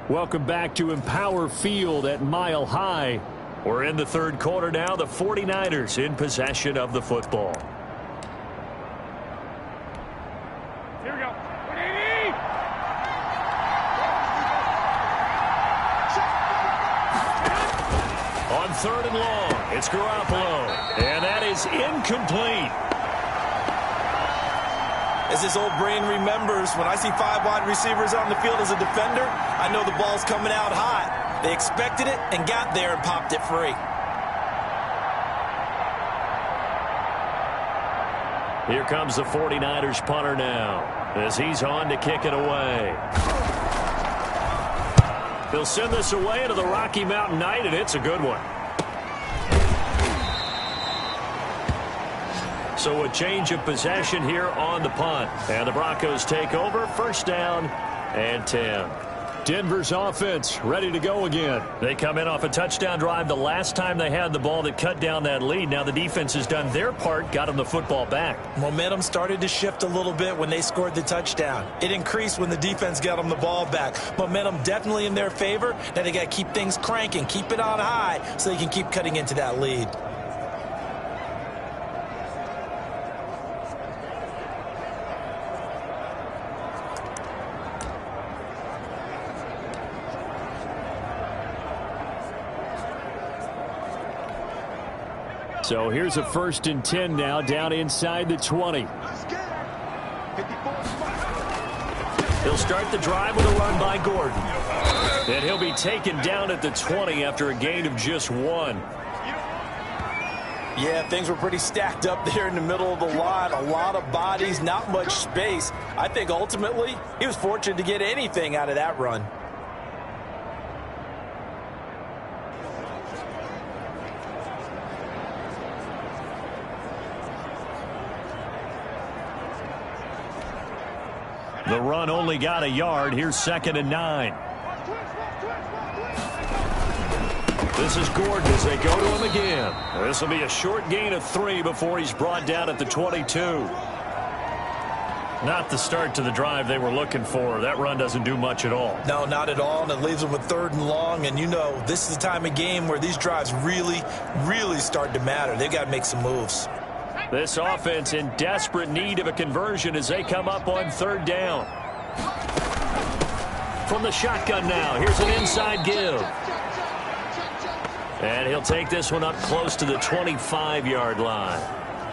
Welcome back to Empower Field at Mile High. We're in the third quarter now. The 49ers in possession of the football. Here we go. On third and long, it's Garoppolo. And that is incomplete. As his old brain remembers, when I see 5 wide receivers on the field as a defender, I know the ball's coming out hot. They expected it and got there and popped it free. Here comes the 49ers punter now as he's on to kick it away. He'll send this away into the Rocky Mountain Night, and it's a good one. So a change of possession here on the punt. And the Broncos take over, first down and 10. Denver's offense ready to go again. They come in off a touchdown drive the last time they had the ball that cut down that lead. Now the defense has done their part, got them the football back. Momentum started to shift a little bit when they scored the touchdown. It increased when the defense got them the ball back. Momentum definitely in their favor. Now they got to keep things cranking, keep it on high so they can keep cutting into that lead. So here's a 1st and 10 now, down inside the 20. He'll start the drive with a run by Gordon. And he'll be taken down at the 20 after a gain of just 1. Yeah, things were pretty stacked up there in the middle of the line. A lot of bodies, not much space. I think ultimately he was fortunate to get anything out of that run. The run only got a yard. Here's 2nd and 9. This is Gordon as they go to him again. This will be a short gain of 3 before he's brought down at the 22. Not the start to the drive they were looking for. That run doesn't do much at all. No, not at all, and it leaves them with 3rd and long. And you know, this is the time of game where these drives really, really start to matter. They've got to make some moves. This offense in desperate need of a conversion as they come up on 3rd down. From the shotgun now, here's an inside give. And he'll take this one up close to the 25-yard line.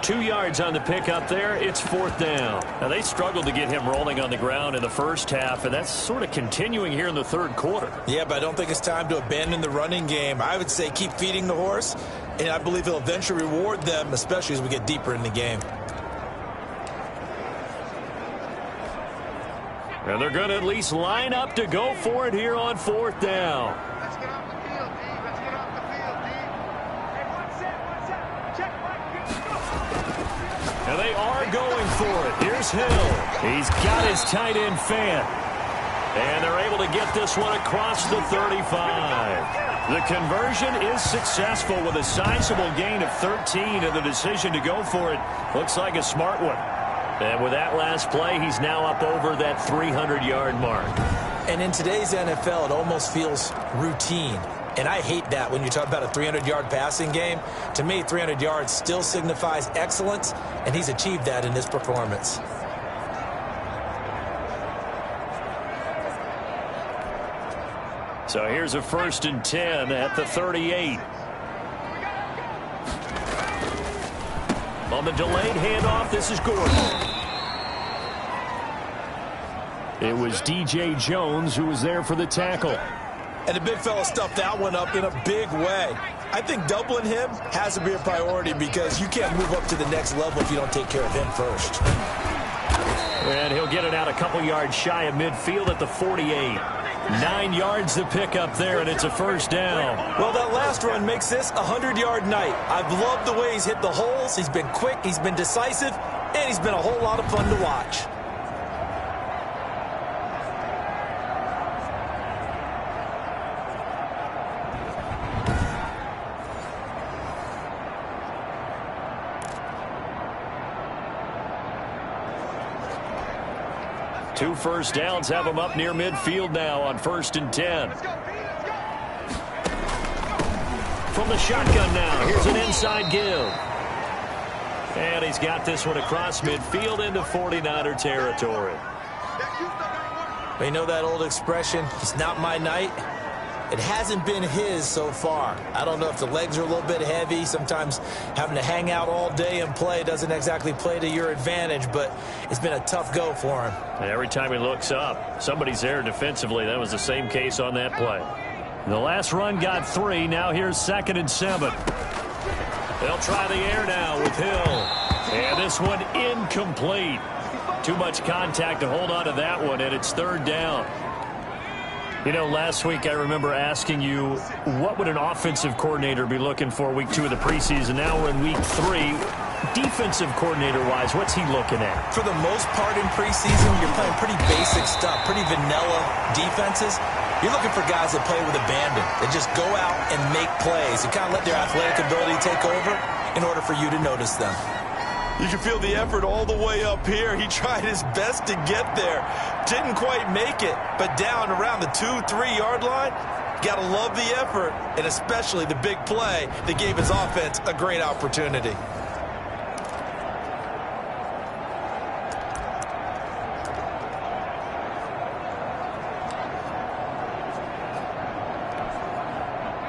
2 yards on the pickup there. It's 4th down. Now, they struggled to get him rolling on the ground in the first half, and that's sort of continuing here in the third quarter. Yeah, but I don't think it's time to abandon the running game. I would say keep feeding the horse, and I believe he'll eventually reward them, especially as we get deeper in the game. And they're going to at least line up to go for it here on 4th down. Let's get off the field, D. Let's get off the field, D. Hey, one set. Check, Mike. And they are going for it. Here's Hill. He's got his tight end fan. And they're able to get this one across the 35. The conversion is successful with a sizable gain of 13, and the decision to go for it looks like a smart one. And with that last play, he's now up over that 300-yard mark. And in today's NFL, it almost feels routine. And I hate that when you talk about a 300-yard passing game. To me, 300 yards still signifies excellence, and he's achieved that in this performance. So here's a 1st and 10 at the 38. On the delayed handoff, this is Gordon. It was D.J. Jones who was there for the tackle. And the big fella stuffed that one up in a big way. I think doubling him has to be a priority because you can't move up to the next level if you don't take care of him first. And he'll get it out a couple yards shy of midfield at the 48. 9 yards to pick up there, and it's a 1st down. Well, that last run makes this a 100-yard night. I've loved the way he's hit the holes. He's been quick, he's been decisive, and he's been a whole lot of fun to watch. 2 first downs have him up near midfield now on 1st and 10. From the shotgun now, here's an inside give. And he's got this one across midfield into 49er territory. You know that old expression, it's not my night? It hasn't been his so far. I don't know if the legs are a little bit heavy. Sometimes having to hang out all day and play doesn't exactly play to your advantage, but it's been a tough go for him. And every time he looks up, somebody's there defensively. That was the same case on that play. The last run got 3. Now here's 2nd and 7. They'll try the air now with Hill. And this one incomplete. Too much contact to hold on to that one, and it's 3rd down. You know, last week I remember asking you, what would an offensive coordinator be looking for week 2 of the preseason? Now we're in week 3. Defensive coordinator-wise, what's he looking at? For the most part in preseason, you're playing pretty basic stuff, pretty vanilla defenses. You're looking for guys that play with abandon, that just go out and make plays and kind of let their athletic ability take over in order for you to notice them. You can feel the effort all the way up here. He tried his best to get there. Didn't quite make it, but down around the 2-3 yard line, gotta love the effort, and especially the big play that gave his offense a great opportunity.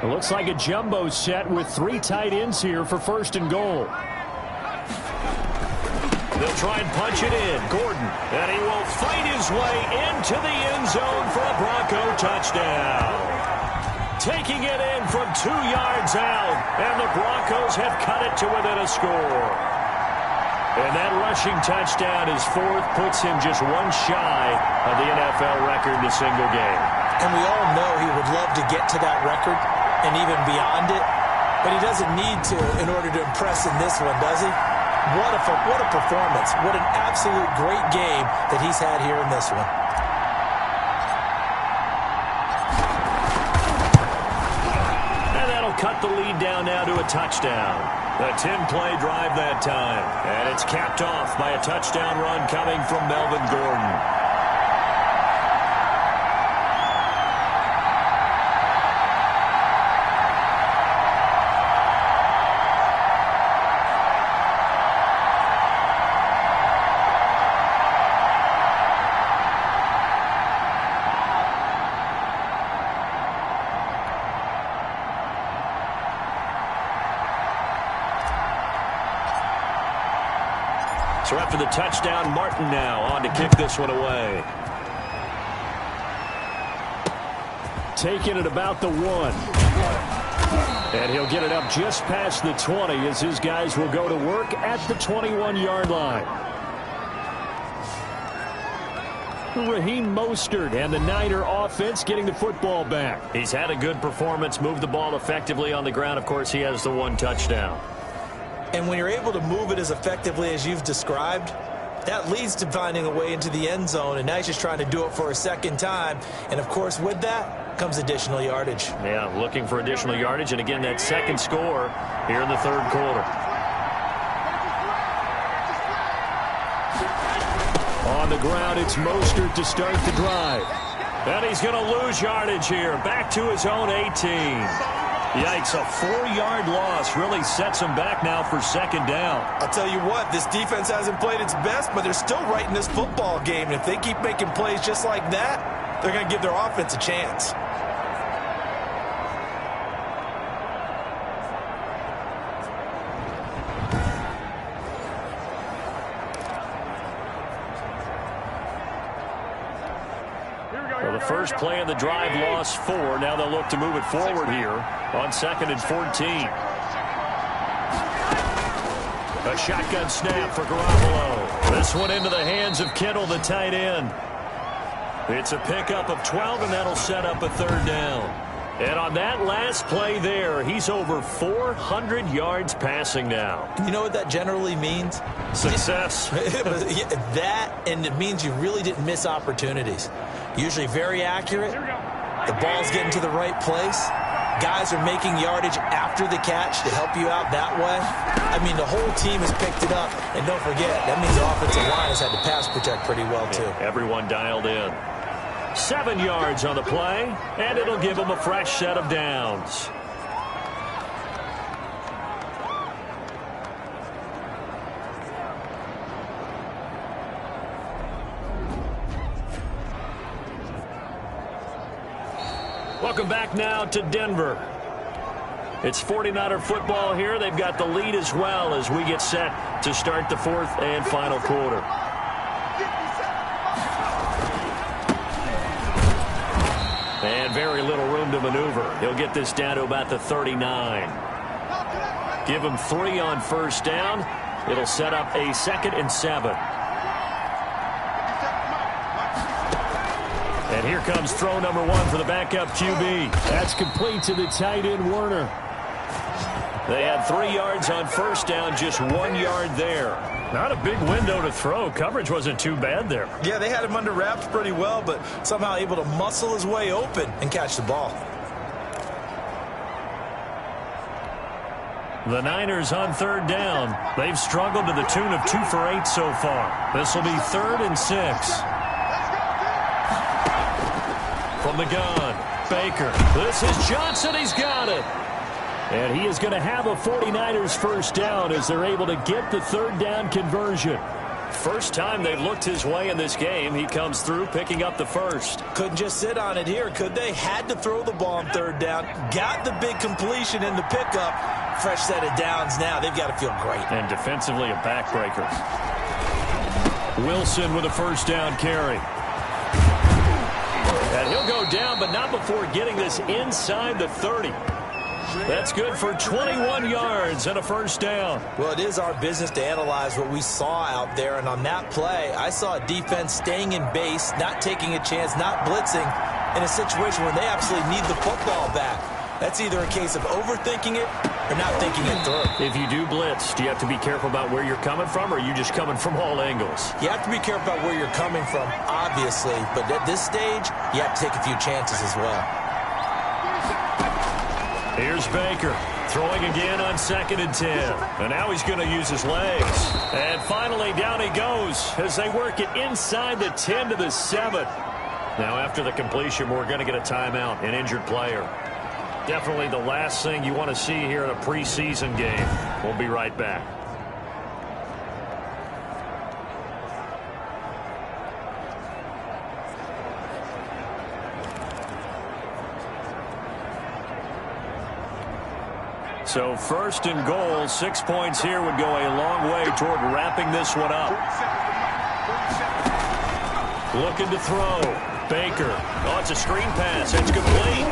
It looks like a jumbo set with 3 tight ends here for 1st and goal. They'll try and punch it in. Gordon, and he will fight his way into the end zone for a Bronco touchdown. Taking it in from 2 yards out, and the Broncos have cut it to within a score. And that rushing touchdown is 4th, puts him just 1 shy of the NFL record in a single game. And we all know he would love to get to that record and even beyond it, but he doesn't need to in order to impress in this one, does he? What a performance. What an absolute great game that he's had here in this one. And that'll cut the lead down now to a touchdown. A 10-play drive that time. And it's capped off by a touchdown run coming from Melvin Gordon. So after the touchdown, Martin now on to kick this one away. Taking it about the 1. And he'll get it up just past the 20 as his guys will go to work at the 21-yard line. Raheem Mostert and the Niner offense getting the football back. He's had a good performance, moved the ball effectively on the ground. Of course, he has the 1 touchdown. And when you're able to move it as effectively as you've described, that leads to finding a way into the end zone, and now he's just trying to do it for a 2nd time. And, of course, with that comes additional yardage. Yeah, looking for additional yardage, and, again, that 2nd score here in the 3rd quarter. On the ground, it's Mostert to start the drive. And he's going to lose yardage here, back to his own 18. Yikes, a 4-yard loss really sets him back now for 2nd down. I'll tell you what, this defense hasn't played its best, but they're still right in this football game. And if they keep making plays just like that, they're going to give their offense a chance. Well, the first play of the drive lost 4. Now they'll look to move it forward here on 2nd and 14. A shotgun snap for Garoppolo. This one into the hands of Kittle, the tight end. It's a pickup of 12, and that'll set up a 3rd down. And on that last play there, he's over 400 yards passing now. You know what that generally means? Success. That, and it means you really didn't miss opportunities. Usually very accurate. The ball's getting to the right place. guys are making yardage after the catch to help you out that way, I mean, the whole team has picked it up. And don't forget, that means the offensive line has had to pass protect pretty well, too. Everyone dialed in. 7 yards on the play, and it'll give them a fresh set of downs. Welcome back now to Denver. It's 49er football here. They've got the lead as well as we get set to start the 4th and final quarter. And very little room to maneuver. He'll get this down to about the 39. Give him 3 on first down. It'll set up a 2nd and 7. And here comes throw number 1 for the backup QB. That's complete to the tight end, Werner. They had 3 yards on first down, just 1 yard there. Not a big window to throw. Coverage wasn't too bad there. Yeah, they had him under wraps pretty well, but somehow able to muscle his way open and catch the ball. The Niners on 3rd down. They've struggled to the tune of 2 for 8 so far. This will be 3rd and 6. From the gun, Baker. This is Johnson. He's got it. And he is going to have a 49ers first down as they're able to get the 3rd down conversion. First time they've looked his way in this game. He comes through picking up the first. Couldn't just sit on it here, could they? Had to throw the ball on 3rd down. Got the big completion in the pickup. Fresh set of downs now. They've got to feel great. And defensively a backbreaker. Wilson with a first down carry. And he'll go down, but not before getting this inside the 30. That's good for 21 yards and a first down. Well, it is our business to analyze what we saw out there. And on that play, I saw a defense staying in base, not taking a chance, not blitzing in a situation where they absolutely need the football back. That's either a case of overthinking it or not thinking it through. If you do blitz, do you have to be careful about where you're coming from, or are you just coming from all angles? You have to be careful about where you're coming from, obviously. But at this stage, you have to take a few chances as well. Here's Baker throwing again on 2nd and 10. And now he's going to use his legs. And finally, down he goes as they work it inside the 10 to the 7. Now, after the completion, we're going to get a timeout, an injured player. Definitely the last thing you want to see here in a preseason game. We'll be right back. So 1st and goal, 6 points here would go a long way toward wrapping this one up. Looking to throw. Baker. Oh, it's a screen pass. It's complete.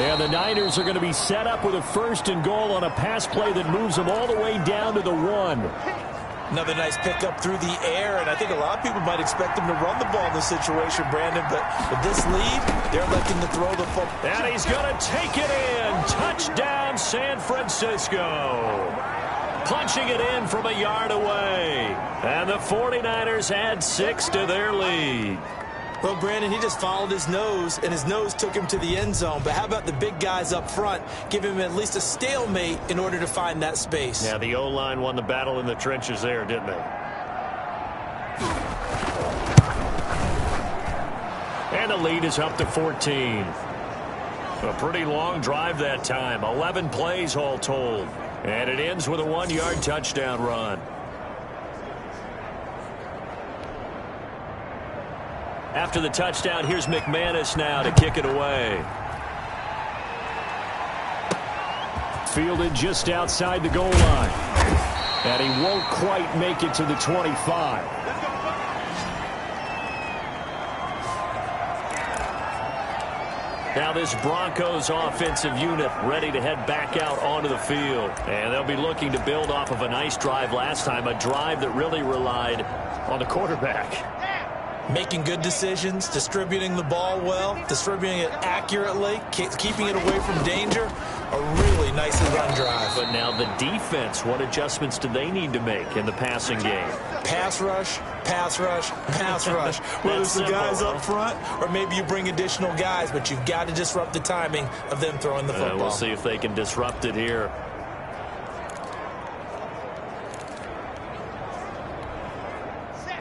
And the Niners are going to be set up with a 1st and goal on a pass play that moves them all the way down to the 1. Another nice pickup through the air, and I think a lot of people might expect him to run the ball in this situation, Brandon, but with this lead, they're looking to throw the football. And he's going to take it in. Touchdown, San Francisco. Punching it in from a yard away. And the 49ers add 6 to their lead. Well, Brandon, he just followed his nose, and his nose took him to the end zone. But how about the big guys up front? Give him at least a stalemate in order to find that space. Yeah, the O-line won the battle in the trenches there, didn't they? And the lead is up to 14. A pretty long drive that time. 11 plays all told. And it ends with a 1-yard touchdown run. After the touchdown, here's McManus now to kick it away. Fielded just outside the goal line. And he won't quite make it to the 25. Now this Broncos offensive unit ready to head back out onto the field. And they'll be looking to build off of a nice drive last time, a drive that really relied on the quarterback. Making good decisions, distributing the ball well, distributing it accurately, keeping it away from danger. A really nicely run drive. But now the defense, what adjustments do they need to make in the passing game? Pass rush, pass rush, pass rush. Whether it's the guys up front or maybe you bring additional guys, but you've got to disrupt the timing of them throwing the football. We'll see if they can disrupt it here.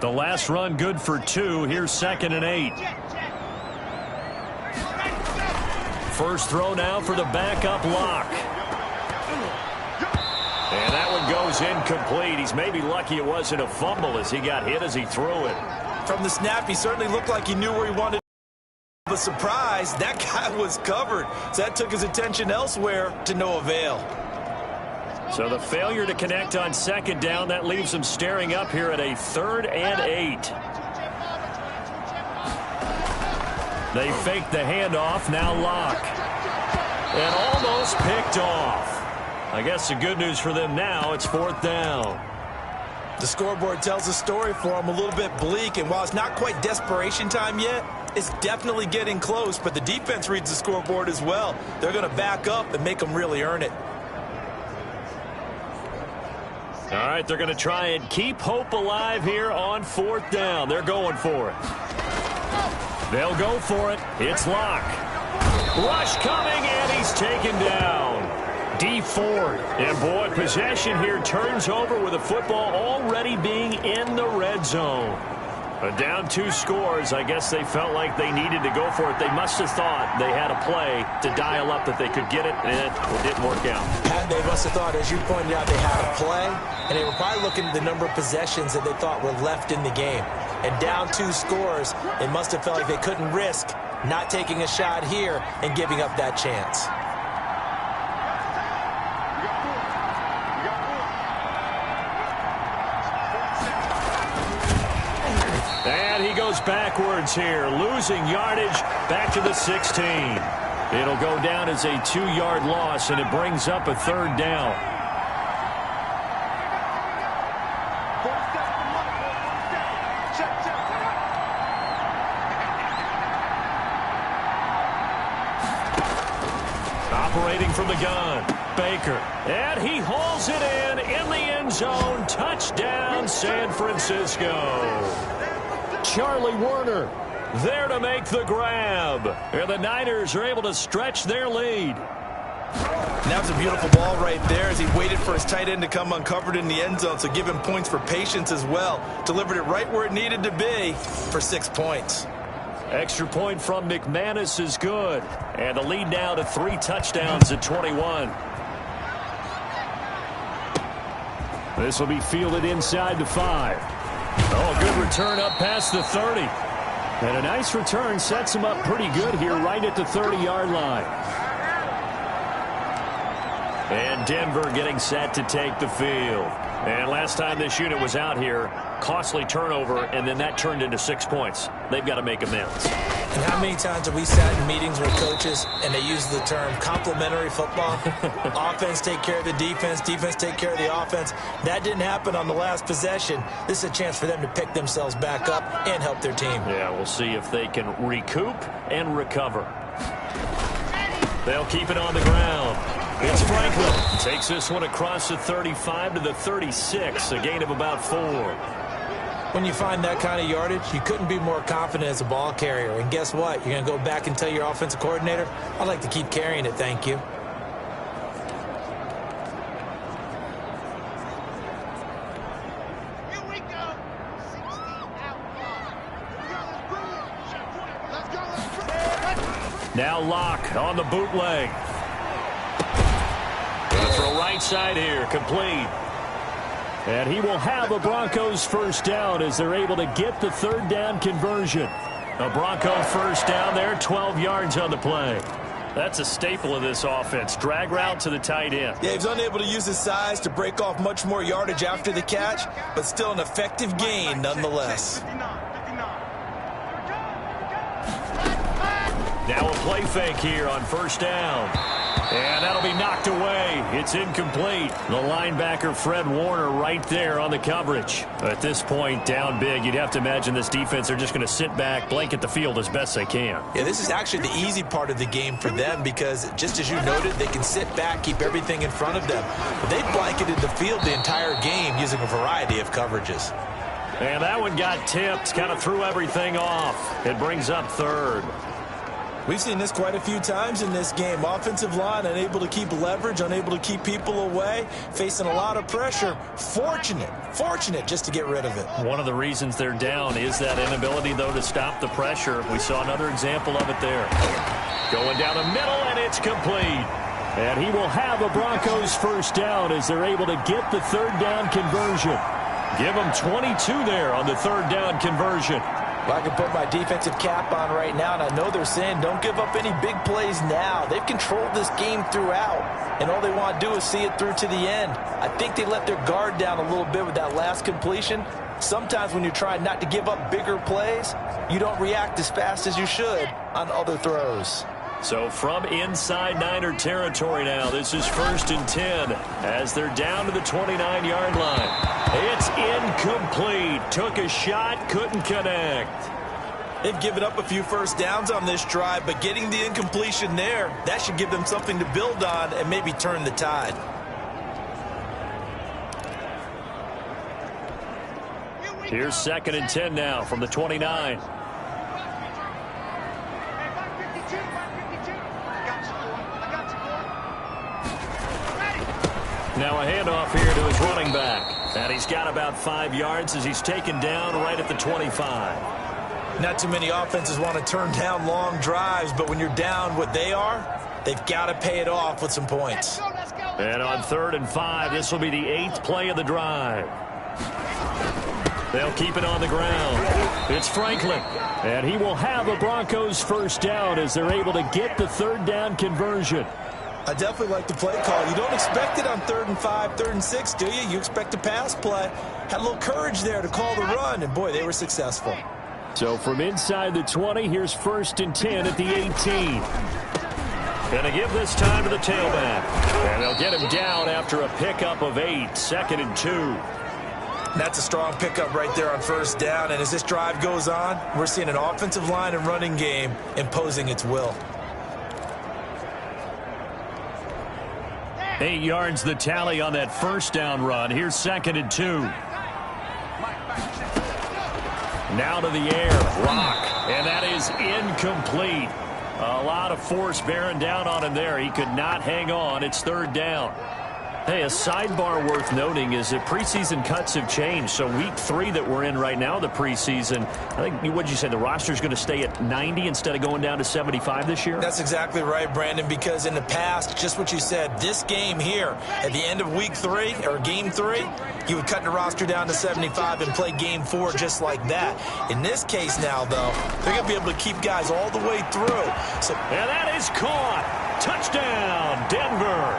The last run good for 2. Here's 2nd and 8. First throw now for the backup Lock. And that one goes incomplete. He's maybe lucky it wasn't a fumble as he got hit as he threw it. From the snap, he certainly looked like he knew where he wanted. The surprise, that guy was covered. So that took his attention elsewhere to no avail. So the failure to connect on 2nd down, that leaves him staring up here at a 3rd and 8. They fake the handoff, now Lock. And almost picked off. I guess the good news for them now, it's 4th down. The scoreboard tells a story for him, a little bit bleak, and while it's not quite desperation time yet, it's definitely getting close, but the defense reads the scoreboard as well. They're going to back up and make them really earn it. All right, they're going to try and keep hope alive here on 4th down. They're going for it. They'll go for it. It's Lock. Rush coming, and he's taken down. D Ford. And, boy, possession here turns over with the football already being in the red zone. But down 2 scores, I guess they felt like they needed to go for it. They must have thought they had a play to dial up that they could get it, and it didn't work out. They must have thought, as you pointed out, they had a play, and they were probably looking at the number of possessions that they thought were left in the game. And down 2 scores, they must have felt like they couldn't risk not taking a shot here and giving up that chance. And he goes backwards here, losing yardage back to the 16. It'll go down as a 2-yard loss, and it brings up a 3rd down. Operating from the gun, Baker. And he hauls it in the end zone. Touchdown, San Francisco. Charlie Werner there to make the grab. And the Niners are able to stretch their lead. And that was a beautiful ball right there as he waited for his tight end to come uncovered in the end zone, so give him points for patience as well. Delivered it right where it needed to be for 6 points. Extra point from McManus is good. And the lead now to 3 touchdowns at 21. This will be fielded inside the 5. Oh, a good return up past the 30. And a nice return sets him up pretty good here right at the 30-yard line. And Denver getting set to take the field. And last time this unit was out here, costly turnover, and then that turned into 6 points. They've got to make amends. And how many times have we sat in meetings with coaches and they use the term complementary football? Offense take care of the defense, defense take care of the offense. That didn't happen on the last possession. This is a chance for them to pick themselves back up and help their team. Yeah, we'll see if they can recoup and recover. They'll keep it on the ground. It's Franklin. Takes this one across the 35 to the 36, a gain of about 4. When you find that kind of yardage, you couldn't be more confident as a ball carrier. And guess what? You're going to go back and tell your offensive coordinator, I'd like to keep carrying it, thank you. Here we go. 16 out Let's go. Now Lock on the bootleg. Gonna throw right side here, complete. And he will have a Broncos first down as they're able to get the 3rd down conversion. A Bronco first down there, 12 yards on the play. That's a staple of this offense. Drag route to the tight end. Yeah, he was unable to use his size to break off much more yardage after the catch, but still an effective gain nonetheless. Now a play fake here on first down. And that'll be knocked away. It's incomplete. The linebacker, Fred Warner, right there on the coverage. At this point, down big, you'd have to imagine this defense are just going to sit back, blanket the field as best they can. Yeah, this is actually the easy part of the game for them because, just as you noted, they can sit back, keep everything in front of them. But they blanketed the field the entire game using a variety of coverages. And that one got tipped, kind of threw everything off. It brings up third. We've seen this quite a few times in this game. Offensive line unable to keep leverage, unable to keep people away, facing a lot of pressure. Fortunate just to get rid of it. One of the reasons they're down is that inability, though, to stop the pressure. We saw another example of it there. Going down the middle, and it's complete. And he will have a Broncos first down as they're able to get the third down conversion. Give them 22 there on the third down conversion. Well, I can put my defensive cap on right now, and I know they're saying don't give up any big plays now. They've controlled this game throughout, and all they want to do is see it through to the end. I think they let their guard down a little bit with that last completion. Sometimes when you're trying not to give up bigger plays, you don't react as fast as you should on other throws. So from inside Niner territory now, this is 1st and 10 as they're down to the 29-yard line. It's incomplete. Took a shot, couldn't connect. They've given up a few first downs on this drive, but getting the incompletion there, that should give them something to build on and maybe turn the tide. Here's 2nd and 10 now from the 29. Now a handoff here to his running back. And he's got about 5 yards as he's taken down right at the 25. Not too many offenses want to turn down long drives, but when you're down what they are, they've got to pay it off with some points. And on 3rd and 5, this will be the 8th play of the drive. They'll keep it on the ground. It's Franklin. And he will have a Broncos first down as they're able to get the third down conversion. I definitely like the play call. You don't expect it on 3rd and 5, 3rd and 6, do you? You expect a pass play. Had a little courage there to call the run, and boy, they were successful. So from inside the 20, here's 1st and 10 at the 18. Going to give this time to the tailback. And they'll get him down after a pickup of 8, 2nd and 2. That's a strong pickup right there on 1st down, and as this drive goes on, we're seeing an offensive line and running game imposing its will. 8 yards the tally on that first down run. Here's 2nd and 2. Now to the air. Rock. And that is incomplete. A lot of force bearing down on him there. He could not hang on. It's 3rd down. Hey, a sidebar worth noting is that preseason cuts have changed. So week 3 that we're in right now, the preseason, I think, what did you say, the roster's going to stay at 90 instead of going down to 75 this year? That's exactly right, Brandon, because in the past, just what you said, this game here, at the end of week 3, or game 3, you would cut the roster down to 75 and play game 4 just like that. In this case now, though, they're going to be able to keep guys all the way through. And that is caught. Touchdown, Denver.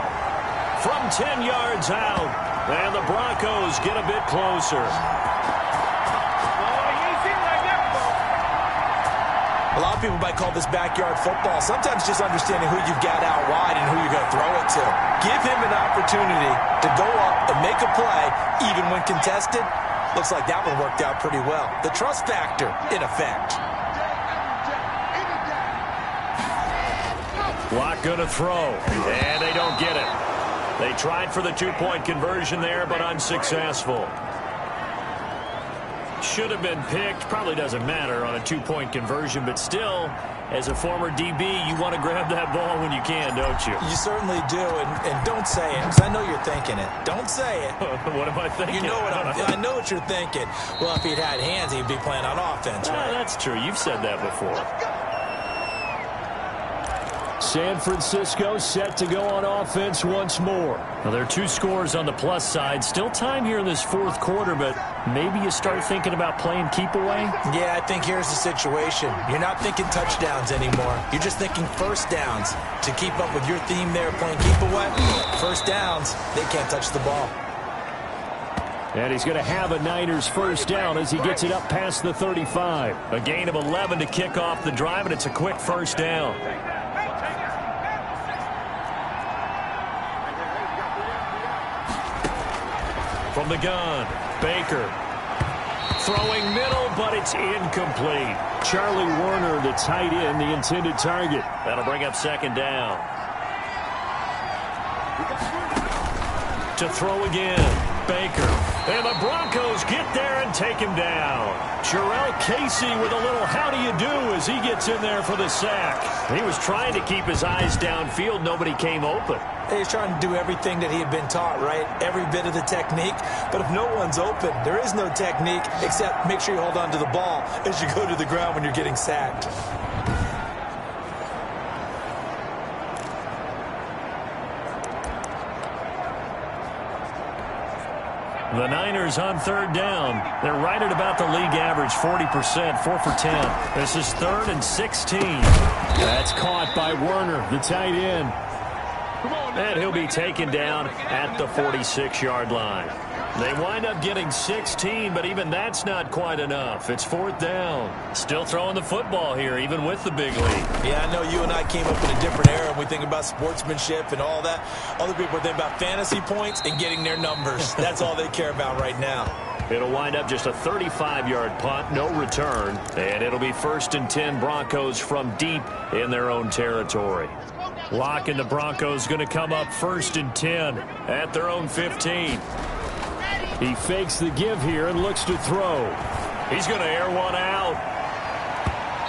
From 10 yards out, and the Broncos get a bit closer. A lot of people might call this backyard football. Sometimes just understanding who you've got out wide and who you're going to throw it to. Give him an opportunity to go up and make a play, even when contested. Looks like that one worked out pretty well. The trust factor, in effect. Lock going to throw, and they don't get it. They tried for the 2-point conversion there, but unsuccessful. Should have been picked. Probably doesn't matter on a 2-point conversion, but still, as a former DB, you want to grab that ball when you can, don't you? You certainly do, and don't say it, because I know you're thinking it. Don't say it. What am I thinking? You know what I know what you're thinking. Well, if he'd had hands, he'd be playing on offense, right? That's true. You've said that before. San Francisco set to go on offense once more. Now, there are 2 scores on the plus side. Still time here in this 4th quarter, but maybe you start thinking about playing keep away? Yeah, I think here's the situation. You're not thinking touchdowns anymore. You're just thinking first downs. To keep up with your theme there, playing keep away, first downs, they can't touch the ball. And he's going to have a Niners first down as he gets it up past the 35. A gain of 11 to kick off the drive, and it's a quick first down. from the gun. Baker throwing middle, but it's incomplete. Charlie Warner, the tight end, the intended target. That'll bring up second down. To throw again, Baker. And the Broncos get there and take him down. Jarrell Casey with a little how do you do as he gets in there for the sack. He was trying to keep his eyes downfield. Nobody came open. He's trying to do everything that he had been taught, right? Every bit of the technique. But if no one's open, there is no technique except make sure you hold on to the ball as you go to the ground when you're getting sacked. The Niners on third down. They're right at about the league average, 40%, 4 for 10. This is 3rd and 16. That's caught by Werner, the tight end. And he'll be taken down at the 46-yard line. They wind up getting 16, but even that's not quite enough. It's 4th down. Still throwing the football here, even with the big lead. Yeah, I know you and I came up in a different era, and we think about sportsmanship and all that. Other people think about fantasy points and getting their numbers. That's all they care about right now. It'll wind up just a 35-yard punt, no return, and it'll be 1st and 10 Broncos from deep in their own territory. Locke and the Broncos going to come up 1st and 10 at their own 15. He fakes the give here and looks to throw. He's going to air one out.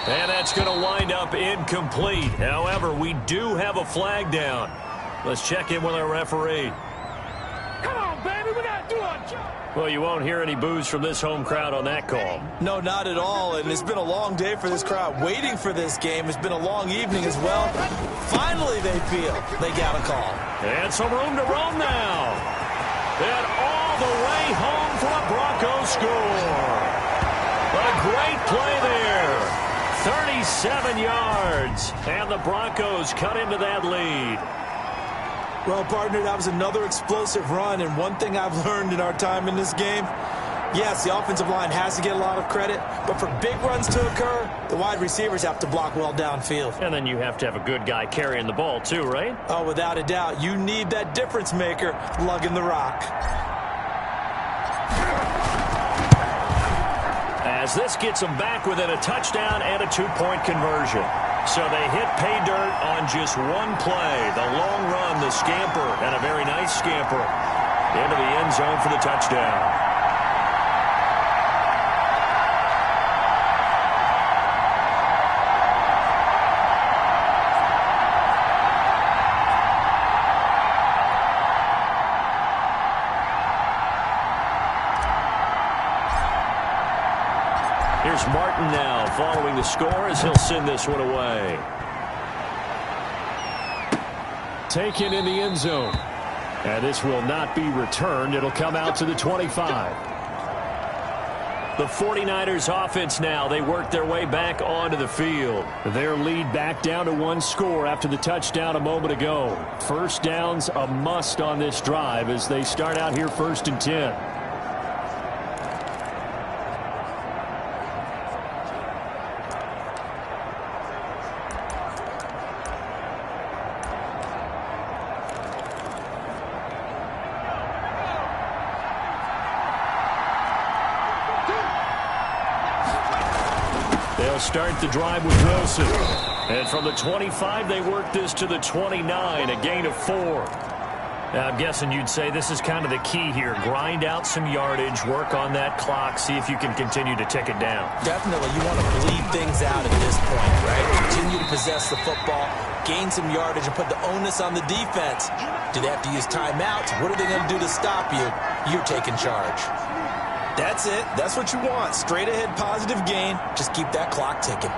And that's going to wind up incomplete. However, we do have a flag down. Let's check in with our referee. Come on, baby, we got to do our job. Well, you won't hear any boos from this home crowd on that call. No, not at all, and it's been a long day for this crowd waiting for this game. It's been a long evening as well. Finally, they feel they got a call. And some room to roam now. And all the way home for a Broncos score. A great play there. 37 yards, and the Broncos cut into that lead. Well, partner, that was another explosive run, and one thing I've learned in our time in this game, yes, the offensive line has to get a lot of credit, but for big runs to occur, the wide receivers have to block well downfield. And then you have to have a good guy carrying the ball too, right? Oh, without a doubt. You need that difference maker lugging the rock. As this gets them back within a touchdown and a 2-point conversion. So they hit pay dirt on just one play. The long run, the scamper, and a very nice scamper into the end zone for the touchdown. Here's Martin now following the score as he'll send this one away. Taken in the end zone. And this will not be returned. It'll come out to the 25. The 49ers offense now. They work their way back onto the field. Their lead back down to 1 score after the touchdown a moment ago. First down's a must on this drive as they start out here 1st and 10. They'll start the drive with Wilson. And from the 25, they work this to the 29, a gain of 4. Now, I'm guessing you'd say this is kind of the key here. Grind out some yardage, work on that clock, see if you can continue to tick it down. Definitely, you want to bleed things out at this point, right? Continue to possess the football, gain some yardage, and put the onus on the defense. Do they have to use timeouts? What are they going to do to stop you? You're taking charge. That's it. That's what you want. Straight ahead positive gain. Just keep that clock ticking.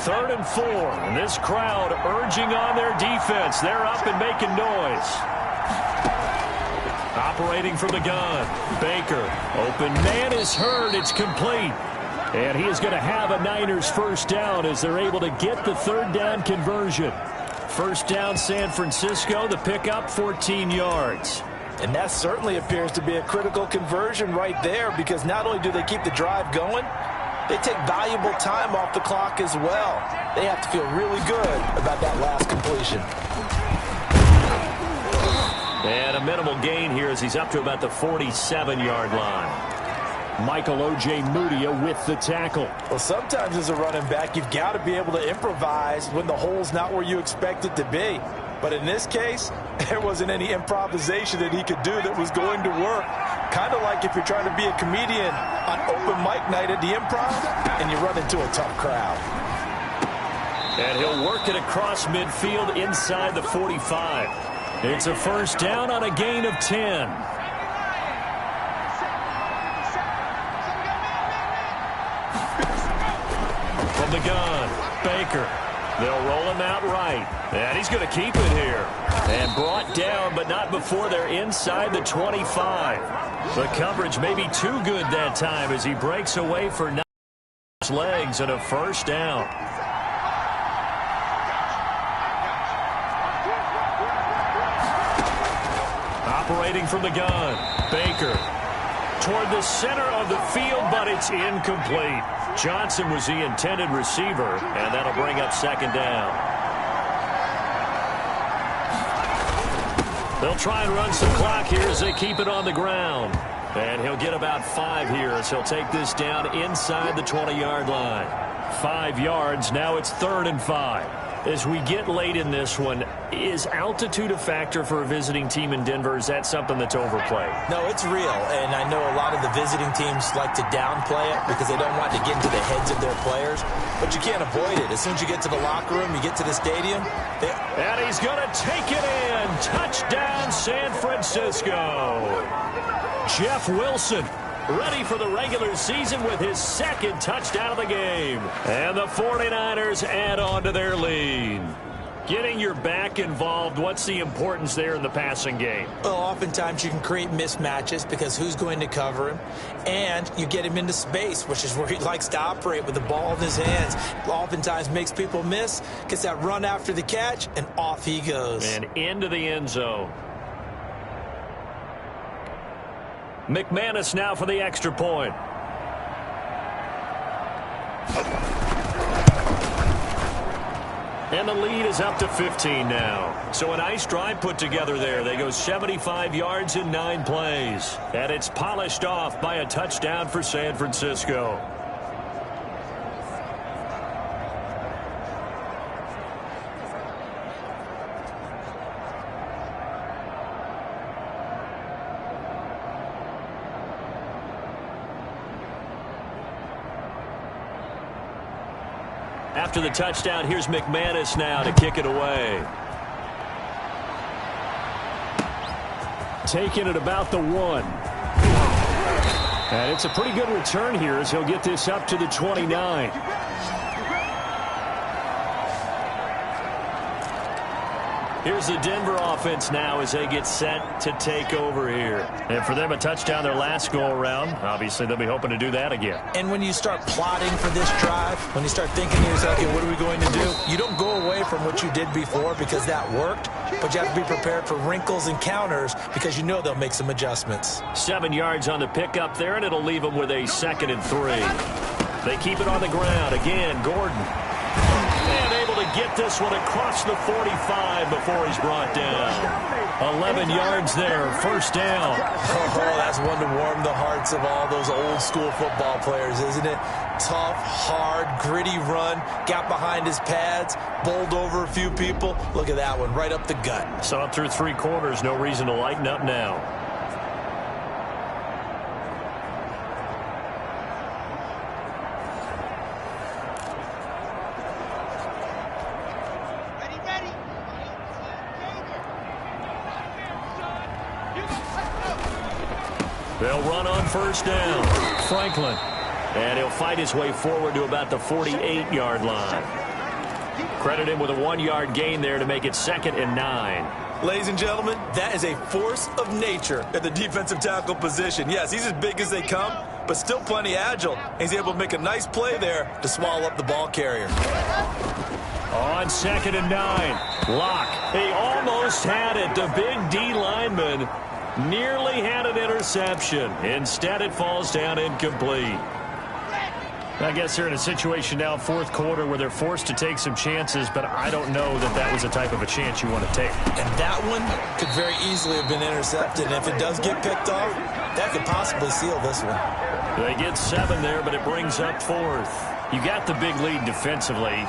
Third and 4. And this crowd urging on their defense. They're up and making noise. Operating from the gun. Baker. Open man is heard. It's complete. And he is going to have a Niners first down as they're able to get the 3rd down conversion. First down, San Francisco. The pickup, 14 yards. And that certainly appears to be a critical conversion right there because not only do they keep the drive going, they take valuable time off the clock as well. They have to feel really good about that last completion. And a minimal gain here as he's up to about the 47-yard line. Michael O.J. Mudia with the tackle. Well, sometimes as a running back, you've got to be able to improvise when the hole's not where you expect it to be. But in this case, there wasn't any improvisation that he could do that was going to work. Kind of like if you're trying to be a comedian on open mic night at the Improv and you run into a tough crowd. And he'll work it across midfield inside the 45. It's a first down on a gain of 10. From the gun, Baker. They'll roll him out right. And he's going to keep it here. And brought down, but not before they're inside the 25. The coverage may be too good that time as he breaks away for 9 legs and a first down. Operating from the gun, Baker. Toward the center of the field, but it's incomplete. Johnson was the intended receiver, and that'll bring up second down. They'll try and run some clock here as they keep it on the ground. And he'll get about 5 here as he'll take this down inside the 20-yard line. 5 yards, now it's 3rd and 5. As we get late in this one, is altitude a factor for a visiting team in Denver? Is that something that's overplayed? No, it's real, and I know a lot of the visiting teams like to downplay it because they don't want to get into the heads of their players, but you can't avoid it. As soon as you get to the locker room, you get to the stadium. And he's going to take it in. Touchdown, San Francisco. Jeff Wilson, ready for the regular season with his 2nd touchdown of the game. And the 49ers add on to their lead. Getting your back involved, what's the importance there in the passing game? Well, oftentimes you can create mismatches because who's going to cover him? And you get him into space, which is where he likes to operate with the ball in his hands. Oftentimes makes people miss, gets that run after the catch, and off he goes. And into the end zone. McManus now for the extra point. And the lead is up to 15 now. So a nice drive put together there. They go 75 yards in 9 plays. And it's polished off by a touchdown for San Francisco. After the touchdown, here's McManus now to kick it away. Taking it about the 1. And it's a pretty good return here as he'll get this up to the 29. Here's the Denver offense now as they get set to take over here. And for them, a touchdown their last go-around. Obviously, they'll be hoping to do that again. And when you start plotting for this drive, when you start thinking to yourself, okay, what are we going to do? You don't go away from what you did before because that worked, but you have to be prepared for wrinkles and counters because you know they'll make some adjustments. 7 yards on the pickup there, and it'll leave them with a 2nd and 3. They keep it on the ground. Again, Gordon. And able to get this one across the 45 before he's brought down. 11 yards there, first down. Oh, that's one to warm the hearts of all those old school football players, isn't it? Tough, hard, gritty run, got behind his pads, bowled over a few people. Look at that one, right up the gut. Saw it through 3 quarters, no reason to lighten up now. They'll run on first down. Franklin. And he'll fight his way forward to about the 48-yard line. Credit him with a 1-yard gain there to make it 2nd and 9. Ladies and gentlemen, that is a force of nature at the defensive tackle position. Yes, he's as big as they come, but still plenty agile. He's able to make a nice play there to swallow up the ball carrier. On 2nd and 9. Locke. He almost had it. The big D lineman nearly had an interception. Instead, it falls down incomplete. I guess they're in a situation now, fourth quarter, where they're forced to take some chances, but I don't know that that was the type of a chance you want to take. And that one could very easily have been intercepted. And if it does get picked off, that could possibly seal this one. They get 7 there, but it brings up 4th. You got the big lead defensively,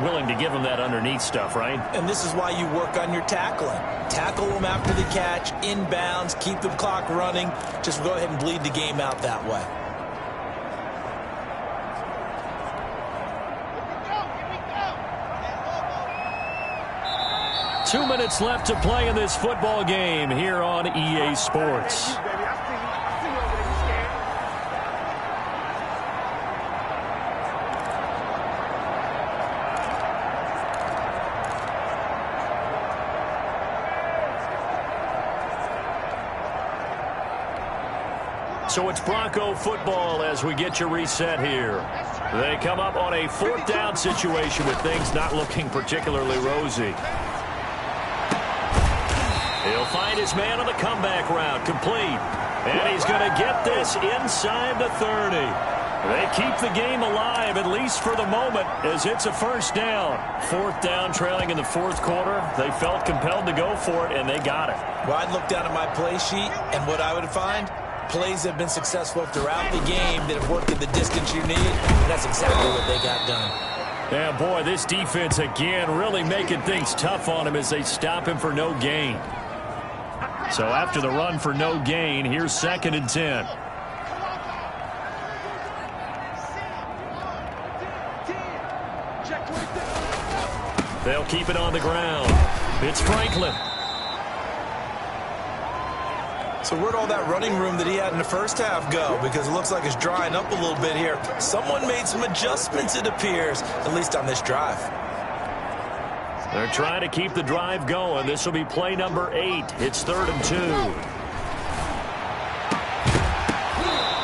willing to give them that underneath stuff, right? And this is why you work on your tackling. Tackle them after the catch, inbounds, keep the clock running. Just go ahead and bleed the game out that way. 2 minutes left to play in this football game here on EA Sports. So it's Bronco football as we get you reset here. They come up on a 4th down situation with things not looking particularly rosy. He'll find his man on the comeback route, complete. And he's going to get this inside the 30. They keep the game alive, at least for the moment, as it's a first down. 4th down, trailing in the 4th quarter. They felt compelled to go for it, and they got it. Well, I'd look down at my play sheet, and what I would find, plays have been successful throughout the game that have worked at the distance you need, and that's exactly what they got done. Yeah, boy, this defense again really making things tough on him as they stop him for no gain. So after the run for no gain, here's 2nd and 10. They'll keep it on the ground. It's Franklin. So where'd all that running room that he had in the first half go? Because it looks like it's drying up a little bit here. Someone made some adjustments, it appears, at least on this drive. They're trying to keep the drive going. This will be play number 8. It's 3rd and 2.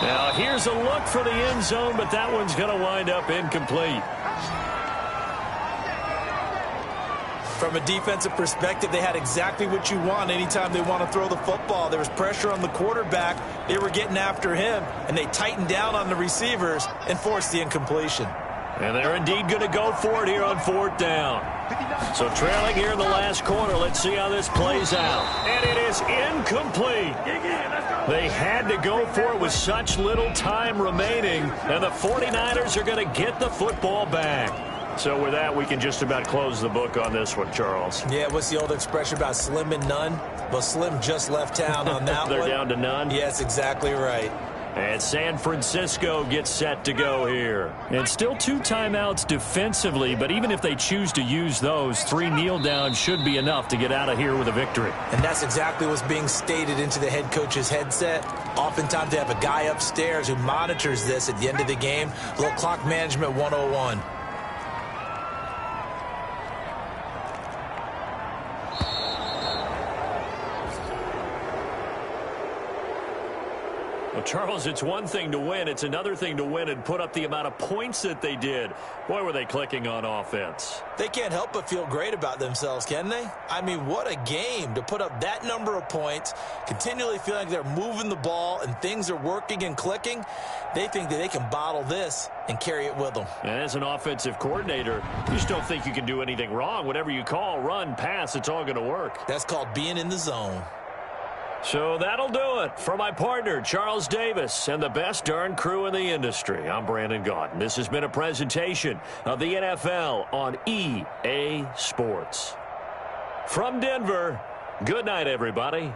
Now here's a look for the end zone, but that one's going to wind up incomplete. From a defensive perspective, they had exactly what you want anytime they want to throw the football. There was pressure on the quarterback. They were getting after him, and they tightened down on the receivers and forced the incompletion. And they're indeed going to go for it here on 4th down. So trailing here in the last quarter, let's see how this plays out. And it is incomplete. They had to go for it with such little time remaining, and the 49ers are going to get the football back. So with that, we can just about close the book on this one, Charles. Yeah, what's the old expression about slim and none? Well, Slim just left town on that They're one. down to none? Yes, exactly right. And San Francisco gets set to go here. And still 2 timeouts defensively, but even if they choose to use those, 3 kneel downs should be enough to get out of here with a victory. And that's exactly what's being stated into the head coach's headset. Oftentimes they have a guy upstairs who monitors this at the end of the game. A little clock management 101. Well, Charles, it's one thing to win. It's another thing to win and put up the amount of points that they did. Boy, were they clicking on offense. They can't help but feel great about themselves, can they? I mean, what a game to put up that number of points, continually feeling like they're moving the ball and things are working and clicking. They think that they can bottle this and carry it with them. And as an offensive coordinator, you just don't think you can do anything wrong. Whatever you call, run, pass, it's all going to work. That's called being in the zone. So that'll do it for my partner, Charles Davis, and the best darn crew in the industry. I'm Brandon Gaudin. This has been a presentation of the NFL on EA Sports. From Denver, good night, everybody.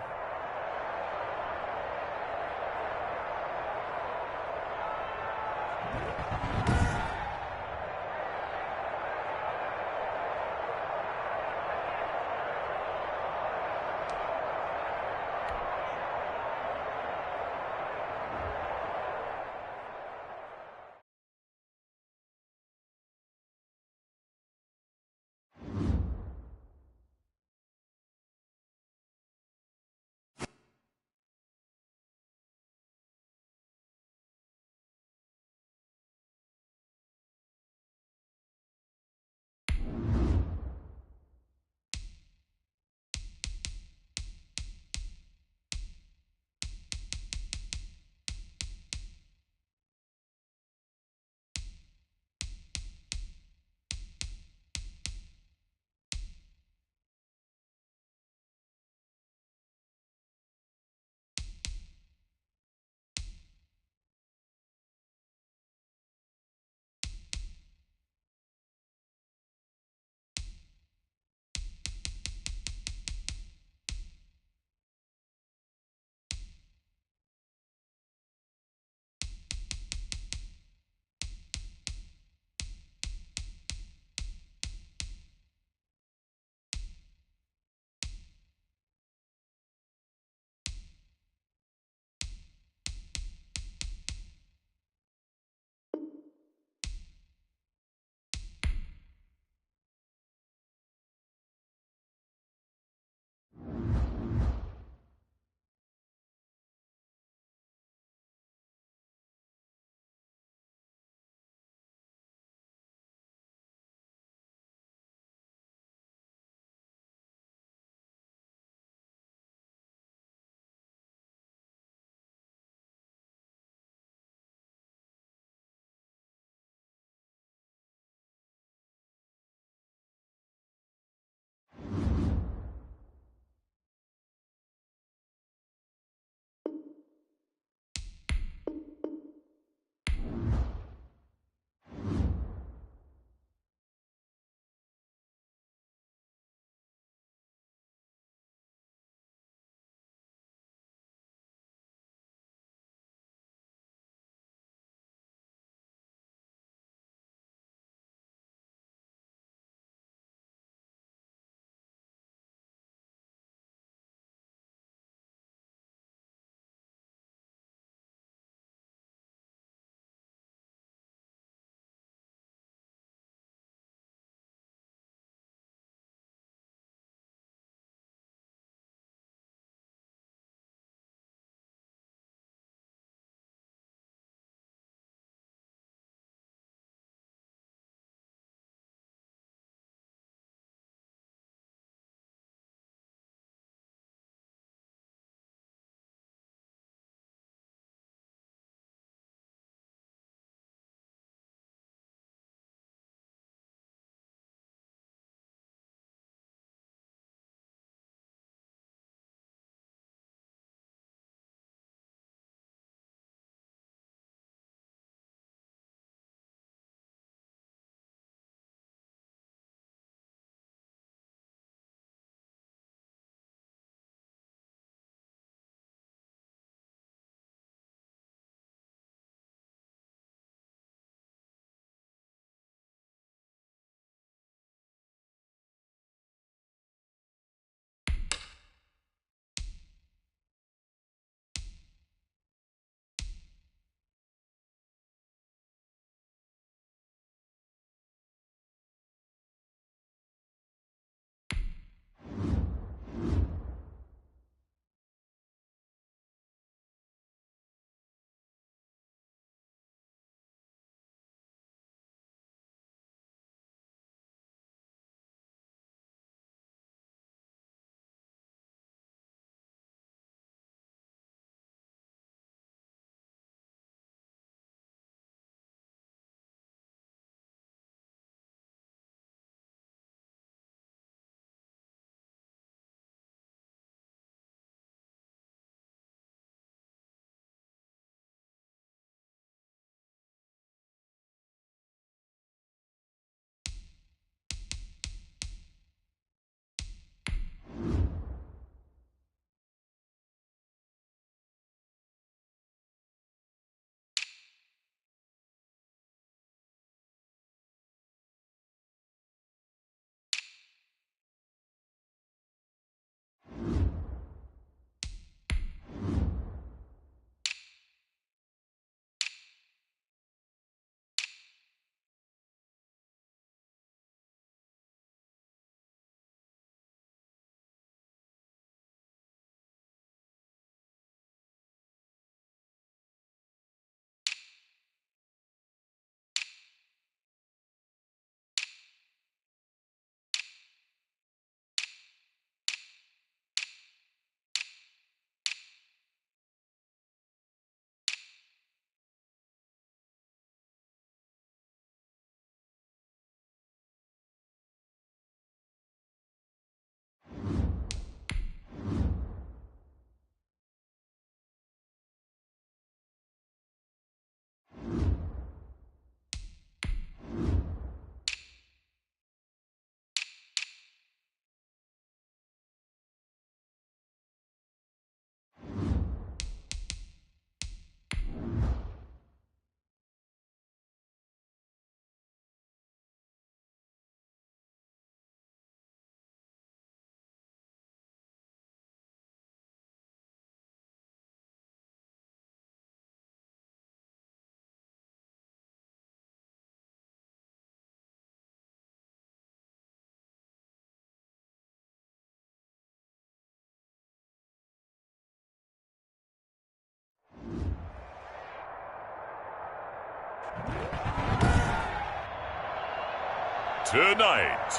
Tonight,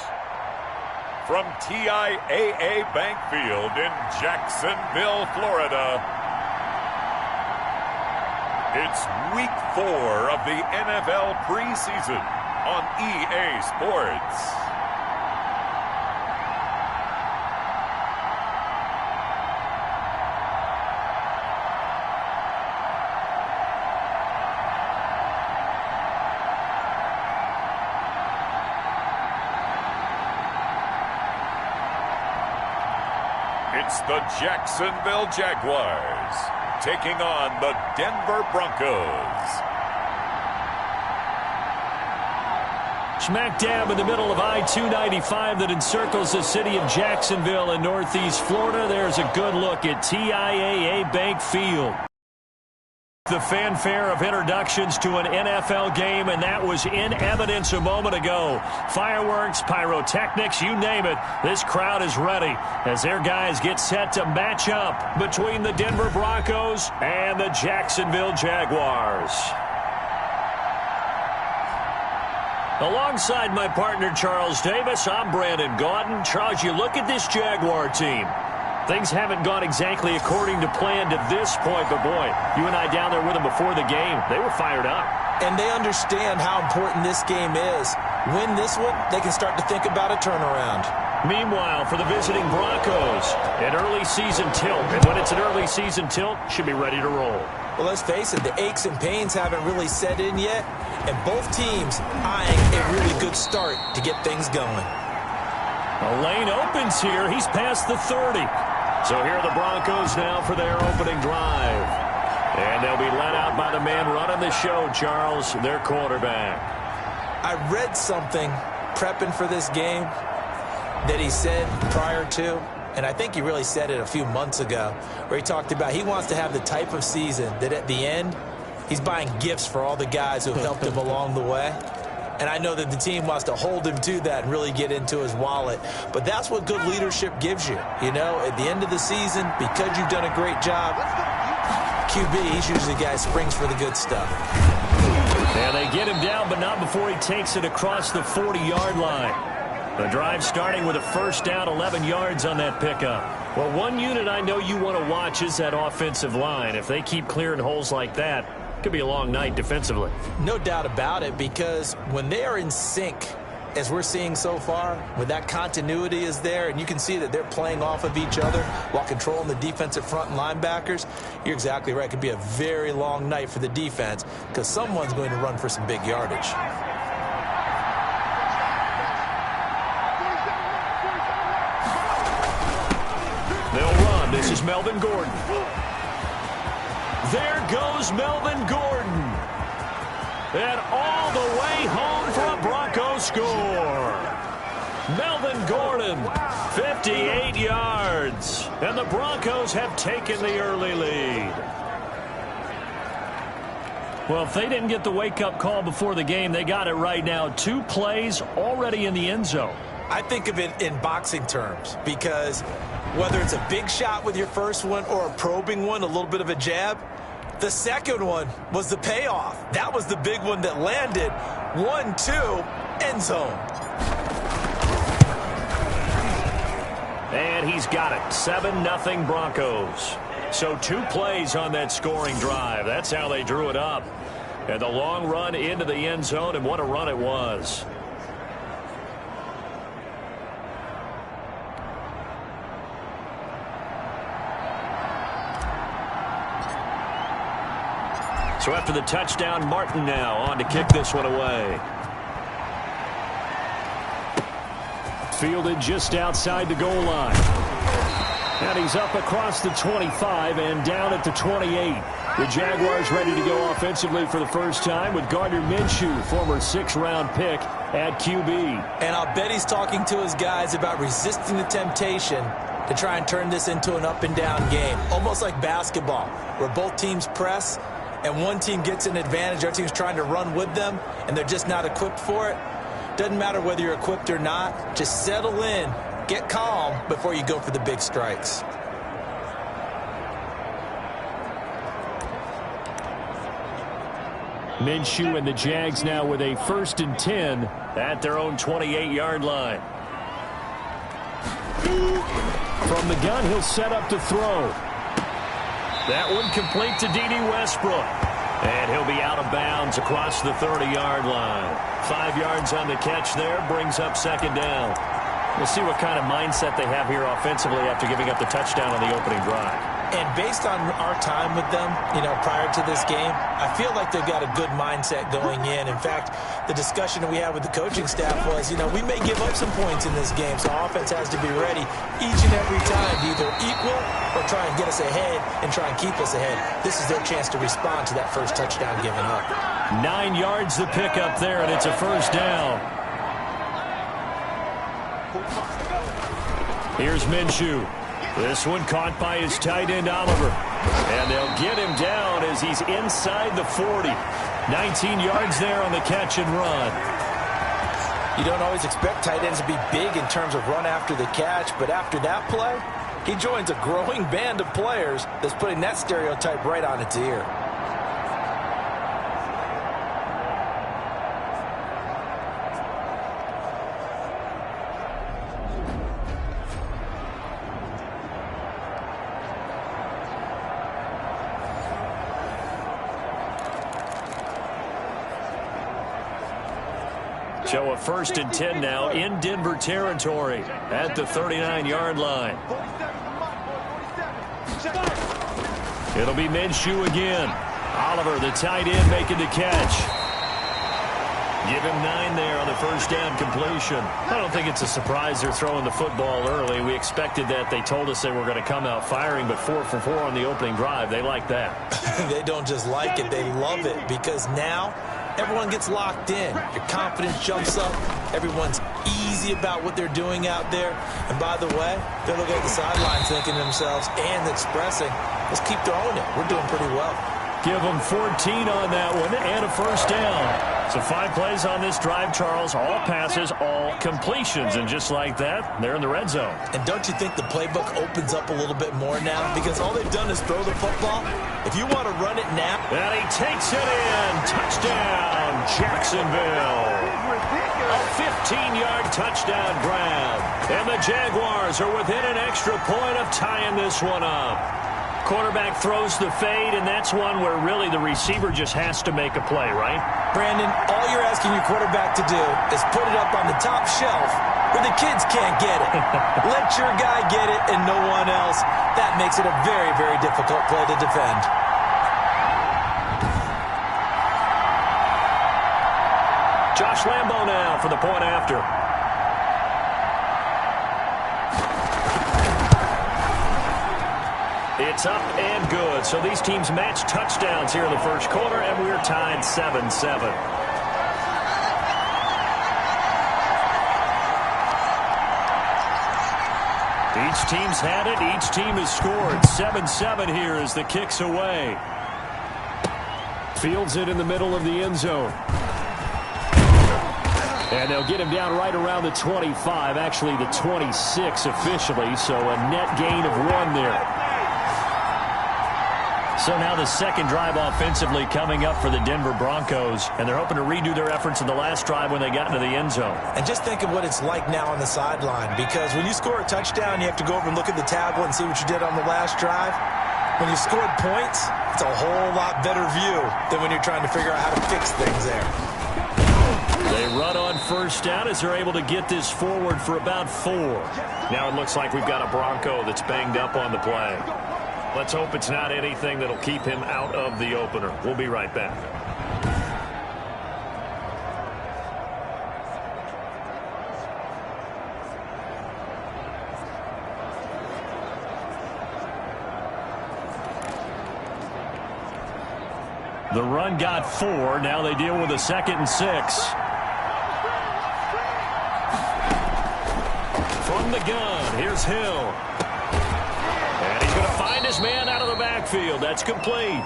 from TIAA Bank Field in Jacksonville, Florida, it's Week 4 of the NFL preseason on EA Sports. It's the Jacksonville Jaguars taking on the Denver Broncos. Smack dab in the middle of I-295 that encircles the city of Jacksonville in northeast Florida. There's a good look at TIAA Bank Field. The fanfare of introductions to an NFL game, and that was in evidence a moment ago. Fireworks, pyrotechnics, you name it. This crowd is ready as their guys get set to match up between the Denver Broncos and the Jacksonville Jaguars. Alongside my partner, Charles Davis, I'm Brandon Gaudin. Charles, you look at this Jaguar team. Things haven't gone exactly according to plan to this point, but boy, you and I down there with them before the game, they were fired up. And they understand how important this game is. Win this one, they can start to think about a turnaround. Meanwhile, for the visiting Broncos, an early season tilt. And when it's an early season tilt, should be ready to roll. Well, let's face it, the aches and pains haven't really set in yet, and both teams eyeing a really good start to get things going. A lane opens here. He's past the 30. So here are the Broncos now for their opening drive. And they'll be led out by the man running the show, Charles, their quarterback. I read something prepping for this game that he said prior to, and I think he really said it a few months ago, where he talked about he wants to have the type of season that at the end, he's buying gifts for all the guys who have helped him along the way. And I know that the team wants to hold him to that and really get into his wallet. But that's what good leadership gives you. You know, at the end of the season, because you've done a great job, QB, he's usually the guy who springs for the good stuff. And they get him down, but not before he takes it across the 40-yard line. The drive starting with a first down, 11 yards on that pickup. Well, one unit I know you want to watch is that offensive line. If they keep clearing holes like that, could be a long night defensively. No doubt about it, because when they are in sync, as we're seeing so far, when that continuity is there, and you can see that they're playing off of each other while controlling the defensive front and linebackers, you're exactly right. It could be a very long night for the defense because someone's going to run for some big yardage. They'll run. This is Melvin Gordon. There goes Melvin Gordon. And all the way home for a Bronco score. Melvin Gordon, 58 yards. And the Broncos have taken the early lead. Well, if they didn't get the wake-up call before the game, they got it right now. 2 plays already in the end zone. I think of it in boxing terms because whether it's a big shot with your first one or a probing one, a little bit of a jab, the second one was the payoff. That was the big one that landed. 1-2, end zone. And he's got it. 7-0 Broncos. So 2 plays on that scoring drive. That's how they drew it up. And the long run into the end zone, and what a run it was. So after the touchdown, Martin now on to kick this one away. Fielded just outside the goal line. And he's up across the 25 and down at the 28. The Jaguars ready to go offensively for the first time with Gardner Minshew, former 6th-round pick, at QB. And I'll bet he's talking to his guys about resisting the temptation to try and turn this into an up-and-down game. Almost like basketball, where both teams press, and one team gets an advantage, our team's trying to run with them, and they're just not equipped for it. Doesn't matter whether you're equipped or not. Just settle in, get calm before you go for the big strikes. Minshew and the Jags now with a 1st and 10 at their own 28-yard line. From the gun, he'll set up to throw. That one complete to D.D. Westbrook. And he'll be out of bounds across the 30-yard line. 5 yards on the catch there, brings up 2nd down. We'll see what kind of mindset they have here offensively after giving up the touchdown on the opening drive. And based on our time with them, prior to this game, I feel like they've got a good mindset going in. In fact, the discussion that we had with the coaching staff was, we may give up some points in this game, so offense has to be ready each and every time to either equal or try and get us ahead and try and keep us ahead. This is their chance to respond to that first touchdown given up. 9 yards the pickup there, and it's a 1st down. Here's Minshew. This one caught by his tight end, Oliver. And they'll get him down as he's inside the 40. 19 yards there on the catch and run. You don't always expect tight ends to be big in terms of run after the catch, but after that play, he joins a growing band of players that's putting that stereotype right on its ear. So a 1st and 10 now in Denver territory at the 39-yard line. It'll be Minshew again. Oliver, the tight end, making the catch. Give him 9 there on the 1st down completion. I don't think it's a surprise they're throwing the football early. We expected that. They told us they were going to come out firing, but 4 for 4 on the opening drive. They like that. They don't just like it. They love it because now everyone gets locked in. Your confidence jumps up. Everyone's easy about what they're doing out there. And by the way, they're looking at the sidelines thinking to themselves and expressing, let's keep throwing it. We're doing pretty well. Give them 14 on that one and a 1st down. So 5 plays on this drive, Charles. All passes, all completions. And just like that, they're in the red zone. And don't you think the playbook opens up a little bit more now? Because all they've done is throw the football. If you want to run it now. And he takes it in. Touchdown, Jacksonville. A 15-yard touchdown grab. And the Jaguars are within an extra point of tying this one up. Quarterback throws the fade, and that's one where really the receiver just has to make a play, right? Brandon, all you're asking your quarterback to do is put it up on the top shelf where the kids can't get it. Let your guy get it and no one else. That makes it a very, very difficult play to defend. Josh Lambo now for the point after. It's up and good. So these teams match touchdowns here in the first quarter, and we're tied 7-7. Each team's had it. Each team has scored. 7-7 here as the kick's away. Fields it in the middle of the end zone. And they'll get him down right around the 25, actually the 26 officially, so a net gain of 1 there. So now the second drive offensively coming up for the Denver Broncos, and they're hoping to redo their efforts in the last drive when they got into the end zone. And just think of what it's like now on the sideline, because when you score a touchdown, you have to go over and look at the tablet and see what you did on the last drive. When you scored points, it's a whole lot better view than when you're trying to figure out how to fix things there. They run on 1st down as they're able to get this forward for about 4. Now it looks like we've got a Bronco that's banged up on the play. Let's hope it's not anything that'll keep him out of the opener. We'll be right back. The run got 4. Now they deal with a 2nd and 6. From the gun, here's Hill. And he's going to find his man out of the backfield. That's complete.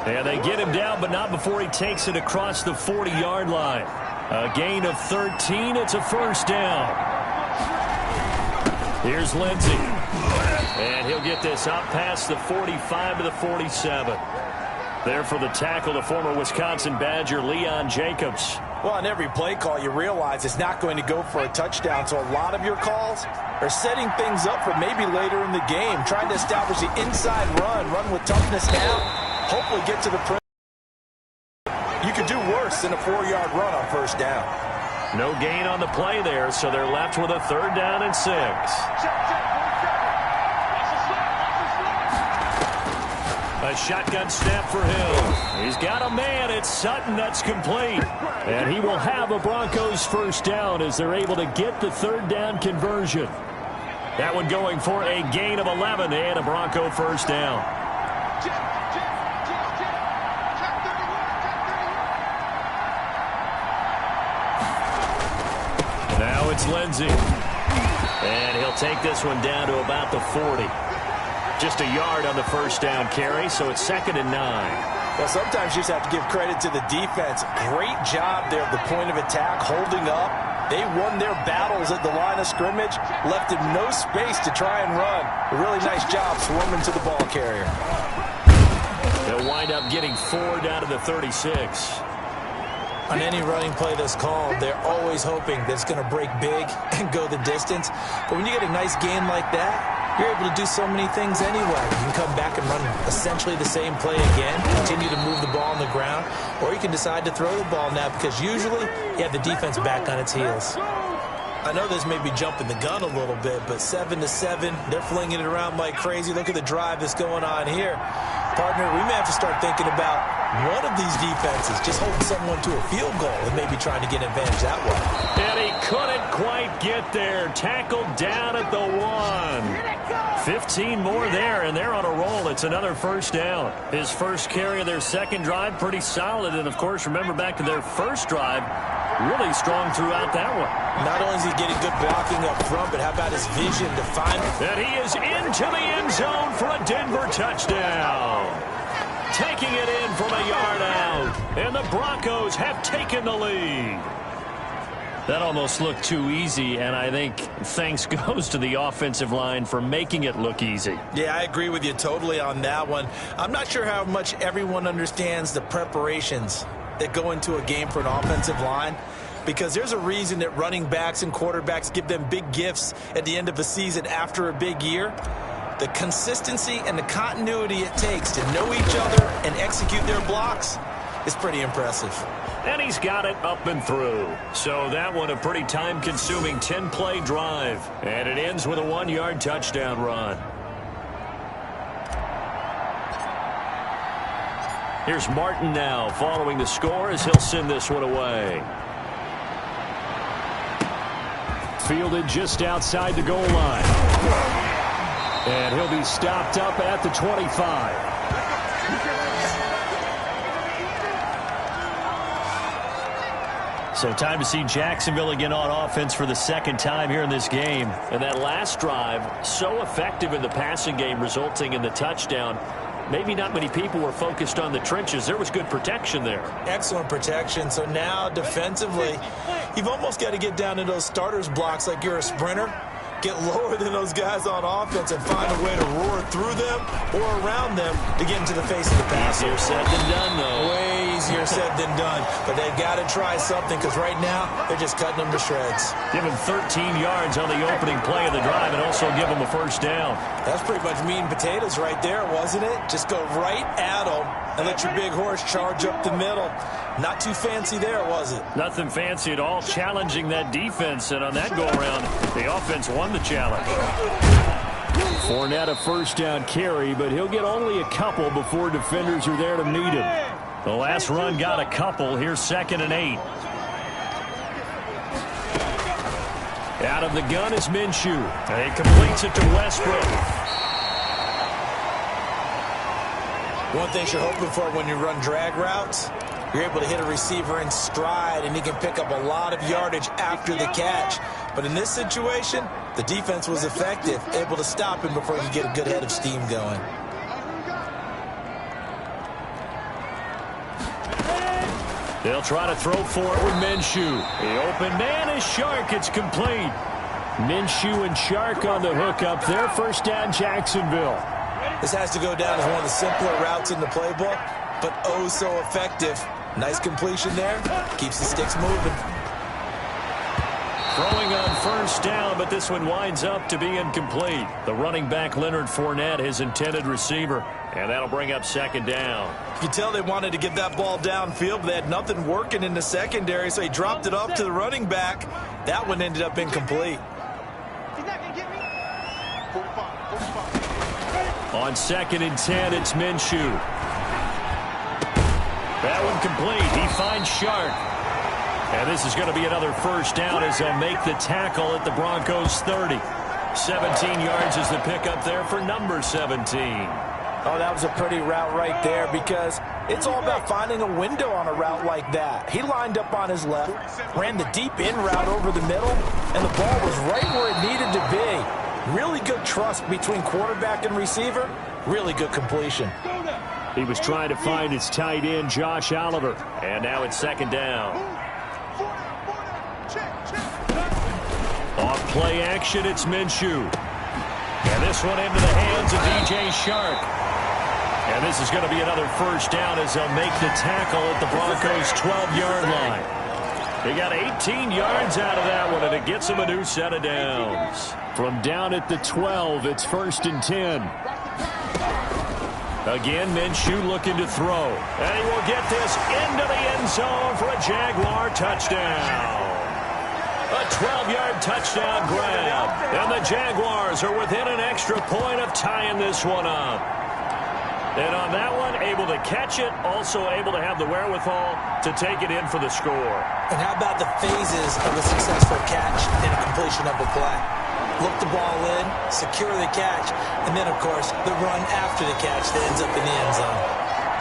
And they get him down, but not before he takes it across the 40-yard line. A gain of 13. It's a 1st down. Here's Lindsey. And he'll get this up past the 45 to the 47. There for the tackle, the former Wisconsin Badger, Leon Jacobs. Well, on every play call, you realize it's not going to go for a touchdown, so a lot of your calls are setting things up for maybe later in the game, trying to establish the inside run with toughness now, hopefully get to the print. You could do worse than a 4-yard run on first down. No gain on the play there, so they're left with a 3rd down and 6. A shotgun snap for Hill. He's got a man. It's Sutton that's complete. And he will have a Broncos 1st down as they're able to get the 3rd down conversion. That one going for a gain of 11 and a Bronco 1st down. Now it's Lindsey. And he'll take this one down to about the 40. Just a yard on the 1st down carry, so it's 2nd and 9. Well, sometimes you just have to give credit to the defense. Great job there at the point of attack, holding up. They won their battles at the line of scrimmage, left him no space to try and run. A really nice job swarming to the ball carrier. They'll wind up getting 4 down to the 36. On any running play that's called, they're always hoping that it's going to break big and go the distance. But when you get a nice gain like that, you're able to do so many things anyway. You can come back and run essentially the same play again, continue to move the ball on the ground, or you can decide to throw the ball now because usually you have the defense back on its heels. I know this may be jumping the gun a little bit, but 7-7, they're flinging it around like crazy. Look at the drive that's going on here. Partner, we may have to start thinking about one of these defenses just holding someone to a field goal and maybe trying to get an advantage that way. And he couldn't quite get there. Tackled down at the 1. 15 more there, and they're on a roll. It's another 1st down. His first carry of their 2nd drive, pretty solid. And, of course, remember back to their 1st drive, really strong throughout that one. Not only is he getting good blocking up front, but how about his vision to find it? And he is into the end zone for a Denver touchdown. Taking it in from a yard out. And the Broncos have taken the lead. That almost looked too easy, and I think thanks goes to the offensive line for making it look easy. Yeah, I agree with you totally on that one. I'm not sure how much everyone understands the preparations that go into a game for an offensive line, because there's a reason that running backs and quarterbacks give them big gifts at the end of a season after a big year. The consistency and the continuity it takes to know each other and execute their blocks is pretty impressive. And he's got it up and through. So that one a pretty time-consuming 10-play drive. And it ends with a 1-yard touchdown run. Here's Martin now following the score as he'll send this one away. Fielded just outside the goal line. And he'll be stopped up at the 25. So time to see Jacksonville again on offense for the 2nd time here in this game. And that last drive, so effective in the passing game, resulting in the touchdown. Maybe not many people were focused on the trenches. There was good protection there. Excellent protection. So now defensively, you've almost got to get down to those starters blocks like you're a sprinter. Get lower than those guys on offense and find a way to roar through them or around them to get into the face of the passer. Easier said than done, though. Way easier said than done. But they've got to try something because right now they're just cutting them to shreds. Give them 13 yards on the opening play of the drive and also give them a 1st down. That's pretty much meat and potatoes right there, wasn't it? Just go right at them and let your big horse charge up the middle. Not too fancy there, was it? Nothing fancy at all, challenging that defense. And on that go-around, the offense won the challenge. Fournette a 1st down carry, but he'll get only a couple before defenders are there to meet him. The last run got a couple. Here's 2nd and 8. Out of the gun is Minshew. And he completes it to Westbrook. One thing you're hoping for when you run drag routes, you're able to hit a receiver in stride, and he can pick up a lot of yardage after the catch. But in this situation, the defense was effective, able to stop him before he could get a good head of steam going. They'll try to throw for it with Minshew. The open man is Shark. It's complete. Minshew and Shark on the hook up there. 1st down, Jacksonville. This has to go down as one of the simpler routes in the playbook, but oh so effective. Nice completion there. Keeps the sticks moving. Throwing on first down, but this one winds up to be incomplete. The running back, Leonard Fournette, his intended receiver, and that'll bring up second down. You can tell they wanted to get that ball downfield, but they had nothing working in the secondary, so he dropped it off to the running back. That one ended up incomplete. He's not going to get me. 45. On 2nd and 10, it's Minshew. That one complete. He finds Shark. And this is going to be another first down as they'll make the tackle at the Broncos' 30. 17 yards is the pickup there for number 17. Oh, that was a pretty route right there because it's all about finding a window on a route like that. He lined up on his left, ran the deep in route over the middle, and the ball was right where it needed to be. Really good trust between quarterback and receiver. Really good completion. He was trying to find his tight end, Josh Oliver. And now it's second down. Off play action, it's Minshew. And this one into the hands of D.J. Shark. And this is going to be another first down as they'll make the tackle at the Broncos' 12-yard line. They got 18 yards out of that one, and it gets them a new set of downs. From down at the 12, it's 1st and 10. Again, Minshew looking to throw. And he will get this into the end zone for a Jaguar touchdown. A 12-yard touchdown grab. And the Jaguars are within an extra point of tying this one up. And on that one, able to catch it, also able to have the wherewithal to take it in for the score. And how about the phases of a successful catch and a completion of a play? Look the ball in, secure the catch, and then, of course, the run after the catch that ends up in the end zone.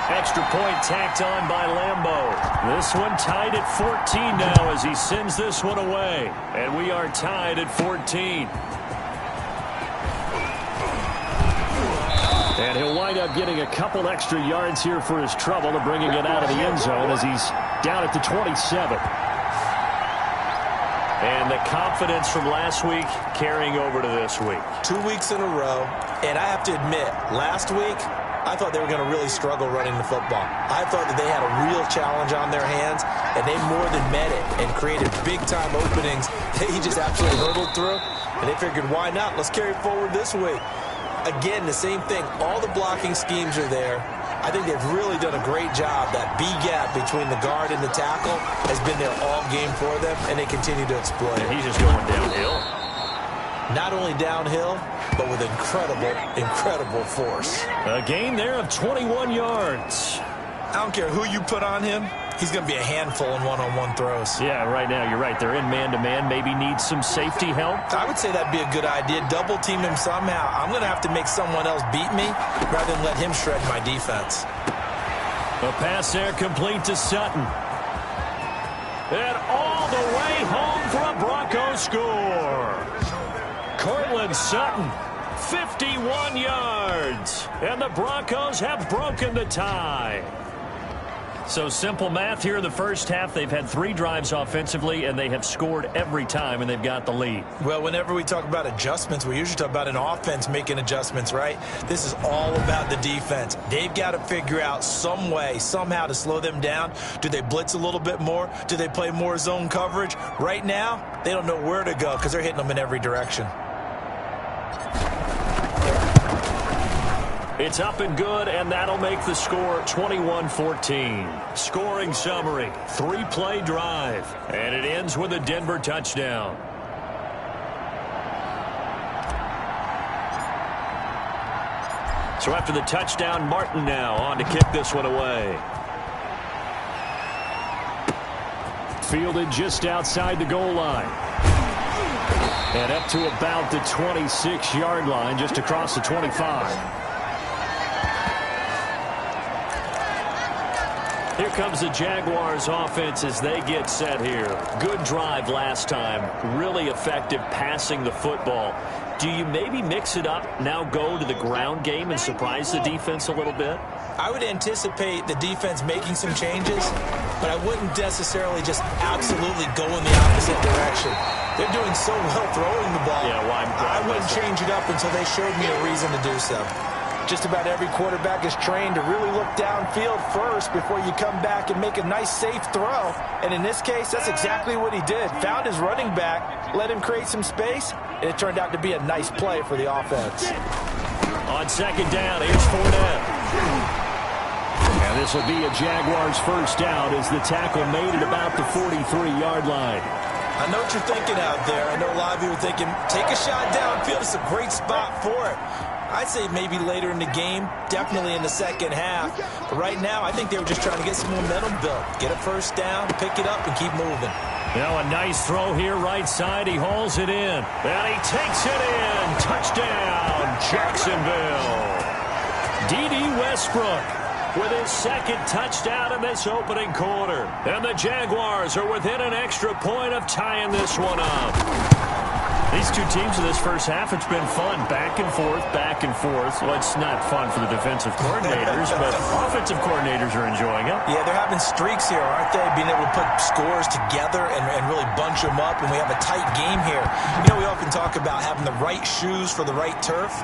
Extra point tacked on by Lambeau. This one tied at 14 now as he sends this one away. And we are tied at 14. And he'll wind up getting a couple extra yards here for his trouble to bringing it out of the end zone as he's down at the 27. And the confidence from last week carrying over to this week. 2 weeks in a row, and I have to admit, last week, I thought they were going to really struggle running the football. I thought that they had a real challenge on their hands, and they more than met it and created big-time openings that he just absolutely hurdled through. And they figured, why not? Let's carry it forward this week. Again, the same thing. All the blocking schemes are there. I think they've really done a great job. That B gap between the guard and the tackle has been there all game for them, and they continue to exploit it. He's just going downhill. Not only downhill, but with incredible force. A gain there of 21 yards. I don't care who you put on him. He's going to be a handful in one-on-one throws. Yeah, right now, you're right. They're in man-to-man. Maybe need some safety help. I would say that'd be a good idea. Double-team him somehow. I'm going to have to make someone else beat me rather than let him shred my defense. A pass there complete to Sutton. And all the way home for a Broncos score. Cortland Sutton, 51 yards. And the Broncos have broken the tie. So simple math here in the first half. They've had 3 drives offensively, and they have scored every time, and they've got the lead. Well, whenever we talk about adjustments, we usually talk about an offense making adjustments, right? This is all about the defense. They've got to figure out some way, somehow to slow them down. Do they blitz a little bit more? Do they play more zone coverage? Right now, they don't know where to go because they're hitting them in every direction. It's up and good, and that'll make the score 21-14. Scoring summary, 3-play drive, and it ends with a Denver touchdown. So after the touchdown, Martin now on to kick this one away. Fielded just outside the goal line. And up to about the 26-yard line, just across the 25. Here comes the Jaguars offense as they get set here. Good drive last time. Really effective passing the football. Do you maybe mix it up, now go to the ground game and surprise the defense a little bit? I would anticipate the defense making some changes, but I wouldn't necessarily just absolutely go in the opposite direction. They're doing so well throwing the ball. Yeah, well, I wouldn't change it up until they showed me a reason to do so. Just about every quarterback is trained to really look downfield first before you come back and make a nice, safe throw. And in this case, that's exactly what he did. Found his running back, let him create some space, and it turned out to be a nice play for the offense. On second down, here's Fournette. And this will be a Jaguars first down as the tackle made at about the 43-yard line. I know what you're thinking out there. I know a lot of you are thinking, take a shot downfield. It's a great spot for it. I'd say maybe later in the game, definitely in the second half. But right now, I think they were just trying to get some momentum built. Get a first down, pick it up, and keep moving. Now a nice throw here right side. He hauls it in. And he takes it in. Touchdown, Jacksonville. D.D. Westbrook with his second touchdown in this opening quarter. And the Jaguars are within an extra point of tying this one up. These two teams in this first half, it's been fun. Back and forth, back and forth. Well, it's not fun for the defensive coordinators, but offensive coordinators are enjoying it. Yeah, they're having streaks here, aren't they? Being able to put scores together and really bunch them up, and we have a tight game here. You know, we often talk about having the right shoes for the right turf.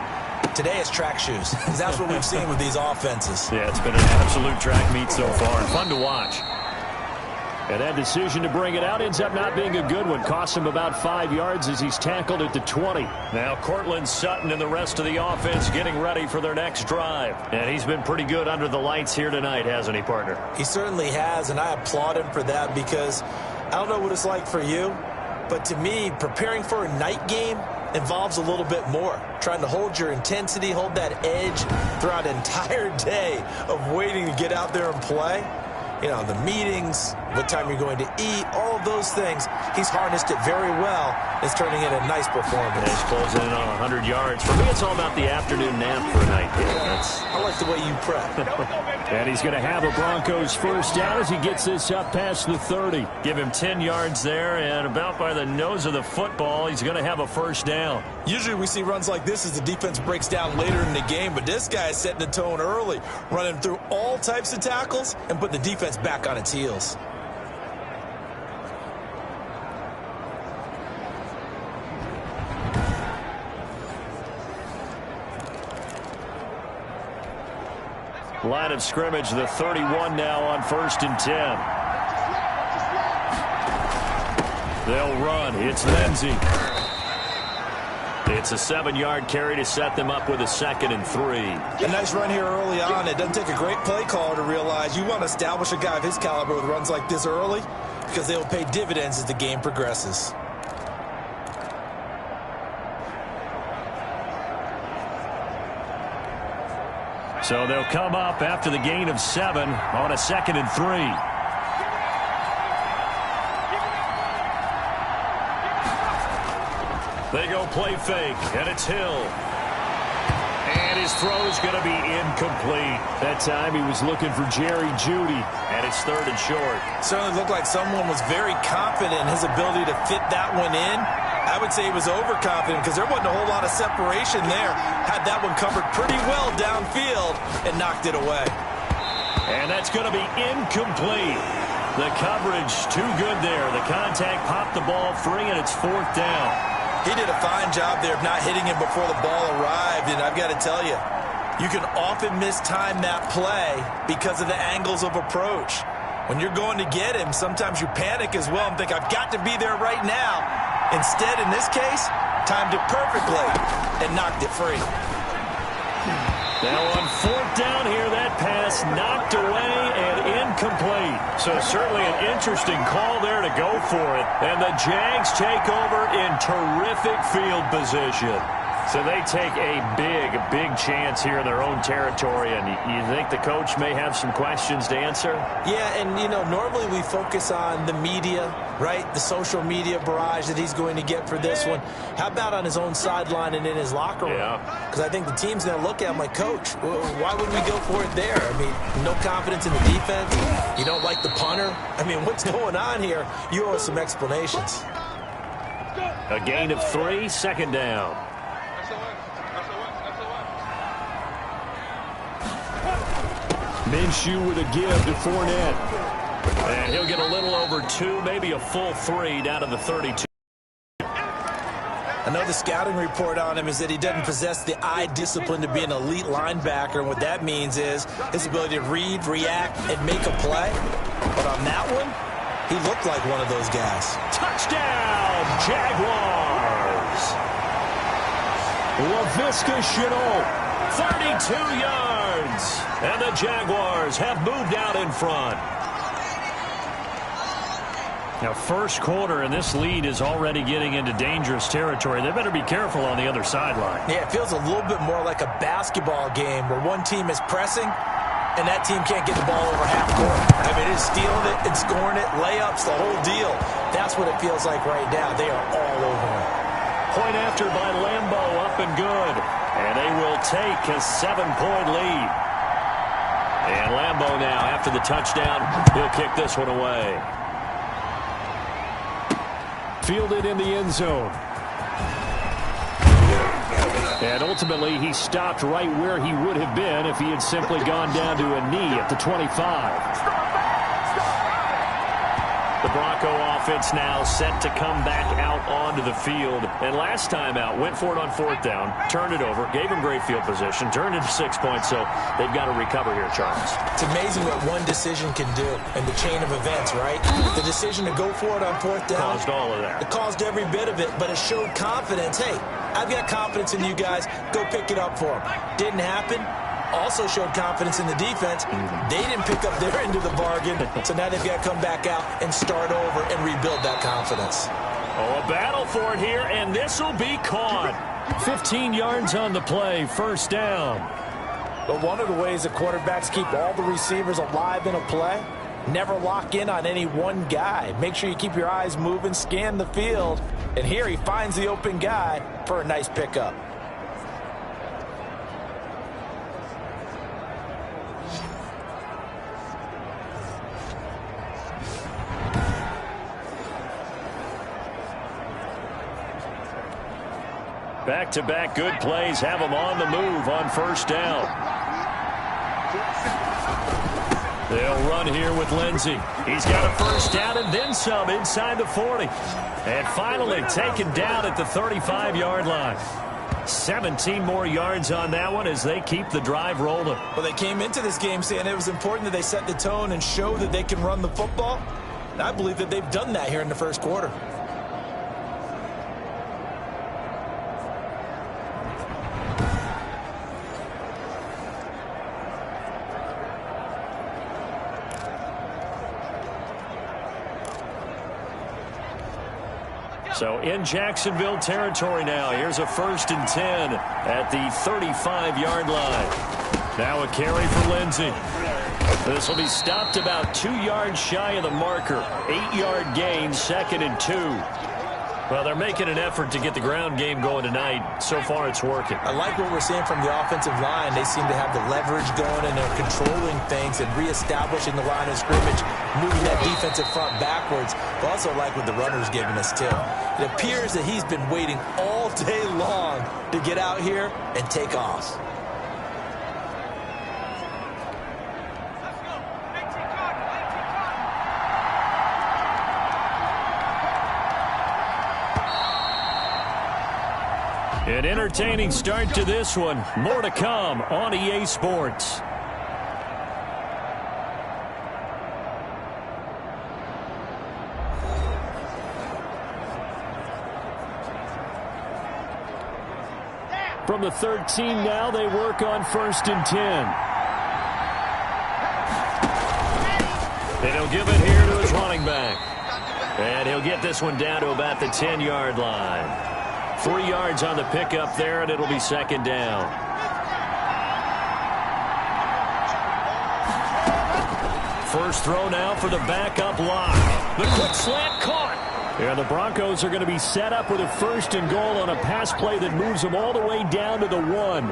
Today it's track shoes. That's what we've seen with these offenses. Yeah, it's been an absolute track meet so far, and fun to watch. And that decision to bring it out ends up not being a good one. Costs him about 5 yards as he's tackled at the 20. Now Cortland Sutton and the rest of the offense getting ready for their next drive. And he's been pretty good under the lights here tonight, hasn't he, partner? He certainly has, and I applaud him for that because I don't know what it's like for you, but to me, preparing for a night game involves a little bit more. Trying to hold your intensity, hold that edge throughout an entire day of waiting to get out there and play. You know, the meetings, what time you're going to eat, all of those things. He's harnessed it very well. It's turning in a nice performance. He's closing in on 100 yards. For me, it's all about the afternoon nap for a night game. I like the way you prep. And he's going to have a Broncos first down as he gets this up past the 30. Give him 10 yards there, and about by the nose of the football, he's going to have a first down. Usually we see runs like this as the defense breaks down later in the game, but this guy is setting the tone early, running through all types of tackles and putting the defense back on its heels. Line of scrimmage, the 31 now on 1st and 10. They'll run. It's Lindsey. It's a 7-yard carry to set them up with a 2nd and 3. A nice run here early on. It doesn't take a great play caller to realize you want to establish a guy of his caliber with runs like this early because they will pay dividends as the game progresses. So they'll come up after the gain of 7 on a 2nd and 3. They go play fake, and it's Hill. And his throw's going to be incomplete. That time he was looking for Jerry Jeudy, and it's 3rd and short. Certainly looked like someone was very confident in his ability to fit that one in. I would say he was overconfident because there wasn't a whole lot of separation there. Had that one covered pretty well downfield and knocked it away. And that's going to be incomplete. The coverage too good there. The contact popped the ball free, and it's 4th down. He did a fine job there of not hitting him before the ball arrived, and I've got to tell you, you can often mistime that play because of the angles of approach. When you're going to get him, sometimes you panic as well and think, I've got to be there right now. Instead, in this case, timed it perfectly and knocked it free. Now on 4th down here, that pass knocked away and incomplete. So certainly an interesting call there to go for it. And the Jags take over in terrific field position. So they take a big chance here in their own territory. And you think the coach may have some questions to answer? Yeah, and, you know, normally we focus on the media, right? The social media barrage that he's going to get for this one. How about on his own sideline and in his locker room? Yeah. Because I think the team's going to look at him like, Coach, why would we go for it there? I mean, no confidence in the defense. You don't like the punter. I mean, what's going on here? You owe us some explanations. A gain of 3, 2nd down. Minshew with a give to Fournette. And he'll get a little over 2, maybe a full 3 down to the 32. I know the scouting report on him is that he doesn't possess the eye discipline to be an elite linebacker, and what that means is his ability to read, react, and make a play. But on that one, he looked like one of those guys. Touchdown, Jaguars! LaVisca Chenault, 32 yards. And the Jaguars have moved out in front. Now, first quarter, and this lead is already getting into dangerous territory. They better be careful on the other sideline. Yeah, it feels a little bit more like a basketball game where one team is pressing and that team can't get the ball over half court. I mean, it's stealing it and scoring it, layups, the whole deal. That's what it feels like right now. They are all over it. Point after by Lambeau, up and good. And they will take a 7-point lead. And Lambeau now, after the touchdown, he'll kick this one away. Fielded in the end zone. And ultimately, he stopped right where he would have been if he had simply gone down to a knee at the 25. The Bronco offense now set to come back out onto the field. And last time out, went for it on 4th down, turned it over, gave him great field position, turned into 6 points, so they've got to recover here, Charles. It's amazing what one decision can do in the chain of events, right? The decision to go for it on 4th down. Caused all of that. It caused every bit of it, but it showed confidence. Hey, I've got confidence in you guys. Go pick it up for them. Didn't happen. Also showed confidence in the defense. They didn't pick up their end of the bargain, so now they've got to come back out and start over and rebuild that confidence. Oh, a battle for it here, and this will be caught. 15 yards on the play, first down. But one of the ways that quarterbacks keep all the receivers alive in a play, never lock in on any one guy. Make sure you keep your eyes moving, scan the field, and here he finds the open guy for a nice pickup. Back-to-back good plays have them on the move on first down. They'll run here with Lindsey. He's got a first down and then some inside the 40. And finally taken down at the 35-yard line. 17 more yards on that one as they keep the drive rolling. Well, they came into this game saying it was important that they set the tone and show that they can run the football. And I believe that they've done that here in the first quarter. So in Jacksonville territory now. Here's a 1st and 10 at the 35-yard line. Now a carry for Lindsey. This will be stopped about 2 yards shy of the marker. 8-yard gain, 2nd and 2. Well, they're making an effort to get the ground game going tonight. So far, it's working. I like what we're seeing from the offensive line. They seem to have the leverage going, and they're controlling things and reestablishing the line of scrimmage, moving that defensive front backwards. But also like what the runner's giving us, too. It appears that he's been waiting all day long to get out here and take off. An entertaining start to this one. More to come on EA Sports. From the 13 now, they work on 1st and 10. And he'll give it here to his running back. And he'll get this one down to about the 10-yard line. 3 yards on the pickup there, and it'll be 2nd down. First throw now for the backup lock. The quick slant caught. And the Broncos are going to be set up with a 1st and goal on a pass play that moves them all the way down to the 1.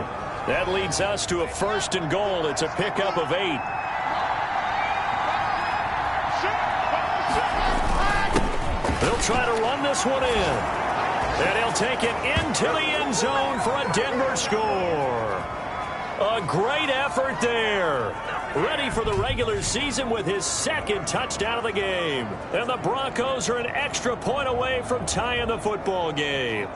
That leads us to a 1st and goal. It's a pickup of 8. They'll try to run this one in. And he'll take it into the end zone for a Denver score. A great effort there. Ready for the regular season with his 2nd touchdown of the game. And the Broncos are an extra point away from tying the football game.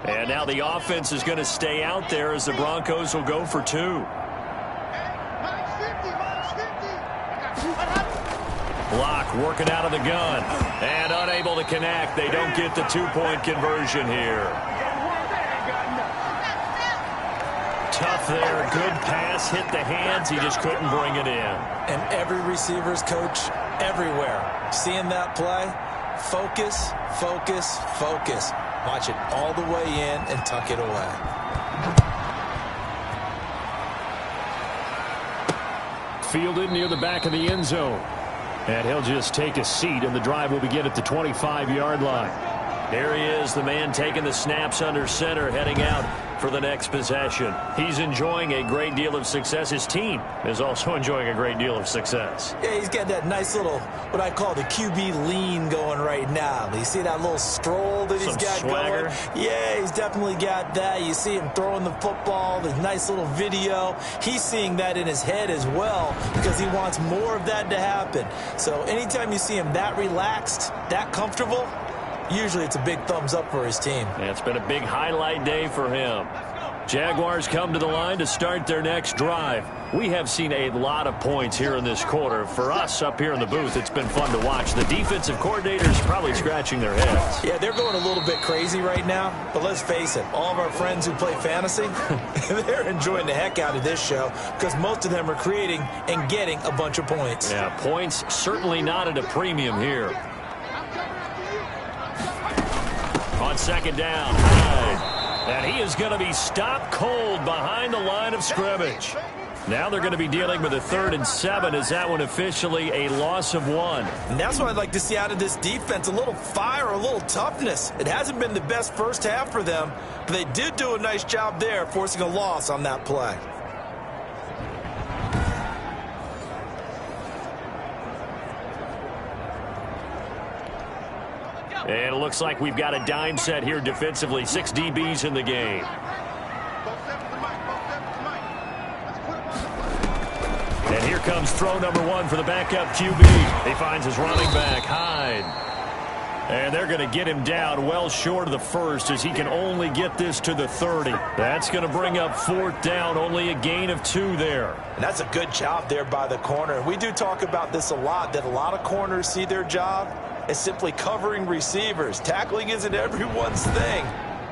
And now the offense is going to stay out there as the Broncos will go for 2. Block working out of the gun. And unable to connect. They don't get the 2-point conversion here. Tough there. Good pass. Hit the hands. He just couldn't bring it in. And every receiver's coach everywhere. Seeing that play, focus, focus, focus. Watch it all the way in and tuck it away. Fielded near the back of the end zone. And he'll just take a seat, and the drive will begin at the 25-yard line. There he is, the man taking the snaps under center, heading out for the next possession. He's enjoying a great deal of success. His team is also enjoying a great deal of success. Yeah, he's got that nice little, what I call the QB lean going right now. You see that little stroll that he's got swagger going? Yeah, he's definitely got that. You see him throwing the football, the nice little video. He's seeing that in his head as well because he wants more of that to happen. So anytime you see him that relaxed, that comfortable, usually it's a big thumbs up for his team. Yeah, it's been a big highlight day for him. Jaguars come to the line to start their next drive. We have seen a lot of points here in this quarter. For us up here in the booth, it's been fun to watch. The defensive coordinators probably scratching their heads. Yeah, they're going a little bit crazy right now, but let's face it, all of our friends who play fantasy, they're enjoying the heck out of this show because most of them are creating and getting a bunch of points. Yeah, points certainly not at a premium here. On second down, and he is going to be stopped cold behind the line of scrimmage. Now they're going to be dealing with a 3rd and 7. Is that one officially a loss of 1? And that's what I'd like to see out of this defense, a little fire, a little toughness. It hasn't been the best first half for them, but they did do a nice job there forcing a loss on that play. And it looks like we've got a dime set here defensively. 6 DBs in the game. And here comes throw number 1 for the backup QB. He finds his running back, Hyde. And they're going to get him down well short of the first as he can only get this to the 30. That's going to bring up 4th down, only a gain of 2 there. And that's a good job there by the corner. And we do talk about this a lot, that a lot of corners see their job as simply covering receivers. Tackling isn't everyone's thing.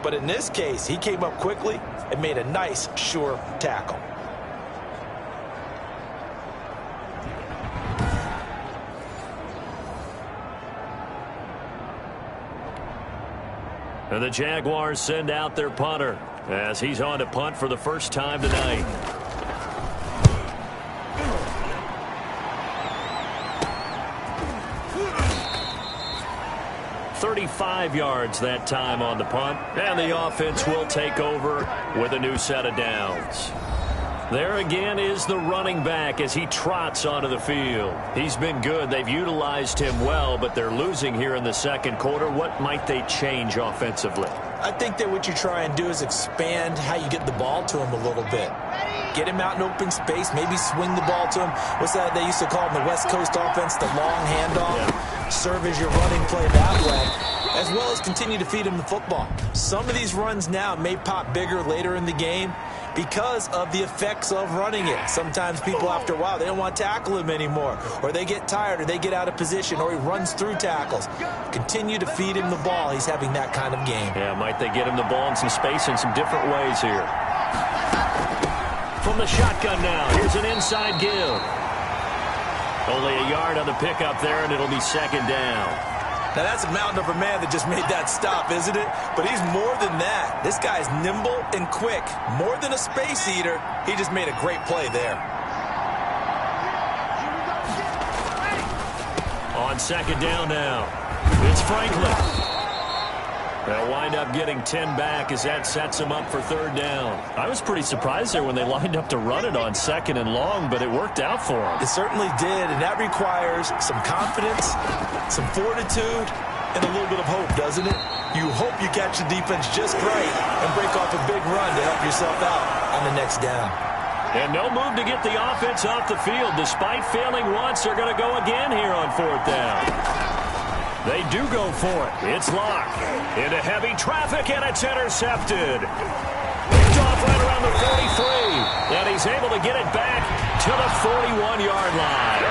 But in this case, he came up quickly and made a nice, sure tackle. And the Jaguars send out their punter as he's on to punt for the first time tonight. 35 yards that time on the punt. And the offense will take over with a new set of downs. There again is the running back as he trots onto the field. He's been good. They've utilized him well, but they're losing here in the second quarter. What might they change offensively? I think that what you try and do is expand how you get the ball to him a little bit. Get him out in open space, maybe swing the ball to him. What's that they used to call in the West Coast offense, the long handoff? Yeah. Serve as your running play that way, as well as continue to feed him the football. Some of these runs now may pop bigger later in the game because of the effects of running it. Sometimes people, after a while, they don't want to tackle him anymore, or they get tired, or they get out of position, or he runs through tackles. Continue to feed him the ball. He's having that kind of game. Yeah, might they get him the ball in some space in some different ways here. From the shotgun now, here's an inside give. Only a yard on the pickup there, and it'll be second down. Now, that's a mountain of a man that just made that stop, isn't it? But he's more than that. This guy's nimble and quick. More than a space eater, he just made a great play there. On second down now, it's Franklin. They'll wind up getting 10 back as that sets them up for third down. I was pretty surprised there when they lined up to run it on second and long, but it worked out for them. It certainly did, and that requires some confidence, some fortitude, and a little bit of hope, doesn't it? You hope you catch the defense just right and break off a big run to help yourself out on the next down. And no move to get the offense off the field. Despite failing once, they're going to go again here on fourth down. They do go for it. It's Locke. Into heavy traffic, and it's intercepted. Picked off right around the 43. And he's able to get it back to the 41-yard line.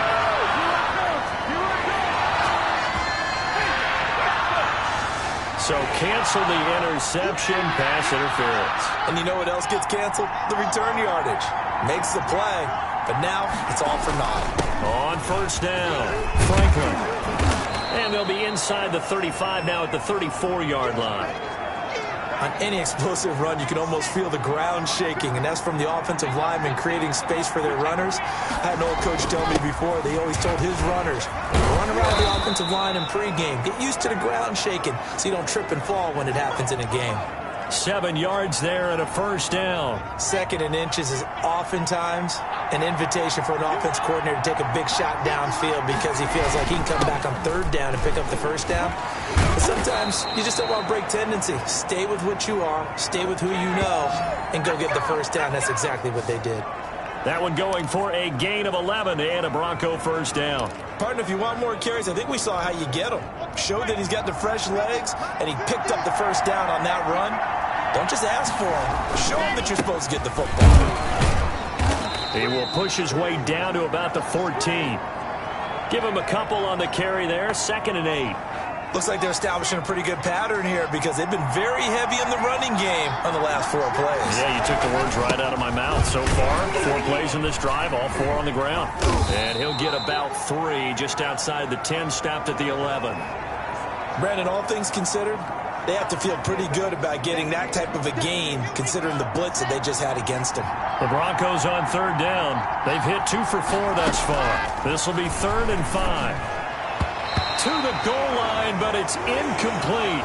So cancel the interception, pass interference. And you know what else gets canceled? The return yardage. Makes the play, but now it's all for naught. On first down, Franklin. And they'll be inside the 35 now at the 34-yard line. On any explosive run, you can almost feel the ground shaking, and that's from the offensive linemen creating space for their runners. I had an old coach tell me before, they always told his runners, run around the offensive line in pregame. Get used to the ground shaking so you don't trip and fall when it happens in a game. 7 yards there and a first down. 2nd and inches is oftentimes an invitation for an offense coordinator to take a big shot downfield because he feels like he can come back on 3rd down and pick up the first down. But sometimes you just don't want to break tendency. Stay with what you are, stay with who you know, and go get the first down. That's exactly what they did. That one going for a gain of 11 and a Bronco first down. Partner, if you want more carries, I think we saw how you get him. Showed that he's got the fresh legs, and he picked up the first down on that run. Don't just ask for him. Show him that you're supposed to get the football. He will push his way down to about the 14. Give him a couple on the carry there. 2nd and 8. Looks like they're establishing a pretty good pattern here because they've been very heavy in the running game on the last 4 plays. Yeah, you took the words right out of my mouth. So far, 4 plays in this drive, all 4 on the ground. And he'll get about 3 just outside the 10, stopped at the 11. Brandon, all things considered, they have to feel pretty good about getting that type of a gain considering the blitz that they just had against them. The Broncos on 3rd down. They've hit 2 for 4 thus far. This will be 3rd and 5. To the goal line, but it's incomplete.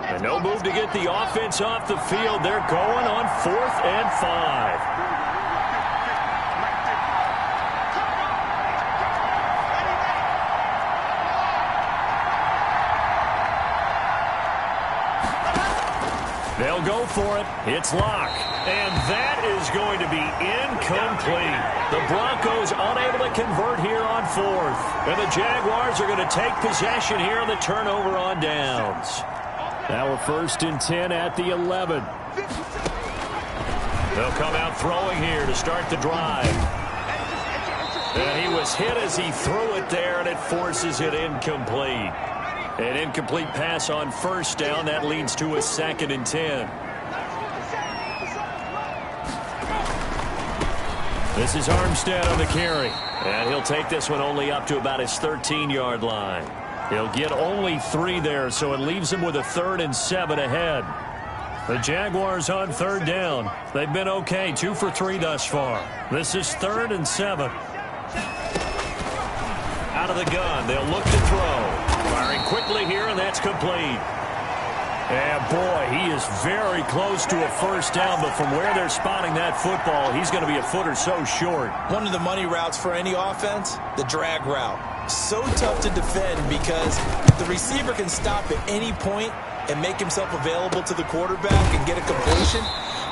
And no move to get the offense off the field. They're going on 4th and 5. They'll go for it. It's Locke. And that is going to be incomplete. The Broncos unable to convert here on 4th. And the Jaguars are going to take possession here on the turnover on downs. Now a 1st and 10 at the 11. They'll come out throwing here to start the drive. And he was hit as he threw it there, and it forces it incomplete. An incomplete pass on 1st down. That leads to a 2nd and 10. This is Armstead on the carry. And he'll take this one only up to about his 13-yard line. He'll get only 3 there, so it leaves him with a 3rd and 7 ahead. The Jaguars on 3rd down. They've been okay, 2 for 3 thus far. This is 3rd and 7. Out of the gun, they'll look to throw. Firing quickly here, and that's complete. And boy, he is very close to a first down, but from where they're spotting that football, he's going to be a foot or so short. One of the money routes for any offense, the drag route. So tough to defend because the receiver can stop at any point and make himself available to the quarterback and get a completion.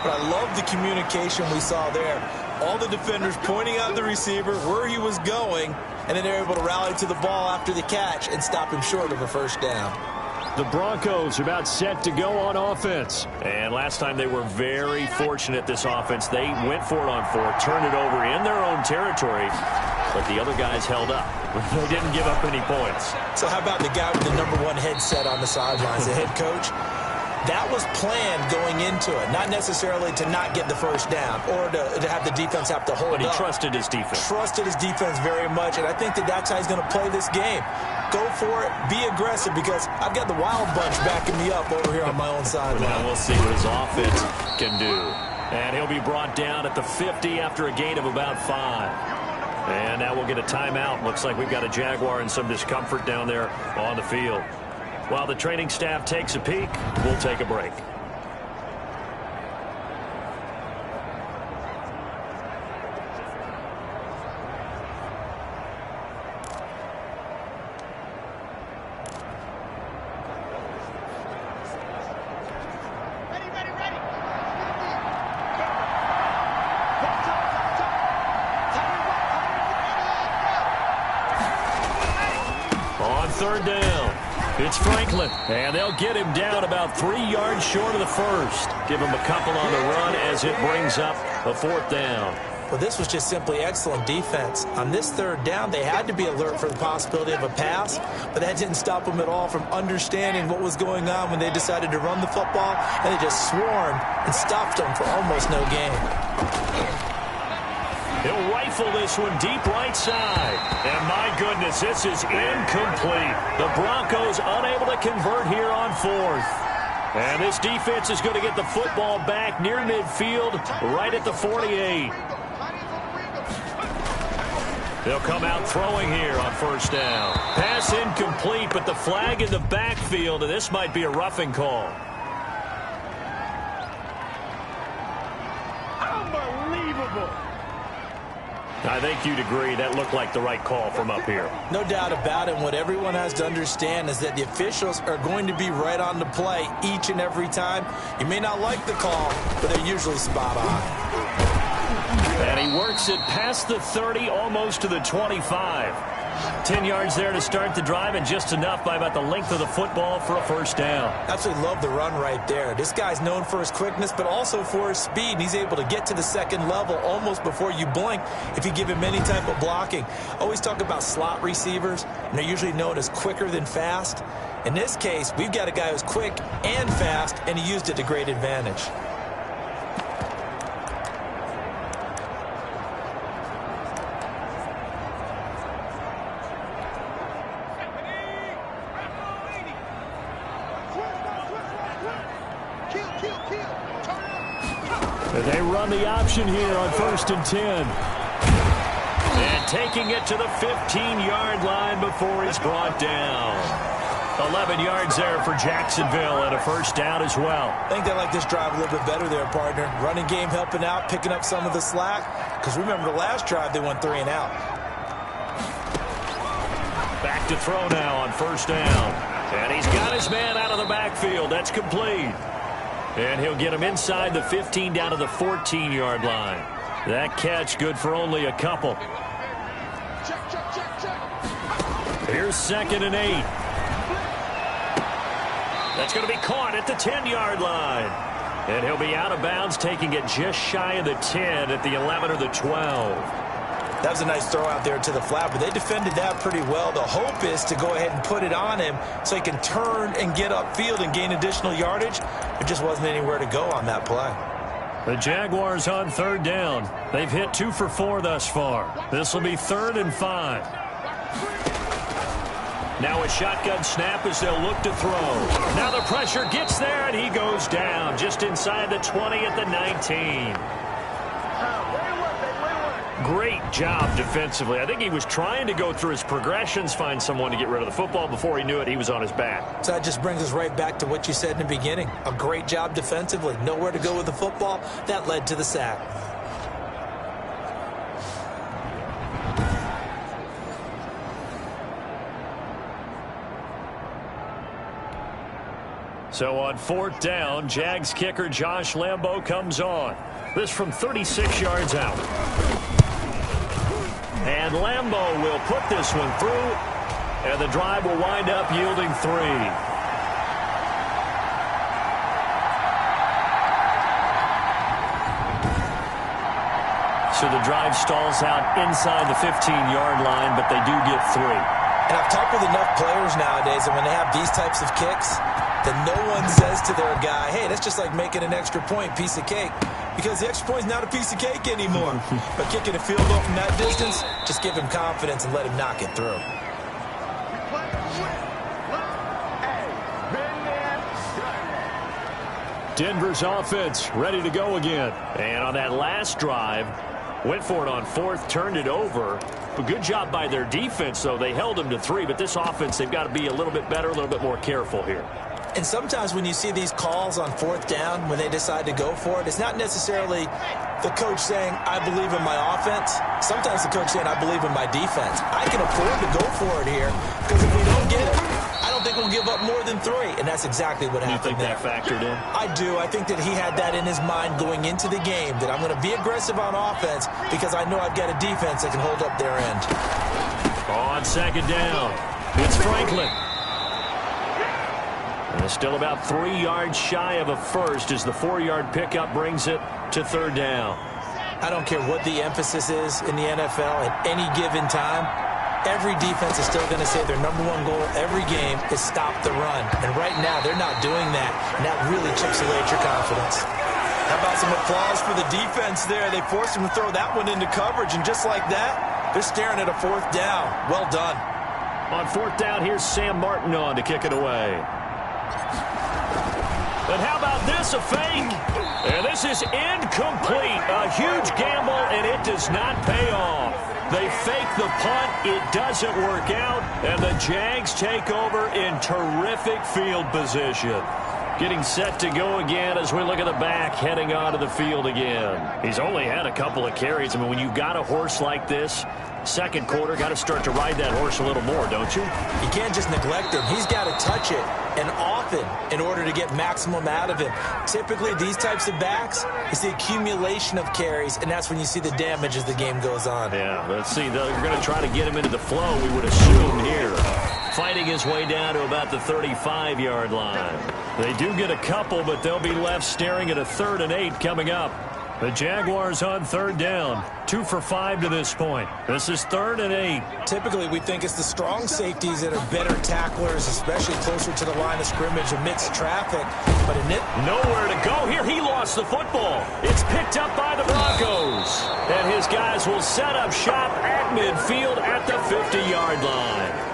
But I love the communication we saw there. All the defenders pointing out the receiver, where he was going, and then they're able to rally to the ball after the catch and stop him short of a first down. The Broncos about set to go on offense. And last time they were very fortunate, this offense. They went for it on 4, turned it over in their own territory, but the other guys held up. They didn't give up any points. So how about the guy with the #1 headset on the sidelines, the head coach? That was planned going into it, not necessarily to not get the first down or to have the defense have to hold up. But he trusted his defense. Trusted his defense very much, and I think that that's how he's going to play this game. Go for it, be aggressive, because I've got the wild bunch backing me up over here on my own sideline. Now we'll see what his offense can do. And he'll be brought down at the 50 after a gain of about 5. And now we'll get a timeout. Looks like we've got a Jaguar in some discomfort down there on the field. While the training staff takes a peek, we'll take a break. third down. It's Franklin, and they'll get him down about 3 yards short of the first. Give him a couple on the run as it brings up a fourth down. Well, this was just simply excellent defense. On this third down, they had to be alert for the possibility of a pass, but that didn't stop them at all from understanding what was going on when they decided to run the football, and they just swarmed and stuffed them for almost no gain. He'll rifle this one deep right side. And my goodness, this is incomplete. The Broncos unable to convert here on fourth. And this defense is going to get the football back near midfield, right at the 48. They'll come out throwing here on first down. Pass incomplete, but the flag in the backfield, and this might be a roughing call. Unbelievable. I think you'd agree that looked like the right call from up here. No doubt about it. What everyone has to understand is that the officials are going to be right on the play each and every time. You may not like the call, but they're usually spot on. And he works it past the 30, almost to the 25. 10 yards there to start the drive, and just enough by about the length of the football for a first down. Absolutely love the run right there. This guy's known for his quickness, but also for his speed. And he's able to get to the second level almost before you blink if you give him any type of blocking. I always talk about slot receivers, and they're usually known as quicker than fast. In this case, we've got a guy who's quick and fast, and he used it to great advantage. They run the option here on 1st and 10. And taking it to the 15-yard line before he's brought down. 11 yards there for Jacksonville and a first down as well. I think they like this drive a little bit better there, partner. Running game helping out, picking up some of the slack. Because remember, the last drive, they went 3 and out. Back to throw now on first down. And he's got his man out of the backfield. That's complete. And he'll get him inside the 15 down to the 14-yard line. That catch good for only a couple. Here's 2nd and 8. That's going to be caught at the 10-yard line. And he'll be out of bounds, taking it just shy of the 10 at the 11 or the 12. That was a nice throw out there to the flat, but they defended that pretty well. The hope is to go ahead and put it on him so he can turn and get upfield and gain additional yardage. There just wasn't anywhere to go on that play. The Jaguars on 3rd down. They've hit 2 for 4 thus far. This will be 3rd and 5. Now a shotgun snap as they'll look to throw. Now the pressure gets there, and he goes down just inside the 20 at the 19. Great job defensively. I think he was trying to go through his progressions, find someone to get rid of the football. Before he knew it, he was on his back. So that just brings us right back to what you said in the beginning. A great job defensively. Nowhere to go with the football. That led to the sack. So on 4th down, Jags kicker Josh Lambo comes on. This from 36 yards out. And Lambo will put this one through, and the drive will wind up yielding 3. So the drive stalls out inside the 15-yard line, but they do get 3. And I've talked with enough players nowadays, and when they have these types of kicks, then no one says to their guy, hey, that's just like making an extra point, piece of cake. Because the extra point is not a piece of cake anymore. But kicking a field goal from that distance, just give him confidence and let him knock it through. Denver's offense ready to go again. And on that last drive, went for it on 4th, turned it over. But good job by their defense, though. They held them to 3, but this offense, they've got to be a little bit better, a little bit more careful here. And sometimes when you see these calls on 4th down, when they decide to go for it, it's not necessarily the coach saying, I believe in my offense. Sometimes the coach saying, I believe in my defense. I can afford to go for it here, because if we don't get it, I don't think we'll give up more than 3. And that's exactly what happened there. You think that factored in? I do. I think that he had that in his mind going into the game, that I'm going to be aggressive on offense because I know I've got a defense that can hold up their end. On 2nd down, it's Franklin. And still about 3 yards shy of a first as the 4-yard pickup brings it to third down. I don't care what the emphasis is in the NFL at any given time. Every defense is still going to say their #1 goal every game is stop the run. And right now, they're not doing that, and that really chips away at your confidence. How about some applause for the defense there? They forced him to throw that one into coverage, and just like that, they're staring at a 4th down. Well done. On 4th down, here's Sam Martin on to kick it away. And how about this, a fake? And this is incomplete. A huge gamble, and it does not pay off. They fake the punt. It doesn't work out, and the Jags take over in terrific field position. Getting set to go again as we look at the back, heading onto the field again. He's only had a couple of carries. I mean, when you've got a horse like this, second quarter, got to start to ride that horse a little more, don't you? You can't just neglect him. He's got to touch it, and often, in order to get maximum out of him. Typically, these types of backs, it's the accumulation of carries, and that's when you see the damage as the game goes on. Yeah, let's see. They're going to try to get him into the flow, we would assume here. Fighting his way down to about the 35-yard line. They do get a couple, but they'll be left staring at a 3rd and 8 coming up. The Jaguars on 3rd down. 2 for 5 to this point. This is 3rd and 8. Typically, we think it's the strong safeties that are better tacklers, especially closer to the line of scrimmage amidst traffic. But in it, nowhere to go here. He lost the football. It's picked up by the Broncos. And his guys will set up shop at midfield at the 50-yard line.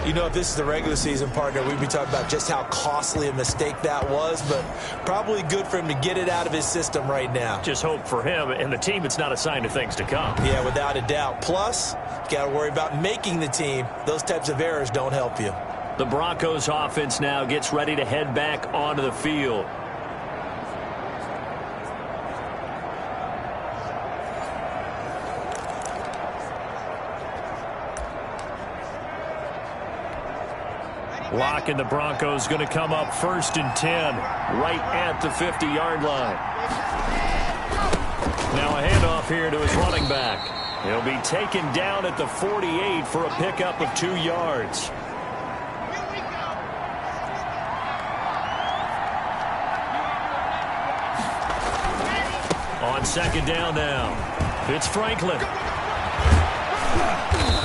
You know, if this is the regular season, partner, we'd be talking about just how costly a mistake that was, but probably good for him to get it out of his system right now. Just hope for him and the team it's not a sign of things to come. Yeah, without a doubt. Plus, you got to worry about making the team. Those types of errors don't help you. The Broncos offense now gets ready to head back onto the field. Lock and the Broncos going to come up 1st and 10 right at the 50-yard line. Now a handoff here to his running back. He'll be taken down at the 48 for a pickup of 2 yards. On 2nd down now, it's Franklin.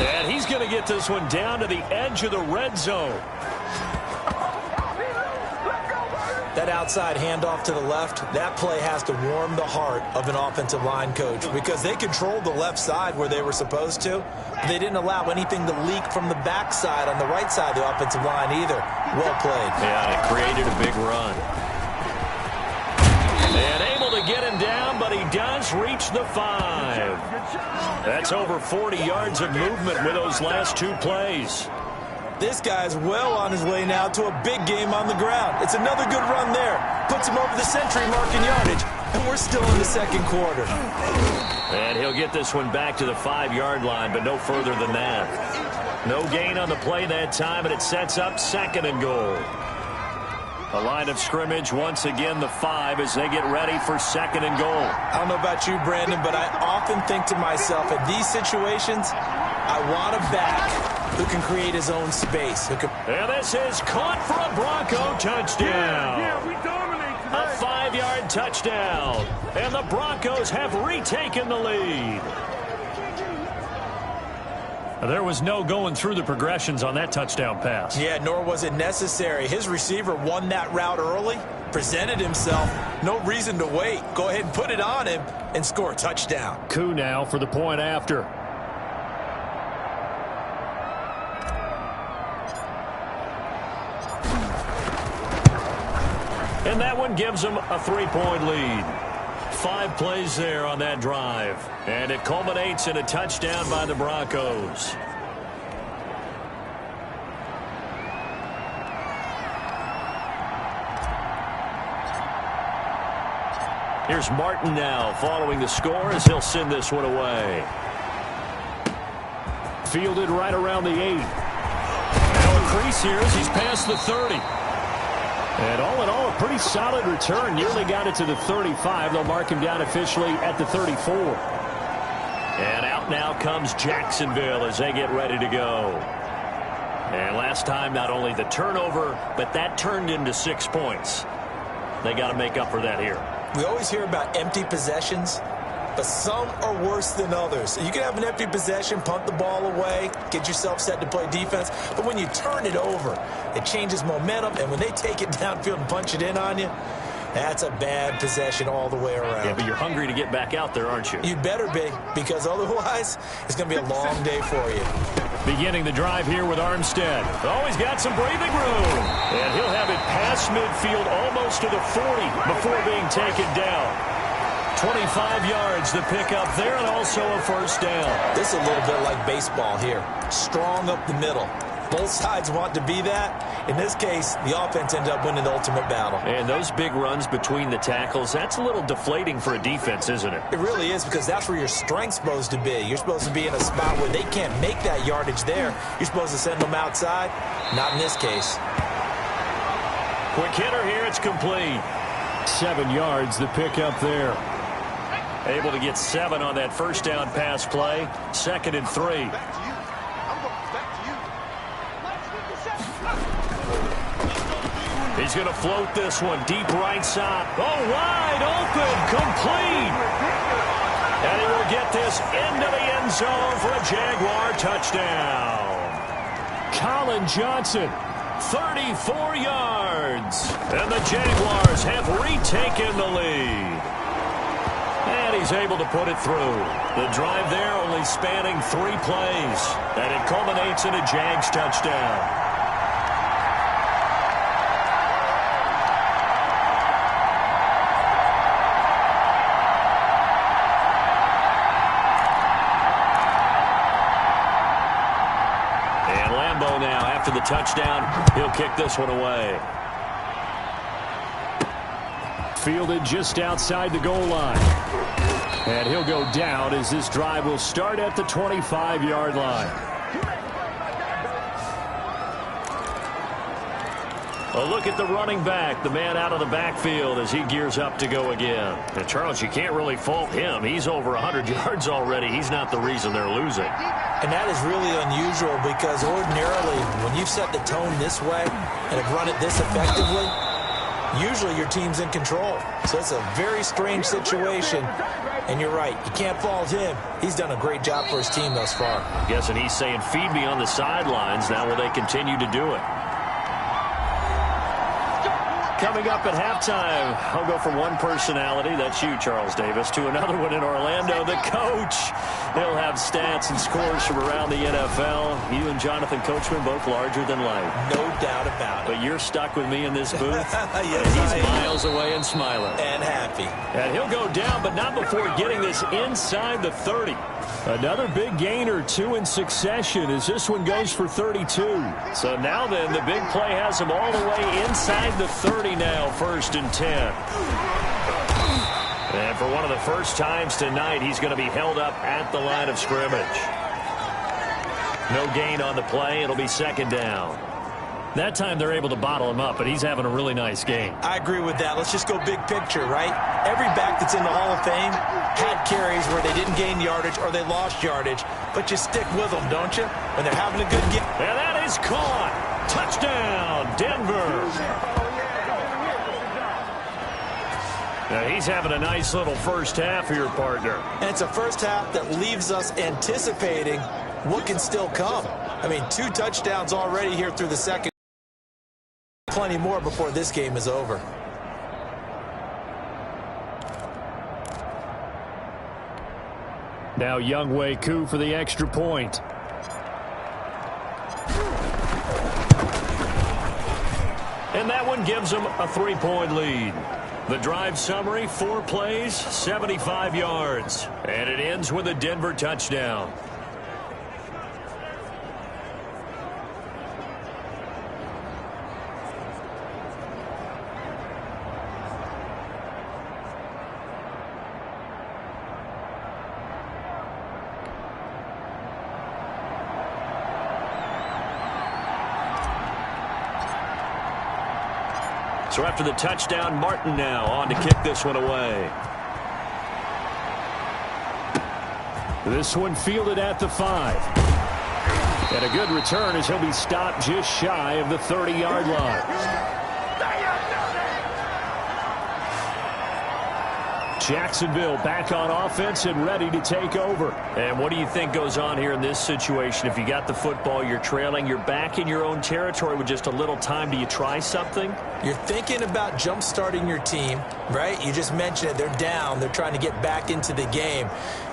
And he's going to get this one down to the edge of the red zone. That outside handoff to the left, that play has to warm the heart of an offensive line coach because they controlled the left side where they were supposed to. But they didn't allow anything to leak from the backside on the right side of the offensive line either. Well played. Yeah, it created a big run. And able to get him down, but he does reach the 5. That's over 40 yards of movement with those last 2 plays. This guy's well on his way now to a big game on the ground. It's another good run there. Puts him over the century mark in yardage, and we're still in the 2nd quarter. And he'll get this one back to the 5-yard line, but no further than that. No gain on the play that time, and it sets up 2nd and goal. A line of scrimmage, once again, the 5 as they get ready for 2nd and goal. I don't know about you, Brandon, but I often think to myself, in these situations, I want a back who can create his own space. And this is caught for a Bronco touchdown. Yeah, we dominate today. A 5-yard touchdown. And the Broncos have retaken the lead. There was no going through the progressions on that touchdown pass. Yeah, nor was it necessary. His receiver won that route early, presented himself. No reason to wait. Go ahead and put it on him and score a touchdown. Coup now for the point after. And that one gives them a 3-point lead. 5 plays there on that drive. And it culminates in a touchdown by the Broncos. Here's Martin now following the score as he'll send this one away. Fielded right around the 8. Now a crease here as he's past the 30. And all in all, a pretty solid return. Nearly got it to the 35. They'll mark him down officially at the 34. And out now comes Jacksonville as they get ready to go. And last time, not only the turnover, but that turned into 6 points. They got to make up for that here. We always hear about empty possessions, but some are worse than others. You can have an empty possession, punt the ball away, get yourself set to play defense, but when you turn it over, it changes momentum, and when they take it downfield and punch it in on you, that's a bad possession all the way around. Yeah, but you're hungry to get back out there, aren't you? You better be, because otherwise, it's going to be a long day for you. Beginning the drive here with Armstead. Oh, he's got some breathing room. And he'll have it past midfield almost to the 40 before being taken down. 25 yards the pickup there, and also a first down. This is a little bit like baseball here. Strong up the middle. Both sides want to be that. In this case, the offense ended up winning the ultimate battle. And those big runs between the tackles, that's a little deflating for a defense, isn't it? It really is, because that's where your strength's supposed to be. You're supposed to be in a spot where they can't make that yardage there. You're supposed to send them outside. Not in this case. Quick hitter here, it's complete. 7 yards the pickup there. Able to get 7 on that first down pass play. 2nd and 3. He's going to float this one deep right side. Oh, wide open, complete. And he will get this into the end zone for a Jaguar touchdown. Colin Johnson, 34 yards. And the Jaguars have retaken the lead. And he's able to put it through. The drive there only spanning 3 plays. And it culminates in a Jags touchdown. Now, after the touchdown, he'll kick this one away. Fielded just outside the goal line. And he'll go down as this drive will start at the 25-yard line. A look at the running back, the man out of the backfield as he gears up to go again. And Charles, you can't really fault him. He's over 100 yards already. He's not the reason they're losing. And that is really unusual, because ordinarily when you've set the tone this way and have run it this effectively, usually your team's in control. So it's a very strange situation. And you're right, you can't fault him. He's done a great job for his team thus far. I'm guessing he's saying, feed me on the sidelines. Now will they continue to do it? Coming up at halftime, I'll go from one personality, that's you, Charles Davis, to another one in Orlando, the coach. He'll have stats and scores from around the NFL. You and Jonathan Coachman both larger than life. No doubt about it. But you're stuck with me in this booth. Yes, he's miles away and smiling. And happy. And he'll go down, but not before getting this inside the 30. Another big gain or 2 in succession as this one goes for 32. So now then, the big play has him all the way inside the 30 now, 1st and 10. And for one of the first times tonight, he's going to be held up at the line of scrimmage. No gain on the play. It'll be 2nd down. That time they're able to bottle him up, but he's having a really nice game. I agree with that. Let's just go big picture, right? Every back that's in the Hall of Fame had carries where they didn't gain yardage or they lost yardage, but you stick with them, don't you? When they're having a good game. And that is caught. Touchdown, Denver. Now he's having a nice little first half here, partner. And it's a first half that leaves us anticipating what can still come. I mean, 2 touchdowns already here through the second. Plenty more before this game is over. Now Younghoe Koo for the extra point. And that one gives them a 3-point lead. The drive summary, 4 plays, 75 yards. And it ends with a Denver touchdown. So after the touchdown, Martin now on to kick this one away. This one fielded at the 5. And a good return as he'll be stopped just shy of the 30-yard line. Jacksonville back on offense and ready to take over. And what do you think goes on here in this situation? If you got the football, you're trailing, you're back in your own territory with just a little time. Do you try something? You're thinking about jump-starting your team, right? You just mentioned it. They're down. They're trying to get back into the game.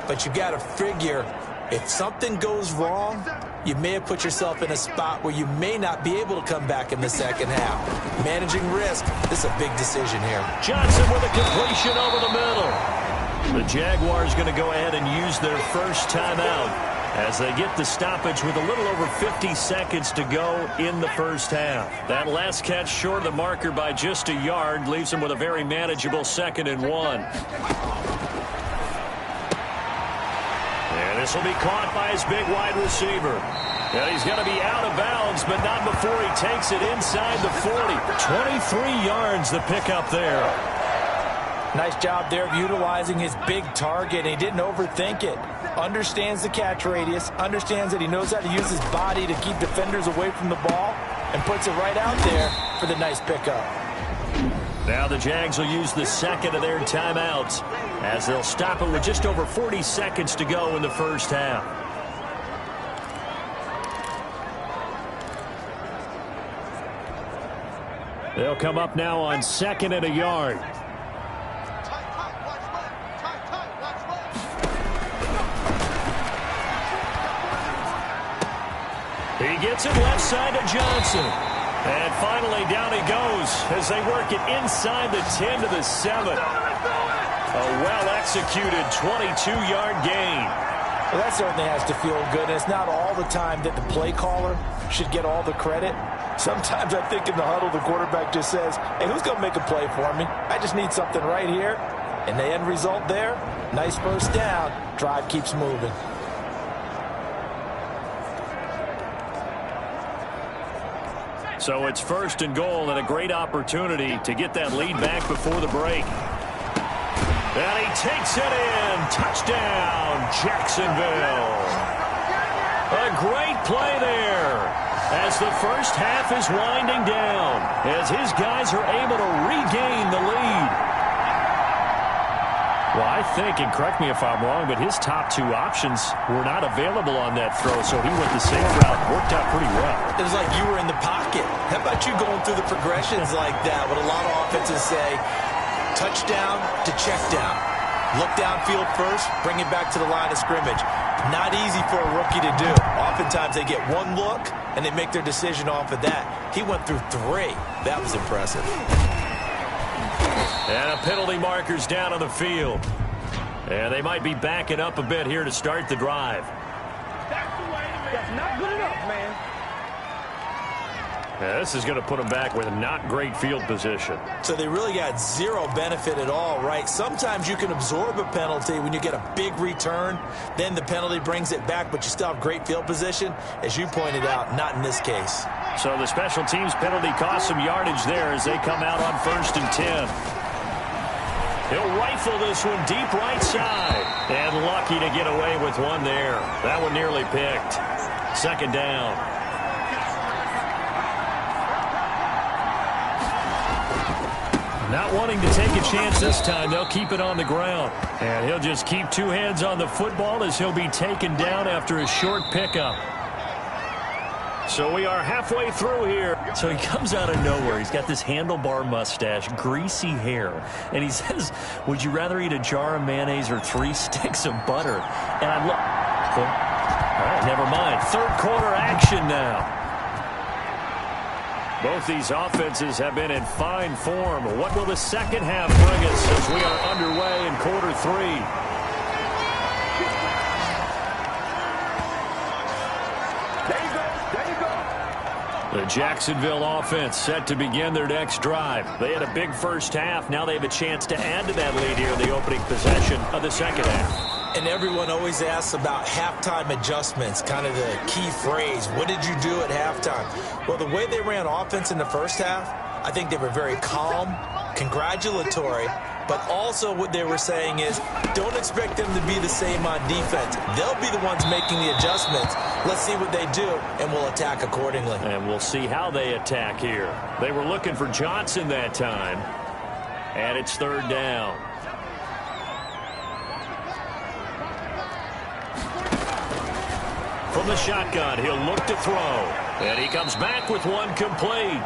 But you got to figure if something goes wrong, you may have put yourself in a spot where you may not be able to come back in the second half. Managing risk, this is a big decision here. Johnson with a completion over the middle. The Jaguars going to go ahead and use their first timeout as they get the stoppage with a little over 50 seconds to go in the first half. That last catch short of the marker by just a yard leaves them with a very manageable 2nd and 1. And this will be caught by his big wide receiver. And he's going to be out of bounds, but not before he takes it inside the 40. 23 yards the pickup there. Nice job there of utilizing his big target. He didn't overthink it. Understands the catch radius, understands that he knows how to use his body to keep defenders away from the ball, and puts it right out there for the nice pickup. Now the Jags will use the second of their timeouts as they'll stop it with just over 40 seconds to go in the first half. They'll come up now on 2nd and a yard. He gets it left side to Johnson. And finally down he goes as they work it inside the 10 to the 7. A well-executed 22-yard gain. Well, that certainly has to feel good. And it's not all the time that the play caller should get all the credit. Sometimes I think in the huddle the quarterback just says, hey, who's going to make a play for me? I just need something right here. And the end result there, nice first down. Drive keeps moving. So it's 1st and goal and a great opportunity to get that lead back before the break. And he takes it in. Touchdown, Jacksonville. A great play there as the first half is winding down, as his guys are able to regain the lead. Well, I think, and correct me if I'm wrong, but his top 2 options were not available on that throw, so he went the safe route. Worked out pretty well. It was like you were in the pocket. How about you going through the progressions like that? What a lot of offenses say, touchdown to check down. Look downfield first, bring it back to the line of scrimmage. Not easy for a rookie to do. Oftentimes they get one look, and they make their decision off of that. He went through 3. That was impressive. And a penalty marker's down on the field. And they might be backing up a bit here to start the drive. That's not good enough, man. Yeah, this is going to put them back with not great field position. So they really got zero benefit at all, right? Sometimes you can absorb a penalty when you get a big return. Then the penalty brings it back, but you still have great field position. As you pointed out, not in this case. So the special teams penalty cost some yardage there as they come out on 1st and 10. He'll rifle this one deep right side. And lucky to get away with one there. That one nearly picked. 2nd down. Not wanting to take a chance this time, they'll keep it on the ground. And he'll just keep 2 hands on the football as he'll be taken down after a short pickup. So we are halfway through here. So he comes out of nowhere. He's got this handlebar mustache, greasy hair. And he says, would you rather eat a jar of mayonnaise or 3 sticks of butter? And I look. All right, never mind. 3rd quarter action now. Both these offenses have been in fine form. What will the second half bring us as we are underway in quarter 3? The Jacksonville offense set to begin their next drive. They had a big first half. Now they have a chance to add to that lead here in the opening possession of the second half. And everyone always asks about halftime adjustments, kind of the key phrase. What did you do at halftime? Well, the way they ran offense in the first half, I think they were very calm, congratulatory, But also what they were saying is don't expect them to be the same on defense. They'll be the ones making the adjustments. Let's see what they do, and we'll attack accordingly. And we'll see how they attack here. They were looking for Johnson that time. And it's third down. From the shotgun, he'll look to throw. And he comes back with one complete.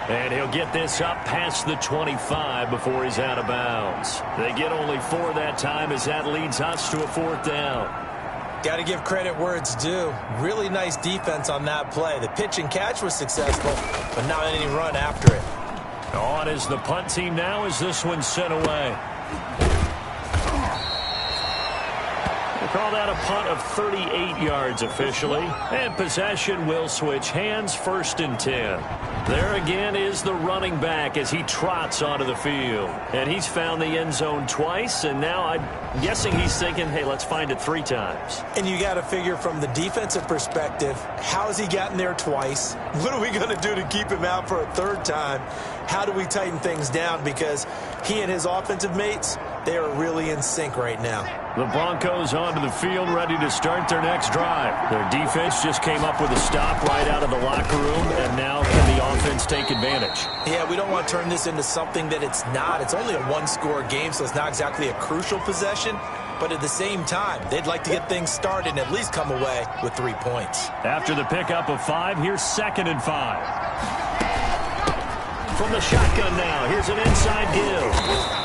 And he'll get this up past the 25 before he's out of bounds. They get only 4 that time as that leads us to a fourth down. Got to give credit where it's due. Really nice defense on that play. The pitch and catch was successful, but not any run after it. On is the punt team now as this one's sent away. We'll call that a punt of 38 yards officially. And possession will switch hands, 1st and 10. There again is the running back as he trots onto the field. And he's found the end zone twice, and now I'm guessing he's thinking, hey, let's find it 3 times. And you got to figure from the defensive perspective, how has he gotten there twice? What are we going to do to keep him out for a 3rd time? How do we tighten things down? Because he and his offensive mates, they are really in sync right now. The Broncos onto the field, ready to start their next drive. Their defense just came up with a stop right out of the locker room, and now can the offense take advantage? Yeah, we don't want to turn this into something that it's not. It's only a 1-score game, so it's not exactly a crucial possession. But at the same time, they'd like to get things started and at least come away with 3 points. After the pickup of 5, here's 2nd and 5. From the shotgun now, here's an inside give.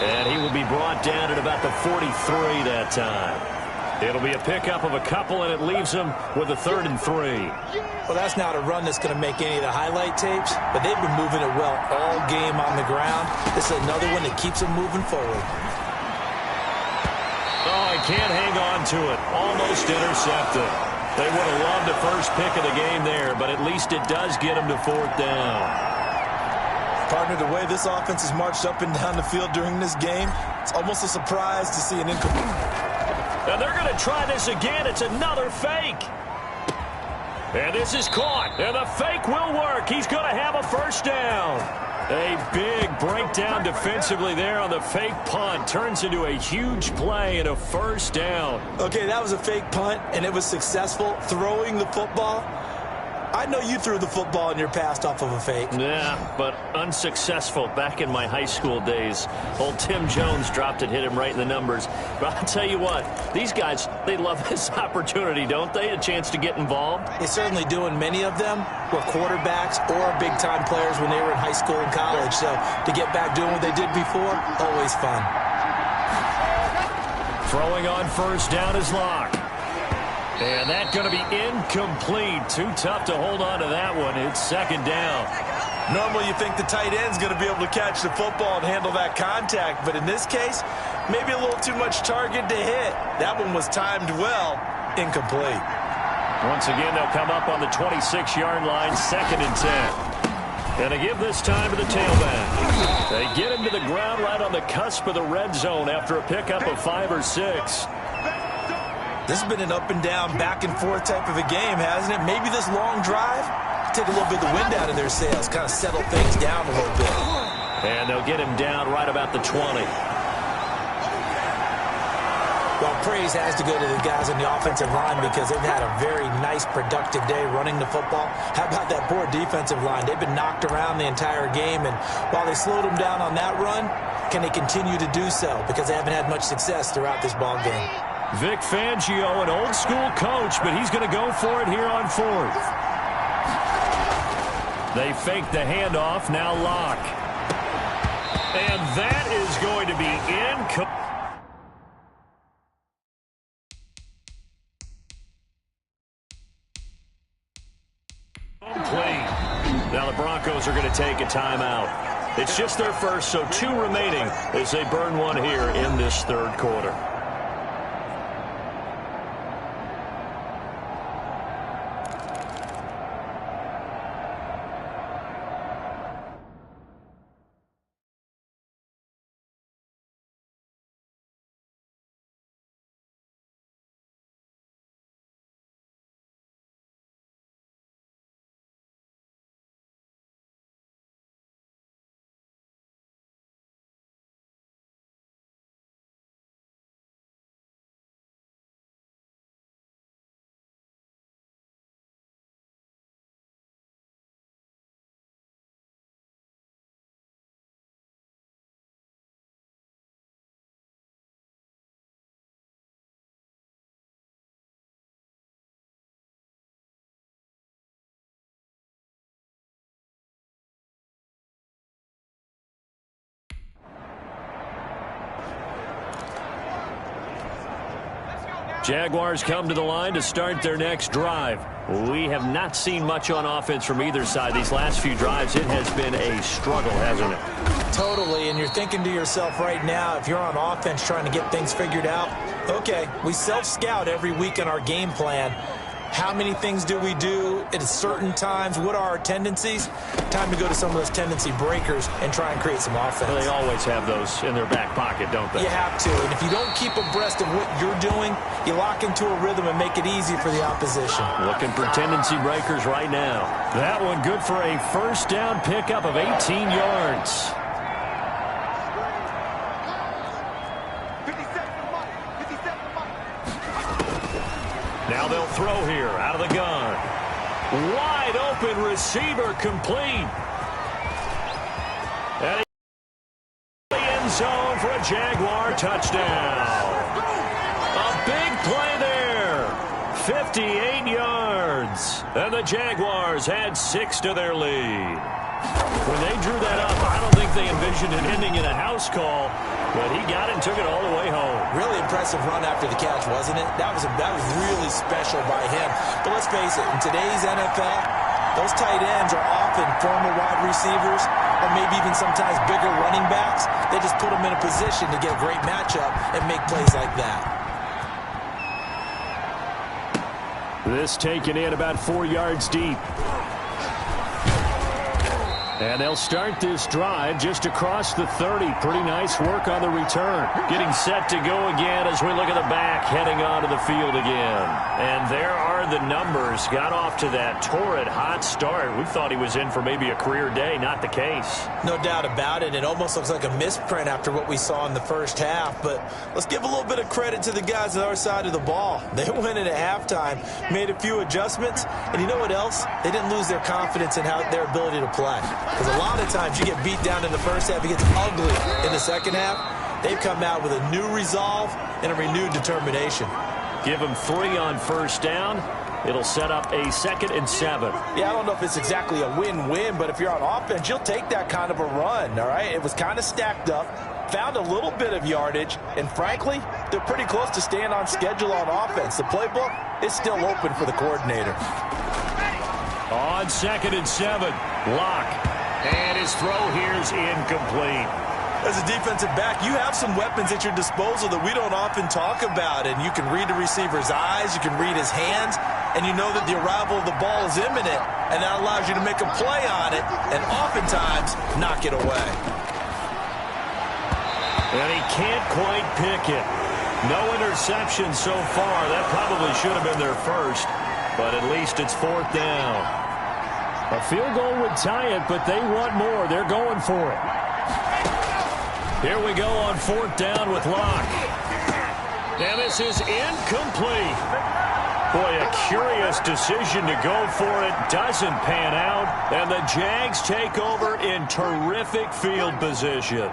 And he will be brought down at about the 43 that time. It'll be a pickup of a couple, and it leaves him with a 3rd and 3. Well, that's not a run that's going to make any of the highlight tapes, but they've been moving it well all game on the ground. This is another one that keeps them moving forward. Oh, he can't hang on to it. Almost intercepted. They would have loved the first pick of the game there, but at least it does get him to 4th down. Partner, the way this offense has marched up and down the field during this game, it's almost a surprise to see an incomplete. And they're going to try this again. It's another fake. And this is caught. And the fake will work. He's going to have a 1st down. A big breakdown defensively there on the fake punt. Turns into a huge play and a 1st down. Okay, that was a fake punt, and it was successful. Throwing the football. I know you threw the football in your past off of a fake. Yeah, but unsuccessful back in my high school days. Old Tim Jones dropped it, hit him right in the numbers. But I'll tell you what, these guys, they love this opportunity, don't they? A chance to get involved. They certainly do, and many of them were quarterbacks or big-time players when they were in high school and college. So to get back doing what they did before, always fun. Throwing on 1st down is Locke. And that's going to be incomplete. Too tough to hold on to that one. It's 2nd down. Normally you think the tight end's going to be able to catch the football and handle that contact, but in this case, maybe a little too much target to hit. That one was timed well. Incomplete. Once again, they'll come up on the 26-yard line, 2nd and 10. And they give this time to the tailback. They get him to the ground right on the cusp of the red zone after a pickup of 5 or 6. This has been an up-and-down, back-and-forth type of a game, hasn't it? Maybe this long drive, take a little bit of the wind out of their sails, kind of settle things down a little bit. And they'll get him down right about the 20. Well, praise has to go to the guys on the offensive line because they've had a very nice, productive day running the football. How about that poor defensive line? They've been knocked around the entire game, and while they slowed them down on that run, can they continue to do so? Because they haven't had much success throughout this ball game. Vic Fangio, an old-school coach, but he's going to go for it here on 4th. They fake the handoff, now Locke. And that is going to be incomplete. Now the Broncos are going to take a timeout. It's just their first, so 2 remaining as they burn one here in this 3rd quarter. Jaguars come to the line to start their next drive. We have not seen much on offense from either side. These last few drives, it has been a struggle, hasn't it? Totally, and you're thinking to yourself right now, if you're on offense trying to get things figured out, okay, we self-scout every week in our game plan. How many things do we do at certain times? What are our tendencies? Time to go to some of those tendency breakers and try and create some offense. Well, they always have those in their back pocket, don't they? You have to, and if you don't keep abreast of what you're doing, you lock into a rhythm and make it easy for the opposition. Looking for tendency breakers right now. That one good for a first down pickup of 18 yards. Now they'll throw here out of the gun. Wide open receiver complete. And the end zone for a Jaguar touchdown. A big play there. 58 yards. And the Jaguars had 6 to their lead. When they drew that up, I don't think they envisioned it ending in a house call, but he got it and took it all the way home. Really impressive run after the catch, wasn't it? That was really special by him. But let's face it, in today's NFL, those tight ends are often former wide receivers or maybe even sometimes bigger running backs. They just put them in a position to get a great matchup and make plays like that. This taken in about 4 yards deep. And they'll start this drive just across the 30. Pretty nice work on the return. Getting set to go again as we look at the back, heading onto the field again. And there are the numbers. Got off to that torrid hot start. We thought he was in for maybe a career day. Not the case. No doubt about it. It almost looks like a misprint after what we saw in the first half. But let's give a little bit of credit to the guys on our side of the ball. They went in at halftime, made a few adjustments, and you know what else? They didn't lose their confidence in their ability to play. Because a lot of times you get beat down in the first half, it gets ugly in the second half. They've come out with a new resolve and a renewed determination. Give them 3 on first down. It'll set up a 2nd and 7. Yeah, I don't know if it's exactly a win-win, but if you're on offense, you'll take that kind of a run, all right? It was kind of stacked up, found a little bit of yardage, and frankly, they're pretty close to staying on schedule on offense. The playbook is still open for the coordinator. On 2nd and 7, Locke. And his throw here's incomplete. As a defensive back, you have some weapons at your disposal that we don't often talk about. And you can read the receiver's eyes, you can read his hands, and you know that the arrival of the ball is imminent. And that allows you to make a play on it and oftentimes knock it away. And he can't quite pick it. No interception so far. That probably should have been their first, but at least it's 4th down. A field goal would tie it, but they want more. They're going for it. Here we go on 4th down with Locke. And this is incomplete. Boy, a curious decision to go for it. Doesn't pan out. And the Jags take over in terrific field position.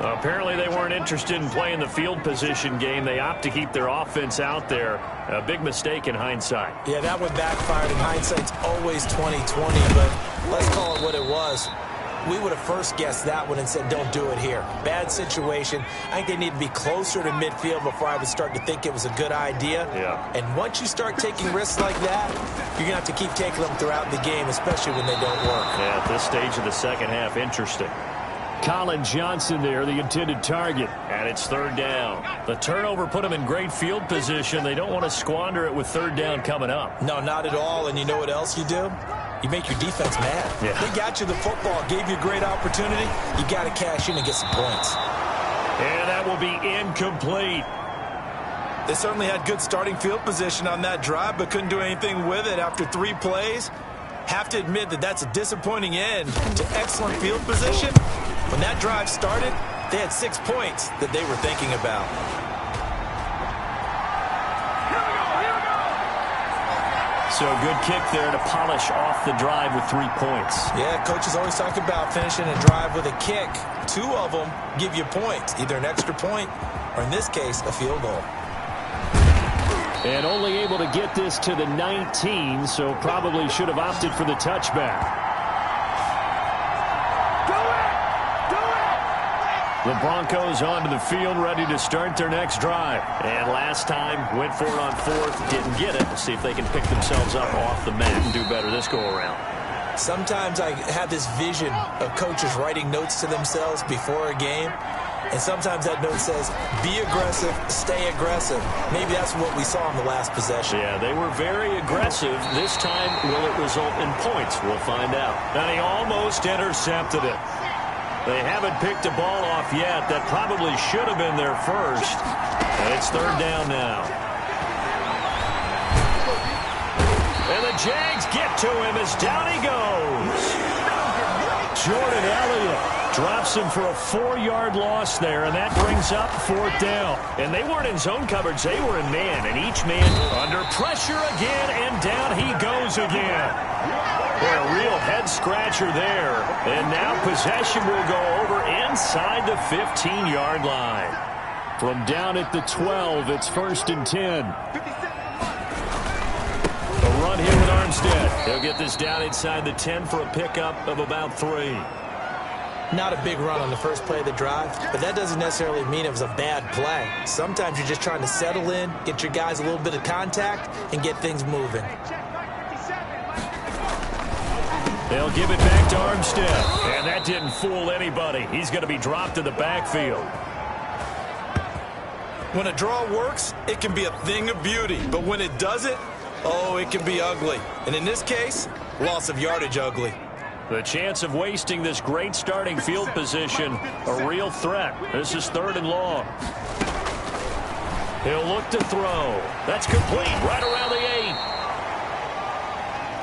Apparently they weren't interested in playing the field position game. They opt to keep their offense out there. A big mistake in hindsight. Yeah, that one backfired. In hindsight's always 20/20, but let's call it what it was. We would have first guessed that one and said, don't do it here. Bad situation. I think they need to be closer to midfield before I would start to think it was a good idea. Yeah. And once you start taking risks like that, you're going to have to keep taking them throughout the game, especially when they don't work. Yeah, at this stage of the second half, interesting. Colin Johnson there, the intended target, and it's 3rd down. The turnover put them in great field position. They don't want to squander it with 3rd down coming up. No, not at all. And you know what else you do? You make your defense mad. Yeah. They got you the football, gave you a great opportunity. You got to cash in and get some points. And that will be incomplete. They certainly had good starting field position on that drive, but couldn't do anything with it after 3 plays. Have to admit that that's a disappointing end to excellent field position. When that drive started, they had 6 points that they were thinking about. So a good kick there to polish off the drive with 3 points. Yeah, coaches always talk about finishing a drive with a kick. 2 of them give you points, either an extra point or, in this case, a field goal. And only able to get this to the 19, so probably should have opted for the touchback. The Broncos onto the field, ready to start their next drive. And last time, went for it on fourth, didn't get it. Let's see if they can pick themselves up off the mat and do better this go-around. Sometimes I have this vision of coaches writing notes to themselves before a game. And sometimes that note says, be aggressive, stay aggressive. Maybe that's what we saw in the last possession. Yeah, they were very aggressive. This time, will it result in points? We'll find out. And he almost intercepted it. They haven't picked a ball off yet. That probably should have been their first. And it's third down now. And the Jags get to him as down he goes. Jordan Elliott drops him for a 4-yard loss there, and that brings up fourth down. And they weren't in zone coverage. They were in man, and each man under pressure again, and down he goes again. A real head-scratcher there. And now possession will go over inside the 15-yard line. From down at the 12, it's 1st and 10. A run here with Armstead. He'll get this down inside the 10 for a pickup of about 3. Not a big run on the first play of the drive, but that doesn't necessarily mean it was a bad play. Sometimes you're just trying to settle in, get your guys a little bit of contact, and get things moving. They'll give it back to Armstead, and that didn't fool anybody. He's going to be dropped in the backfield. When a draw works, it can be a thing of beauty, but when it doesn't, oh, it can be ugly. And in this case, loss of yardage ugly. The chance of wasting this great starting field position, a real threat. This is 3rd and long. He'll look to throw. That's complete right around the 8.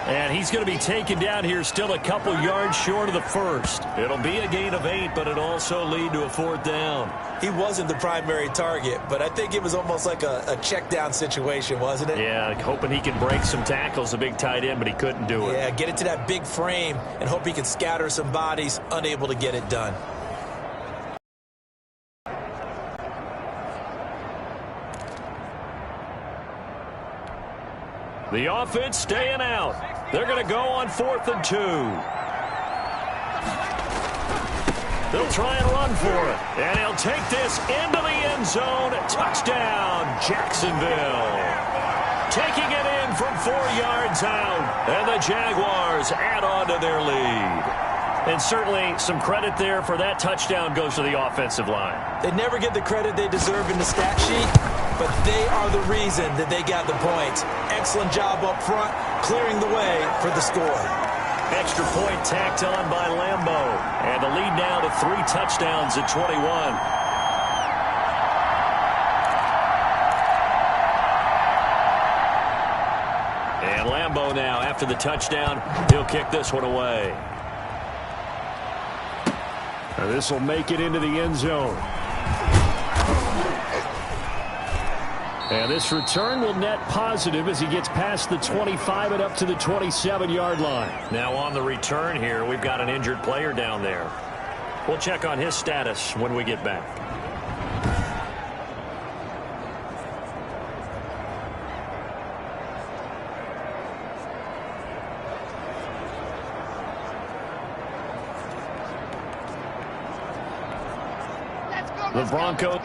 And he's going to be taken down here still a couple yards short of the first. It'll be a gain of 8, but it'll also lead to a 4th down. He wasn't the primary target, but I think it was almost like a check down situation, wasn't it? Yeah, hoping he can break some tackles, a big tight end, but he couldn't do it. Yeah, get it to that big frame and hope he can scatter some bodies, unable to get it done. The offense staying out. They're going to go on 4th and 2. They'll try and run for it. And he'll take this into the end zone. Touchdown, Jacksonville. Taking it in from 4 yards out. And the Jaguars add on to their lead. And certainly some credit there for that touchdown goes to the offensive line. They never get the credit they deserve in the stat sheet, but they are the reason that they got the points. Excellent job up front, clearing the way for the score. Extra point tacked on by Lambo. And the lead now to 3 touchdowns at 21. And Lambo now, after the touchdown, he'll kick this one away. This will make it into the end zone. And this return will net positive as he gets past the 25 and up to the 27-yard line. Now on the return here, we've got an injured player down there. We'll check on his status when we get back. The Broncos.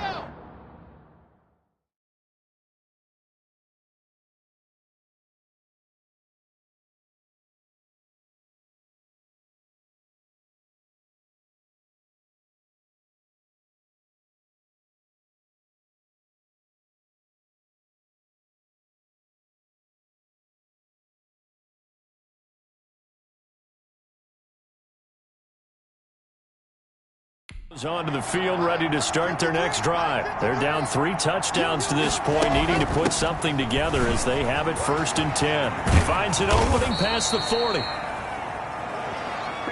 Onto the field, ready to start their next drive. They're down 3 touchdowns to this point, needing to put something together as they have it 1st and 10. He finds an opening past the 40.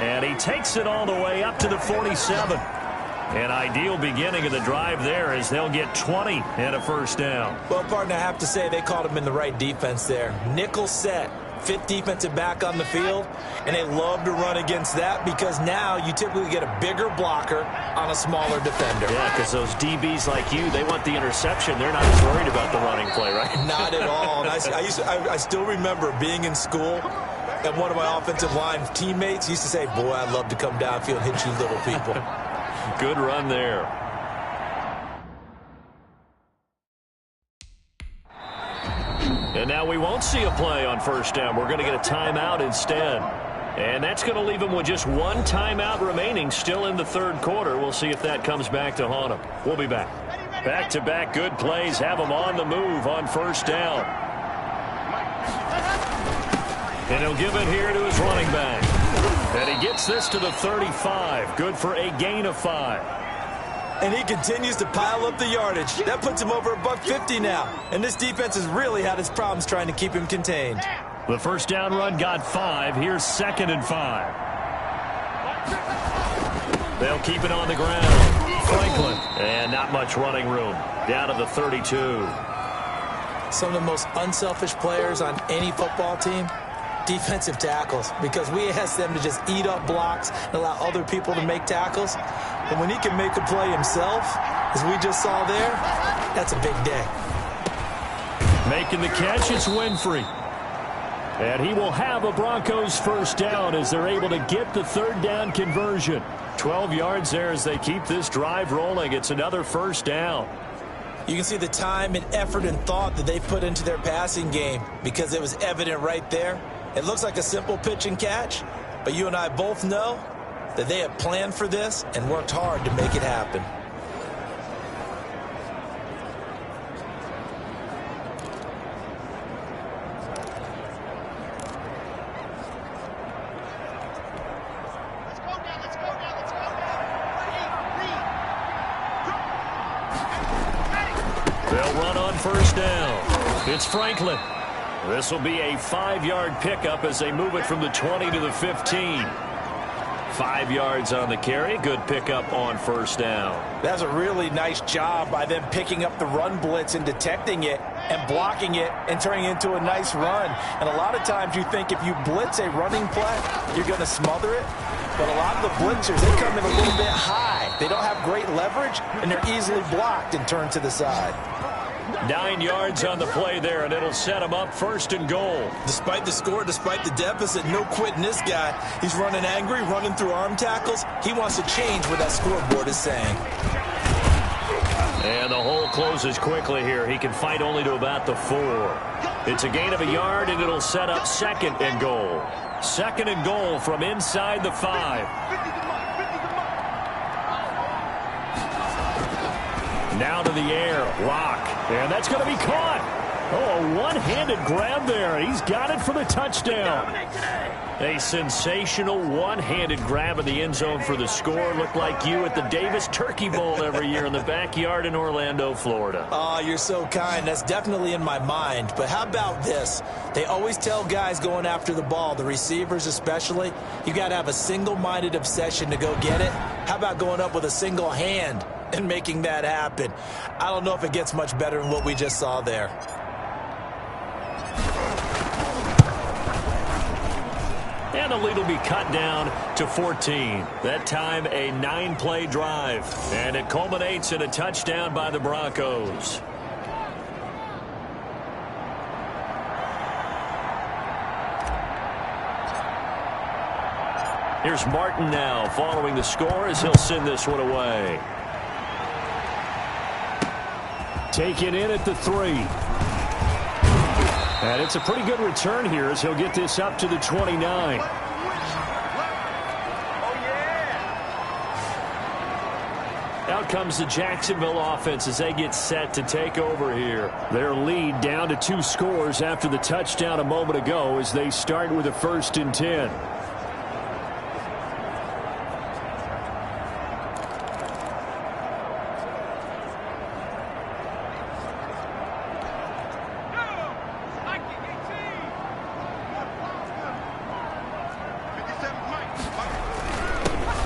And he takes it all the way up to the 47. An ideal beginning of the drive there as they'll get 20 and a 1st down. Well, partner, I have to say they called him in the right defense there. Nickel set. 5th defensive back on the field, and they love to run against that because now you typically get a bigger blocker on a smaller defender. Yeah, because those DBs like you, they want the interception. They're not as worried about the running play, right? Not at all. And I still remember being in school, and one of my offensive line teammates used to say, boy, I'd love to come downfield and hit you little people. Good run there. And now we won't see a play on first down. We're going to get a timeout instead. And that's going to leave him with just one timeout remaining still in the third quarter. We'll see if that comes back to haunt him. We'll be back. Back-to-back good plays have him on the move on first down. And he'll give it here to his running back. And he gets this to the 35. Good for a gain of 5. And he continues to pile up the yardage. That puts him over $150 now. And this defense has really had its problems trying to keep him contained. The first down run got 5. Here's 2nd and 5. They'll keep it on the ground. Franklin. And not much running room. Down to the 32. Some of the most unselfish players on any football team, defensive tackles, because we ask them to just eat up blocks and allow other people to make tackles. But when he can make a play himself, as we just saw there, that's a big day. Making the catch, it's Winfrey. And he will have a Broncos first down as they're able to get the third down conversion. 12 yards there as they keep this drive rolling. It's another first down. You can see the time and effort and thought that they put into their passing game because it was evident right there. It looks like a simple pitch and catch, but you and I both know that they have planned for this and worked hard to make it happen. They'll run on first down. It's Franklin. This will be a 5-yard pickup as they move it from the 20 to the 15. 5 yards on the carry. Good pickup on first down. That's a really nice job by them picking up the run blitz and detecting it and blocking it and turning it into a nice run. And a lot of times you think if you blitz a running play, you're going to smother it. But a lot of the blitzers, they come in a little bit high. They don't have great leverage, and they're easily blocked and turned to the side. 9 yards on the play there, and it'll set him up 1st and goal. Despite the score, despite the deficit, no quitting this guy. He's running angry, running through arm tackles. He wants to change what that scoreboard is saying. And the hole closes quickly here. He can fight only to about the 4. It's a gain of a yard, and it'll set up 2nd and goal. 2nd and goal from inside the 5. Now to the air, Rock, and that's going to be caught. Oh, a one-handed grab there. He's got it for the touchdown. A sensational one-handed grab in the end zone for the score. Looked like you at the Davis Turkey Bowl every year in the backyard in Orlando, Florida. Oh, you're so kind. That's definitely in my mind. But how about this? They always tell guys going after the ball, the receivers especially, you got to have a single-minded obsession to go get it. How about going up with a single hand and making that happen? I don't know if it gets much better than what we just saw there. And the lead will be cut down to 14. That time a 9-play drive. And it culminates in a touchdown by the Broncos. Here's Martin now following the score as he'll send this one away. Taken in at the 3. And it's a pretty good return here as he'll get this up to the 29. Out comes the Jacksonville offense as they get set to take over here. Their lead down to 2 scores after the touchdown a moment ago as they start with a 1st and 10.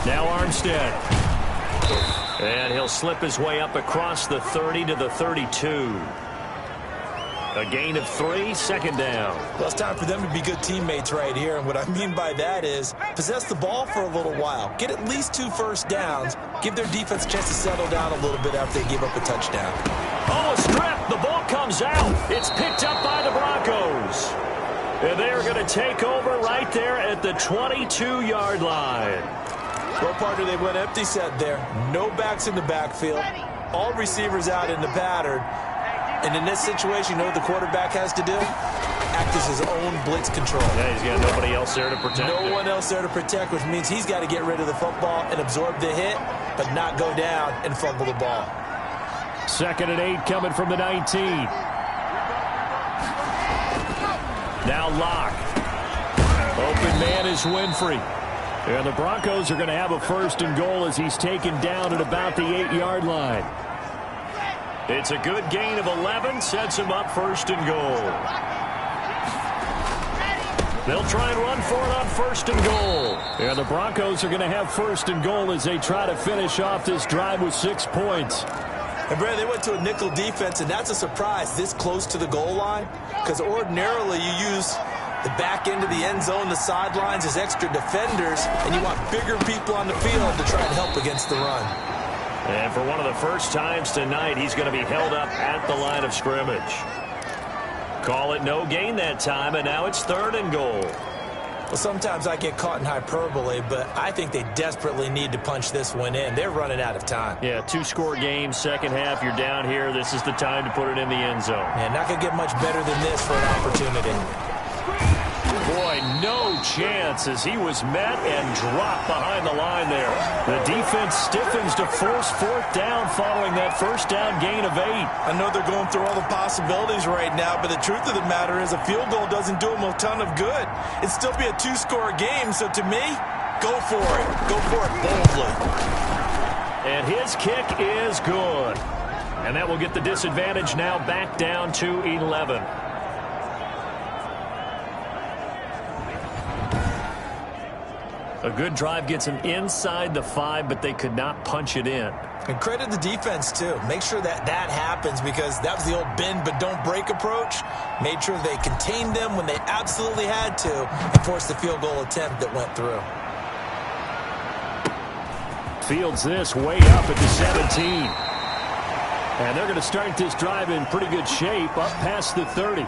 Now Armstead. And he'll slip his way up across the 30 to the 32. A gain of 3, 2nd down. Well, it's time for them to be good teammates right here. And what I mean by that is possess the ball for a little while. Get at least 2 first downs. Give their defense a chance to settle down a little bit after they give up a touchdown. Oh, a strip. The ball comes out. It's picked up by the Broncos. And they're going to take over right there at the 22-yard line. Well, partner, they went empty set there. No backs in the backfield. All receivers out in the pattern. And in this situation, you know what the quarterback has to do? Act as his own blitz control. Yeah, he's got nobody else there to protect. No one else there to protect, which means he's got to get rid of the football and absorb the hit, but not go down and fumble the ball. 2nd and 8 coming from the 19. Now Locke. Open man is Winfrey. And the Broncos are going to have a 1st and goal as he's taken down at about the 8-yard line. It's a good gain of 11, sets him up 1st and goal. They'll try and run for it on 1st and goal. And the Broncos are going to have 1st and goal as they try to finish off this drive with 6 points. And, Brad, they went to a nickel defense, and that's a surprise this close to the goal line, because ordinarily you use the back end of the end zone, the sidelines as extra defenders, and you want bigger people on the field to try and help against the run. And for one of the first times tonight, he's going to be held up at the line of scrimmage. Call it no gain that time, and now it's 3rd and goal. Well, sometimes I get caught in hyperbole, but I think they desperately need to punch this one in. They're running out of time. Yeah, 2-score game, second half, you're down here. This is the time to put it in the end zone. Man, not going to get much better than this for an opportunity. Boy, no chance as he was met and dropped behind the line there. The defense stiffens to force 4th down following that 1st down gain of 8. I know they're going through all the possibilities right now, but the truth of the matter is a field goal doesn't do them a ton of good. It'd still be a 2-score game, so to me, go for it. Go for it boldly. And his kick is good. And that will get the disadvantage now back down to 11. A good drive gets him inside the 5, but they could not punch it in. And credit the defense, too. Make sure that happens, because that was the old bend but don't break approach. Made sure they contained them when they absolutely had to and forced the field goal attempt that went through. Fields this way up at the 17. And they're going to start this drive in pretty good shape up past the 30.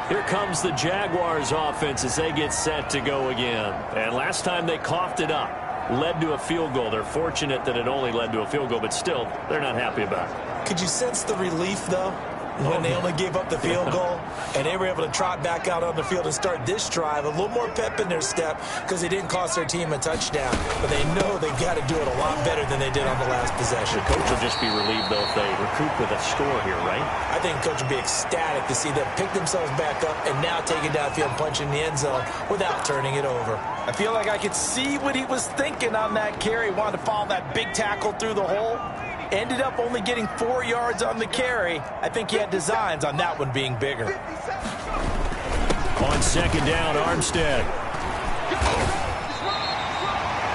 Here comes the Jaguars offense as they get set to go again. And last time they coughed it up, led to a field goal. They're fortunate that it only led to a field goal, but still, they're not happy about it. Could you sense the relief, though, when they only gave up the field goal and they were able to trot back out on the field and start this drive? A little more pep in their step because they didn't cost their team a touchdown, but they know they've got to do it a lot better than they did on the last possession. The coach will just be relieved, though, if they recoup with a score here, right? I think the coach will be ecstatic to see them pick themselves back up and now take it downfield and punch in the end zone without turning it over. I feel like I could see what he was thinking on that carry. Wanted to follow that big tackle through the hole. Ended up only getting 4 yards on the carry. I think he had designs on that one being bigger. On 2nd down, Armstead.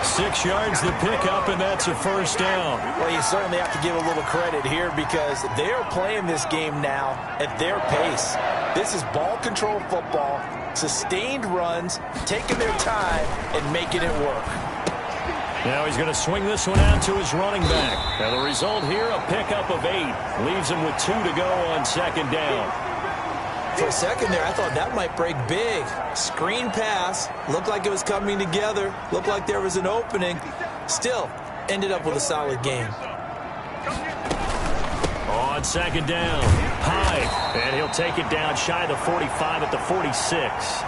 6 yards the pickup, and that's a 1st down. Well, you certainly have to give a little credit here because they're playing this game now at their pace. This is ball control football, sustained runs, taking their time, and making it work. Now he's going to swing this one out to his running back. And the result here, a pickup of 8. Leaves him with 2 to go on 2nd down. For a second there, I thought that might break big. Screen pass. Looked like it was coming together. Looked like there was an opening. Still, ended up with a solid game. On 2nd down, Hyde. And he'll take it down shy of the 45 at the 46.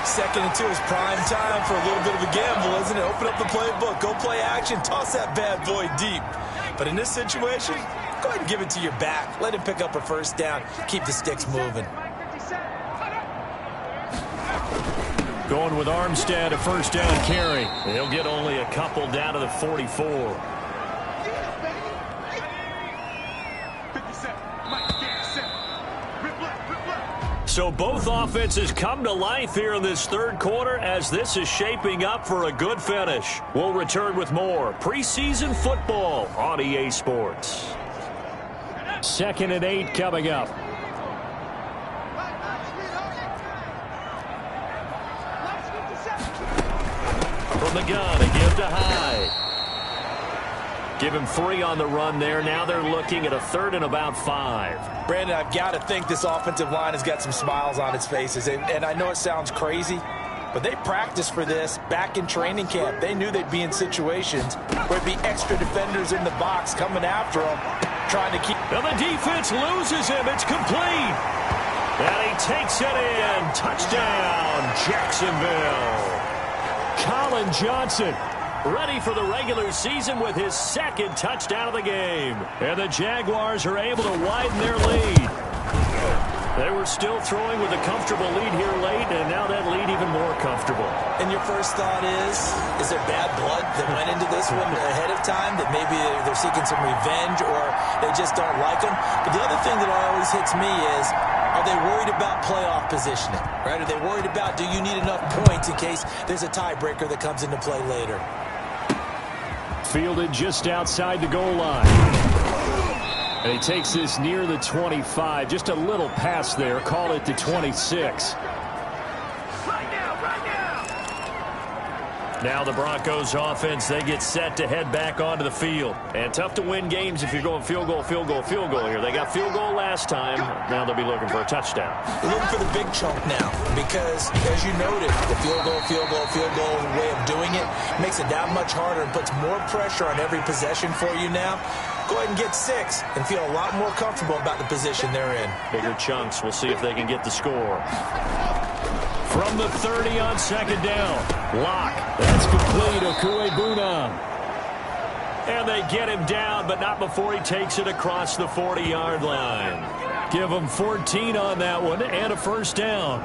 2nd and 2 is prime time for a little bit of a gamble, isn't it? Open up the playbook, go play action, toss that bad boy deep. But in this situation, go ahead and give it to your back. Let him pick up a 1st down. Keep the sticks moving. Going with Armstead, a 1st down carry. He'll get only a couple down to the 44. So both offenses come to life here in this 3rd quarter as this is shaping up for a good finish. We'll return with more preseason football on EA Sports. 2nd and 8 coming up. From the gun, a give to Hyde. Give him 3 on the run there. Now they're looking at a 3rd and about 5. Brandon, I've got to think this offensive line has got some smiles on its faces. And I know it sounds crazy, But they practiced for this back in training camp. They knew they'd be in situations where there'd be extra defenders in the box coming after them, trying to keep... And the defense loses him. It's complete. And he takes it in. Touchdown, Jacksonville. Colin Johnson ready for the regular season with his second touchdown of the game. And the Jaguars are able to widen their lead. They were still throwing with a comfortable lead here late, and now that lead even more comfortable. And your first thought is there bad blood that went into this one ahead of time, that maybe they're seeking some revenge or they just don't like them? But the other thing that always hits me is, are they worried about playoff positioning? Right? Are they worried about, do you need enough points in case there's a tiebreaker that comes into play later? Fielded just outside the goal line. And he takes this near the 25. Just a little pass there. Call it the 26. Now the Broncos offense, they get set to head back onto the field. And tough to win games if you're going field goal, field goal, field goal here. They got field goal last time. Now they'll be looking for a touchdown. They're looking for the big chunk now because, as you noted, the field goal way of doing it makes it that much harder and puts more pressure on every possession for you now. Go ahead and get 6 and feel a lot more comfortable about the position they're in. Bigger chunks. We'll see if they can get the score. From the 30 on second down. Lock. That's complete. Okuebunam. And they get him down, but not before he takes it across the 40-yard line. Give him 14 on that one and a first down.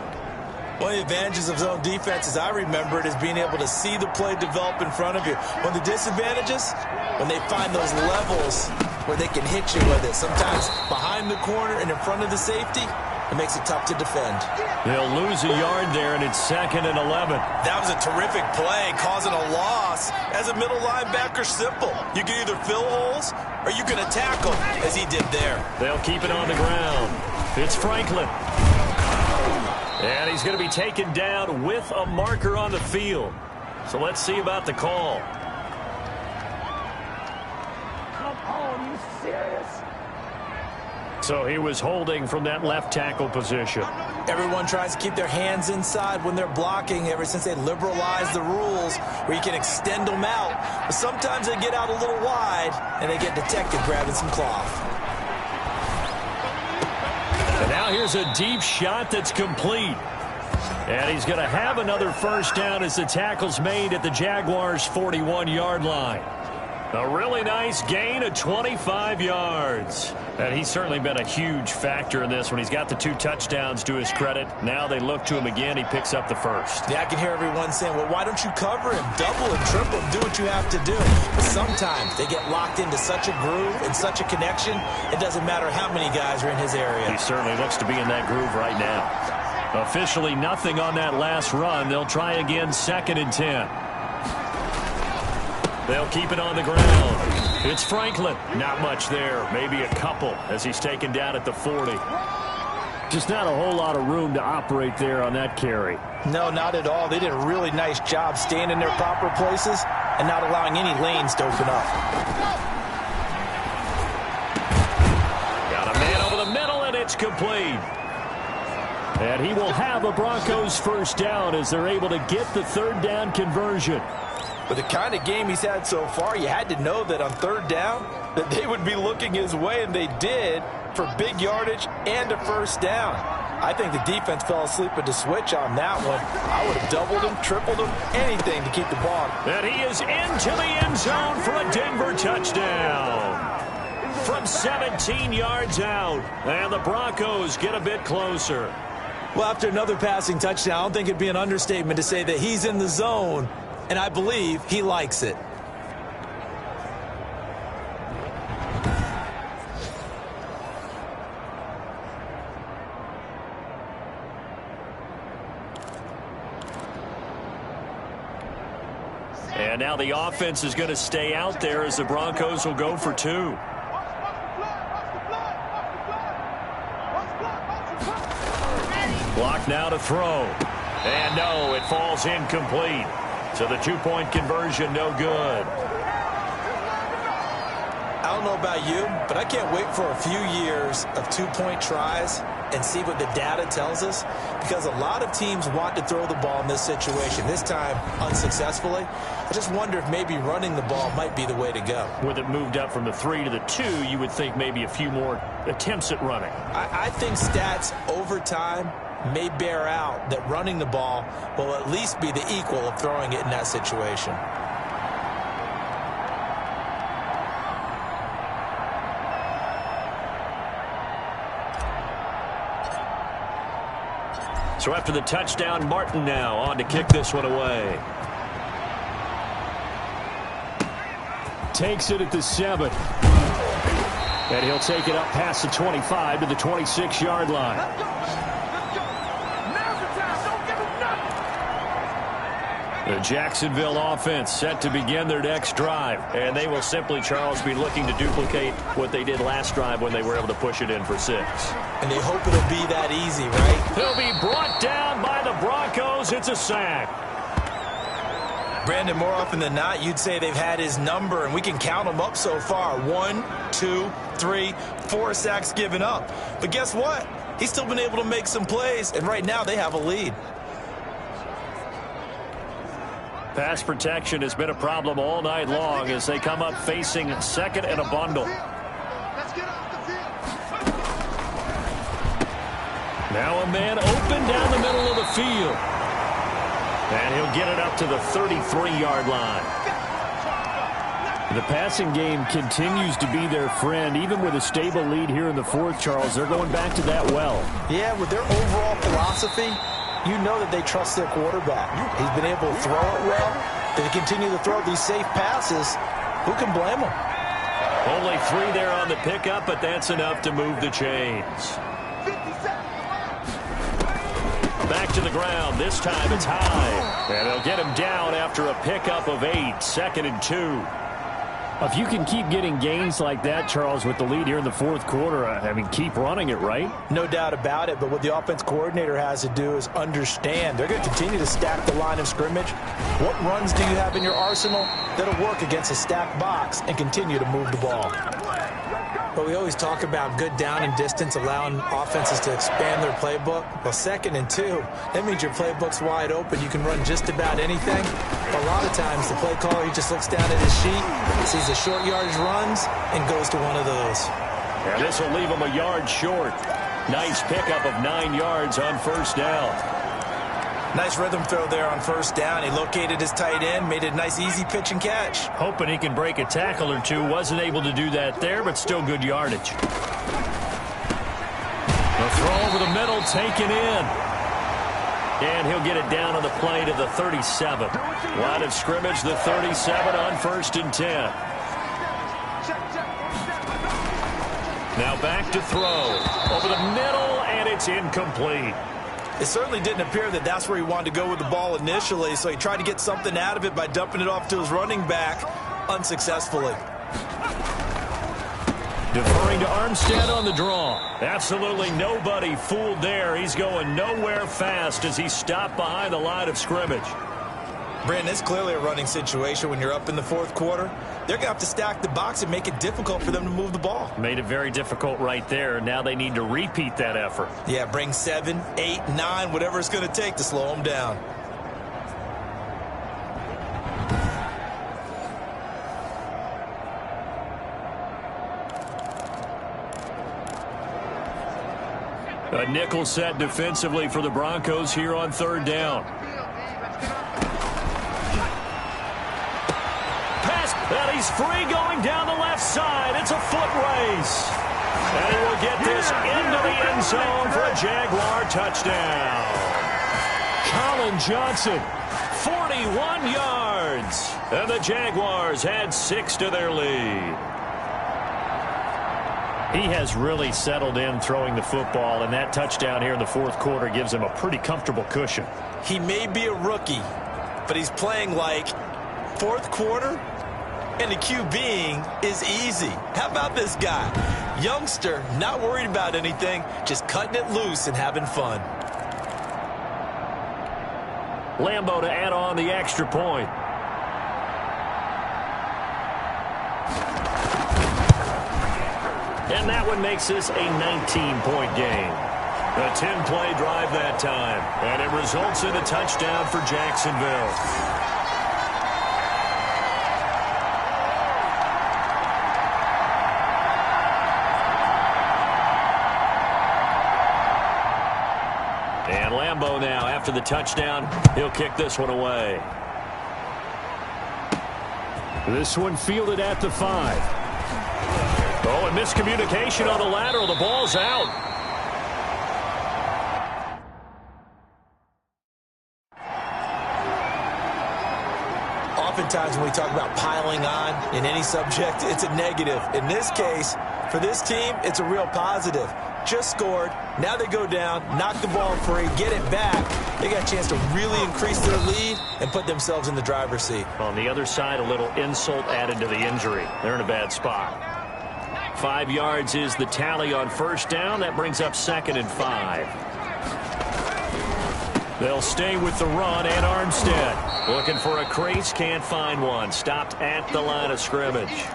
One of the advantages of zone defense, as I remember it, is being able to see the play develop in front of you. One of the disadvantages, when they find those levels where they can hit you with it, sometimes behind the corner and in front of the safety, it makes it tough to defend. They'll lose a yard there, and it's 2nd and 11. That was a terrific play, causing a loss. As a middle linebacker, simple. You can either fill holes or you can attack them, as he did there. They'll keep it on the ground. It's Franklin. And he's going to be taken down with a marker on the field. So let's see about the call. Come on, you serious? So he was holding from that left tackle position. Everyone tries to keep their hands inside when they're blocking ever since they liberalized the rules where you can extend them out. But sometimes they get out a little wide and they get detected grabbing some cloth. And now here's a deep shot that's complete. And he's going to have another first down as the tackle's made at the Jaguars' 41-yard line. A really nice gain of 25 yards. And he's certainly been a huge factor in this when he's got the 2 touchdowns to his credit. Now they look to him again. He picks up the first. Yeah, I can hear everyone saying, well, why don't you cover him? Double him, triple him, do what you have to do. But sometimes they get locked into such a groove and such a connection, it doesn't matter how many guys are in his area. He certainly looks to be in that groove right now. Officially nothing on that last run. They'll try again 2nd and 10. They'll keep it on the ground. It's Franklin. Not much there. Maybe a couple as he's taken down at the 40. Just not a whole lot of room to operate there on that carry. No, not at all. They did a really nice job staying in their proper places and not allowing any lanes to open up. Got a man over the middle, and it's complete. And he will have a Broncos first down as they're able to get the 3rd down conversion. With the kind of game he's had so far, you had to know that on 3rd down that they would be looking his way, and they did, for big yardage and a first down. I think the defense fell asleep at the switch on that one. I would have doubled him, tripled him, anything to keep the ball. And he is into the end zone for a Denver touchdown. From 17 yards out, and the Broncos get a bit closer. Well, after another passing touchdown, I don't think it'd be an understatement to say that he's in the zone, and I believe he likes it. And now the offense is going to stay out there as the Broncos will go for 2. Block now to throw. And no, it falls incomplete. So the 2-point conversion, no good. I don't know about you, but I can't wait for a few years of 2-point tries and see what the data tells us? Because a lot of teams want to throw the ball in this situation, this time unsuccessfully. I just wonder if maybe running the ball might be the way to go. With it moved up from the 3 to the 2, you would think maybe a few more attempts at running. I think stats over time may bear out that running the ball will at least be the equal of throwing it in that situation. So after the touchdown, Martin now on to kick this one away. Takes it at the 7. And he'll take it up past the 25 to the 26-yard line. The Jacksonville offense set to begin their next drive. And they will simply, Charles, be looking to duplicate what they did last drive when they were able to push it in for 6. And they hope it'll be that easy, right? He'll be brought down by the Broncos. It's a sack. Brandon, more often than not, you'd say they've had his number, and we can count them up so far. 1, 2, 3, 4 sacks given up. But guess what? He's still been able to make some plays, and right now they have a lead. Pass protection has been a problem all night long as they come up facing second and a bundle. Let's get off the field. Now a man open down the middle of the field. And he'll get it up to the 33-yard line. The passing game continues to be their friend. Even with a stable lead here in the 4th, Charles, they're going back to that well. Yeah, with their overall philosophy, you know that they trust their quarterback. He's been able to throw it well. They continue to throw these safe passes. Who can blame them? Only 3 there on the pickup, but that's enough to move the chains. Back to the ground. This time it's high. And they'll get him down after a pickup of 8. 2nd and 2. If you can keep getting gains like that, Charles, with the lead here in the 4th quarter, I mean, keep running it, right? No doubt about it, but what the offense coordinator has to do is understand. They're going to continue to stack the line of scrimmage. What runs do you have in your arsenal that'll work against a stacked box and continue to move the ball? But we always talk about good down and distance, allowing offenses to expand their playbook. Well, 2nd and 2, that means your playbook's wide open. You can run just about anything. But a lot of times, the play caller, he just looks down at his sheet, sees the short yardage runs, and goes to one of those. And this will leave him a yard short. Nice pickup of 9 yards on 1st down. Nice rhythm throw there on 1st down. He located his tight end, made it a nice easy pitch and catch. Hoping he can break a tackle or two. Wasn't able to do that there, but still good yardage. The throw over the middle, taken in. And he'll get it down on the play to the 37. Line of scrimmage, the 37 on 1st and 10. Now back to throw. Over the middle, and it's incomplete. It certainly didn't appear that that's where he wanted to go with the ball initially, so he tried to get something out of it by dumping it off to his running back unsuccessfully. Deferring to Armstead on the draw. Absolutely nobody fooled there. He's going nowhere fast as he stopped behind the line of scrimmage. Brandon, it's clearly a running situation when you're up in the 4th quarter. They're going to have to stack the box and make it difficult for them to move the ball. Made it very difficult right there. Now they need to repeat that effort. Yeah, bring 7, 8, 9, whatever it's going to take to slow them down. A nickel set defensively for the Broncos here on 3rd down. Pass, and he's free going down the left side. It's a foot race. And he will get this into the end zone for a Jaguar touchdown. Colin Johnson, 41 yards. And the Jaguars had 6 to their lead. He has really settled in throwing the football, and that touchdown here in the 4th quarter gives him a pretty comfortable cushion. He may be a rookie, but he's playing like 4th quarter, and the QBing is easy. How about this guy? Youngster, not worried about anything, just cutting it loose and having fun. Lambo to add on the extra point. And that one makes this a 19-point game. A 10-play drive that time, and it results in a touchdown for Jacksonville. And Lambeau now, after the touchdown, he'll kick this one away. This one fielded at the 5. Oh, and miscommunication on the lateral. The ball's out. Oftentimes when we talk about piling on in any subject, it's a negative. In this case, for this team, it's a real positive. Just scored. Now they go down, knock the ball free, get it back. They got a chance to really increase their lead and put themselves in the driver's seat. On the other side, a little insult added to the injury. They're in a bad spot. 5 yards is the tally on first down. That brings up 2nd and 5. They'll stay with the run, and Armstead looking for a crease, can't find one. Stopped at the line of scrimmage.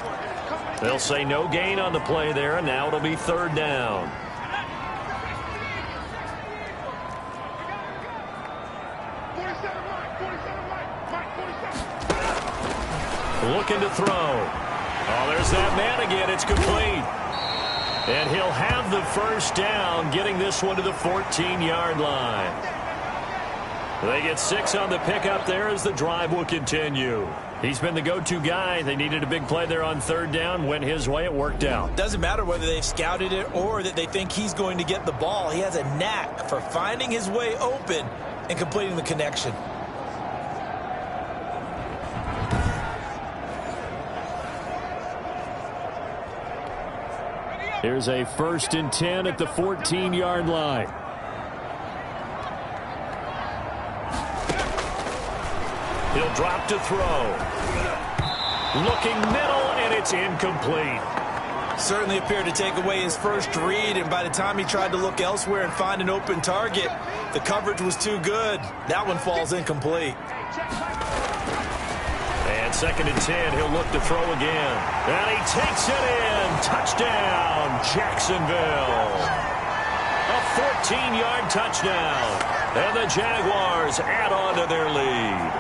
They'll say no gain on the play there, and now it'll be 3rd down. Looking to throw. Oh, there's that man again. It's complete. And he'll have the first down, getting this one to the 14-yard line. They get 6 on the pickup there as the drive will continue. He's been the go-to guy. They needed a big play there on 3rd down. Went his way. It worked out. Doesn't matter whether they've scouted it or that they think he's going to get the ball. He has a knack for finding his way open and completing the connection. Here's a 1st and 10 at the 14-yard line. He'll drop to throw. Looking middle, and it's incomplete. Certainly appeared to take away his first read, and by the time he tried to look elsewhere and find an open target, the coverage was too good. That one falls incomplete. And 2nd and 10, he'll look to throw again. And he takes it in. Touchdown, Jacksonville. A 14-yard touchdown. And the Jaguars add on to their lead.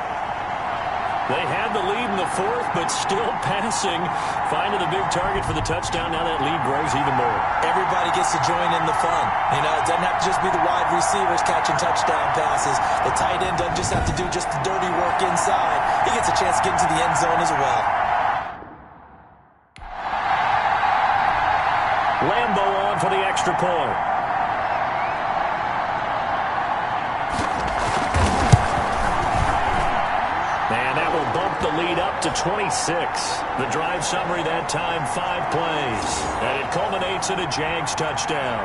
They had the lead in the 4th, but still passing. Finding the big target for the touchdown. Now that lead grows even more. Everybody gets to join in the fun. You know, it doesn't have to just be the wide receivers catching touchdown passes. The tight end doesn't just have to do just the dirty work inside. He gets a chance to get into the end zone as well. Lambeau on for the extra point. And that will bump the lead up to 26. The drive summary that time, 5 plays. And it culminates in a Jags touchdown.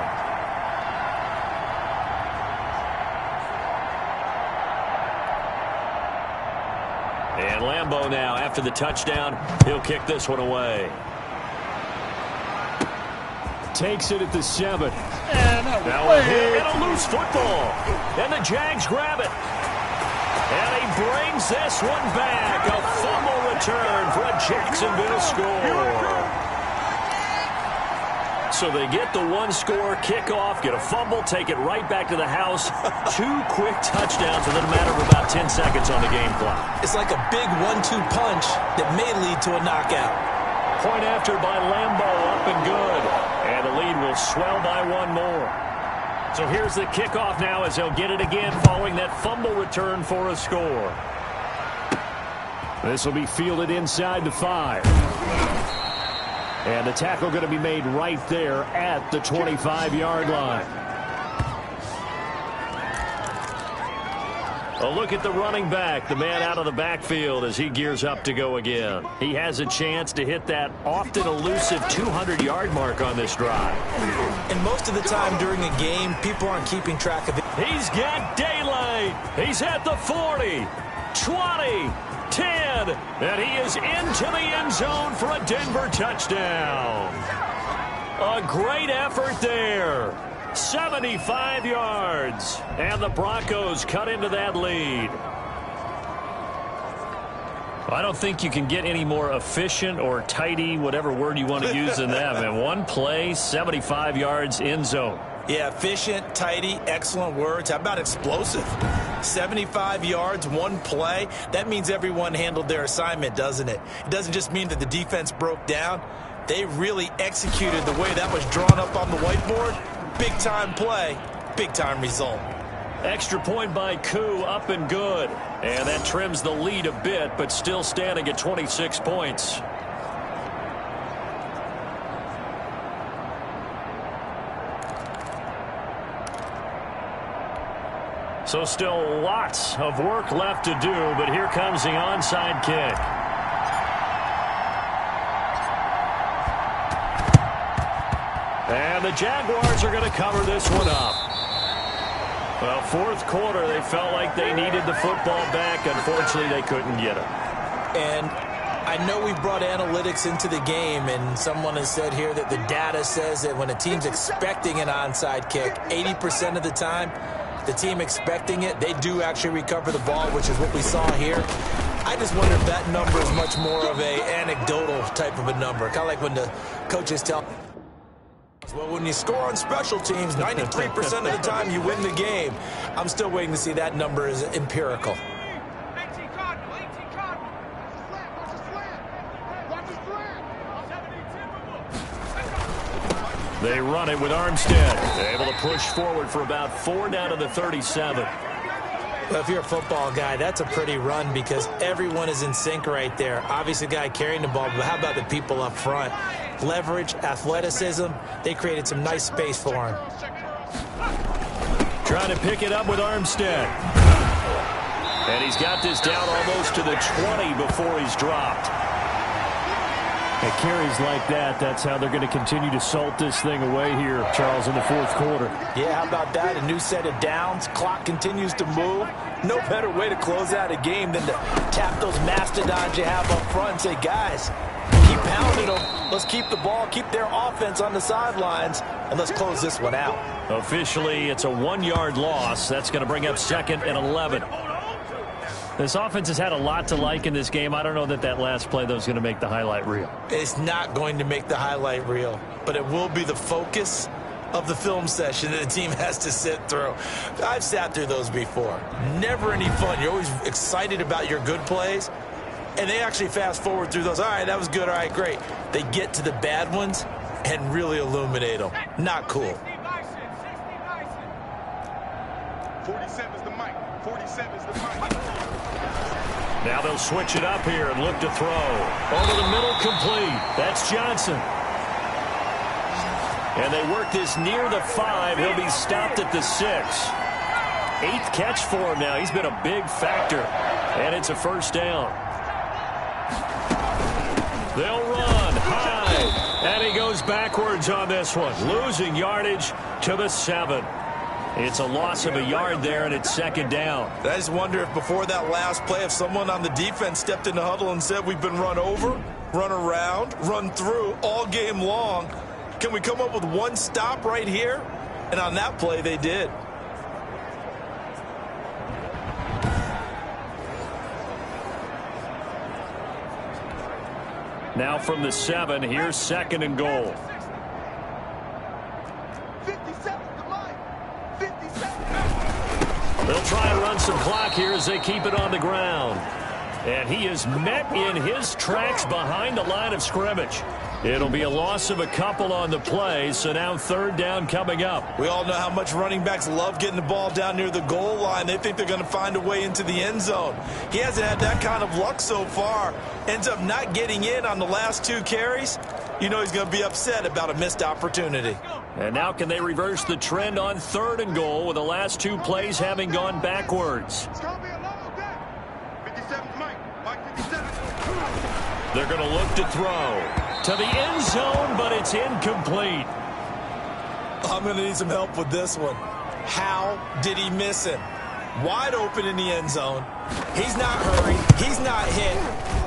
And Lambeau now, after the touchdown, he'll kick this one away. Takes it at the 7. And a loose football. And the Jags grab it. And he brings this one back. A fumble return for a Jacksonville score. So they get the 1-score kickoff, get a fumble, take it right back to the house. 2 quick touchdowns within a matter of about 10 seconds on the game clock. It's like a big 1-2 punch that may lead to a knockout. Point after by Lambeau, up and good. And the lead will swell by 1 more. So here's the kickoff now as they'll get it again following that fumble return for a score. This will be fielded inside the 5. And the tackle going to be made right there at the 25-yard line. A look at the running back, the man out of the backfield as he gears up to go again. He has a chance to hit that often elusive 200-yard mark on this drive. And most of the time during a game, people aren't keeping track of it. He's got daylight. He's at the 40, 20, 10, and he is into the end zone for a Denver touchdown. A great effort there. 75 yards, and the Broncos cut into that lead. I don't think you can get any more efficient or tidy, whatever word you want to use, than that. Man, 1 play, 75 yards, end zone. Yeah, efficient, tidy, excellent words. How about explosive? 75 yards, one play. That means everyone handled their assignment, doesn't it? It doesn't just mean that the defense broke down. They really executed the way that was drawn up on the whiteboard. Big-time play, big-time result. Extra point by Koo, up and good. And that trims the lead a bit, but still standing at 26 points. So still lots of work left to do, but here comes the onside kick. And the Jaguars are going to cover this one up. Well, fourth quarter, they felt like they needed the football back. Unfortunately, they couldn't get it. And I know we brought analytics into the game, and someone has said here that the data says that when a team's expecting an onside kick, 80% of the time, the team expecting it, they do actually recover the ball, which is what we saw here. I just wonder if that number is much more of a anecdotal type of a number, kind of like when the coaches tell, well, when you score on special teams, 93% of the time you win the game. I'm still waiting to see that number is empirical. They run it with Armstead. Able to push forward for about 4 down to the 37. Well, if you're a football guy, that's a pretty run because everyone is in sync right there. Obviously, the guy carrying the ball, but how about the people up front? Leverage, athleticism, they created some nice space for him. Trying to pick it up with Armstead. And he's got this down almost to the 20 before he's dropped. At carries like that, that's how they're going to continue to salt this thing away here, Charles, in the fourth quarter. Yeah, how about that? A new set of downs. Clock continues to move. No better way to close out a game than to tap those mastodons you have up front and say, guys, keep pounding them. Let's keep the ball, keep their offense on the sidelines, and let's close this one out. Officially, it's a 1-yard loss. That's going to bring up 2nd and 11. This offense has had a lot to like in this game. I don't know that last play, though, is going to make the highlight reel. It's not going to make the highlight reel, but it will be the focus of the film session that the team has to sit through. I've sat through those before. Never any fun. You're always excited about your good plays, and they actually fast forward through those. All right, that was good. All right, great. They get to the bad ones and really illuminate them. Not cool. 47 is the mic. 47 is the mic. Now they'll switch it up here and look to throw. Over the middle, complete. That's Johnson. And they work this near the 5. He'll be stopped at the 6. 8th catch for him now. He's been a big factor. And it's a first down. They'll run high. And he goes backwards on this one. Losing yardage to the 7. It's a loss of a yard there, and it's 2nd down. I just wonder if before that last play, if someone on the defense stepped in the huddle and said, we've been run over, run around, run through all game long. Can we come up with one stop right here? And on that play, they did. Now from the 7, here's 2nd and goal. 57 is the mic. 57. They'll try and run some clock here as they keep it on the ground. And he is met in his tracks behind the line of scrimmage. It'll be a loss of a couple on the play, so now 3rd down coming up. We all know how much running backs love getting the ball down near the goal line. They think they're going to find a way into the end zone. He hasn't had that kind of luck so far. Ends up not getting in on the last 2 carries. You know he's going to be upset about a missed opportunity. And now can they reverse the trend on 3rd and goal with the last 2 plays having gone backwards? It's going to be a long day. 57 is mic. Mic 57. They're going to look to throw to the end zone, but it's incomplete. I'm going to need some help with this one. How did he miss him? Wide open in the end zone. He's not hurried. He's not hit.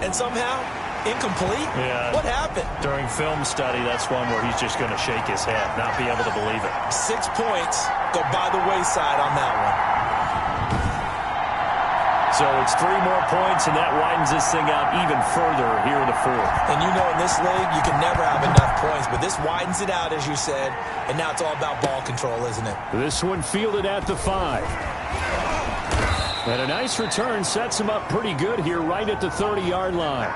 And somehow, incomplete? Yeah. What happened? During film study, that's one where he's just going to shake his head, not be able to believe it. 6 points go by the wayside on that one. So it's 3 more points, and that widens this thing out even further here in the fourth. And you know in this league, you can never have enough points, but this widens it out, as you said, and now it's all about ball control, isn't it? This one fielded at the 5. And a nice return sets him up pretty good here right at the 30-yard line.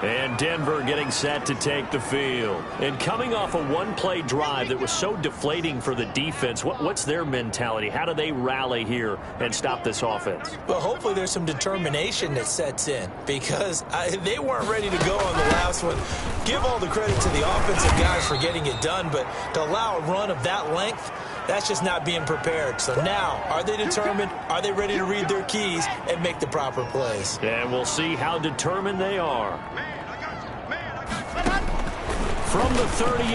And Denver getting set to take the field. And coming off a one-play drive that was so deflating for the defense, what's their mentality? How do they rally here and stop this offense? Well, hopefully there's some determination that sets in because they weren't ready to go on the last one. Give all the credit to the offensive guys for getting it done, but to allow a run of that length, that's just not being prepared. So now, are they determined? Are they ready to read their keys and make the proper plays? And we'll see how determined they are. From the 38,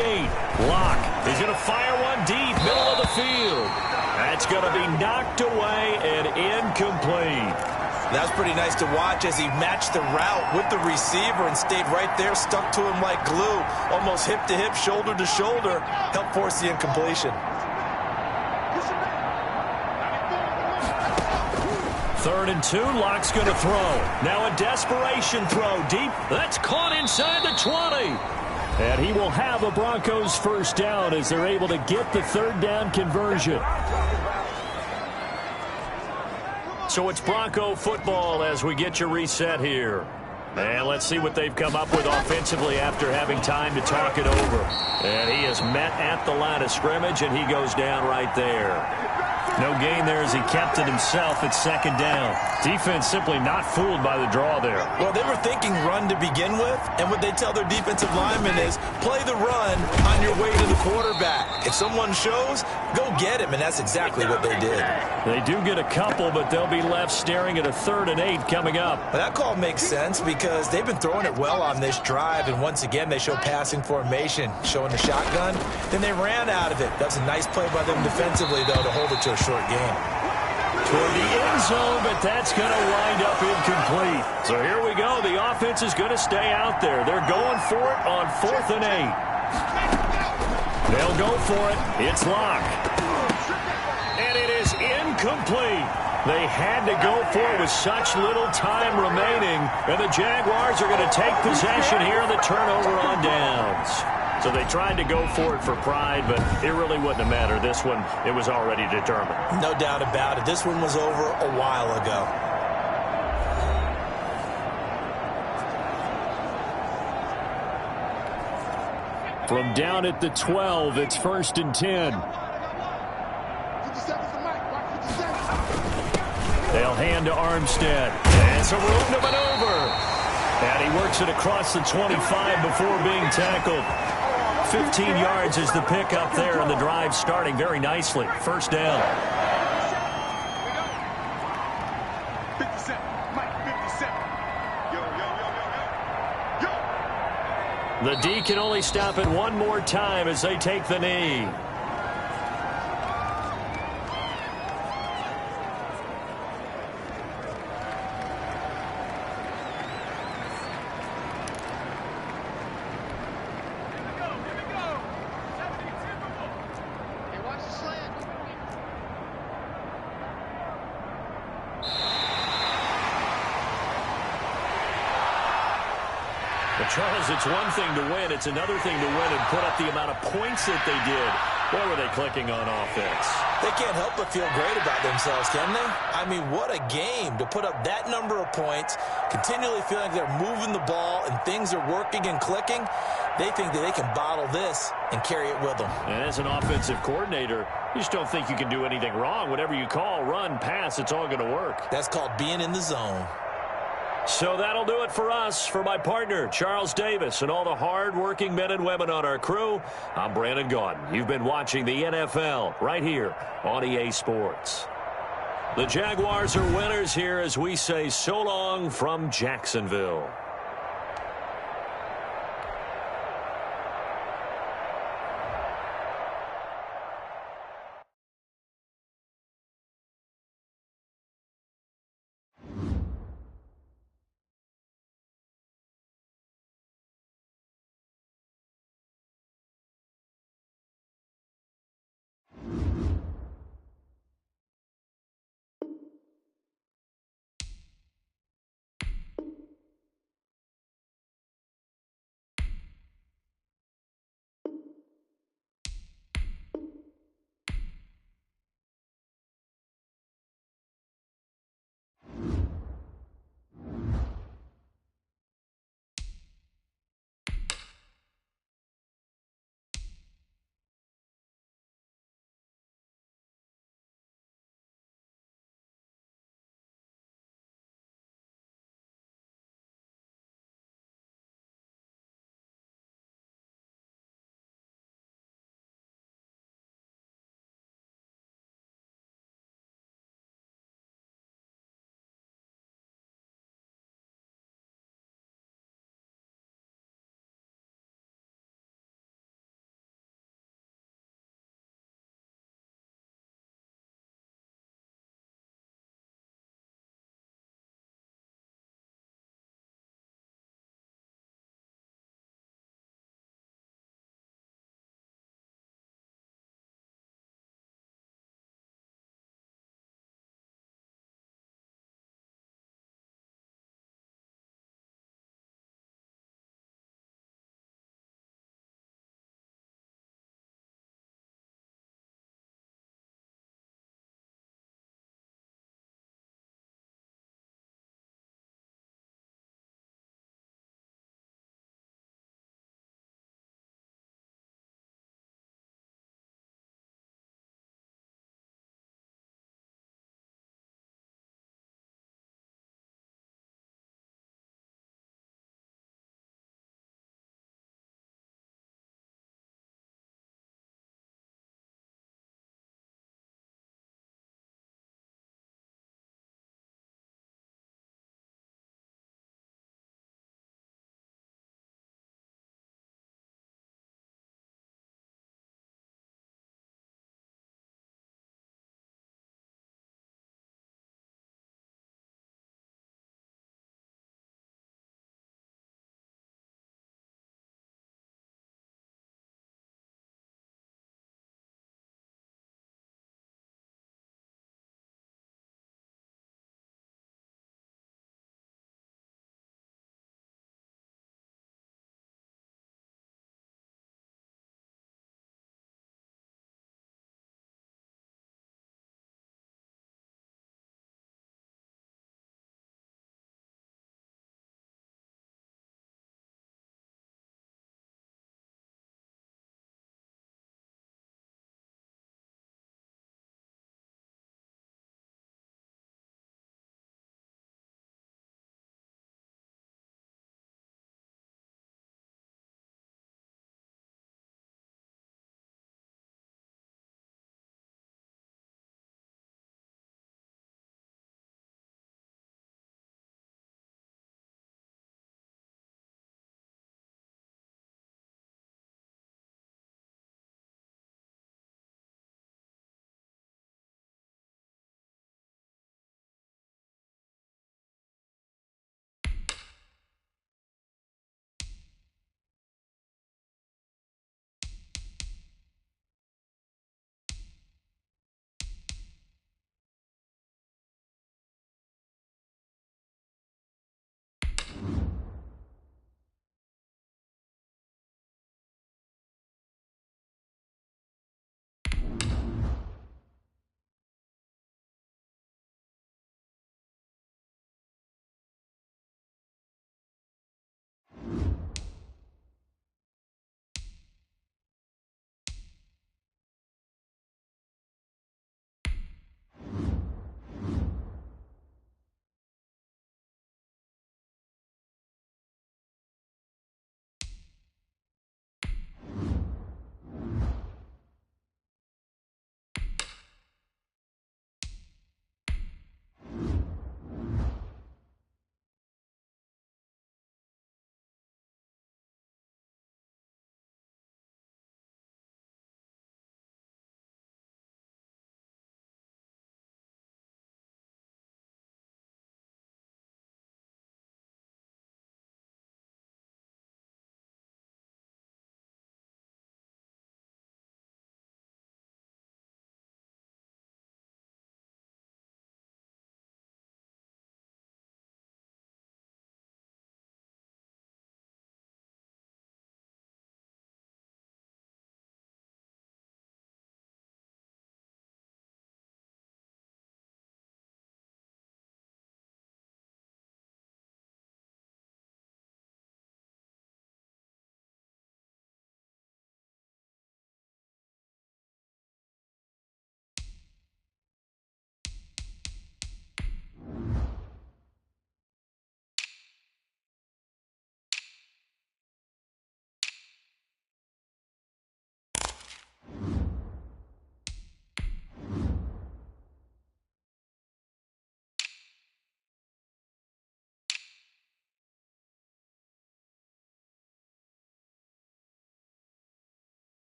Locke is going to fire one deep, middle of the field. That's going to be knocked away and incomplete. That's pretty nice to watch as he matched the route with the receiver and stayed right there, stuck to him like glue, almost hip to hip, shoulder to shoulder, helped force the incompletion. 3rd and 2, Locke's going to throw. Now a desperation throw deep. That's caught inside the 20. And he will have a Broncos first down as they're able to get the 3rd down conversion. So it's Bronco football as we get your reset here. And let's see what they've come up with offensively after having time to talk it over. And he is met at the line of scrimmage, and he goes down right there. No gain there as he kept it himself at 2nd down. Defense simply not fooled by the draw there. Well, they were thinking run to begin with, and what they tell their defensive linemen is play the run on your way to the quarterback. If someone shows, go get him, and that's exactly what they did. They do get a couple, but they'll be left staring at a 3rd and 8 coming up. Well, that call makes sense because they've been throwing it well on this drive, and once again they show passing formation, showing the shotgun. Then they ran out of it. That was a nice play by them defensively, though, to hold it to a short game. Toward the end zone, but that's going to wind up incomplete. So here we go. The offense is going to stay out there. They're going for it on 4th and 8. They'll go for it. It's Locke. And it is incomplete. They had to go for it with such little time remaining. And the Jaguars are going to take possession here on the turnover on downs. So they tried to go for it for pride, but it really wouldn't have mattered. This one, it was already determined. No doubt about it. This one was over a while ago. From down at the 12, it's 1st and 10. They'll hand to Armstead. And some room to maneuver. And he works it across the 25 before being tackled. 15 yards is the pickup there, and the drive starting very nicely. 1st down. 57. Mike, 57. Yo. The D can only stop it one more time as they take the knee. Charles, it's one thing to win. It's another thing to win and put up the amount of points that they did. Where were they clicking on offense? They can't help but feel great about themselves, can they? I mean, what a game to put up that number of points, continually feeling like they're moving the ball and things are working and clicking. They think that they can bottle this and carry it with them. And as an offensive coordinator, you just don't think you can do anything wrong. Whatever you call, run, pass, it's all going to work. That's called being in the zone. So that'll do it for us. For my partner, Charles Davis, and all the hard-working men and women on our crew, I'm Brandon Gaudin. You've been watching the NFL right here on EA Sports. The Jaguars are winners here as we say so long from Jacksonville.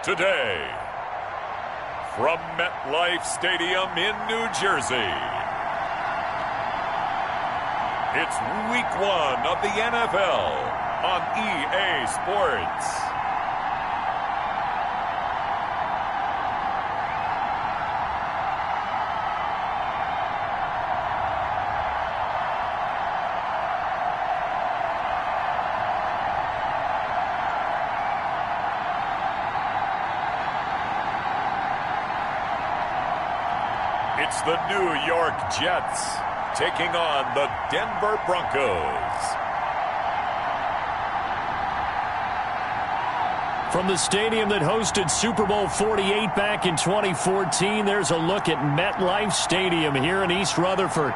today. From MetLife Stadium in New Jersey, it's Week 1 of the NFL on EA Sports. It's the New York Jets taking on the Denver Broncos. From the stadium that hosted Super Bowl 48 back in 2014, there's a look at MetLife Stadium here in East Rutherford.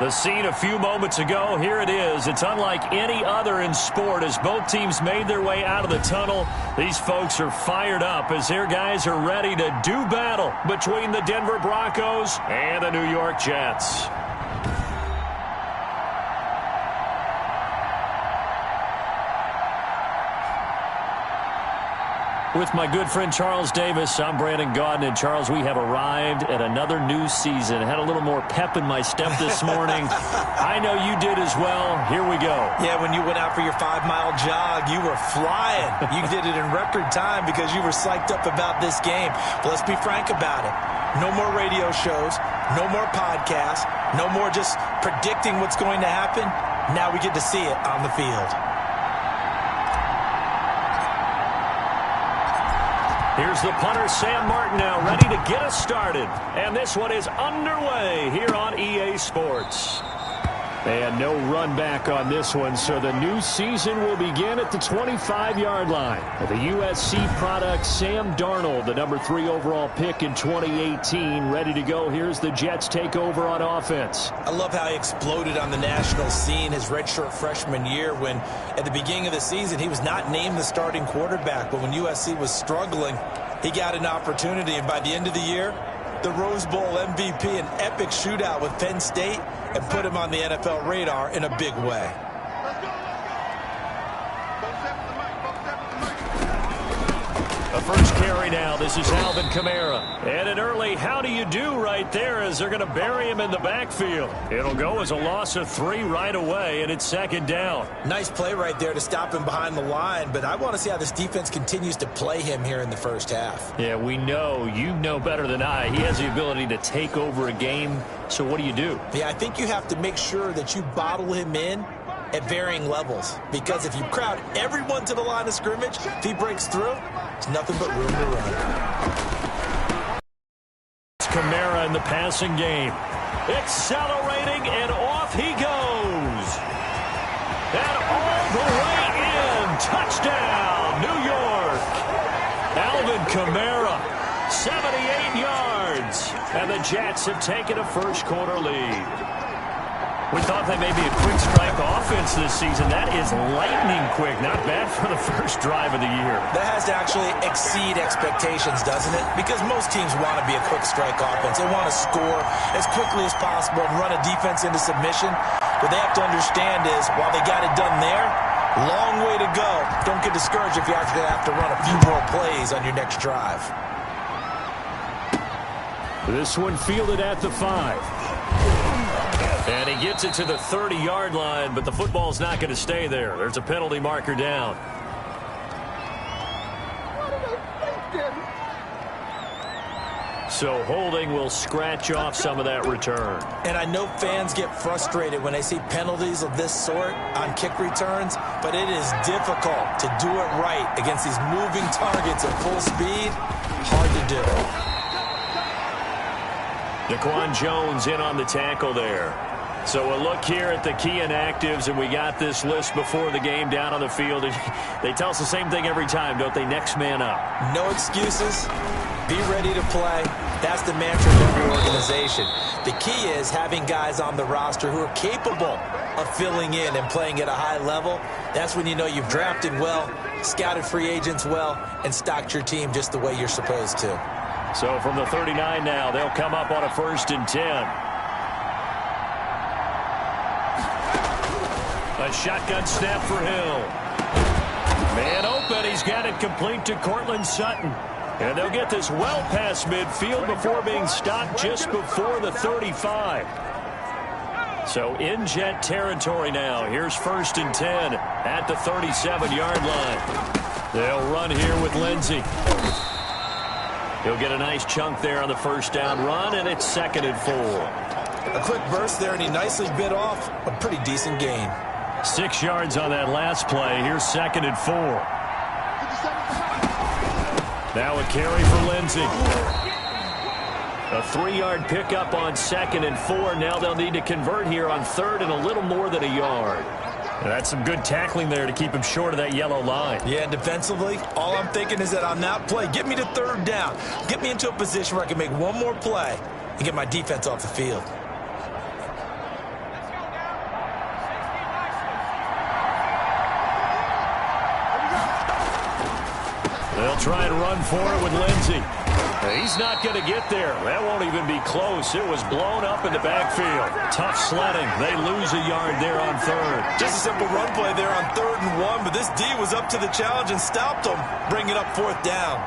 The scene a few moments ago, here it is. It's unlike any other in sport as both teams made their way out of the tunnel. These folks are fired up as their guys are ready to do battle between the Denver Broncos and the New York Jets. With my good friend Charles Davis, I'm Brandon Gaudin. And Charles, we have arrived at another new season. Had a little more pep in my step this morning. I know you did as well. Here we go. Yeah, when you went out for your 5-mile jog, you were flying. You did it in record time because you were psyched up about this game. But let's be frank about it. No more radio shows, no more podcasts, no more just predicting what's going to happen. Now we get to see it on the field. Here's the punter, Sam Martin, now ready to get us started. And this one is underway here on EA Sports. And no run back on this one, so the new season will begin at the 25-yard line. The USC product, Sam Darnold, the number 3 overall pick in 2018, ready to go. Here's the Jets take over on offense. I love how he exploded on the national scene his redshirt freshman year when at the beginning of the season he was not named the starting quarterback, but when USC was struggling, he got an opportunity, and by the end of the year, the Rose Bowl MVP, an epic shootout with Penn State, and put him on the NFL radar in a big way. The first carry now. This is Alvin Kamara. And an early how do you do right there as they're going to bury him in the backfield. It'll go as a loss of 3 right away, and it's second down. Nice play right there to stop him behind the line, but I want to see how this defense continues to play him here in the first half. Yeah, we know. You know better than I. He has the ability to take over a game, so what do you do? Yeah, I think you have to make sure that you bottle him in at varying levels, because if you crowd everyone to the line of scrimmage, if he breaks through, it's nothing but room to run. Kamara in the passing game. Accelerating, and off he goes. And all the way in. Touchdown, New York. Alvin Kamara, 78 yards. And the Jets have taken a first-quarter lead. We thought they may be a quick strike offense this season. That is lightning quick. Not bad for the first drive of the year. That has to actually exceed expectations, doesn't it? Because most teams want to be a quick strike offense. They want to score as quickly as possible and run a defense into submission. What they have to understand is, while they got it done there, long way to go. Don't get discouraged if you actually have to run a few more plays on your next drive. This one fielded at the 5. And he gets it to the 30-yard line, but the football's not going to stay there. There's a penalty marker down. So holding will scratch off some of that return. And I know fans get frustrated when they see penalties of this sort on kick returns, but it is difficult to do it right against these moving targets at full speed. Hard to do. Daquan Jones in on the tackle there. So a look here at the key inactives, and we got this list before the game down on the field. They tell us the same thing every time, don't they? Next man up. No excuses. Be ready to play. That's the mantra of every organization. The key is having guys on the roster who are capable of filling in and playing at a high level. That's when you know you've drafted well, scouted free agents well, and stocked your team just the way you're supposed to. So from the 39 now, they'll come up on a 1st and 10. A shotgun snap for Hill. Man open. He's got it complete to Cortland Sutton. And they'll get this well past midfield before being stopped just before the 35. So in Jet territory now. Here's 1st and 10 at the 37-yard line. They'll run here with Lindsey. He'll get a nice chunk there on the first down run, and it's 2nd and 4. A quick burst there, and he nicely bit off a pretty decent gain. 6 yards on that last play. Here's 2nd and 4. Now a carry for Lindsey. A 3-yard pickup on 2nd and 4. Now they'll need to convert here on 3rd and a little more than a yard. And that's some good tackling there to keep him short of that yellow line. Yeah, and defensively, all I'm thinking is that on that play, get me to 3rd down. Get me into a position where I can make one more play and get my defense off the field. They'll try and run for it with Lindsey. He's not going to get there. That won't even be close. It was blown up in the backfield. Tough sledding. They lose a yard there on 3rd. Just a simple run play there on 3rd and 1, but this D was up to the challenge and stopped them, bringing up 4th down.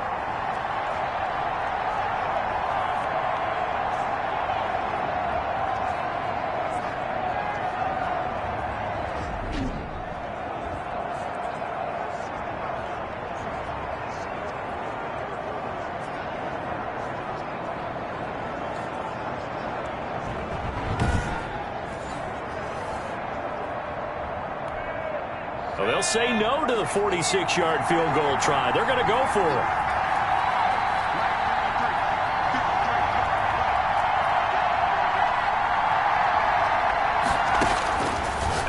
Well, they'll say no to the 46-yard field goal try. They're going to go for it.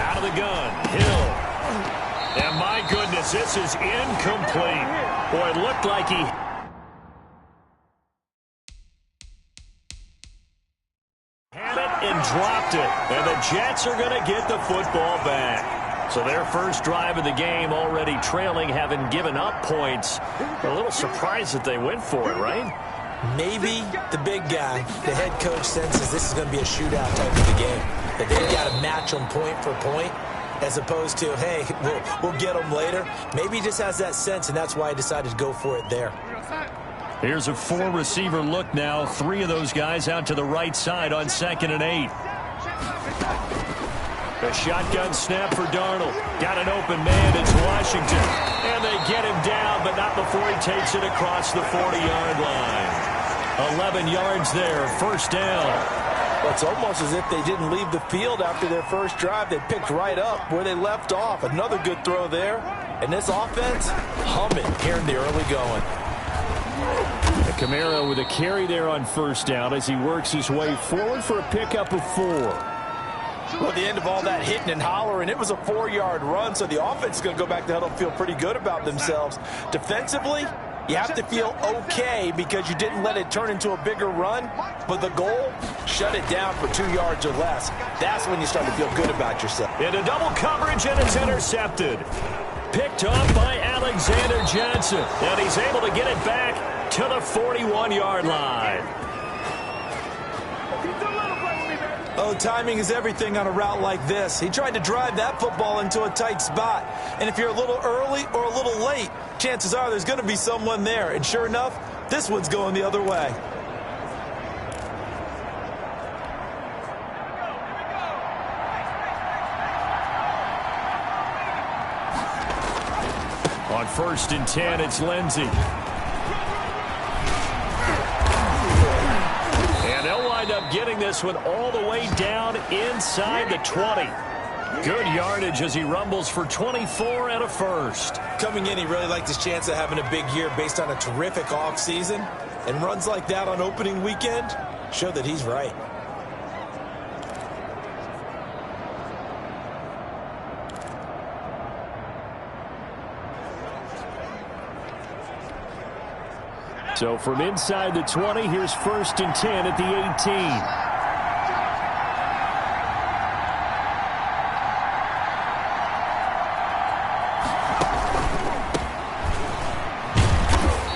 Out of the gun, Hill. And my goodness, this is incomplete. Boy, it looked like he had it and dropped it. And the Jets are going to get the football back. So their first drive of the game already trailing, having given up points. A little surprised that they went for it, right? Maybe the big guy, the head coach, senses this is going to be a shootout type of a game. That they've got to match them point for point, as opposed to, hey, we'll get them later. Maybe he just has that sense, and that's why he decided to go for it there. Here's a 4-receiver look now. 3 of those guys out to the right side on 2nd and 8. A shotgun snap for Darnold. Got an open man. It's Washington. And they get him down, but not before he takes it across the 40-yard line. 11 yards there. 1st down. Well, it's almost as if they didn't leave the field after their first drive. They picked right up where they left off. Another good throw there. And this offense, humming here in the early going. Camaro with a carry there on 1st down as he works his way forward for a pickup of 4. Well, at the end of all that hitting and hollering, it was a 4-yard run, so the offense is going to go back to huddle and feel pretty good about themselves. Defensively, you have to feel okay because you didn't let it turn into a bigger run, but the goal, shut it down for 2 yards or less. That's when you start to feel good about yourself. Into double coverage, and it's intercepted. Picked off by Alexander Johnson, and he's able to get it back to the 41-yard line. Oh, timing is everything on a route like this. He tried to drive that football into a tight spot. And if you're a little early or a little late, chances are there's going to be someone there. And sure enough, this one's going the other way. On 1st and 10, it's Lindsey. And they'll wind up getting this one all the way down inside the 20. Good yardage as he rumbles for 24 and a 1st. Coming in, he really liked his chance of having a big year based on a terrific offseason. And runs like that on opening weekend show that he's right. So from inside the 20, here's 1st and 10 at the 18.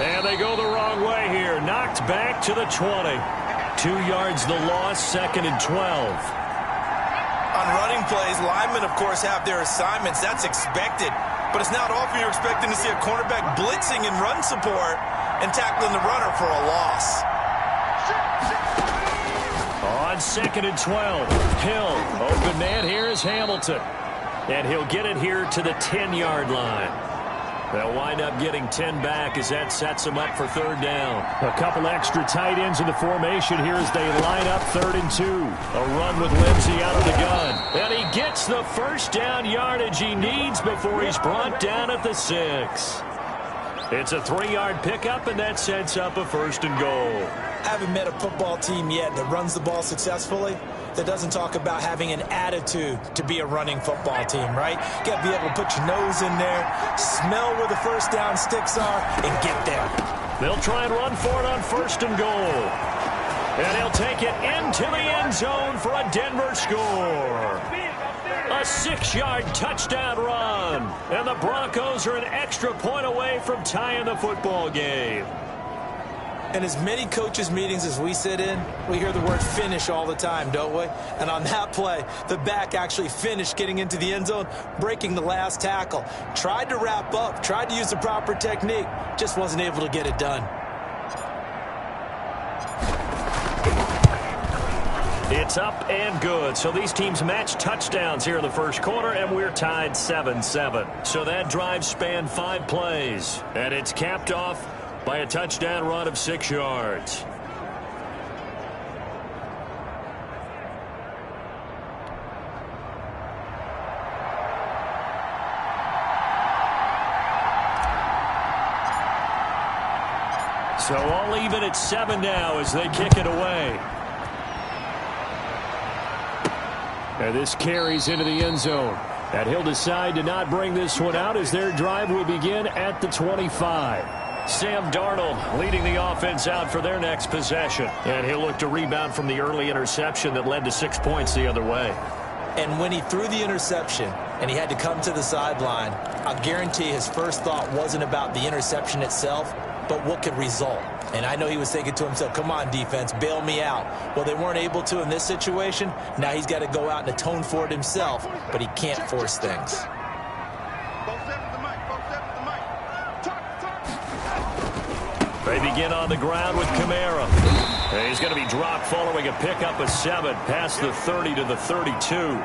And they go the wrong way here. Knocked back to the 20. 2 yards the loss, 2nd and 12. On running plays, linemen, of course, have their assignments. That's expected. But it's not often you're expecting to see a cornerback blitzing in run support. and tackling the runner for a loss. On 2nd and 12, Hill, open man, here is Hamilton. And he'll get it here to the 10-yard line. They'll wind up getting 10 back as that sets them up for 3rd down. A couple extra tight ends in the formation here as they line up 3rd and 2. A run with Lindsey out of the gun. And he gets the first down yardage he needs before he's brought down at the 6. It's a 3-yard pickup, and that sets up a 1st and goal. I haven't met a football team yet that runs the ball successfully that doesn't talk about having an attitude to be a running football team, right? You got to be able to put your nose in there, smell where the first down sticks are, and get there. They'll try and run for it on 1st and goal. And he'll take it into the end zone for a Denver score. A 6-yard touchdown run. And the Broncos are an extra point away from tying the football game. And as many coaches' meetings as we sit in, we hear the word finish all the time, don't we? And on that play, the back actually finished getting into the end zone, breaking the last tackle. Tried to wrap up, tried to use the proper technique, just wasn't able to get it done. It's up and good. So these teams match touchdowns here in the first quarter, and we're tied 7-7. So that drive spanned 5 plays, and it's capped off by a touchdown run of 6 yards. So all even at 7 now as they kick it away. And this carries into the end zone. And he'll decide to not bring this one out as their drive will begin at the 25. Sam Darnold leading the offense out for their next possession. And he'll look to rebound from the early interception that led to 6 points the other way. And when he threw the interception and he had to come to the sideline, I'll guarantee his first thought wasn't about the interception itself, but what could result. And I know he was thinking to himself, come on, defense, bail me out. Well, they weren't able to in this situation. Now he's got to go out and atone for it himself, but he can't force things. They begin on the ground with Kamara. And he's going to be dropped following a pickup of 7 past the 30 to the 32.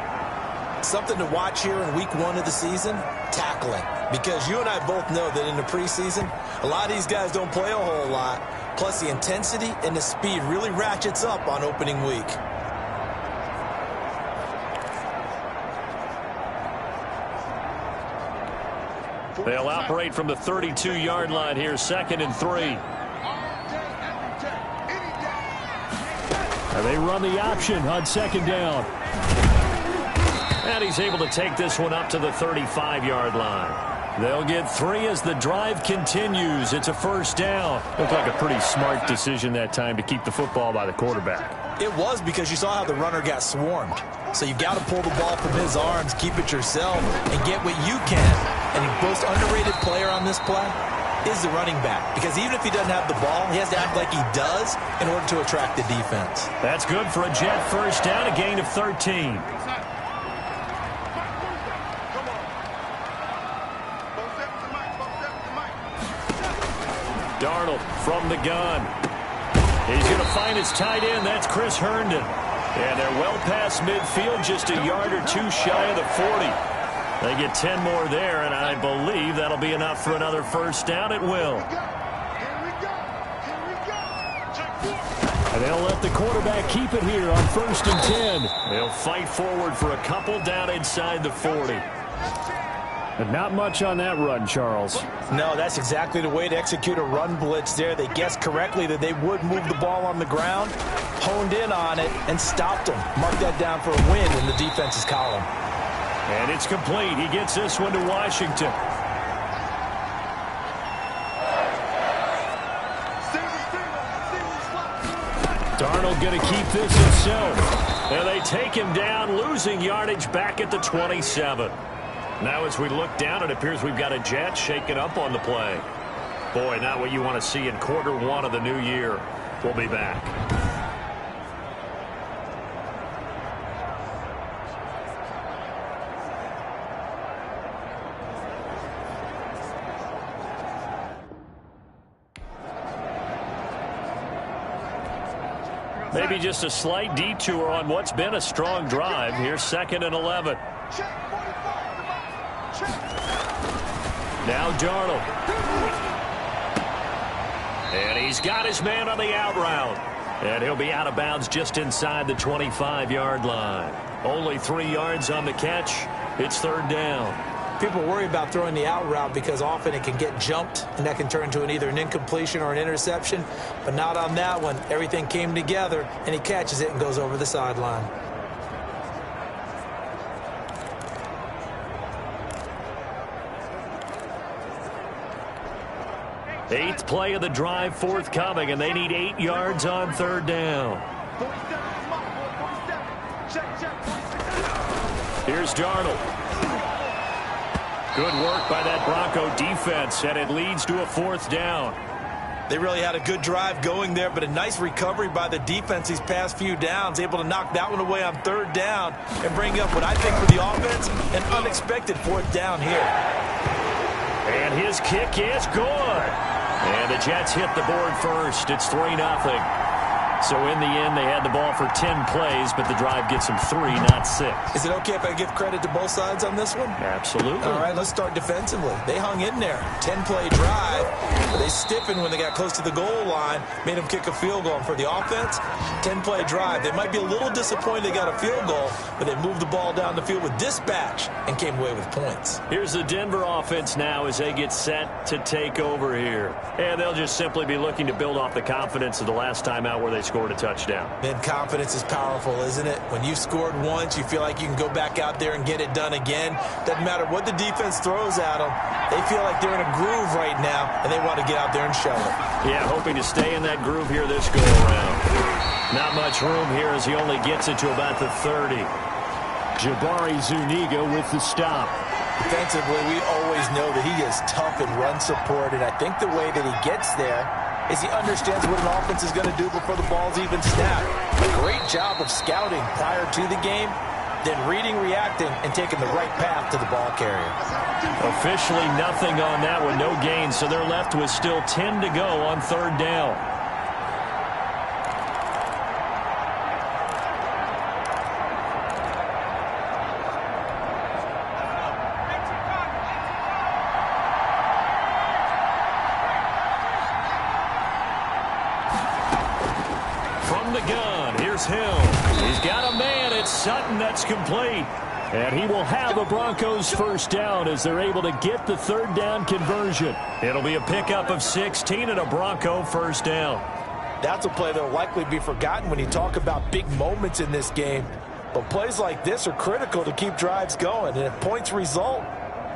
Something to watch here in week 1 of the season, tackling. Because you and I both know that in the preseason, a lot of these guys don't play a whole lot. Plus, the intensity and the speed really ratchets up on opening week. They'll operate from the 32-yard line here, 2nd and 3. And they run the option on 2nd down. And he's able to take this one up to the 35-yard line. They'll get 3 as the drive continues. It's a 1st down. Looked like a pretty smart decision that time to keep the football by the quarterback. It was, because you saw how the runner got swarmed. So you've got to pull the ball from his arms, keep it yourself, and get what you can. And the most underrated player on this play is the running back. Because even if he doesn't have the ball, he has to act like he does in order to attract the defense. That's good for a Jet 1st down, a gain of 13. Darnold from the gun. He's going to find his tight end. That's Chris Herndon. And they're well past midfield, just a yard or 2 shy of the 40. They get 10 more there, and I believe that'll be enough for another 1st down. It will. And they'll let the quarterback keep it here on 1st and 10. They'll fight forward for a couple down inside the 40. But not much on that run, Charles. No, that's exactly the way to execute a run blitz there. They guessed correctly that they would move the ball on the ground, honed in on it, and stopped them. Mark that down for a win in the defense's column. And it's complete. He gets this one to Washington. Darnold going to keep this himself. And they take him down, losing yardage back at the 27. Now as we look down, it appears we've got a Jet shaken up on the play. Boy, not what you want to see in quarter 1 of the new year. We'll be back. Maybe just a slight detour on what's been a strong drive. Here's 2nd and 11. Now Darnold. And he's got his man on the out route. And he'll be out of bounds just inside the 25-yard line. Only 3 yards on the catch. It's 3rd down. People worry about throwing the out route because often it can get jumped, and that can turn into either an incompletion or an interception. But not on that one. Everything came together, and he catches it and goes over the sideline. Eighth play of the drive forthcoming, and they need 8 yards on 3rd down. Here's Darnold. Good work by that Bronco defense, and it leads to a 4th down. They really had a good drive going there, but a nice recovery by the defense these past few downs, able to knock that one away on 3rd down and bring up what I think for the offense, an unexpected 4th down here. And his kick is good. And the Jets hit the board first. It's 3-0. So in the end, they had the ball for 10 plays, but the drive gets them 3, not 6. Is it okay if I give credit to both sides on this one? Absolutely. All right, let's start defensively. They hung in there. 10-play drive. But they stiffened when they got close to the goal line, made them kick a field goal. And for the offense, 10-play drive. They might be a little disappointed they got a field goal, but they moved the ball down the field with dispatch and came away with points. Here's the Denver offense now as they get set to take over here. And they'll just simply be looking to build off the confidence of the last time out where they scored a touchdown. Man, confidence is powerful, isn't it? When you've scored once, you feel like you can go back out there and get it done again. Doesn't matter what the defense throws at them. They feel like they're in a groove right now, and they want to get out there and show it. Yeah, hoping to stay in that groove here this go-around. Not much room here as he only gets it to about the 30. Jabari Zuniga with the stop. Defensively, we always know that he is tough in run support, and I think the way that he gets there is he understands what an offense is going to do before the ball's even snapped. A great job of scouting prior to the game, then reading, reacting, and taking the right path to the ball carrier. Officially nothing on that one, no gain, so they're left with still 10 to go on 3rd down. Hill. He's got a man. It's Sutton that's complete. And he will have a Broncos 1st down as they're able to get the 3rd down conversion. It'll be a pickup of 16 and a Bronco 1st down. That's a play that will likely be forgotten when you talk about big moments in this game. But plays like this are critical to keep drives going. And if points result,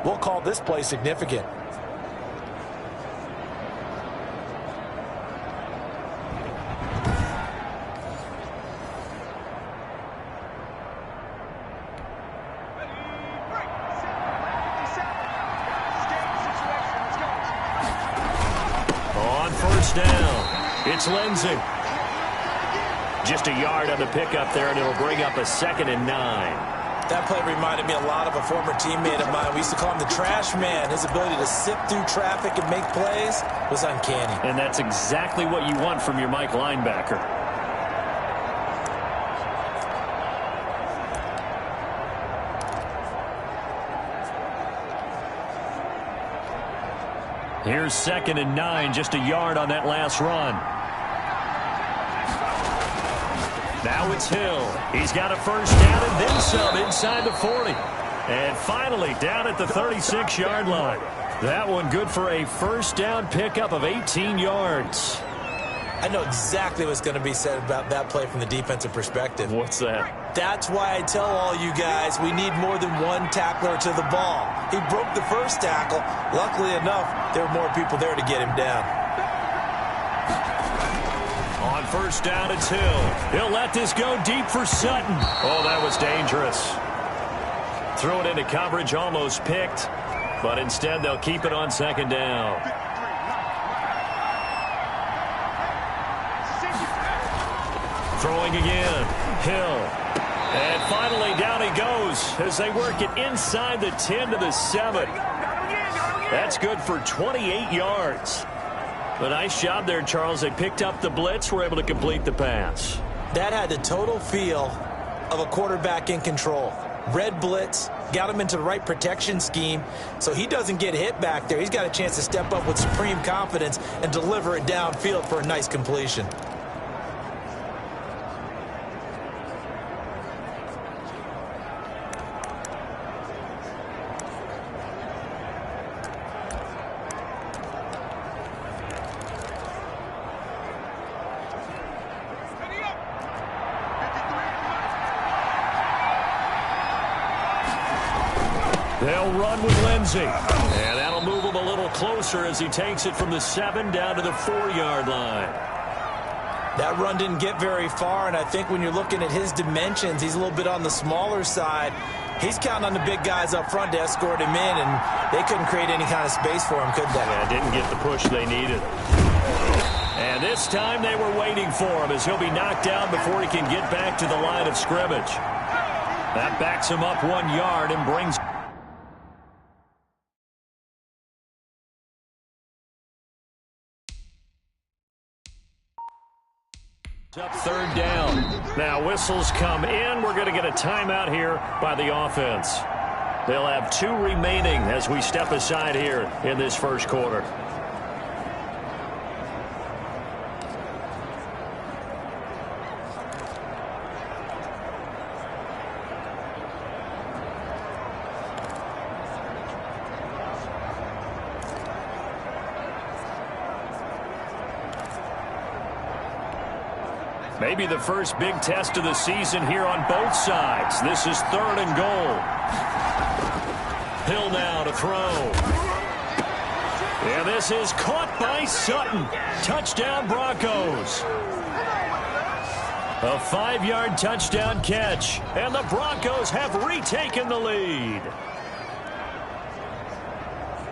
we'll call this play significant. It's Lindsay. Just a yard on the pickup there, and it'll bring up a 2nd and 9. That play reminded me a lot of a former teammate of mine. We used to call him the trash man. His ability to sift through traffic and make plays was uncanny. And that's exactly what you want from your Mike linebacker. Here's 2nd and 9, just a yard on that last run. Now it's Hill. He's got a 1st down and then some inside the 40. And finally down at the 36-yard line. That one good for a 1st down pickup of 18 yards. I know exactly what's going to be said about that play from the defensive perspective. What's that? That's why I tell all you guys we need more than one tackler to the ball. He broke the 1st tackle. Luckily enough, there were more people there to get him down. On 1st down, it's Hill. He'll let this go deep for Sutton. Oh, that was dangerous. Threw it into coverage, almost picked. But instead, they'll keep it on 2nd down. Throwing again. Hill. And finally, down he goes as they work it inside the 10 to the 7. That's good for 28 yards. A nice job there, Charles. They picked up the blitz, were able to complete the pass. That had the total feel of a quarterback in control. Red blitz, got him into the right protection scheme, so he doesn't get hit back there. He's got a chance to step up with supreme confidence and deliver it downfield for a nice completion. They'll run with Lindsey. And that'll move him a little closer as he takes it from the 7 down to the 4-yard line. That run didn't get very far, and I think when you're looking at his dimensions, he's a little bit on the smaller side. He's counting on the big guys up front to escort him in, and they couldn't create any kind of space for him, could they? Yeah, didn't get the push they needed. And this time they were waiting for him as he'll be knocked down before he can get back to the line of scrimmage. That backs him up 1 yard and brings up 3rd down. Now whistles come in. We're going to get a timeout here by the offense. They'll have 2 remaining as we step aside here in this first quarter. Maybe the first big test of the season here on both sides. This is 3rd and goal. Hill now to throw. And this is caught by Sutton. Touchdown Broncos. A 5-yard touchdown catch. And the Broncos have retaken the lead.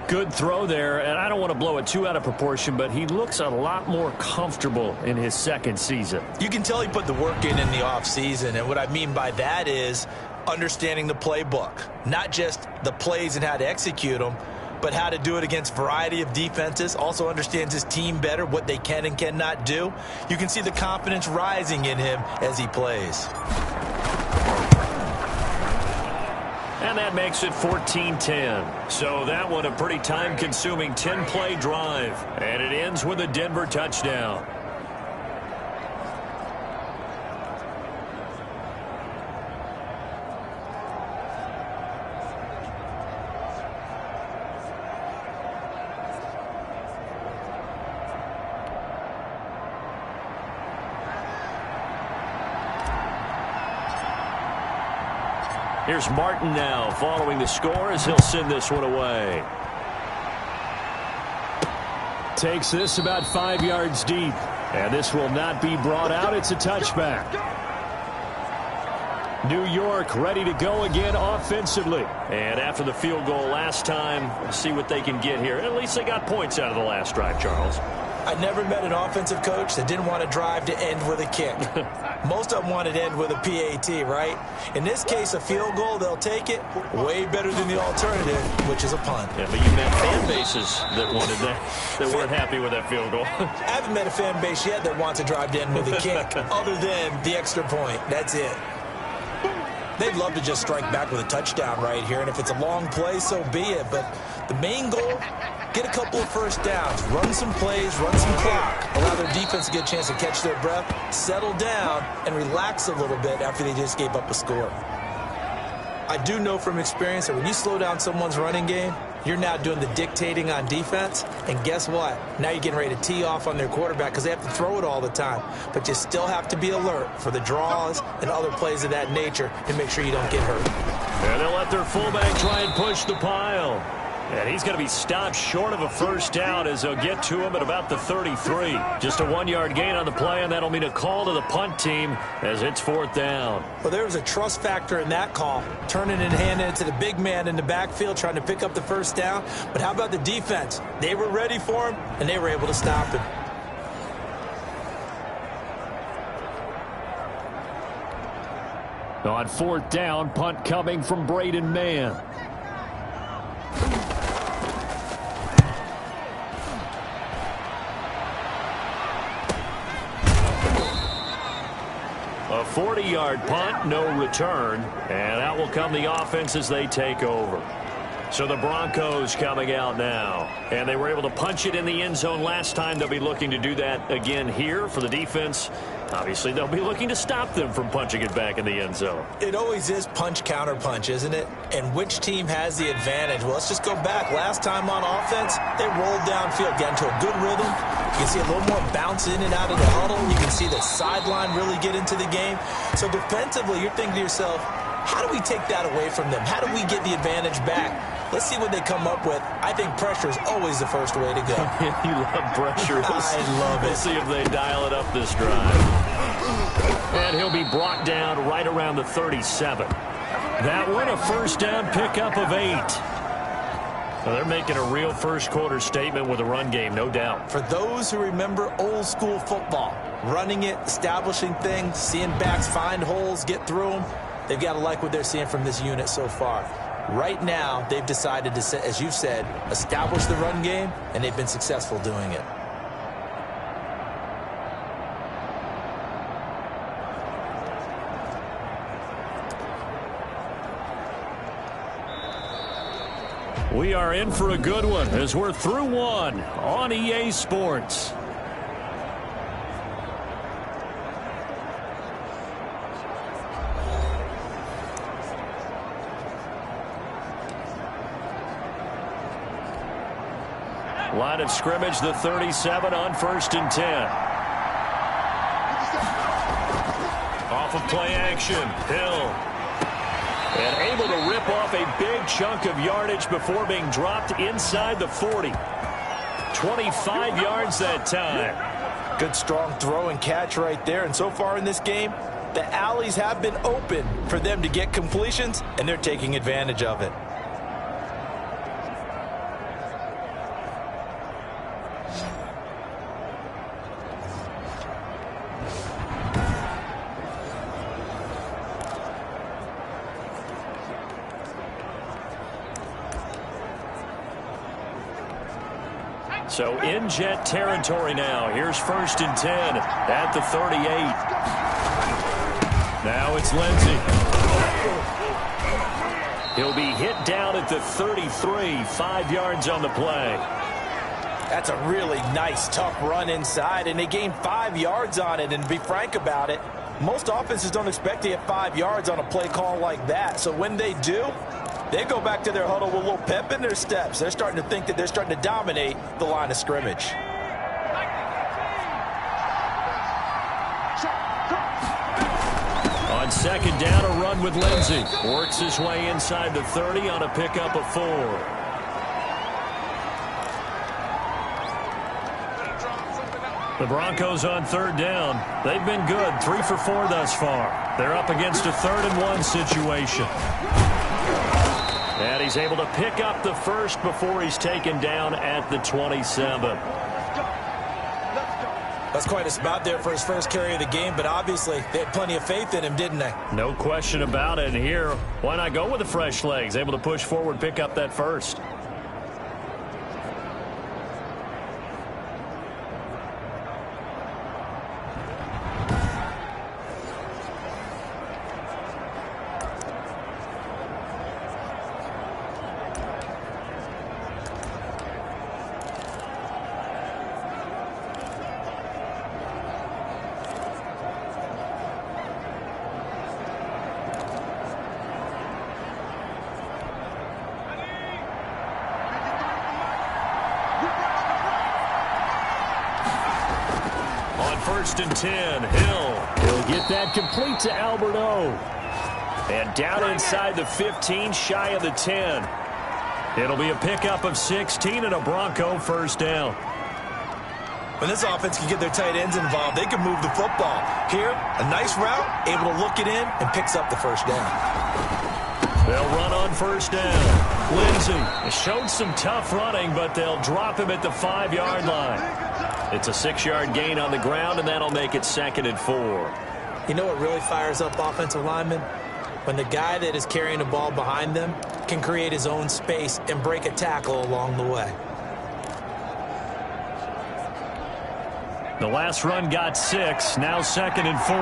Good throw there, and I don't want to blow it too out of proportion, but he looks a lot more comfortable in his 2nd season. You can tell he put the work in the offseason, and what I mean by that is understanding the playbook. Not just the plays and how to execute them, but how to do it against a variety of defenses. Also understands his team better, what they can and cannot do. You can see the confidence rising in him as he plays. And that makes it 14-10. So that one a pretty time-consuming 10-play drive. And it ends with a Denver touchdown. Here's Martin now following the score as he'll send this one away. Takes this about 5 yards deep. And this will not be brought out. It's a touchback. New York ready to go again offensively. And after the field goal last time, we'll see what they can get here. At least they got points out of the last drive, Charles. I never met an offensive coach that didn't want to drive to end with a kick. Most of them wanted to end with a PAT, right? In this case, a field goal, they'll take it. Way better than the alternative, which is a punt. Yeah, but you met fan bases that wanted that, that weren't happy with that field goal. I haven't met a fan base yet that wants to drive to end with a kick, other than the extra point. That's it. They'd love to just strike back with a touchdown right here, and if it's a long play, so be it. But the main goal, get a couple of first downs, run some plays, run some clock, allow their defense to get a chance to catch their breath, settle down, and relax a little bit after they just gave up a score. I do know from experience that when you slow down someone's running game, you're now doing the dictating on defense, and guess what? Now you're getting ready to tee off on their quarterback because they have to throw it all the time. But you still have to be alert for the draws and other plays of that nature to make sure you don't get hurt. And they'll let their fullback try and push the pile. And he's going to be stopped short of a first down as they'll get to him at about the 33. Just a 1-yard gain on the play, and that'll mean a call to the punt team as it's 4th down. Well, there was a trust factor in that call, turning and handing it to the big man in the backfield, trying to pick up the first down. But how about the defense? They were ready for him, and they were able to stop him. On 4th down, punt coming from Braden Mann. A 40-yard punt, no return, and out will come the offense as they take over. So the Broncos coming out now, and they were able to punch it in the end zone last time. They'll be looking to do that again here for the defense. Obviously, they'll be looking to stop them from punching it back in the end zone. It always is punch, counter punch, isn't it? And which team has the advantage? Well, let's just go back. Last time on offense, they rolled downfield, got into a good rhythm. You can see a little more bounce in and out of the huddle. You can see the sideline really get into the game. So defensively, you're thinking to yourself, how do we take that away from them? How do we get the advantage back? Let's see what they come up with. I think pressure is always the first way to go. You love pressure. I love it. We'll see if they dial it up this drive. And he'll be brought down right around the 37. That one, a first down pickup of 8. So they're making a real first quarter statement with a run game, no doubt. For those who remember old school football, running it, establishing things, seeing backs find holes, get through them, they've got to like what they're seeing from this unit so far. Right now, they've decided to, as you said, establish the run game, and they've been successful doing it. We are in for a good one as we're through one on EA Sports. Line of scrimmage, the 37 on 1st and 10. Off of play action, Hill. And able to rip off a big chunk of yardage before being dropped inside the 40. 25 yards that time. Good strong throw and catch right there. And so far in this game, the alleys have been open for them to get completions, and they're taking advantage of it. So in Jet territory now. Here's 1st and 10 at the 38. Now it's Lindsey. He'll be hit down at the 33, 5 yards on the play. That's a really nice, tough run inside, and they gained 5 yards on it. And to be frank about it, most offenses don't expect to get 5 yards on a play call like that. So when they do, they go back to their huddle with a little pep in their steps. They're starting to think that they're starting to dominate the line of scrimmage. On 2nd down, a run with Lindsey. Works his way inside the 30 on a pickup of 4. The Broncos on 3rd down. They've been good, 3 for 4 thus far. They're up against a 3rd and 1 situation. And he's able to pick up the first before he's taken down at the 27. That's quite a spot there for his first carry of the game, but obviously they had plenty of faith in him, didn't they? No question about it. And here, why not go with the fresh legs? Able to push forward, pick up that first. First and 10, He'll get that complete to Albert O. And down inside the 15, shy of the 10. It'll be a pickup of 16 and a Bronco first down. When this offense can get their tight ends involved, they can move the football. Here, a nice route, able to look it in, and picks up the first down. They'll run on first down. Lindsey showed some tough running, but they'll drop him at the 5-yard line. It's a 6-yard gain on the ground, and that'll make it 2nd and 4. You know what really fires up offensive linemen? When the guy that is carrying the ball behind them can create his own space and break a tackle along the way. The last run got 6, now 2nd and 4.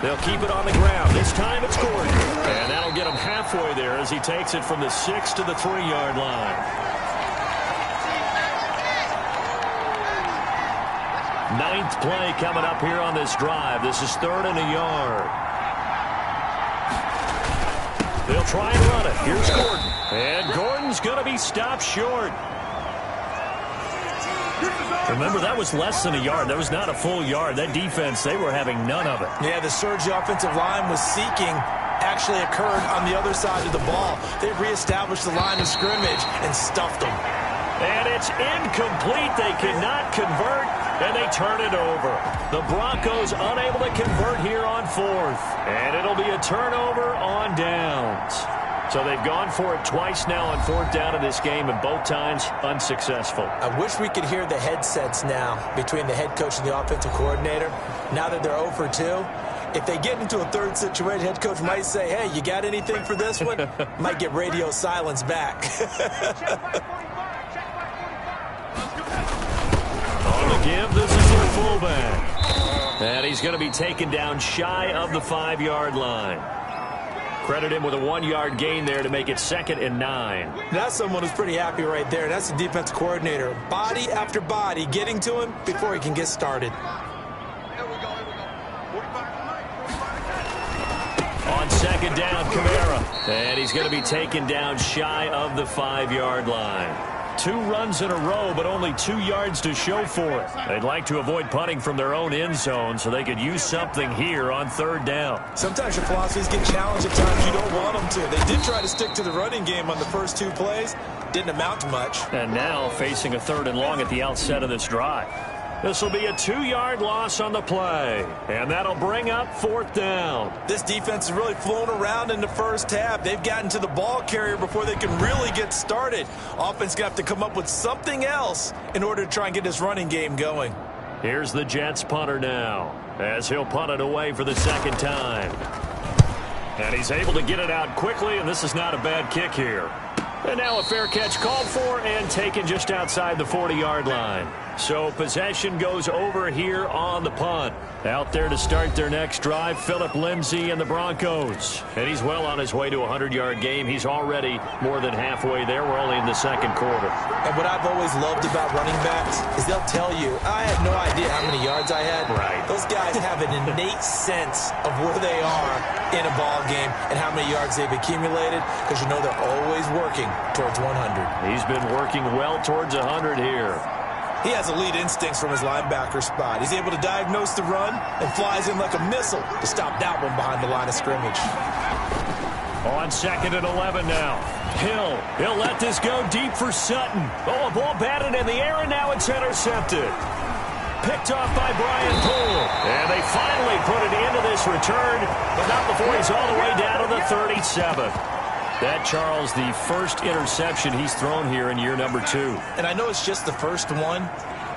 They'll keep it on the ground. This time it's Gordon. And that'll get him halfway there as he takes it from the 6 to the 3-yard line. Ninth play coming up here on this drive. This is 3rd and a yard. They'll try and run it. Here's Gordon. And Gordon's going to be stopped short. Remember, that was less than a yard. That was not a full yard. That defense, they were having none of it. Yeah, the surge the offensive line was seeking actually occurred on the other side of the ball. They reestablished the line of scrimmage and stuffed them. And it's incomplete. They cannot convert, and they turn it over. The Broncos unable to convert here on 4th. And it'll be a turnover on downs. So they've gone for it twice now on 4th down in this game, and both times unsuccessful. I wish we could hear the headsets now between the head coach and the offensive coordinator. Now that they're 0 for 2, if they get into a third situation, head coach might say, hey, you got anything for this one? Might get radio silence back. On the give, this is their fullback. And he's going to be taken down shy of the 5-yard line. Credit him with a 1-yard gain there to make it 2nd and 9. That's someone who's pretty happy right there. That's the defense coordinator. Body after body getting to him before he can get started. On 2nd down, Kamara. And he's going to be taken down shy of the 5-yard line. 2 runs in a row, but only 2 yards to show for it. They'd like to avoid punting from their own end zone so they could use something here on 3rd down. Sometimes your philosophies get challenged at times you don't want them to. They did try to stick to the running game on the first 2 plays. Didn't amount to much. And now facing a 3rd and long at the outset of this drive. This will be a 2-yard loss on the play. And that'll bring up 4th down. This defense has really flown around in the first half. They've gotten to the ball carrier before they can really get started. Offense going to have to come up with something else in order to try and get this running game going. Here's the Jets punter now as he'll punt it away for the 2nd time. And he's able to get it out quickly, and this is not a bad kick here. And now a fair catch called for and taken just outside the 40-yard line. So possession goes over here on the punt. Out there to start their next drive, Phillip Lindsay and the Broncos. And he's well on his way to a 100-yard game. He's already more than halfway there. We're only in the 2nd quarter. And what I've always loved about running backs is they'll tell you, I had no idea how many yards I had. Right. Those guys have an innate sense of where they are in a ball game and how many yards they've accumulated, because you know they're always working towards 100. He's been working well towards 100 here. He has elite instincts from his linebacker spot. He's able to diagnose the run and flies in like a missile to stop that one behind the line of scrimmage. On 2nd and 11 now. He'll let this go deep for Sutton. Oh, a ball batted in the air, and now it's intercepted. Picked off by Brian Poole. And they finally put it into this return, but not before he's all the way down to the 37. That, Charles, the first interception he's thrown here in year number 2. And I know it's just the first one,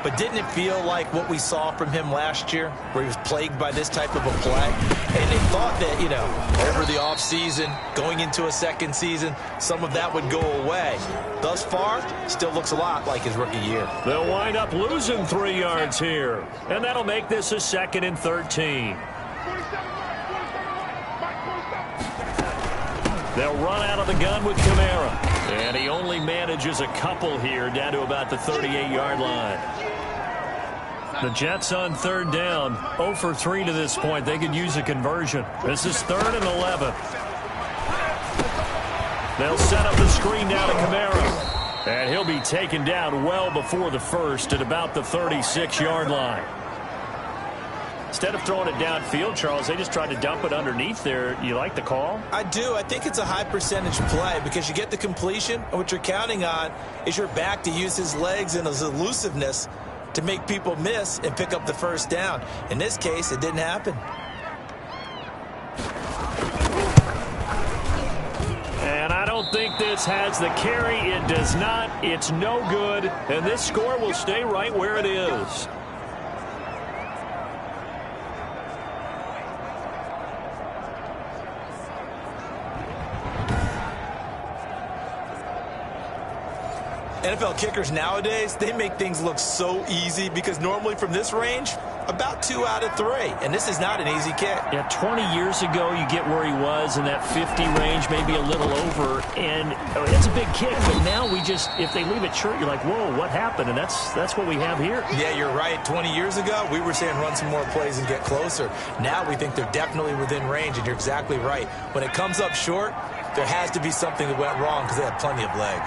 but didn't it feel like what we saw from him last year, where he was plagued by this type of a play? And they thought that, you know, over the offseason, going into a 2nd season, some of that would go away. Thus far, still looks a lot like his rookie year. They'll wind up losing 3 yards here, and that'll make this a 2nd and 13. They'll run out of the gun with Kamara. And he only manages a couple here down to about the 38-yard line. The Jets on 3rd down, 0 for 3 to this point. They could use a conversion. This is 3rd and 11. They'll set up the screen down to Kamara. And he'll be taken down well before the 1st at about the 36-yard line. Instead of throwing it downfield, Charles, they just tried to dump it underneath there. You like the call? I do. I think it's a high-percentage play because you get the completion, and what you're counting on is your back to use his legs and his elusiveness to make people miss and pick up the 1st down. In this case, it didn't happen. And I don't think this has the carry. It does not. It's no good. And this score will stay right where it is. NFL kickers nowadays, they make things look so easy because normally from this range, About 2 out of 3, and this is not an easy kick. Yeah, 20 years ago, you get where he was in that 50 range, maybe a little over, and it's a big kick, but now if they leave it short, you're like, whoa, what happened? And that's what we have here. Yeah, you're right. 20 years ago, we were saying run some more plays and get closer. Now we think they're definitely within range, and you're exactly right. When it comes up short, there has to be something that went wrong because they have plenty of leg.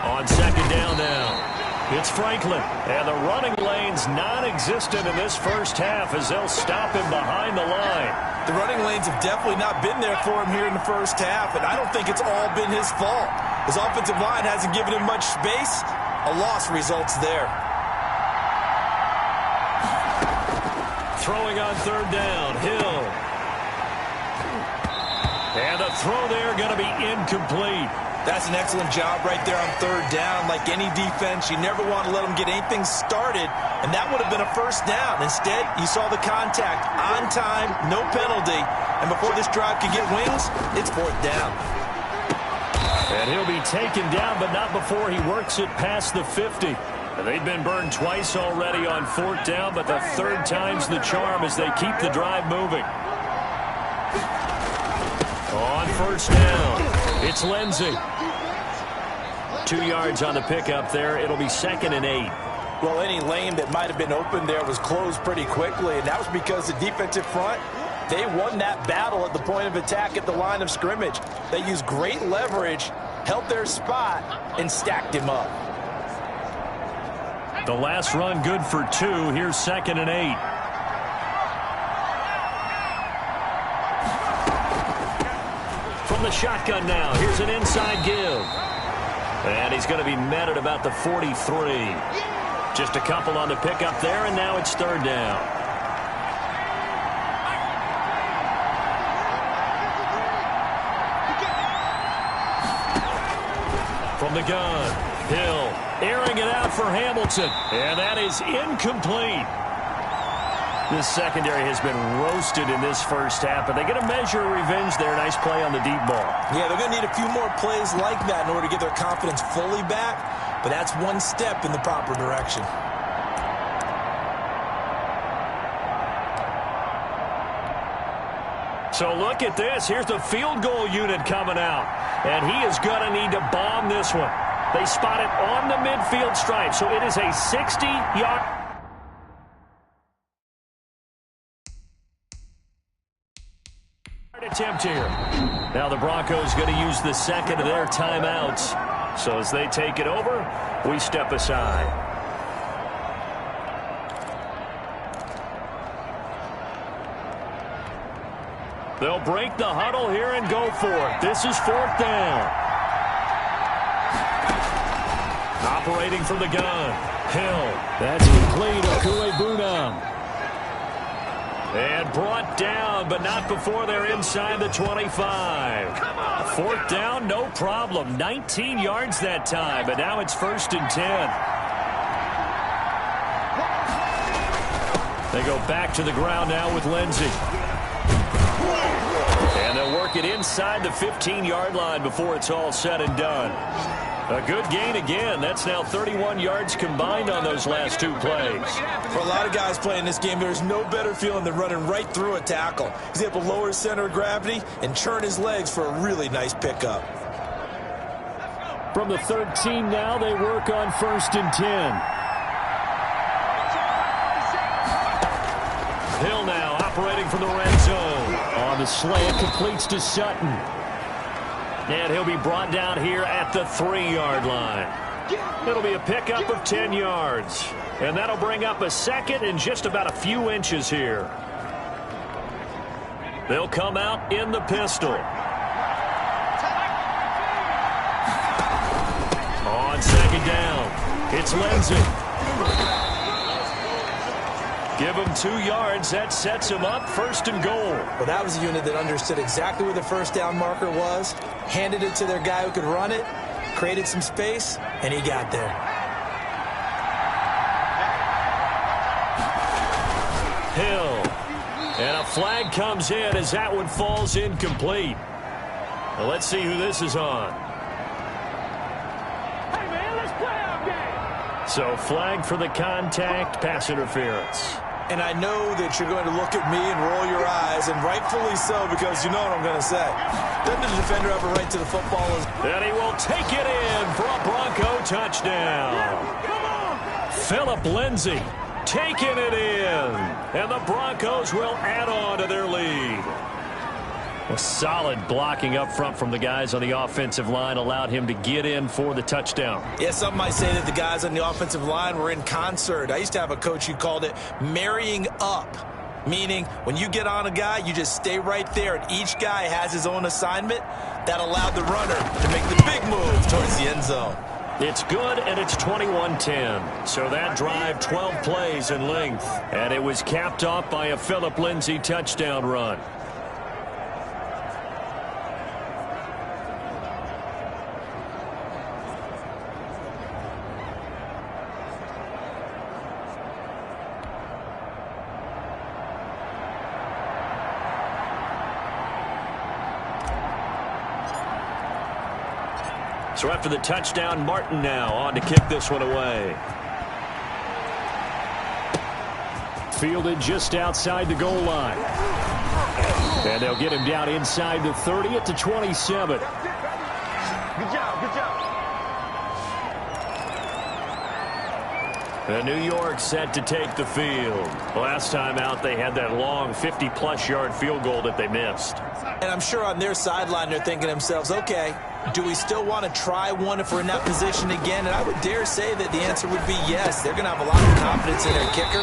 On second down now. It's Franklin, and the running lane's non-existent in this first half as they'll stop him behind the line. The running lanes have definitely not been there for him here in the first half, and I don't think it's all been his fault. His offensive line hasn't given him much space. A loss results there. Throwing on third down, Hill. And the throw there going to be incomplete. That's an excellent job right there on third down. Like any defense, you never want to let them get anything started, and that would have been a first down. Instead, you saw the contact on time, no penalty, and before this drive could get wings, it's fourth down. And he'll be taken down, but not before he works it past the 50. They've been burned twice already on fourth down, but the third time's the charm as they keep the drive moving. On first down, it's Lindsey. 2 yards on the pickup there. It'll be 2nd and 8. Well, any lane that might have been open there was closed pretty quickly, and that was because the defensive front, they won that battle at the point of attack at the line of scrimmage. They used great leverage, held their spot, and stacked him up. The last run good for 2. Here's 2nd and 8. From the shotgun now, here's an inside give. And he's going to be met at about the 43. Just a couple on the pickup there, and now it's third down. From the gun, Hill airing it out for Hamilton, and that is incomplete. This secondary has been roasted in this first half, but they get a measure of revenge there. Nice play on the deep ball. Yeah, they're going to need a few more plays like that in order to get their confidence fully back, but that's one step in the proper direction. So look at this. Here's the field goal unit coming out, and he is going to need to bomb this one. They spot it on the midfield stripe, so it is a 60-yard... attempt here. Now the Broncos going to use the second of their timeouts. So as they take it over, we step aside. They'll break the huddle here and go for it. This is fourth down. Operating from the gun, Hill. That's complete. Okuebunam. And brought down, but not before they're inside the 25. Fourth down, no problem. 19 yards that time, but now it's 1st and 10. They go back to the ground now with Lindsey. And they'll work it inside the 15-yard line before it's all said and done. A good gain again. That's now 31 yards combined on those last 2 plays. For a lot of guys playing this game, there's no better feeling than running right through a tackle. He's able to lower his center of gravity and churn his legs for a really nice pickup. From the 13 now, they work on 1st and 10. Hill now operating from the red zone. On the slant, completes to Sutton. And he'll be brought down here at the 3-yard line. It'll be a pickup of 10 yards. And that'll bring up a 2nd and just about a few inches here. They'll come out in the pistol. On 2nd down, it's Lindsey. Give him 2 yards. That sets him up 1st and goal. Well, that was a unit that understood exactly where the first down marker was, handed it to their guy who could run it, created some space, and he got there. Hill. And a flag comes in as that one falls incomplete. Well, let's see who this is on. Hey, man, let's play our game. So flag for the contact, pass interference. And I know that you're going to look at me and roll your eyes, and rightfully so, because you know what I'm going to say. Doesn't the defender have a right to the football? And he will take it in for a Bronco touchdown. Philip Lindsay taking it in. And the Broncos will add on to their lead. A solid blocking up front from the guys on the offensive line allowed him to get in for the touchdown. Yeah, some might say that the guys on the offensive line were in concert. I used to have a coach who called it marrying up, meaning when you get on a guy, you just stay right there, and each guy has his own assignment. That allowed the runner to make the big move towards the end zone. It's good, and it's 21-10. So that drive, 12 plays in length. And it was capped off by a Philip Lindsay touchdown run. So after the touchdown, Martin now on to kick this one away. Fielded just outside the goal line. And they'll get him down inside the 30 at the 27. Good job, good job. And New York set to take the field. Last time out, they had that long 50-plus yard field goal that they missed. And I'm sure on their sideline they're thinking to themselves, okay, do we still want to try one if we're in that position again? And I would dare say that the answer would be yes. They're going to have a lot of confidence in their kicker.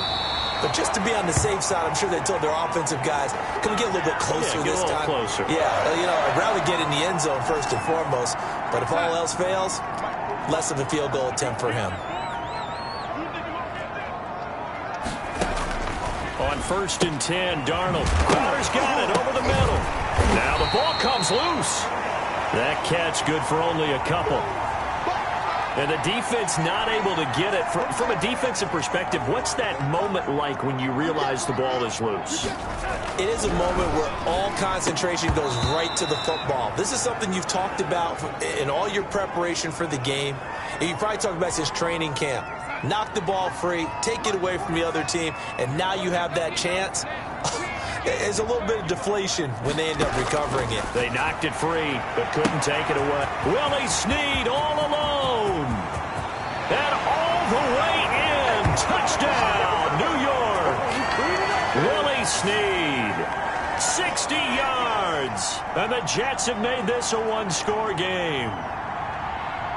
But just to be on the safe side, I'm sure they told their offensive guys, can we get a little bit closer this time? Closer. Yeah, you know, I'd rather get in the end zone first and foremost. But if all else fails, less of a field goal attempt for him. On 1st and 10, Darnold. Crowder's got it over the middle. Now the ball comes loose. That catch good for only a couple. And the defense not able to get it. From a defensive perspective, what's that moment like when you realize the ball is loose? It is a moment where all concentration goes right to the football. This is something you've talked about in all your preparation for the game. And you probably talked about since training camp. Knock the ball free, take it away from the other team, and now you have that chance. There's a little bit of deflation when they end up recovering it. They knocked it free, but couldn't take it away. Willie Snead all alone. And all the way in. Touchdown, New York. Willie Snead. 60 yards. And the Jets have made this a one-score game.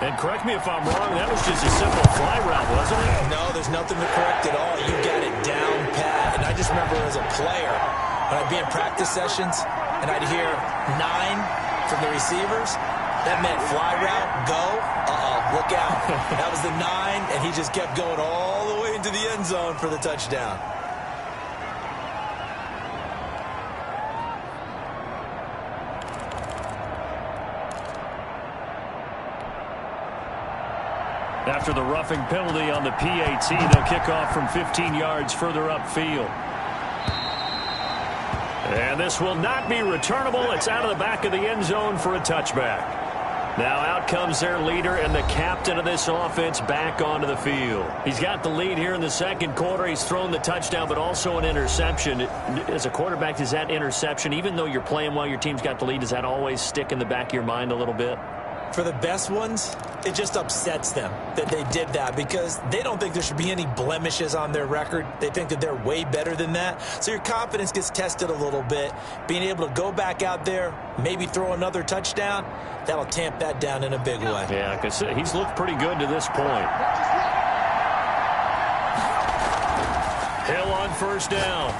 And correct me if I'm wrong, that was just a simple fly route, wasn't it? No, there's nothing to correct at all. You got it down pat. And I just remember as a player, when I'd be in practice sessions and I'd hear 9 from the receivers, that meant fly route, go, look out. That was the 9, and he just kept going all the way into the end zone for the touchdown. After the roughing penalty on the PAT, they'll kick off from 15 yards further upfield. And this will not be returnable. It's out of the back of the end zone for a touchback. Now out comes their leader and the captain of this offense back onto the field. He's got the lead here in the second quarter. He's thrown the touchdown, but also an interception. As a quarterback, does that interception, even though you're playing while your team's got the lead, does that always stick in the back of your mind a little bit? For the best ones, it just upsets them that they did that because they don't think there should be any blemishes on their record. They think that they're way better than that. So your confidence gets tested a little bit. Being able to go back out there, maybe throw another touchdown, that'll tamp that down in a big way. Yeah, because he's looked pretty good to this point. Hill on first down.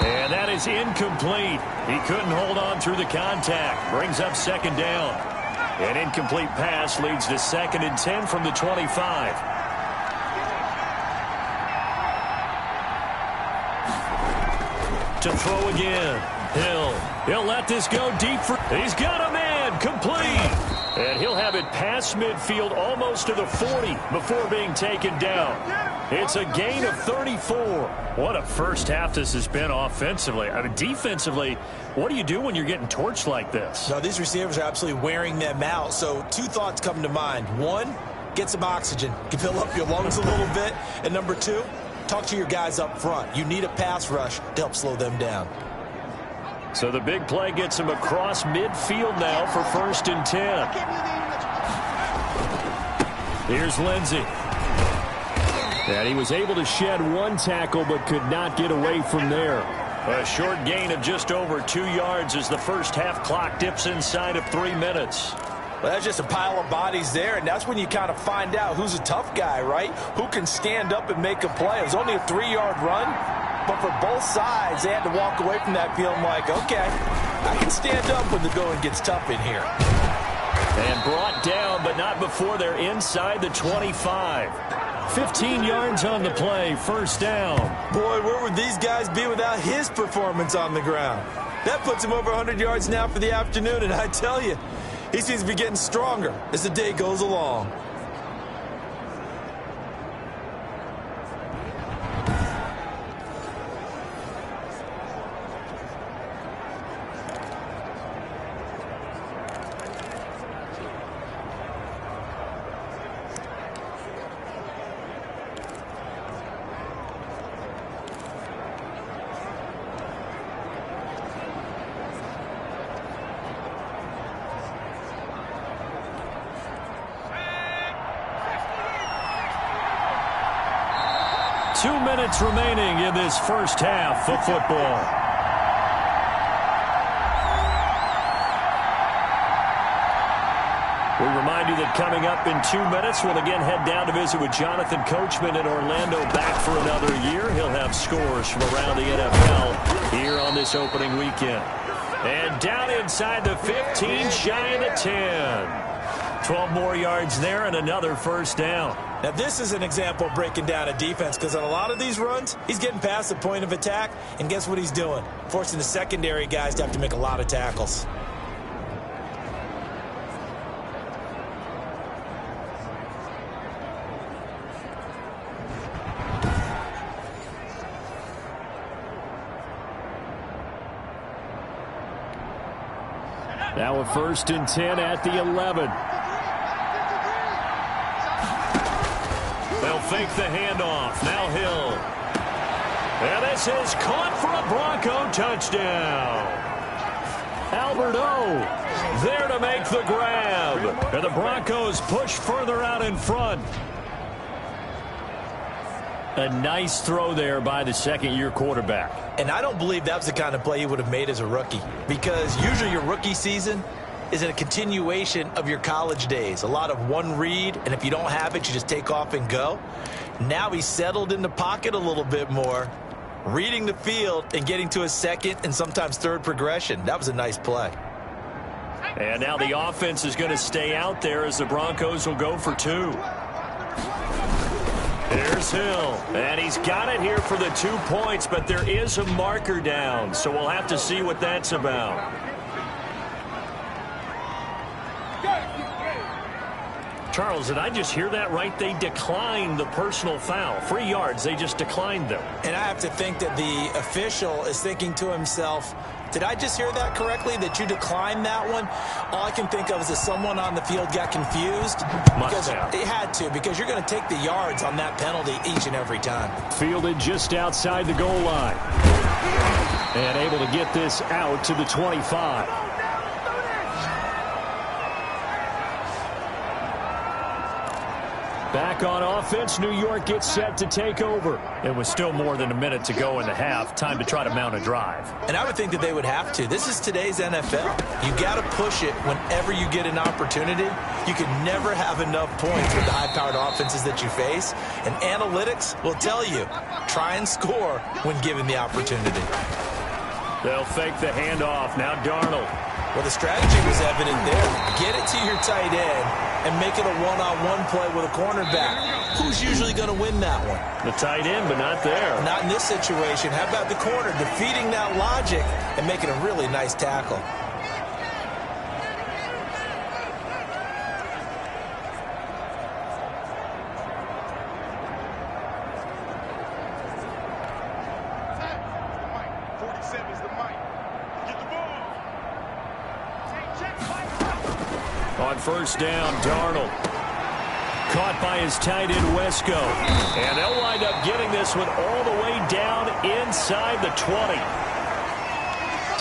And that is incomplete. He couldn't hold on through the contact. Brings up second down. An incomplete pass leads to 2nd and 10 from the 25. To throw again. He'll let this go deep for... He's got a man. Complete. And he'll have it past midfield almost to the 40 before being taken down. It's a gain of 34. What a first half this has been offensively. I mean, defensively, what do you do when you're getting torched like this? No, these receivers are absolutely wearing them out. So 2 thoughts come to mind. 1, get some oxygen. You can fill up your lungs a little bit. And number two, talk to your guys up front. You need a pass rush to help slow them down. So the big play gets him across midfield now for 1st and 10. Here's Lindsey. And he was able to shed one tackle but could not get away from there. A short gain of just over 2 yards as the first half clock dips inside of 3 minutes. Well, that's just a pile of bodies there, and that's when you kind of find out who's a tough guy, right? Who can stand up and make a play. It was only a 3-yard run, but for both sides, they had to walk away from that feeling like, okay, I can stand up when the going gets tough in here. And brought down, but not before they're inside the 25. 15 yards on the play, 1st down. Boy, where would these guys be without his performance on the ground? That puts him over 100 yards now for the afternoon, and I tell you, he seems to be getting stronger as the day goes along. Two minutes remaining in this first half of football. We remind you that coming up in 2 minutes, we'll again head down to visit with Jonathan Coachman in Orlando, back for another year. He'll have scores from around the NFL here on this opening weekend. And down inside the 15, shy of the 10. 12 more yards there and another 1st down. Now, this is an example of breaking down a defense, because on a lot of these runs, he's getting past the point of attack, and guess what he's doing? Forcing the secondary guys to have to make a lot of tackles. Now a 1st and 10 at the 11. They'll fake the handoff. Now Hill. And this is caught for a Bronco touchdown. Albert O there to make the grab. And the Broncos push further out in front. A nice throw there by the 2nd-year quarterback. And I don't believe that was the kind of play he would have made as a rookie, because usually your rookie season is a continuation of your college days. A lot of one read, and if you don't have it, you just take off and go. Now he's settled in the pocket a little bit more, reading the field and getting to his 2nd and sometimes 3rd progression. That was a nice play. And now the offense is going to stay out there as the Broncos will go for 2. Here's Hill, and he's got it here for the 2 points, but there is a marker down, so we'll have to see what that's about. Charles, did I just hear that right? They declined the personal foul. 3 yards, they just declined them. And I have to think that the official is thinking to himself, did I just hear that correctly, that you declined that one? All I can think of is that someone on the field got confused. Because it had to, because you're going to take the yards on that penalty each and every time. Fielded just outside the goal line. And able to get this out to the 25. Back on offense, New York gets set to take over. It was still more than a minute to go in the half. Time to try to mount a drive. And I would think that they would have to. This is today's NFL. You got to push it whenever you get an opportunity. You can never have enough points with the high-powered offenses that you face. And analytics will tell you, try and score when given the opportunity. They'll fake the handoff. Now Darnold. Well, the strategy was evident there. Get it to your tight end and make it a one-on-one play with a cornerback. Who's usually going to win that one? The tight end, but not there. Not in this situation. How about the corner defeating that logic and making a really nice tackle? On 1st down, Darnold. caught by his tight end, Wesco. And they'll wind up getting this one all the way down inside the 20.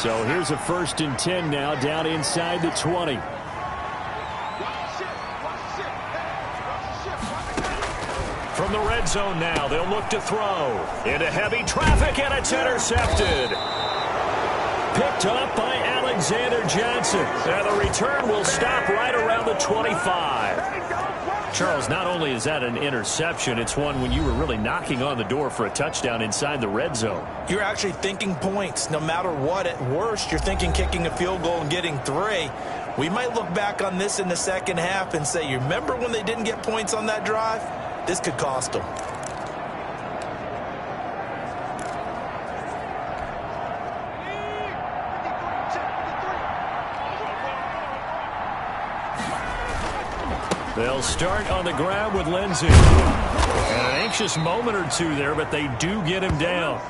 So here's a 1st and 10 now, down inside the 20. From the red zone now, they'll look to throw. Into heavy traffic, and it's intercepted. Picked up by Alexander Johnson. And the return will stop right around the 25. Charles, not only is that an interception, it's one when you were really knocking on the door for a touchdown inside the red zone. You're actually thinking points. No matter what, at worst, you're thinking kicking a field goal and getting 3. We might look back on this in the second half and say, you remember when they didn't get points on that drive? This could cost them. They'll start on the ground with Lindsey. And an anxious moment or two there, but they do get him down.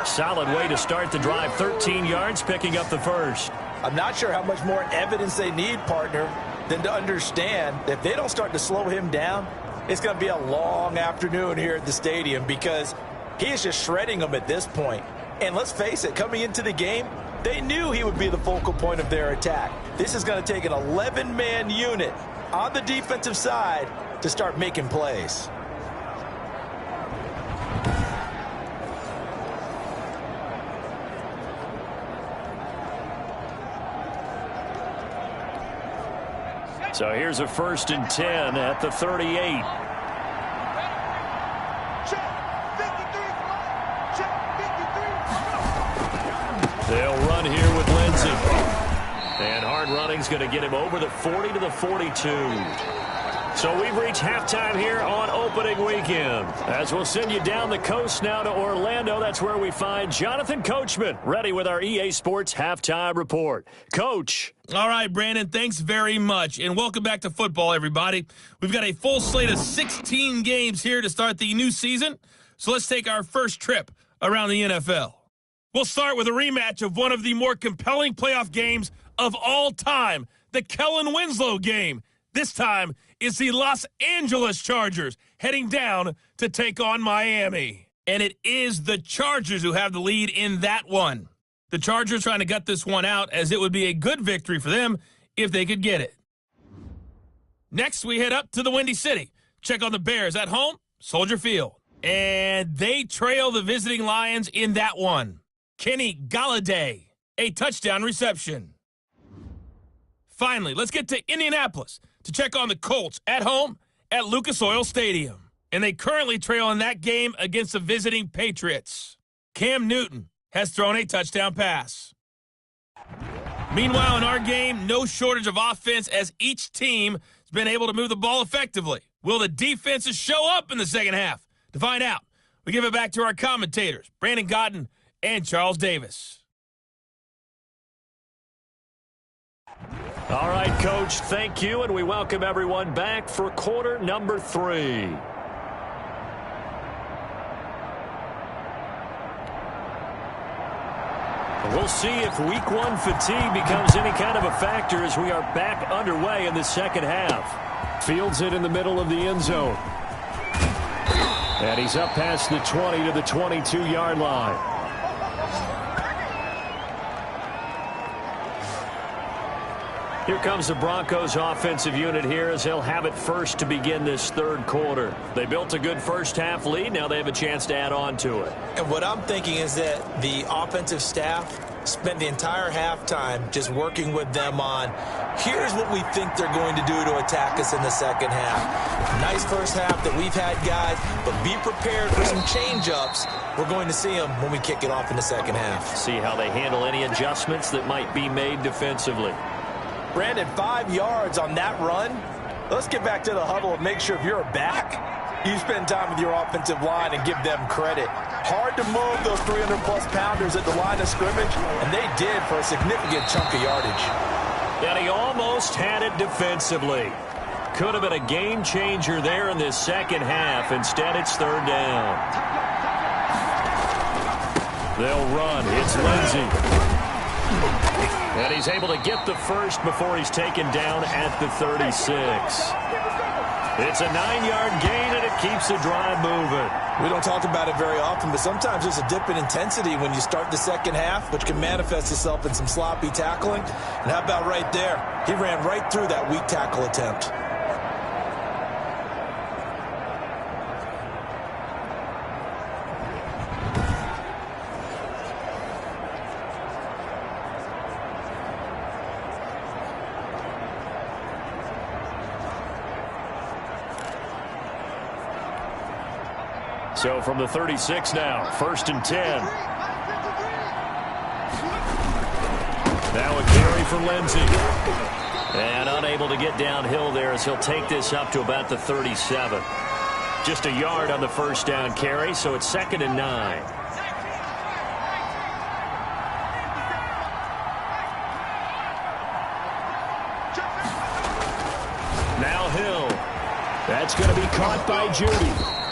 Solid way to start the drive. 13 yards, picking up the first. I'm not sure how much more evidence they need, partner, than to understand that if they don't start to slow him down, it's going to be a long afternoon here at the stadium because he is just shredding them at this point. And let's face it, coming into the game, they knew he would be the focal point of their attack. This is going to take an 11-man unit on the defensive side to start making plays. So here's a 1st and 10 at the 38. They'll run here with Lindsey. And hard running's going to get him over the 40 to the 42. So we've reached halftime here on opening weekend. As we'll send you down the coast now to Orlando, that's where we find Jonathan Coachman, ready with our EA Sports Halftime Report. Coach. All right, Brandon, thanks very much. And welcome back to football, everybody. We've got a full slate of 16 games here to start the new season. So let's take our first trip around the NFL. We'll start with a rematch of one of the more compelling playoff games of all time, the Kellen Winslow game. This time, it's the Los Angeles Chargers heading down to take on Miami. And it is the Chargers who have the lead in that one. The Chargers trying to gut this one out as it would be a good victory for them if they could get it. Next, we head up to the Windy City. Check on the Bears at home, Soldier Field. And they trail the visiting Lions in that one. Kenny Galladay, a touchdown reception. Finally, let's get to Indianapolis to check on the Colts at home at Lucas Oil Stadium. And they currently trail in that game against the visiting Patriots. Cam Newton has thrown a touchdown pass. Meanwhile, in our game, no shortage of offense as each team has been able to move the ball effectively. Will the defenses show up in the second half? To find out, we give it back to our commentators, Brandon Godden and Charles Davis. All right, Coach, thank you, and we welcome everyone back for quarter number 3. We'll see if week 1 fatigue becomes any kind of a factor as we are back underway in the second half. Fields it in the middle of the end zone. And he's up past the 20 to the 22-yard line. Here comes the Broncos offensive unit here as they'll have it first to begin this third quarter. They built a good first half lead. Now they have a chance to add on to it. And what I'm thinking is that the offensive staff spent the entire halftime just working with them on, here's what we think they're going to do to attack us in the second half. Nice first half that we've had, guys, but be prepared for some change-ups. We're going to see them when we kick it off in the second half. See how they handle any adjustments that might be made defensively. Brandon, 5 yards on that run. Let's get back to the huddle and make sure if you're a back, you spend time with your offensive line and give them credit. Hard to move those 300-plus pounders at the line of scrimmage, and they did for a significant chunk of yardage. And he almost had it defensively. Could have been a game changer there in this second half. Instead, it's third down. They'll run. It's Lindsey. And he's able to get the first before he's taken down at the 36. It's a 9-yard gain, and it keeps the drive moving. We don't talk about it very often, but sometimes there's a dip in intensity when you start the second half, which can manifest itself in some sloppy tackling. And how about right there? He ran right through that weak tackle attempt. So from the 36 now, 1st and 10. Now a carry for Lindsey. And unable to get downhill there as he'll take this up to about the 37. Just a yard on the first down carry, so it's 2nd and 9. Now Hill. That's going to be caught by Judy.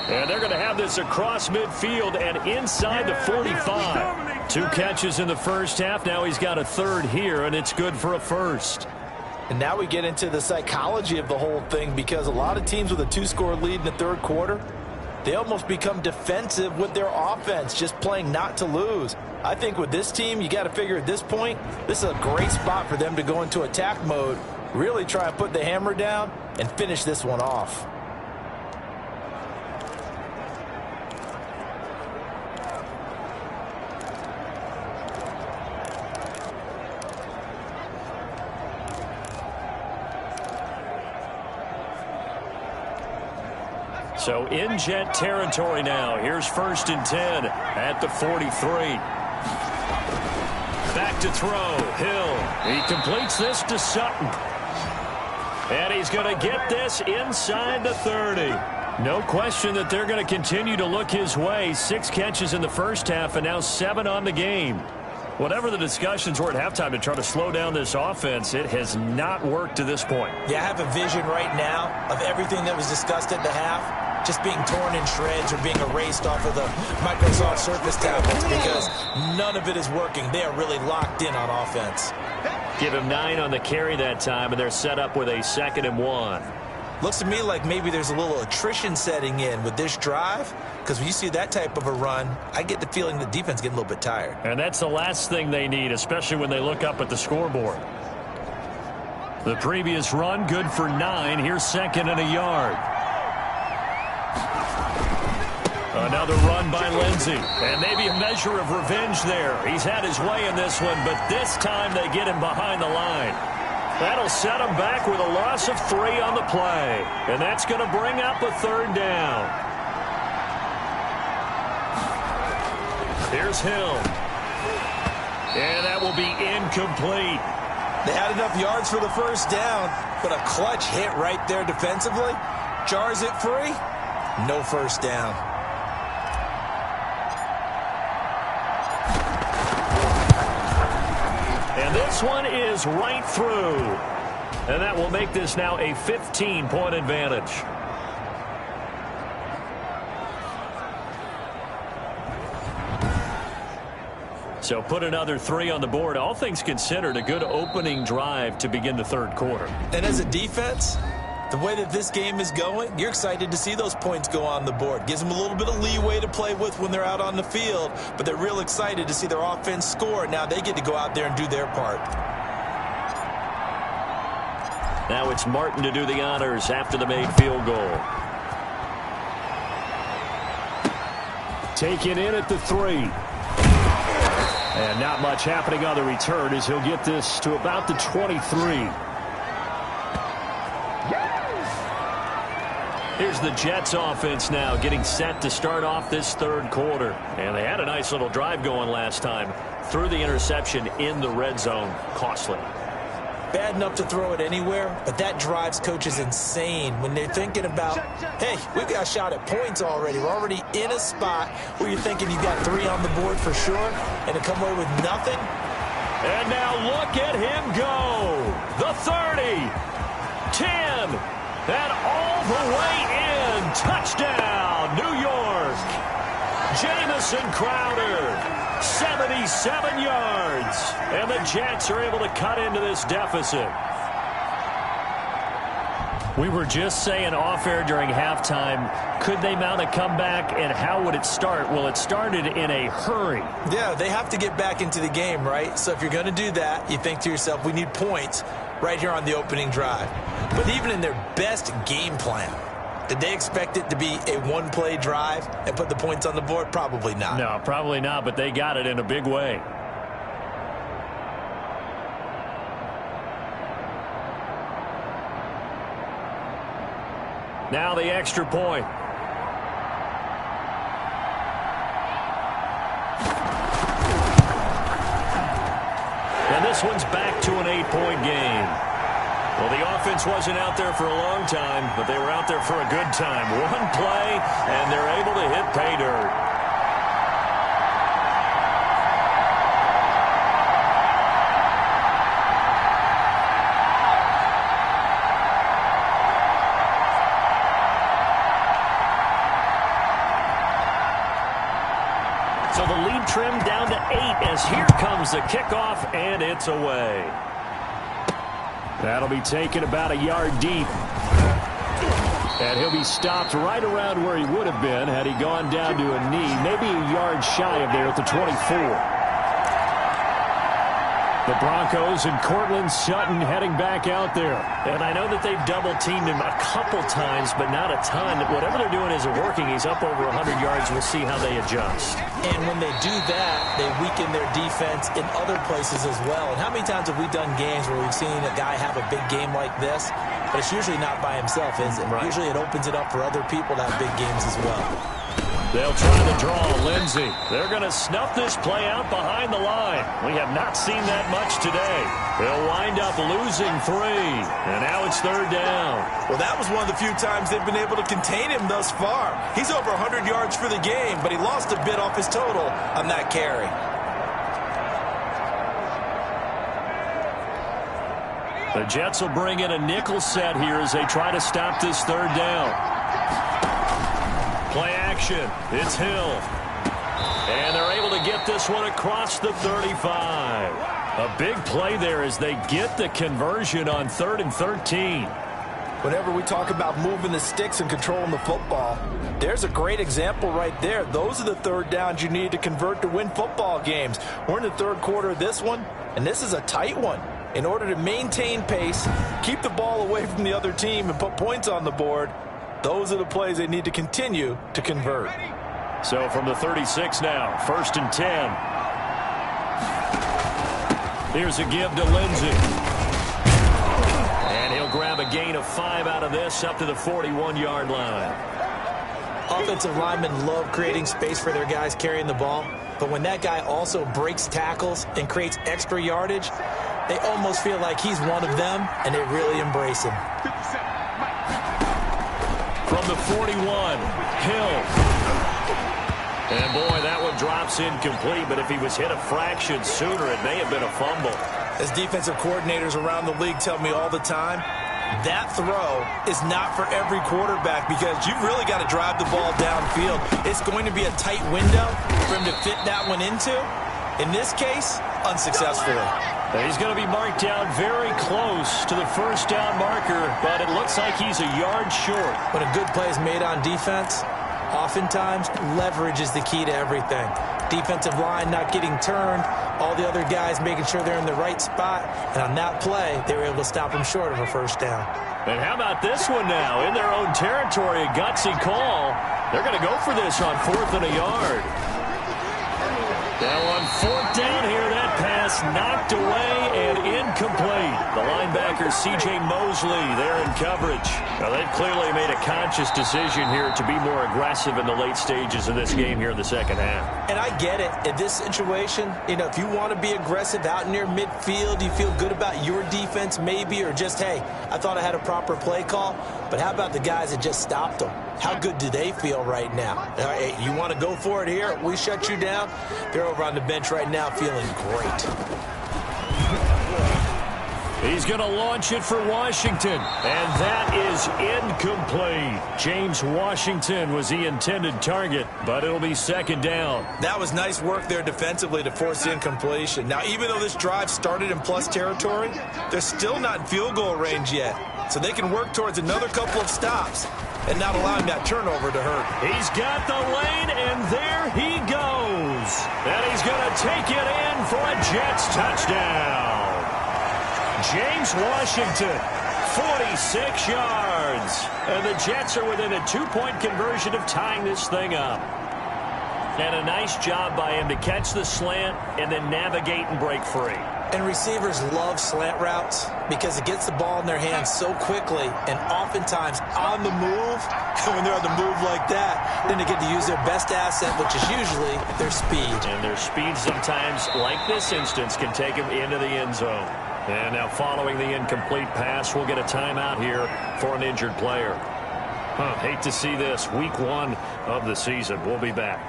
And they're going to have this across midfield and inside the 45. 2 catches in the first half. Now he's got a 3rd here, and it's good for a 1st. And now we get into the psychology of the whole thing, because a lot of teams with a 2-score lead in the 3rd quarter, they almost become defensive with their offense, just playing not to lose. I think with this team, you got to figure at this point, this is a great spot for them to go into attack mode, really try and put the hammer down and finish this one off. So in Jet territory now. Here's 1st and 10 at the 43. Back to throw. Hill. He completes this to Sutton. And he's going to get this inside the 30. No question that they're going to continue to look his way. 6 catches in the first half and now 7 on the game. Whatever the discussions were at halftime to try to slow down this offense, it has not worked to this point. Yeah, I have a vision right now of everything that was discussed at the half just being torn in shreds or being erased off of the Microsoft Surface tablets, because none of it is working. They are really locked in on offense. Give him 9 on the carry that time, and they're set up with a 2nd and 1. Looks to me like maybe there's a little attrition setting in with this drive, because when you see that type of a run, I get the feeling the defense getting a little bit tired. And that's the last thing they need, especially when they look up at the scoreboard. The previous run, good for 9. Here's 2nd and a yard. Another run by Lindsey. And maybe a measure of revenge there. He's had his way in this one, but this time they get him behind the line. That'll set him back with a loss of 3 on the play. And that's going to bring up a 3rd down. Here's Hill. And that will be incomplete. They had enough yards for the first down, but a clutch hit right there defensively. Jars it free. No first down. And this one is right through. And that will make this now a 15-point advantage. So put another 3 on the board. All things considered, a good opening drive to begin the 3rd quarter. And as a defense, the way that this game is going, you're excited to see those points go on the board. Gives them a little bit of leeway to play with when they're out on the field, but they're real excited to see their offense score. Now they get to go out there and do their part. Now it's Martin to do the honors after the made field goal. Taken in at the 3. And not much happening on the return as he'll get this to about the 23. Here's the Jets offense now getting set to start off this 3rd quarter. And they had a nice little drive going last time. Threw the interception in the red zone. Costly. Bad enough to throw it anywhere, but that drives coaches insane when they're thinking about, hey, we've got a shot at points already. We're already in a spot where you're thinking you've got 3 on the board for sure, and to come away with nothing. And now look at him go. The 30, 10, and all the way in. Touchdown, New York. Jamison Crowder. 77 yards, and the Jets are able to cut into this deficit. We were just saying off-air during halftime, could they mount a comeback, and how would it start? Well, it started in a hurry. Yeah, they have to get back into the game, right? So if you're going to do that, you think to yourself, we need points right here on the opening drive. But even in their best game plan, did they expect it to be a one-play drive and put the points on the board? Probably not. No, probably not, but they got it in a big way. Now the extra point. And this one's back to an 8-point game. Well, the offense wasn't out there for a long time, but they were out there for a good time. One play, and they're able to hit pay dirt. So the lead trimmed down to 8 as here comes the kickoff, and it's away. That'll be taken about a yard deep. And he'll be stopped right around where he would have been had he gone down to a knee, maybe a yard shy of there at the 24. The Broncos and Cortland Sutton heading back out there. And I know that they've double-teamed him a couple times, but not a ton. Whatever they're doing isn't working. He's up over 100 yards. We'll see how they adjust. And when they do that, they weaken their defense in other places as well. And how many times have we done games where we've seen a guy have a big game like this? But it's usually not by himself, is it? Right. Usually it opens it up for other people to have big games as well. They'll try to draw Lindsey. They're going to snuff this play out behind the line. We have not seen that much today. They'll wind up losing 3. And now it's 3rd down. Well, that was one of the few times they've been able to contain him thus far. He's over 100 yards for the game, but he lost a bit off his total on that carry. The Jets will bring in a nickel set here as they try to stop this 3rd down. Play action. It's Hill. And they're able to get this one across the 35. A big play there as they get the conversion on 3rd and 13. Whenever we talk about moving the sticks and controlling the football, there's a great example right there. Those are the 3rd downs you need to convert to win football games. We're in the 3rd quarter of this one, and this is a tight one. In order to maintain pace, keep the ball away from the other team, and put points on the board, those are the plays they need to continue to convert. So from the 36 now, 1st and 10. Here's a give to Lindsey. And he'll grab a gain of 5 out of this up to the 41-yard line. Offensive linemen love creating space for their guys carrying the ball, but when that guy also breaks tackles and creates extra yardage, they almost feel like he's one of them, and they really embrace him. From the 41, Hill. And boy, that one drops incomplete, but if he was hit a fraction sooner, it may have been a fumble. As defensive coordinators around the league tell me all the time, that throw is not for every quarterback because you've really got to drive the ball downfield. It's going to be a tight window for him to fit that one into. In this case, unsuccessfully. He's going to be marked down very close to the 1st down marker, but it looks like he's a yard short. When a good play is made on defense, oftentimes leverage is the key to everything. Defensive line not getting turned, all the other guys making sure they're in the right spot, and on that play, they were able to stop him short of a 1st down. And how about this one now? In their own territory, a gutsy call. They're going to go for this on 4th and a yard. Now on 4th down here, that pass knocked away and incomplete. The linebacker, C.J. Mosley, there in coverage. Now, they've clearly made a conscious decision here to be more aggressive in the late stages of this game here in the 2nd half. And I get it. In this situation, if you want to be aggressive out near midfield, you feel good about your defense maybe, or just, hey, I thought I had a proper play call. But how about the guys that just stopped them? How good do they feel right now? Hey, you want to go for it here? We shut you down. They're over on the bench right now feeling great. He's going to launch it for Washington, and that is incomplete. James Washington was the intended target, but it'll be second down. That was nice work there defensively to force the incompletion. Now, even though this drive started in plus territory, they're still not in field goal range yet, so they can work towards another couple of stops and not allowing that turnover to hurt. He's got the lane, and there he goes. And he's going to take it in for a Jets touchdown. James Washington, 46 yards. And the Jets are within a 2-point conversion of tying this thing up. And a nice job by him to catch the slant and then navigate and break free. And receivers love slant routes because it gets the ball in their hands so quickly and oftentimes on the move. And when they're on the move like that, then they get to use their best asset, which is usually their speed. And their speed sometimes, like this instance, can take them into the end zone. And now following the incomplete pass, we'll get a timeout here for an injured player. Hate to see this. Week 1 of the season. We'll be back.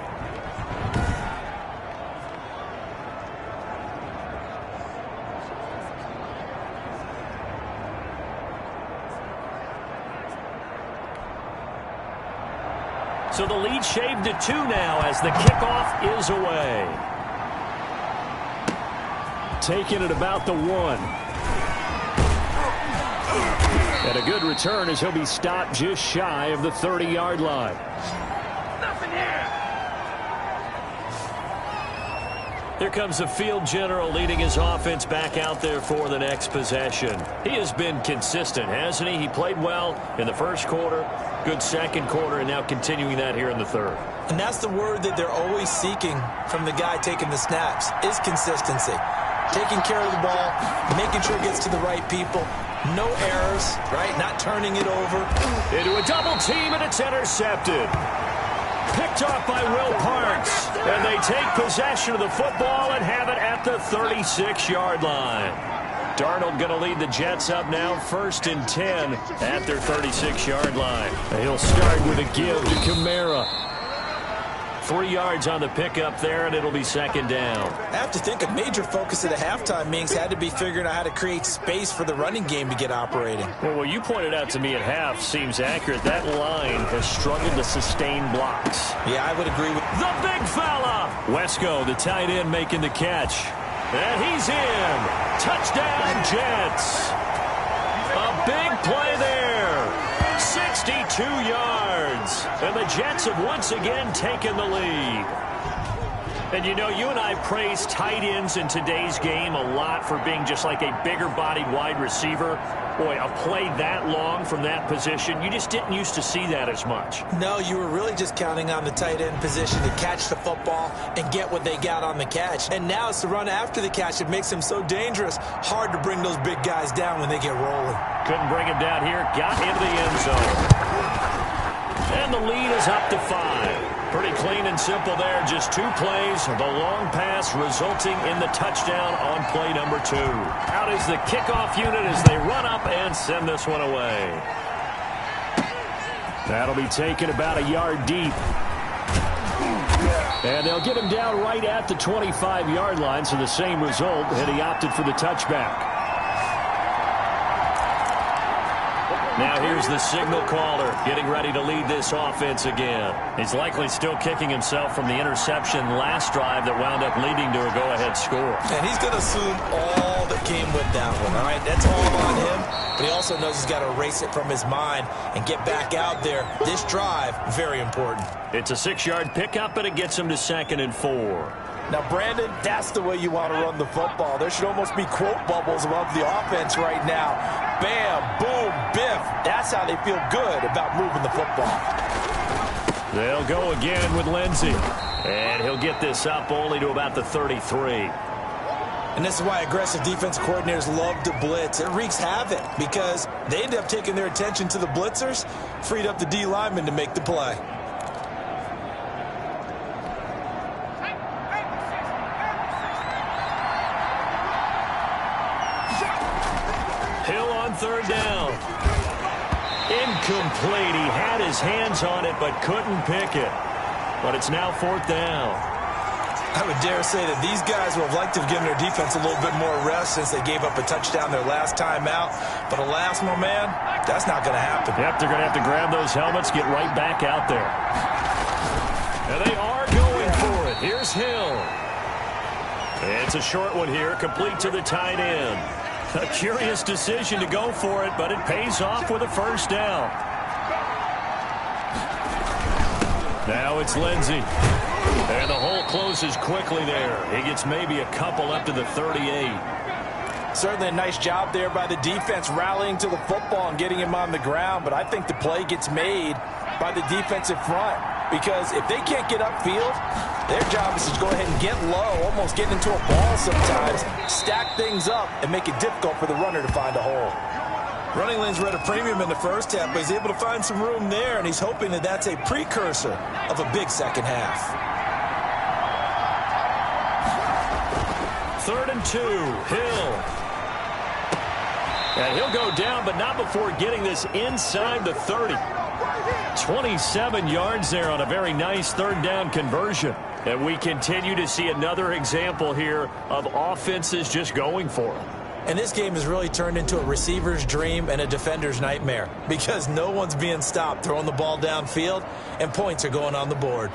So the lead shaved to 2 now as the kickoff is away. Taking it about the 1. And a good return as he'll be stopped just shy of the 30-yard line. Nothing here. Here comes the field general leading his offense back out there for the next possession. He has been consistent, hasn't he? He played well in the first quarter, good second quarter, and now continuing that here in the third. And that's the word that they're always seeking from the guy taking the snaps, is consistency. Taking care of the ball, making sure it gets to the right people. No errors, right? Not turning it over. Into a double team, and it's intercepted. Picked off by Will Parks. And they take possession of the football and have it at the 36-yard line. Darnold going to lead the Jets up now, 1st and 10 at their 36-yard line. He'll start with a give to Kamara. 3 yards on the pickup there, and it'll be second down. I have to think a major focus of the halftime meetings had to be figuring out how to create space for the running game to get operating. Well, what you pointed out to me at half seems accurate. That line has struggled to sustain blocks. Yeah, I would agree with the big fella. Wesco, the tight end, making the catch. And he's in. Touchdown, Jets. A big play there. 62 yards. And the Jets have once again taken the lead. And you know, you and I praise tight ends in today's game a lot for being just like a bigger-bodied wide receiver. Boy, a play that long from that position, you just didn't used to see that as much. No, you were really just counting on the tight end position to catch the football and get what they got on the catch. And now it's the run after the catch that makes them so dangerous. Hard to bring those big guys down when they get rolling. Couldn't bring him down here. Got into the end zone. And the lead is up to 5. Pretty clean and simple there. Just 2 plays. The long pass resulting in the touchdown on play number 2. Out is the kickoff unit as they run up and send this one away. That'll be taken about a yard deep. And they'll get him down right at the 25-yard line, so the same result, and he opted for the touchback. Now here's the signal caller getting ready to lead this offense again. He's likely still kicking himself from the interception last drive that wound up leading to a go-ahead score. And he's going to assume all that came with that one, all right? That's all on him, but he also knows he's got to erase it from his mind and get back out there. This drive, very important. It's a 6-yard pickup, and it gets him to 2nd and 4. Now, Brandon, that's the way you want to run the football. There should almost be quote bubbles above the offense right now. Bam, boom, biff. That's how they feel good about moving the football. They'll go again with Lindsey. And he'll get this up only to about the 33. And this is why aggressive defense coordinators love to blitz. It wreaks havoc because they end up taking their attention to the blitzers, freed up the D lineman to make the play. Hill on 3rd down. Incomplete. He had his hands on it but couldn't pick it. But it's now 4th down. I would dare say that these guys would have liked to have given their defense a little bit more rest since they gave up a touchdown their last time out. But alas, my man, that's not going to happen. Yep, they're going to have to grab those helmets, get right back out there. And they are going for it. Here's Hill. It's a short one here, complete to the tight end. A curious decision to go for it, but it pays off with a first down. Now it's Lindsey. And the hole closes quickly there. He gets maybe a couple up to the 38. Certainly a nice job there by the defense rallying to the football and getting him on the ground. But I think the play gets made by the defensive front. Because if they can't get upfield, their job is to go ahead and get low, almost get into a ball sometimes, stack things up, and make it difficult for the runner to find a hole. Running lanes were at a premium in the first half, but he's able to find some room there, and he's hoping that that's a precursor of a big second half. 3rd and 2, Hill. And he'll go down, but not before getting this inside the 30. 27 yards there on a very nice 3rd down conversion. And we continue to see another example here of offenses just going for it. And this game has really turned into a receiver's dream and a defender's nightmare because no one's being stopped throwing the ball downfield, and points are going on the board.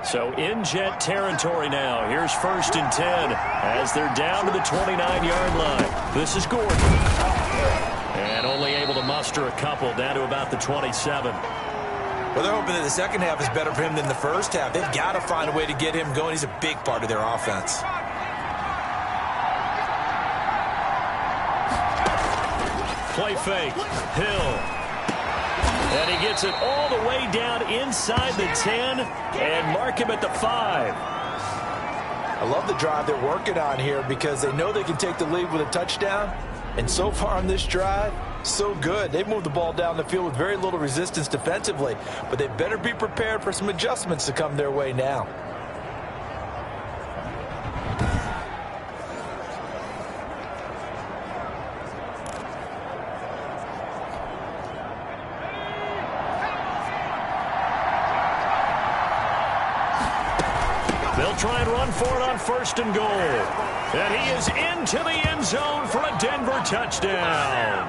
So in Jet territory now. Here's 1st and 10 as they're down to the 29-yard line. This is Gordon. And only able to muster a couple down to about the 27. Well, they're hoping that the second half is better for him than the first half. They've got to find a way to get him going. He's a big part of their offense. Play fake. Hill. And he gets it all the way down inside the 10 and mark him at the 5. I love the drive they're working on here because they know they can take the lead with a touchdown. And so far on this drive, so good. They've moved the ball down the field with very little resistance defensively, but they better be prepared for some adjustments to come their way now. They'll try and run for it on 1st and goal. And he is into the end zone for a Denver touchdown.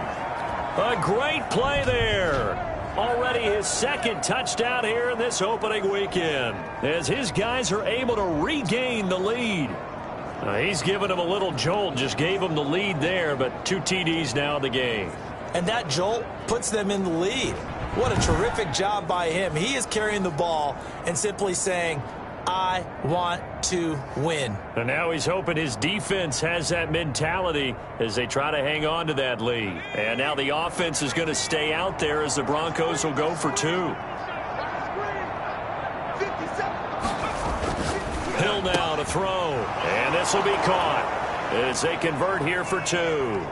A great play there. Already his 2nd touchdown here in this opening weekend, as his guys are able to regain the lead. He's given him a little jolt, just gave him the lead there, but 2 TDs now in the game. And that jolt puts them in the lead. What a terrific job by him. He is carrying the ball and simply saying, I want to win. And now he's hoping his defense has that mentality as they try to hang on to that lead. And now the offense is going to stay out there as the Broncos will go for 2. Hill now to throw. And this will be caught as they convert here for 2.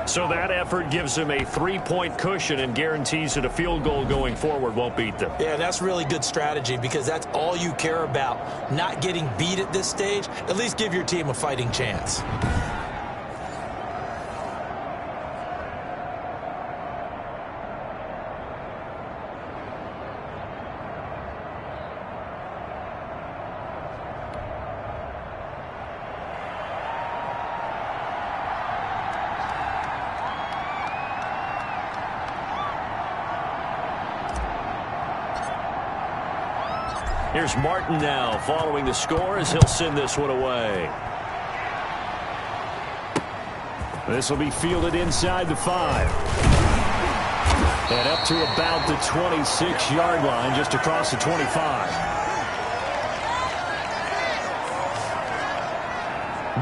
So that effort gives them a 3-point cushion and guarantees that a field goal going forward won't beat them. Yeah, that's really good strategy because that's all you care about. Not getting beat at this stage. At least give your team a fighting chance. Here's Martin now following the score as he'll send this one away. This will be fielded inside the 5. And up to about the 26-yard line, just across the 25.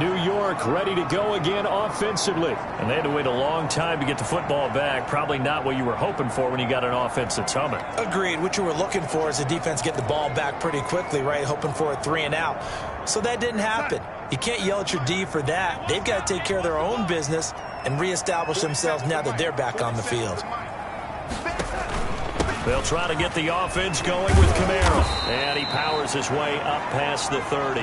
New York ready to go again offensively. And they had to wait a long time to get the football back. Probably not what you were hoping for when you got an offense that's humming. Agreed. What you were looking for is the defense getting the ball back pretty quickly, right? Hoping for a 3 and out. So that didn't happen. You can't yell at your D for that. They've got to take care of their own business and reestablish themselves now that they're back on the field. They'll try to get the offense going with Camaro. And he powers his way up past the 30.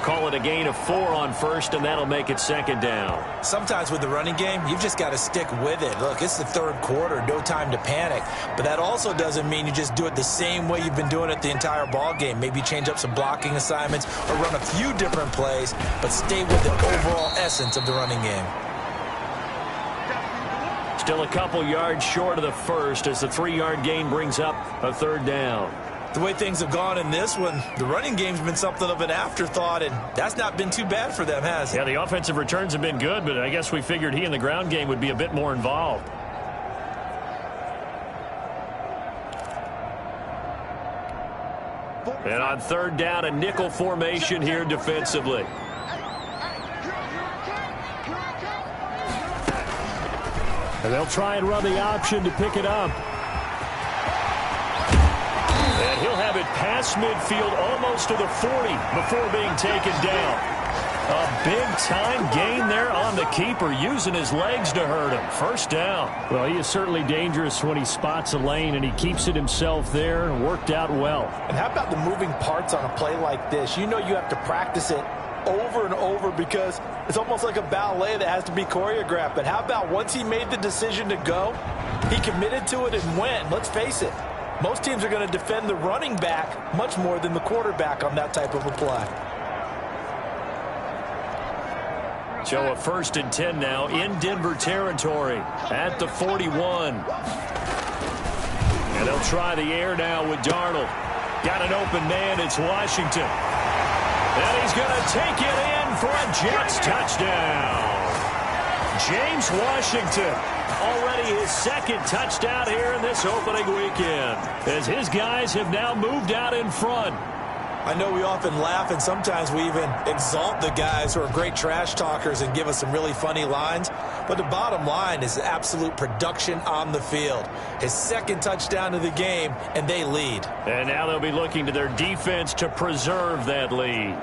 Call it a gain of 4 on first, and that'll make it second down. Sometimes with the running game, you've just got to stick with it. Look, it's the third quarter, no time to panic. But that also doesn't mean you just do it the same way you've been doing it the entire ball game. Maybe change up some blocking assignments or run a few different plays, but stay with the overall essence of the running game. Still a couple yards short of the first as the 3-yard gain brings up a third down. The way things have gone in this one, the running game's been something of an afterthought, and that's not been too bad for them, has it? Yeah, the offensive returns have been good, but I guess we figured he in the ground game would be a bit more involved. And on third down, a nickel formation here defensively. And they'll try and run the option to pick it up. And he'll have it past midfield almost to the 40 before being taken down. A big-time gain there on the keeper, using his legs to hurt him. First down. Well, he is certainly dangerous when he spots a lane, and he keeps it himself there. Worked out well. And how about the moving parts on a play like this? You know you have to practice it over and over because it's almost like a ballet that has to be choreographed. But how about once he made the decision to go, he committed to it and went. Let's face it, most teams are going to defend the running back much more than the quarterback on that type of a play. So a 1st and 10 now in Denver territory at the 41. And they'll try the air now with Darnold. Got an open man, it's Washington. And he's going to take it in for a Jets touchdown. James Washington, already his 2nd touchdown here in this opening weekend, as his guys have now moved out in front. I know we often laugh, and sometimes we even exalt the guys who are great trash talkers and give us some really funny lines. But the bottom line is absolute production on the field. His 2nd touchdown of the game, and they lead. And now they'll be looking to their defense to preserve that lead.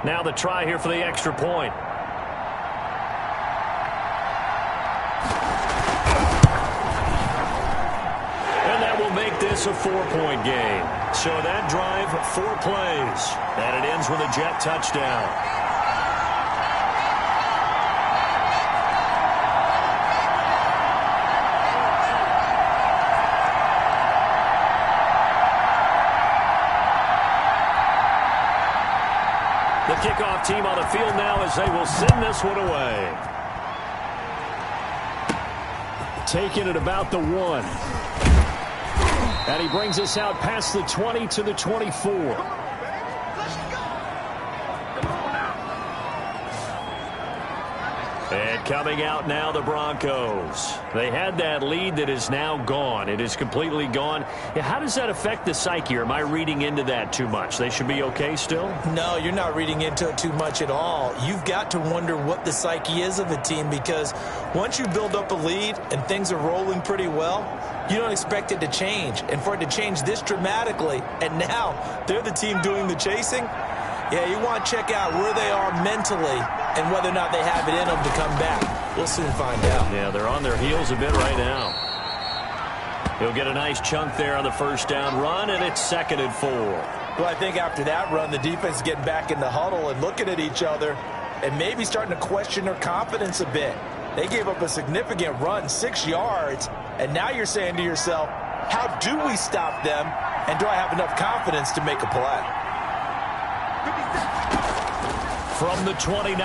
Now the try here for the extra point. Make this a 4-point game. So that drive, 4 plays. And it ends with a Jet touchdown. The kickoff team on the field now as they will send this one away. Taking it about the 1. And he brings us out past the 20 to the 24. And coming out now, the Broncos. They had that lead that is now gone. It is completely gone. How does that affect the psyche? Or am I reading into that too much? They should be okay still? No, you're not reading into it too much at all. You've got to wonder what the psyche is of a team, because once you build up a lead and things are rolling pretty well, you don't expect it to change. And for it to change this dramatically, and now they're the team doing the chasing, yeah, you want to check out where they are mentally and whether or not they have it in them to come back. We'll soon find out. Yeah, they're on their heels a bit right now. He'll get a nice chunk there on the first down run, and it's 2nd and 4. Well, I think after that run, the defense is getting back in the huddle and looking at each other and maybe starting to question their confidence a bit. They gave up a significant run, 6 yards, and now you're saying to yourself, how do we stop them, and do I have enough confidence to make a play? From the 29,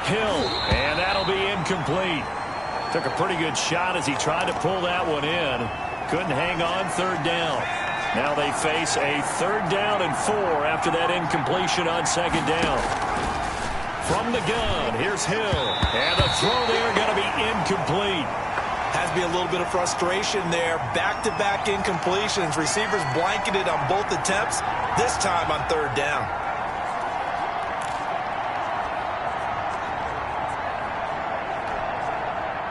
Hill, and that'll be incomplete. Took a pretty good shot as he tried to pull that one in. Couldn't hang on, 3rd down. Now they face a 3rd down and 4 after that incompletion on 2nd down. From the gun, here's Hill. And the throw there going to be incomplete. Has to be a little bit of frustration there. Back-to-back incompletions. Receivers blanketed on both attempts, this time on 3rd down.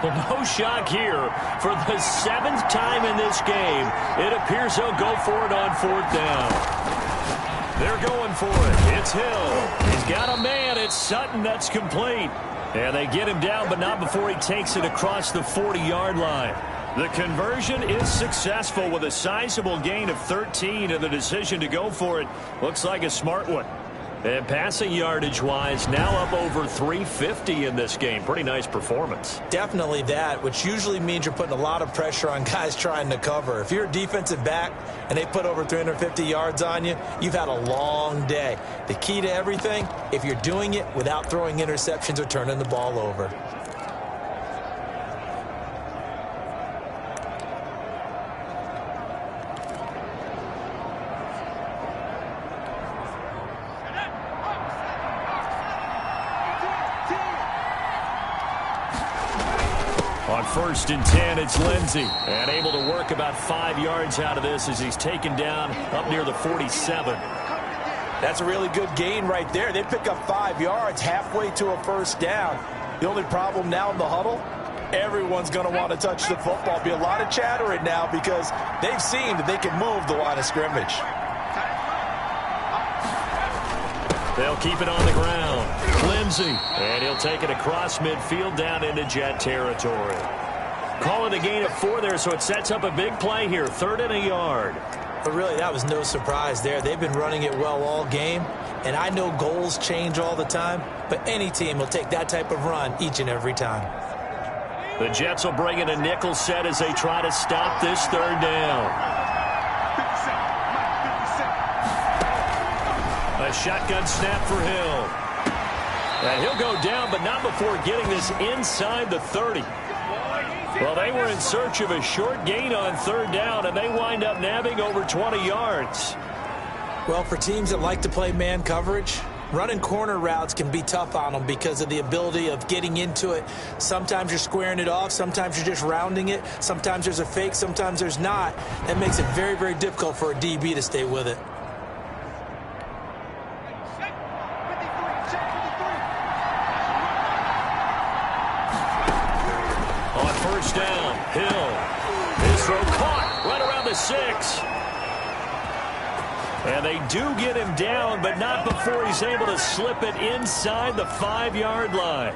Well, no shock here. For the 7th time in this game, it appears they'll go for it on 4th down. They're going for it. It's Hill. He's got a man. It's Sutton. That's complete. And they get him down, but not before he takes it across the 40-yard line. The conversion is successful with a sizable gain of 13, and the decision to go for it looks like a smart one. And passing yardage-wise, now up over 350 in this game. Pretty nice performance. Definitely that, which usually means you're putting a lot of pressure on guys trying to cover. If you're a defensive back and they put over 350 yards on you, you've had a long day. The key to everything, if you're doing it without throwing interceptions or turning the ball over. On 1st and 10, it's Lindsey. And able to work about 5 yards out of this as he's taken down up near the 47. That's a really good gain right there. They pick up 5 yards halfway to a first down. The only problem now in the huddle, everyone's going to want to touch the football. Be a lot of chattering now because they've seen that they can move the line of scrimmage. They'll keep it on the ground. Lindsey. And he'll take it across midfield down into Jet territory. Call it a gain of 4 there, so it sets up a big play here. 3rd and a yard. But really, that was no surprise there. They've been running it well all game. And I know goals change all the time, but any team will take that type of run each and every time. The Jets will bring in a nickel set as they try to stop this 3rd down. A shotgun snap for Hill. And he'll go down, but not before getting this inside the 30. Well, they were in search of a short gain on 3rd down, and they wind up nabbing over 20 yards. Well, for teams that like to play man coverage, running corner routes can be tough on them because of the ability of getting into it. Sometimes you're squaring it off. Sometimes you're just rounding it. Sometimes there's a fake. Sometimes there's not. That makes it very, very difficult for a DB to stay with it. On 1st down, Hill. His throw caught right around the 6. And they do get him down, but not before he's able to slip it inside the 5-yard line.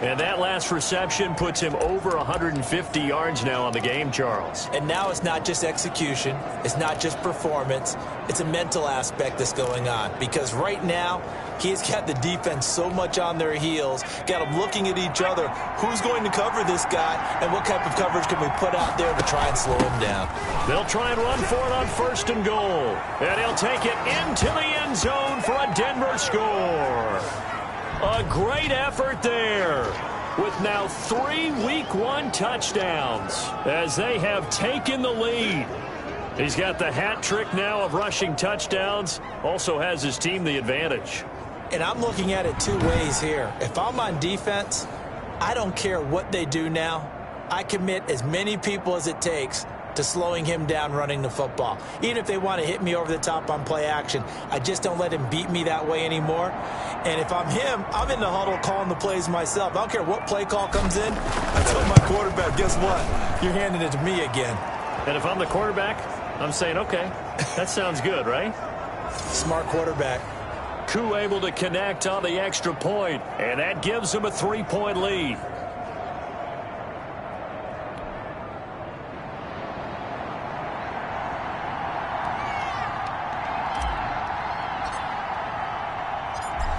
And that last reception puts him over 150 yards now on the game, Charles. And now it's not just execution. It's not just performance. It's a mental aspect that's going on. Because right now, he's got the defense so much on their heels, got them looking at each other. Who's going to cover this guy, and what type of coverage can we put out there to try and slow him down? They'll try and run for it on 1st and goal. And he'll take it into the end zone for a Denver score. A great effort there, with now 3 Week 1 touchdowns as they have taken the lead. He's got the hat trick now of rushing touchdowns, also has his team the advantage. And I'm looking at it 2 ways here. If I'm on defense, I don't care what they do now. I commit as many people as it takes to slowing him down running the football. Even if they want to hit me over the top on play action, I just don't let him beat me that way anymore. And if I'm him, I'm in the huddle calling the plays myself. I don't care what play call comes in. I tell my quarterback, guess what? You're handing it to me again. And if I'm the quarterback, I'm saying, okay, that sounds good, right? Smart quarterback. Koo able to connect on the extra point, and that gives him a 3-point lead.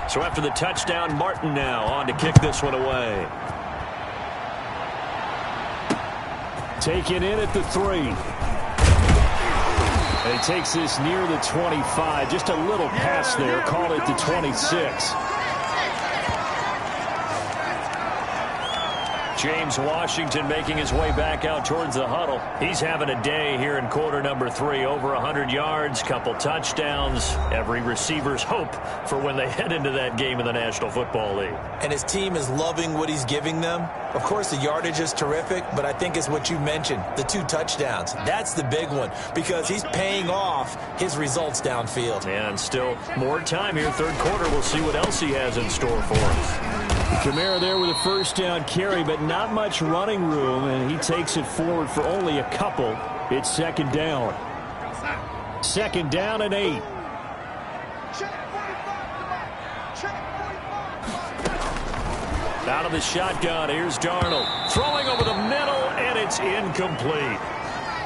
So after the touchdown, Martin now on to kick this one away. Take it in at the 3. And he takes this near the 25. Just a little pass there. Call it the 26. James Washington making his way back out towards the huddle. He's having a day here in quarter number 3. Over 100 yards, couple touchdowns. Every receiver's hope for when they head into that game in the National Football League. And his team is loving what he's giving them. Of course, the yardage is terrific, but I think it's what you mentioned, the 2 touchdowns. That's the big one because he's paying off his results downfield. And still more time here. 3rd quarter. We'll see what else he has in store for us. Kamara there with a 1st down carry, but not much running room, and he takes it forward for only a couple. It's 2nd down. 2nd down and 8. Check 45. Check 45. Out of the shotgun, here's Darnold. Throwing over the middle, and it's incomplete.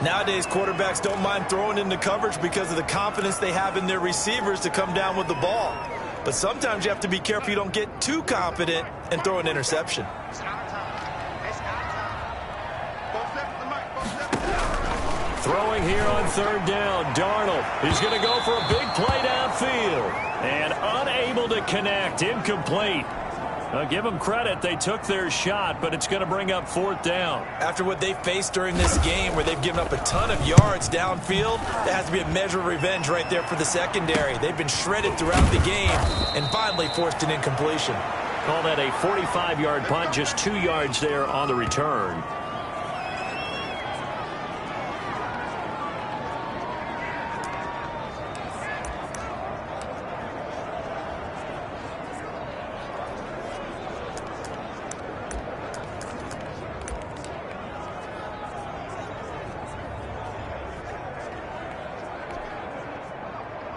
Nowadays, quarterbacks don't mind throwing into coverage because of the confidence they have in their receivers to come down with the ball. But sometimes you have to be careful you don't get too confident and throw an interception. It's our time. It's our time. 4 seconds to Mike. 4 seconds. Throwing here on third down, Darnold. He's going to go for a big play downfield. And unable to connect, incomplete. Give them credit, they took their shot, but it's going to bring up fourth down. After what they faced during this game where they've given up a ton of yards downfield, there has to be a measure of revenge right there for the secondary. They've been shredded throughout the game and finally forced an incompletion. Call that a 45-yard punt, just 2 yards there on the return.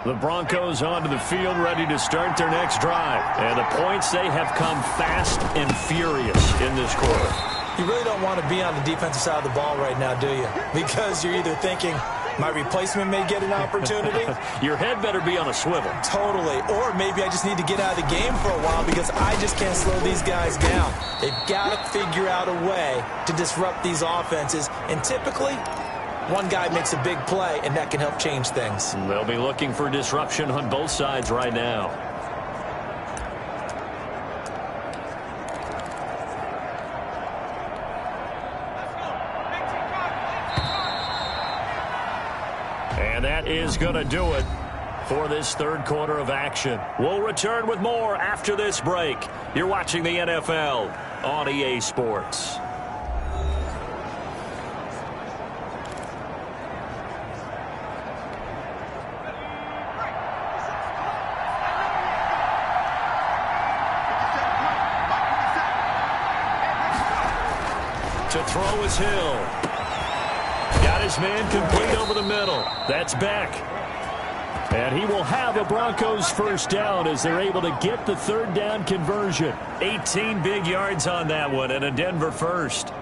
The Broncos onto the field, ready to start their next drive. And the points, they have come fast and furious in this quarter. You really don't want to be on the defensive side of the ball right now, do you? Because you're either thinking, my replacement may get an opportunity. Your head better be on a swivel. Totally. Or maybe I just need to get out of the game for a while because I just can't slow these guys down. They've got to figure out a way to disrupt these offenses. And typically, one guy makes a big play, and that can help change things. They'll be looking for disruption on both sides right now. And that is going to do it for this third quarter of action. We'll return with more after this break. You're watching the NFL on EA Sports. To throw is Hill. Got his man complete over the middle. That's Beck. And he will have a Broncos first down as they're able to get the third down conversion. 18 big yards on that one and a Denver first.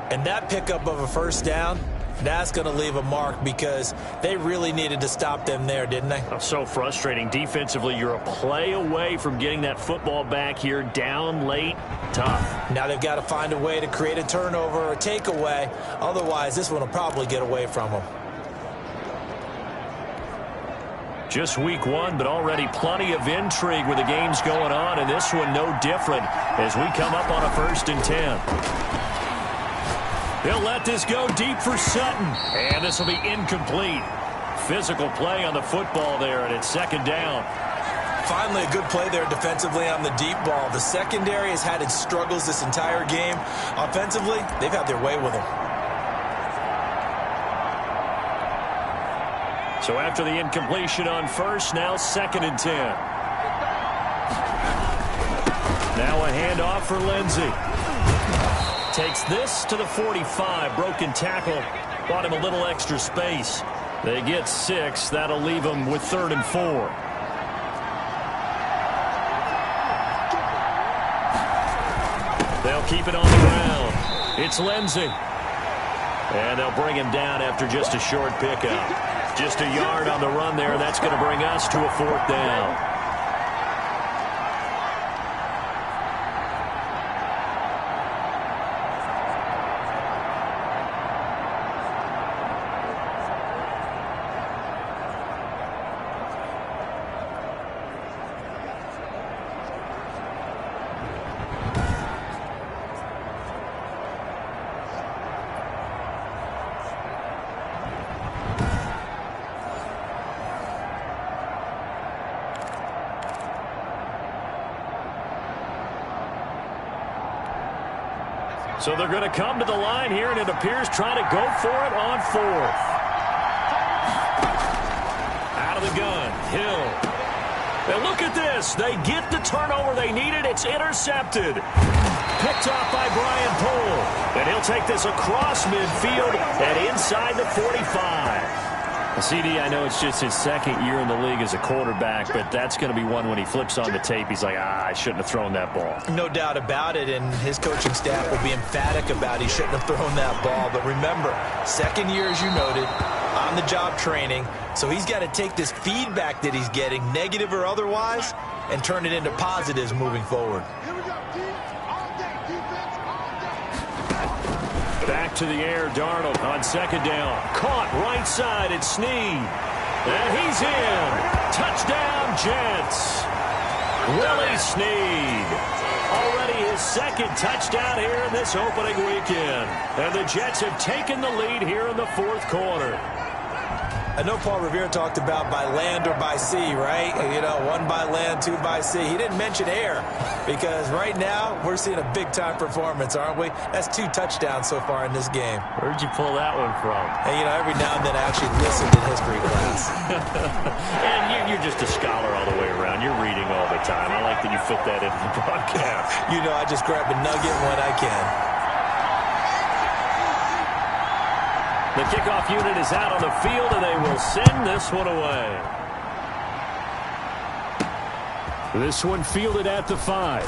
And that pickup of a first down, that's going to leave a mark because they really needed to stop them there, didn't they? So frustrating. Defensively, you're a play away from getting that football back here down late. Tough. Now they've got to find a way to create a turnover or a takeaway. Otherwise, this one will probably get away from them. Just week one, but already plenty of intrigue with the games going on, and this one no different as we come up on a 1st and 10. They'll let this go deep for Sutton, and this will be incomplete. Physical play on the football there, and it's 2nd down. Finally, a good play there defensively on the deep ball. The secondary has had its struggles this entire game. Offensively, they've had their way with them. So after the incompletion on first, now 2nd and 10. Now a handoff for Lindsey. Takes this to the 45. Broken tackle. Bought him a little extra space. They get 6. That'll leave them with 3rd and 4. They'll keep it on the ground. It's Lindsey. And they'll bring him down after just a short pickup. Just a yard on the run there. That's going to bring us to a 4th down. So they're going to come to the line here, and it appears trying to go for it on 4th. Out of the gun, Hill. And look at this. They get the turnover they needed. It's intercepted. Picked off by Brian Poole. And he'll take this across midfield and inside the 45. CD, I know it's just his second year in the league as a quarterback, but that's going to be one when he flips on the tape, he's like, I shouldn't have thrown that ball. No doubt about it, and his coaching staff will be emphatic about he shouldn't have thrown that ball. But remember, second year, as you noted, on-the-job training, so he's got to take this feedback that he's getting, negative or otherwise, and turn it into positives moving forward. Here we go, D. All day defense, all day. Back to the air, Darnold on second down. Caught right side at Snead. And he's in. Touchdown, Jets. Willie Snead. Already his second touchdown here in this opening weekend. And the Jets have taken the lead here in the fourth quarter. I know Paul Revere talked about by land or by sea, right? You know, one by land, two by sea. He didn't mention air because right now we're seeing a big-time performance, aren't we? That's 2 touchdowns so far in this game. Where'd you pull that one from? And, you know, every now and then I actually listened in history class. And you're just a scholar all the way around. You're reading all the time. I like that you fit that into the broadcast. You know, I just grab a nugget when I can. The kickoff unit is out on the field, and they will send this one away. This one fielded at the 5.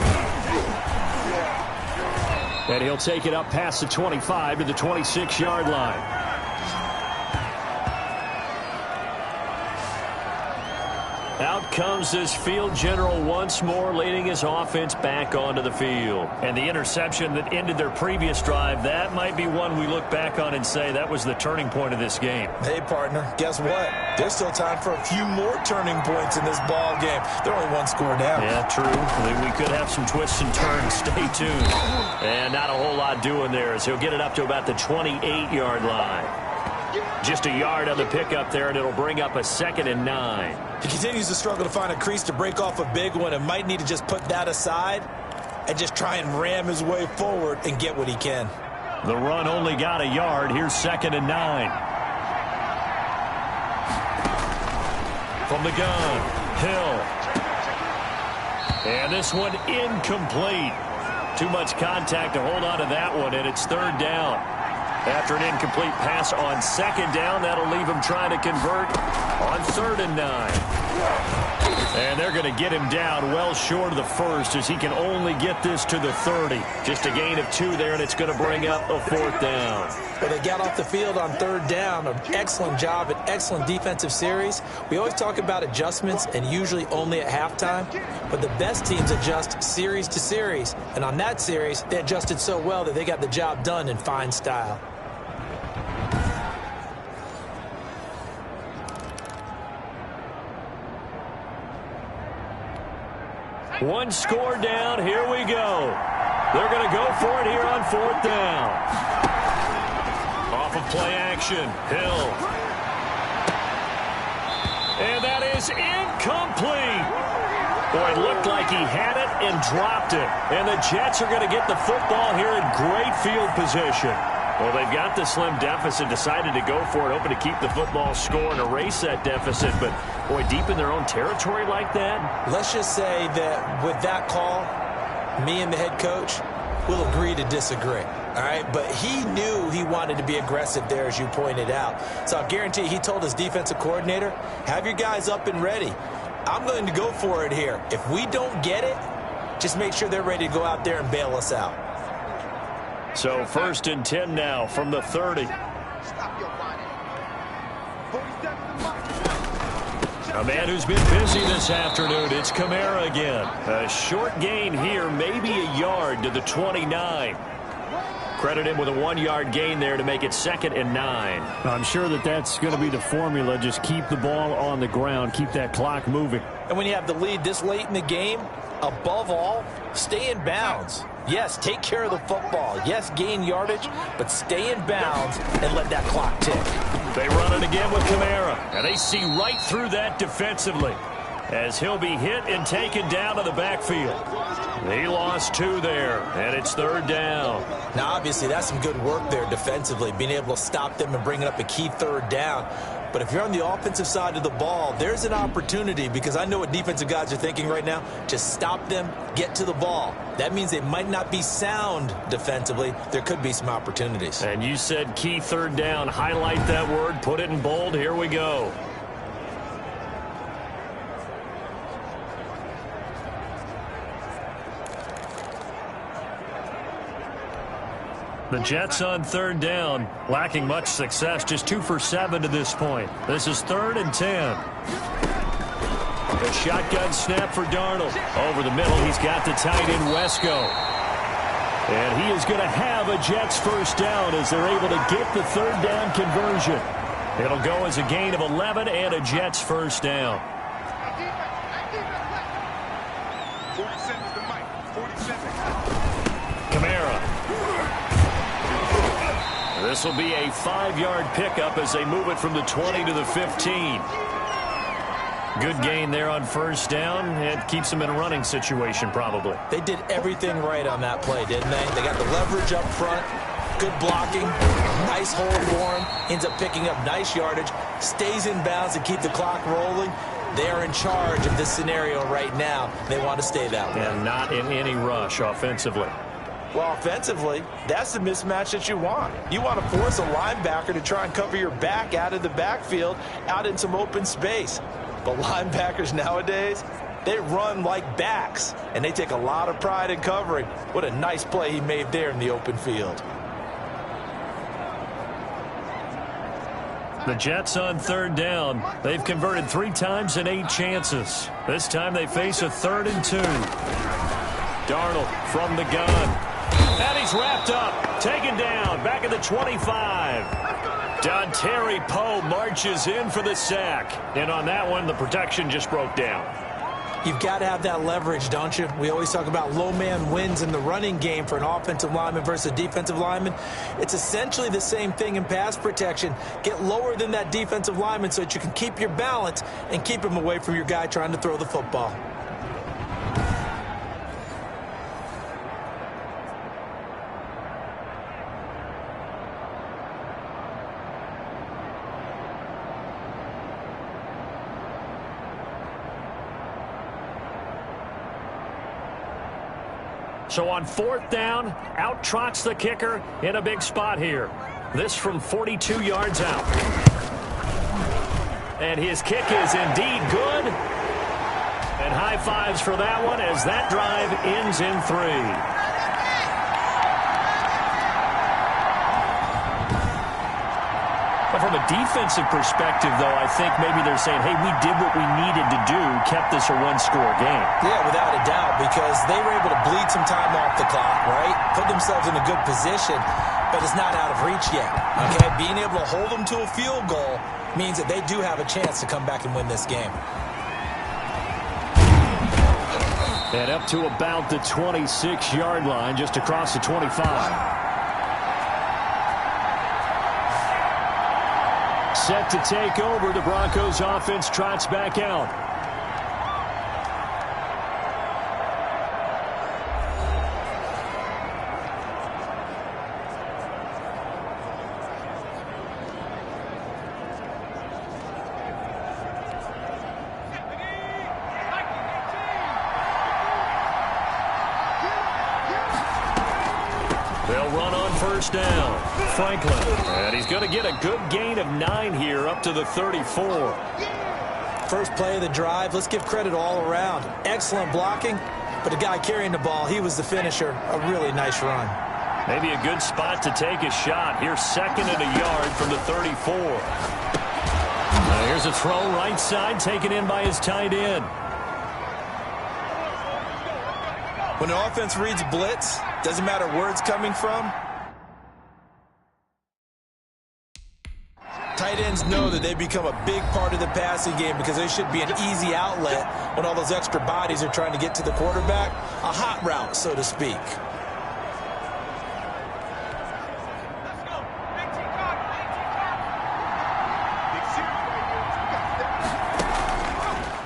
And he'll take it up past the 25 to the 26-yard line. Out comes this field general once more, leading his offense back onto the field. And the interception that ended their previous drive, that might be one we look back on and say that was the turning point of this game. Hey, partner, guess what? There's still time for a few more turning points in this ball game. They're only 1 score down. Yeah, true. We could have some twists and turns. Stay tuned. And not a whole lot doing there as he'll get it up to about the 28-yard line. Just a yard on the pickup there, and it'll bring up a 2nd and 9. He continues to struggle to find a crease to break off a big one and might need to just put that aside and just try and ram his way forward and get what he can. The run only got a yard. Here's 2nd and 9. From the gun, Hill. And this one incomplete. Too much contact to hold on to that one, and it's 3rd down. After an incomplete pass on 2nd down, that'll leave him trying to convert on 3rd and 9. And they're going to get him down well short of the 1st as he can only get this to the 30. Just a gain of 2 there, and it's going to bring up a 4th down. Well, they got off the field on 3rd down. An excellent job, an excellent defensive series. We always talk about adjustments and usually only at halftime, but the best teams adjust series to series. And on that series, they adjusted so well that they got the job done in fine style. One score down. Here we go. They're going to go for it here on 4th down. Off of play action. Hill. And that is incomplete. Boy, it looked like he had it and dropped it. And the Jets are going to get the football here in great field position. Well, they've got the slim deficit, decided to go for it, hoping to keep the football score and erase that deficit. But, boy, deep in their own territory like that. Let's just say that with that call, me and the head coach will agree to disagree. All right, but he knew he wanted to be aggressive there, as you pointed out. So I'll guarantee he told his defensive coordinator, have your guys up and ready. I'm going to go for it here. If we don't get it, just make sure they're ready to go out there and bail us out. So 1st and 10 now from the 30. Stop your body. A man who's been busy this afternoon, it's Kamara again. A short gain here, maybe a yard to the 29. Credit him with a 1-yard gain there to make it 2nd and 9. I'm sure that's going to be the formula. Just keep the ball on the ground, keep that clock moving. And when you have the lead this late in the game, above all, stay in bounds. Yes, take care of the football. Yes, gain yardage, but stay in bounds and let that clock tick. They run it again with Kamara, and they see right through that defensively as he'll be hit and taken down to the backfield. He lost 2 there, and it's 3rd down. Now, obviously, that's some good work there defensively, being able to stop them and bring it up a key 3rd down. But if you're on the offensive side of the ball, there's an opportunity, because I know what defensive guys are thinking right now. Just stop them, get to the ball. That means they might not be sound defensively. There could be some opportunities. And you said key third down. Highlight that word, put it in bold. Here we go. The Jets on third down, lacking much success, just 2 for 7 to this point. This is 3rd and 10. A shotgun snap for Darnold. Over the middle, he's got the tight end Wesco. And he is going to have a Jets first down as they're able to get the third down conversion. It'll go as a gain of 11 and a Jets first down. 47 to Mike. 47. Kamara. This will be a 5-yard pickup as they move it from the 20 to the 15. Good gain there on first down. It keeps them in a running situation probably. They did everything right on that play, didn't they? They got the leverage up front, good blocking, nice hold for him, ends up picking up nice yardage, stays in bounds to keep the clock rolling. They are in charge of this scenario right now. They want to stay that way. And not in any rush offensively. Well, offensively, that's the mismatch that you want. You want to force a linebacker to try and cover your back out of the backfield, out in some open space. But linebackers nowadays, they run like backs, and they take a lot of pride in covering. What a nice play he made there in the open field. The Jets on third down. They've converted 3 times in 8 chances. This time they face a 3rd and 2. Darnold from the gun. And he's wrapped up, taken down, back at the 25. Dontari Poe marches in for the sack. And on that one, the protection just broke down. You've got to have that leverage, don't you? We always talk about low man wins in the running game for an offensive lineman versus a defensive lineman. It's essentially the same thing in pass protection. Get lower than that defensive lineman so that you can keep your balance and keep him away from your guy trying to throw the football. So on 4th down, out trots the kicker in a big spot here. This from 42 yards out. And his kick is indeed good. And high fives for that one as that drive ends in 3. From a defensive perspective, though, I think maybe they're saying, hey, we did what we needed to do, kept this a 1-score game. Yeah, without a doubt, because they were able to bleed some time off the clock, right? Put themselves in a good position, but it's not out of reach yet, okay? Being able to hold them to a field goal means that they do have a chance to come back and win this game. And up to about the 26-yard line, just across the 25. Set to take over, the Broncos offense trots back out. They'll run on first down. Franklin, and he's going to get a good gain of 9 here up to the 34. First play of the drive, let's give credit all around. Excellent blocking, but the guy carrying the ball, he was the finisher. A really nice run. Maybe a good spot to take a shot. Here's 2nd and a yard from the 34. Here's a throw right side, taken in by his tight end. When an offense reads blitz, doesn't matter where it's coming from, tight ends know that they become a big part of the passing game because they should be an easy outlet when all those extra bodies are trying to get to the quarterback. A hot route, so to speak.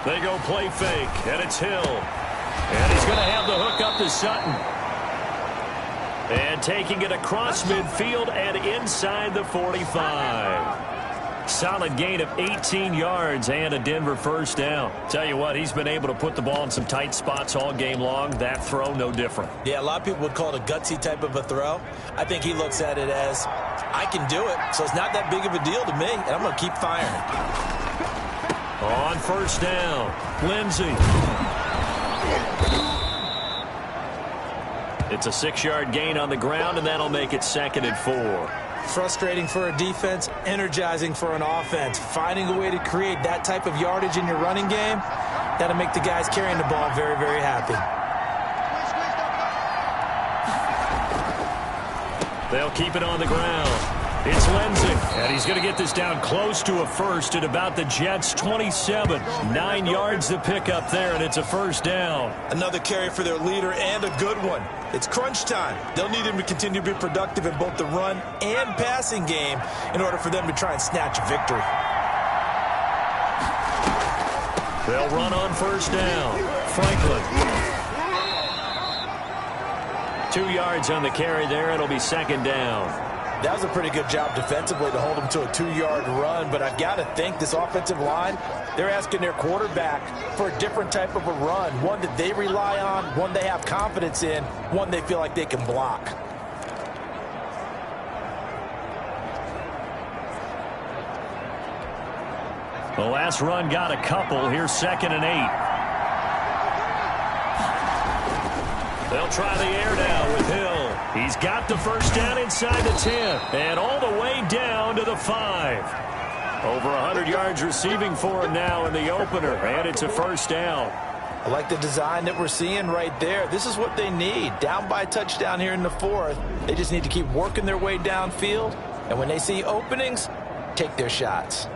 They go play fake, and it's Hill. And he's going to have the hook up to Sutton. And taking it across midfield and inside the 45. Solid gain of 18 yards and a Denver first down. Tell you what, he's been able to put the ball in some tight spots all game long. That throw, no different. Yeah, a lot of people would call it a gutsy type of a throw. I think he looks at it as, I can do it, so it's not that big of a deal to me, and I'm going to keep firing. On first down, Lindsey. It's a 6-yard gain on the ground, and that'll make it 2nd and 4. Frustrating for a defense, energizing for an offense. Finding a way to create that type of yardage in your running game, that'll make the guys carrying the ball very, very happy. They'll keep it on the ground. It's Lindsey, and he's going to get this down close to a first at about the Jets' 27. 9 yards to pick up there, and it's a first down. Another carry for their leader, and a good one. It's crunch time. They'll need him to continue to be productive in both the run and passing game in order for them to try and snatch a victory. They'll run on first down. Franklin. 2 yards on the carry there. It'll be 2nd down. That was a pretty good job defensively to hold him to a 2-yard run, but I've got to think this offensive line, they're asking their quarterback for a different type of a run, one that they rely on, one they have confidence in, one they feel like they can block. The last run got a couple. Here's 2nd and 8. They'll try the air now with Hill. He's got the first down inside the 10 and all the way down to the 5. Over 100 yards receiving for him now in the opener, and it's a first down. I like the design that we're seeing right there. This is what they need. Down by a touchdown here in the 4th. They just need to keep working their way downfield, and when they see openings, take their shots.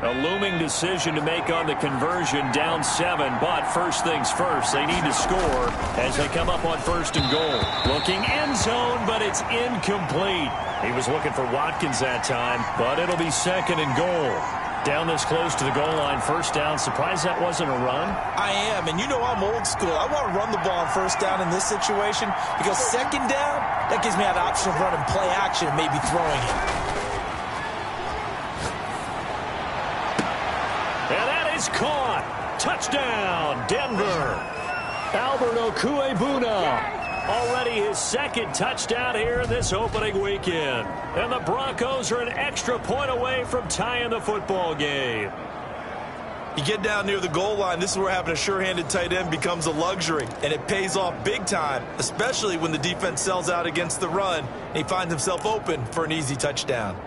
A looming decision to make on the conversion, down 7, but first things first, they need to score as they come up on 1st and goal. Looking end zone, but it's incomplete. He was looking for Watkins that time, but it'll be 2nd and goal. Down this close to the goal line, first down. Surprised that wasn't a run? I am, and you know I'm old school. I want to run the ball on first down in this situation because 2nd down, that gives me that option of running play action and maybe throwing it. Caught. Touchdown, Denver. Albert Okuebuna. Already his 2nd touchdown here in this opening weekend. And the Broncos are an extra point away from tying the football game. You get down near the goal line, this is where having a sure-handed tight end becomes a luxury, and it pays off big time, especially when the defense sells out against the run, and he finds himself open for an easy touchdown.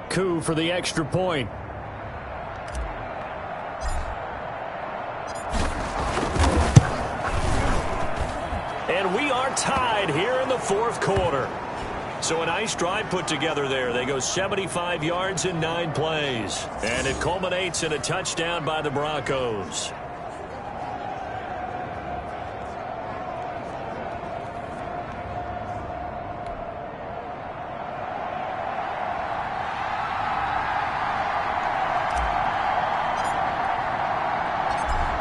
Coup for the extra point. And we are tied here in the 4th quarter. So a nice drive put together there. They go 75 yards in 9 plays. And it culminates in a touchdown by the Broncos.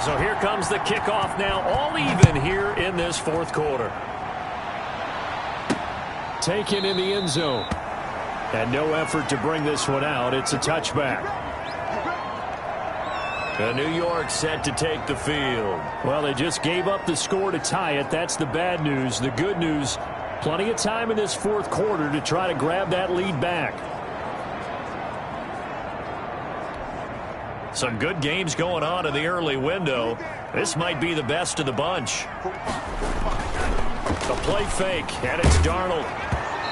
So here comes the kickoff now, all even here in this 4th quarter. Taken in the end zone. And no effort to bring this one out. It's a touchback. New York set to take the field. Well, they just gave up the score to tie it. That's the bad news. The good news, plenty of time in this 4th quarter to try to grab that lead back. Some good games going on in the early window. This might be the best of the bunch. The play fake, and it's Darnold.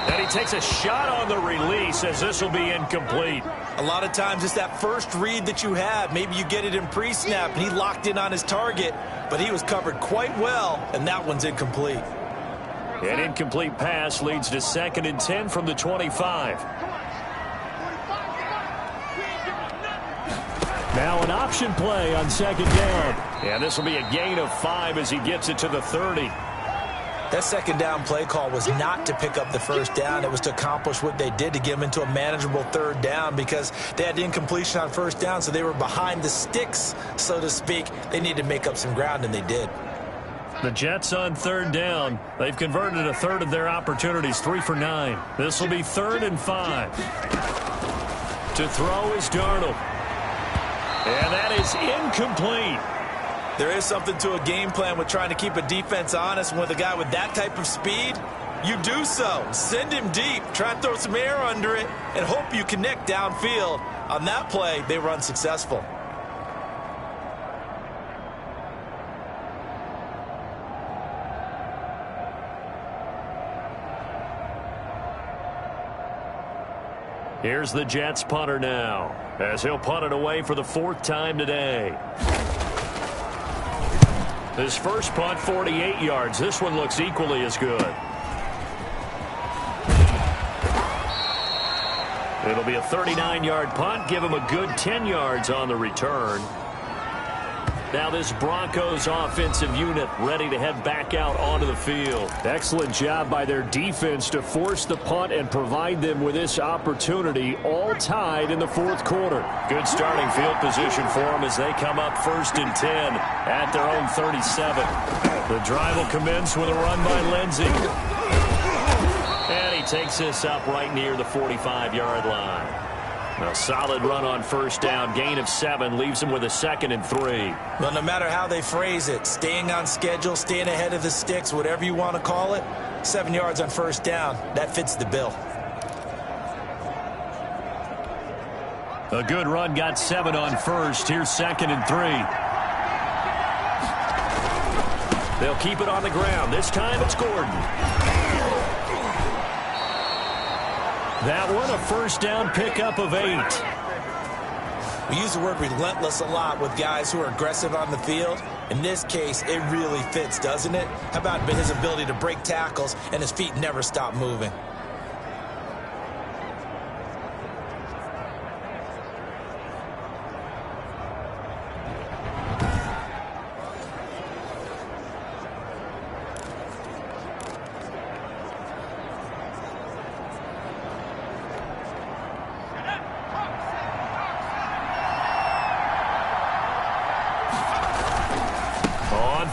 And he takes a shot on the release as this will be incomplete. A lot of times it's that first read that you have. Maybe you get it in pre-snap, and he locked in on his target, but he was covered quite well, and that one's incomplete. An incomplete pass leads to 2nd and 10 from the 25. Now an option play on second down. And this will be a gain of 5 as he gets it to the 30. That second down play call was not to pick up the first down. It was to accomplish what they did, to get them into a manageable third down, because they had the incompletion on first down, so they were behind the sticks, so to speak. They needed to make up some ground, and they did. The Jets on third down. They've converted a third of their opportunities, 3 for 9. This will be 3rd and 5. To throw is Darnold. And that is incomplete. There is something to a game plan with trying to keep a defense honest. With a guy with that type of speed, you do so. Send him deep. Try and throw some air under it and hope you connect downfield. On that play, they were unsuccessful. Here's the Jets punter now, as he'll punt it away for the 4th time today. His first punt, 48 yards. This one looks equally as good. It'll be a 39-yard punt. Give him a good 10 yards on the return. Now this Broncos offensive unit ready to head back out onto the field. Excellent job by their defense to force the punt and provide them with this opportunity, all tied in the 4th quarter. Good starting field position for them as they come up 1st and 10 at their own 37. The drive will commence with a run by Lindsey. And he takes this up right near the 45-yard line. A solid run on first down, gain of 7, leaves him with a 2nd and 3. Well, no matter how they phrase it, staying on schedule, staying ahead of the sticks, whatever you want to call it, 7 yards on first down, that fits the bill. A good run, got 7 on first. Here's 2nd and 3. They'll keep it on the ground. This time it's Gordon. That one, a first down pickup of 8. We use the word relentless a lot with guys who are aggressive on the field. In this case, it really fits, doesn't it? How about his ability to break tackles and his feet never stop moving?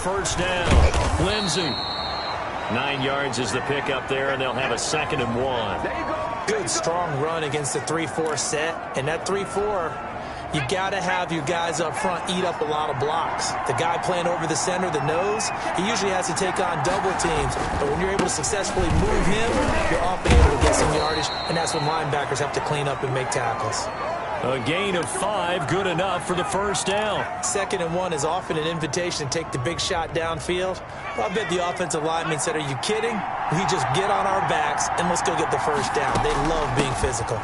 First down, Lindsey. 9 yards is the pickup there, and they'll have a 2nd and 1. Good, strong run against the 3-4 set. And that 3-4, you got to have your guys up front eat up a lot of blocks. The guy playing over the center, the nose, he usually has to take on double teams. But when you're able to successfully move him, you're often able to get some yardage, and that's when linebackers have to clean up and make tackles. A gain of 5, good enough for the first down. 2nd and 1 is often an invitation to take the big shot downfield. Well, I bet the offensive lineman said, are you kidding? We just get on our backs and let's go get the first down. They love being physical.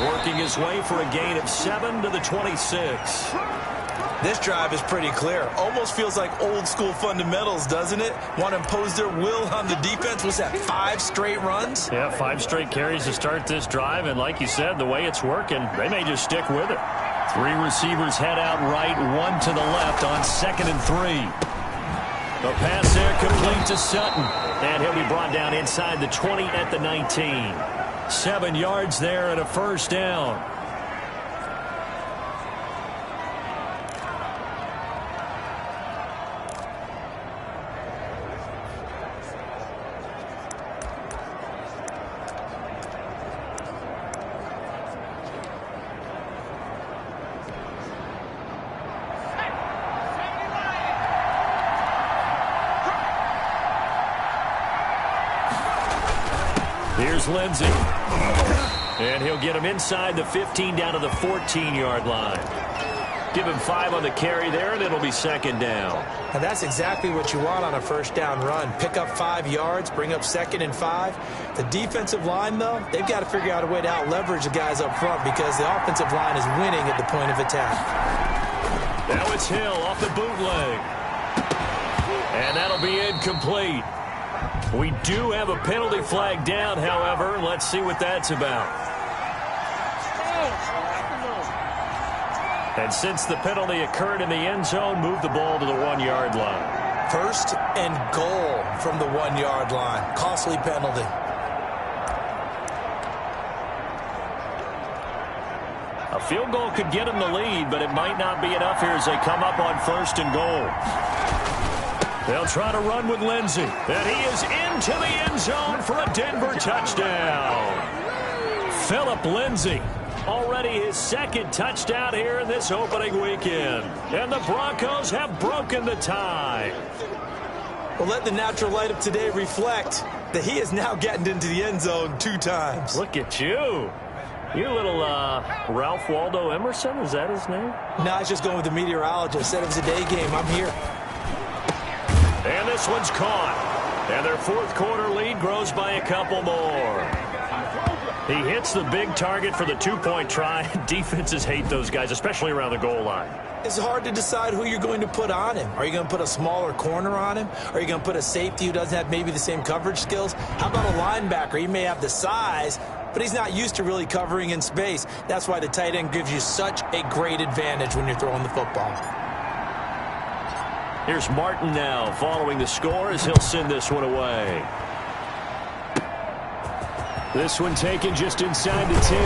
Working his way for a gain of 7 to the 26. This drive is pretty clear. Almost feels like old school fundamentals, doesn't it? Want to impose their will on the defense. Was that 5 straight runs? Yeah, 5 straight carries to start this drive. And like you said, the way it's working, they may just stick with it. 3 receivers head out right, 1 to the left on 2nd and 3. The pass there complete to Sutton. And he'll be brought down inside the 20 at the 19. 7 yards there and a first down. Here's Lindsey. And he'll get him inside the 15 down to the 14-yard line. Give him 5 on the carry there, and it'll be 2nd down. And that's exactly what you want on a first down run. Pick up 5 yards, bring up 2nd and 5. The defensive line, though, they've got to figure out a way to out-leverage the guys up front because the offensive line is winning at the point of attack. Now it's Hill off the bootleg. And that'll be incomplete. We do have a penalty flag down, however. Let's see what that's about. And since the penalty occurred in the end zone, move the ball to the 1-yard line. First and goal from the 1-yard line. Costly penalty. A field goal could get him the lead, but it might not be enough here as they come up on first and goal. They'll try to run with Lindsey. And he is into the end zone for a Denver touchdown. Phillip Lindsey, already his second touchdown here in this opening weekend. And the Broncos have broken the tie. Well, let the natural light of today reflect that he is now getting into the end zone 2 times. Look at you. You little Ralph Waldo Emerson, is that his name? No, I was just going with the meteorologist. Said it was a day game. I'm here. And this one's caught. And their fourth quarter lead grows by a couple more. He hits the big target for the 2-point try. Defenses hate those guys, especially around the goal line. It's hard to decide who you're going to put on him. Are you going to put a smaller corner on him? Are you going to put a safety who doesn't have maybe the same coverage skills? How about a linebacker? He may have the size, but he's not used to really covering in space. That's why the tight end gives you such a great advantage when you're throwing the football. Here's Martin now following the score as he'll send this one away. This one taken just inside the 10.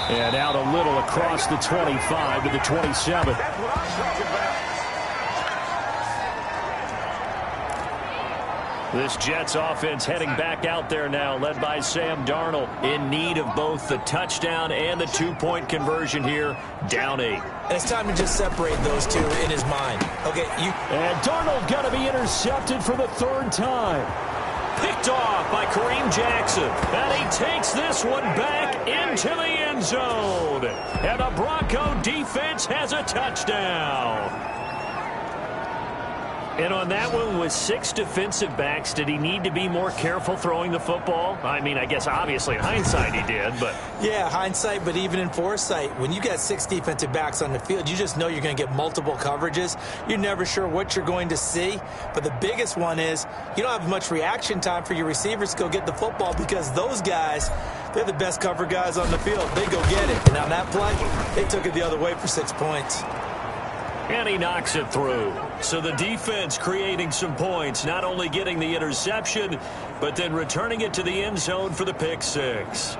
And out a little across the 25 to the 27. This Jets offense heading back out there now, led by Sam Darnold, in need of both the touchdown and the 2-point conversion here, down 8. And it's time to just separate those two in his mind. Okay, And Darnold going to be intercepted for the 3rd time. Picked off by Kareem Jackson. And he takes this one back into the end zone. And the Bronco defense has a touchdown. And on that one, with 6 defensive backs, did he need to be more careful throwing the football? I mean, I guess obviously in hindsight he did, but... Yeah, hindsight, but even in foresight, when you got 6 defensive backs on the field, you just know you're going to get multiple coverages. You're never sure what you're going to see. But the biggest one is you don't have much reaction time for your receivers to go get the football because those guys, they're the best cover guys on the field. They go get it. And on that play, they took it the other way for 6 points. And he knocks it through. So the defense creating some points, not only getting the interception, but then returning it to the end zone for the pick 6.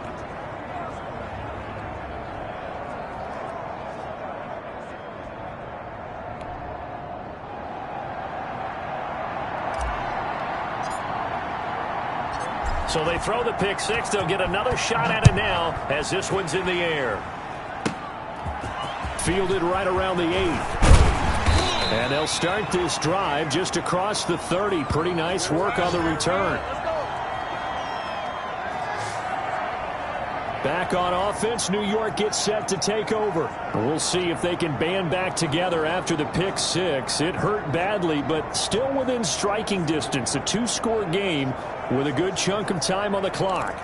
So they throw the pick 6. They'll get another shot at it now as this one's in the air. Fielded right around the 8. And they'll start this drive just across the 30. Pretty nice work on the return. Back on offense, New York gets set to take over. We'll see if they can band back together after the pick 6. It hurt badly, but still within striking distance. A 2-score game with a good chunk of time on the clock.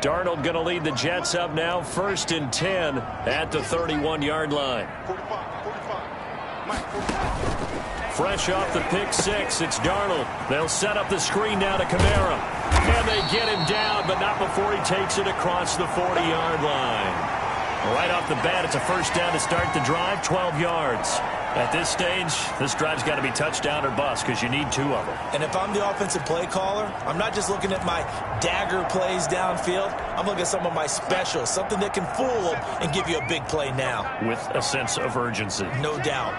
Darnold going to lead the Jets up now, 1st and 10 at the 31-yard line. Fresh off the pick 6, it's Darnold. They'll set up the screen now to Kamara. And they get him down, but not before he takes it across the 40-yard line. Right off the bat, it's a first down to start the drive, 12 yards. At this stage, this drive's got to be touchdown or bust because you need 2 of them. And if I'm the offensive play caller, I'm not just looking at my dagger plays downfield. I'm looking at some of my specials, something that can fool them and give you a big play now. With a sense of urgency. No doubt.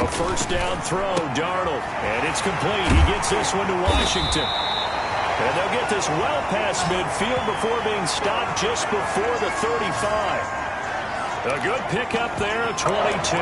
A first down throw, Darnold. And it's complete. He gets this one to Washington. And they'll get this well past midfield before being stopped just before the 35. A good pickup there, a 22.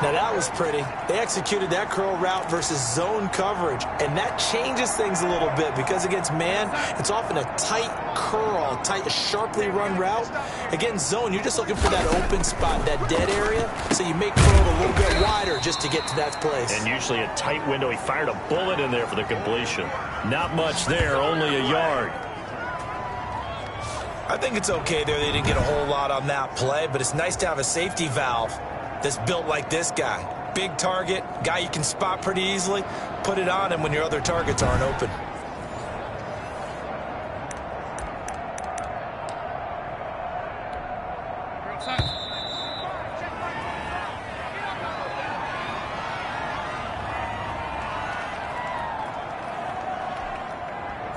Now that was pretty. They executed that curl route versus zone coverage, and that changes things a little bit because against man, it's often a tight curl, tight, sharply run route. Against zone, you're just looking for that open spot, that dead area, so you make curl a little bit wider just to get to that place. And usually a tight window. He fired a bullet in there for the completion. Not much there, only a yard. I think it's okay there. They didn't get a whole lot on that play, but it's nice to have a safety valve that's built like this guy. Big target, guy you can spot pretty easily. Put it on him when your other targets aren't open.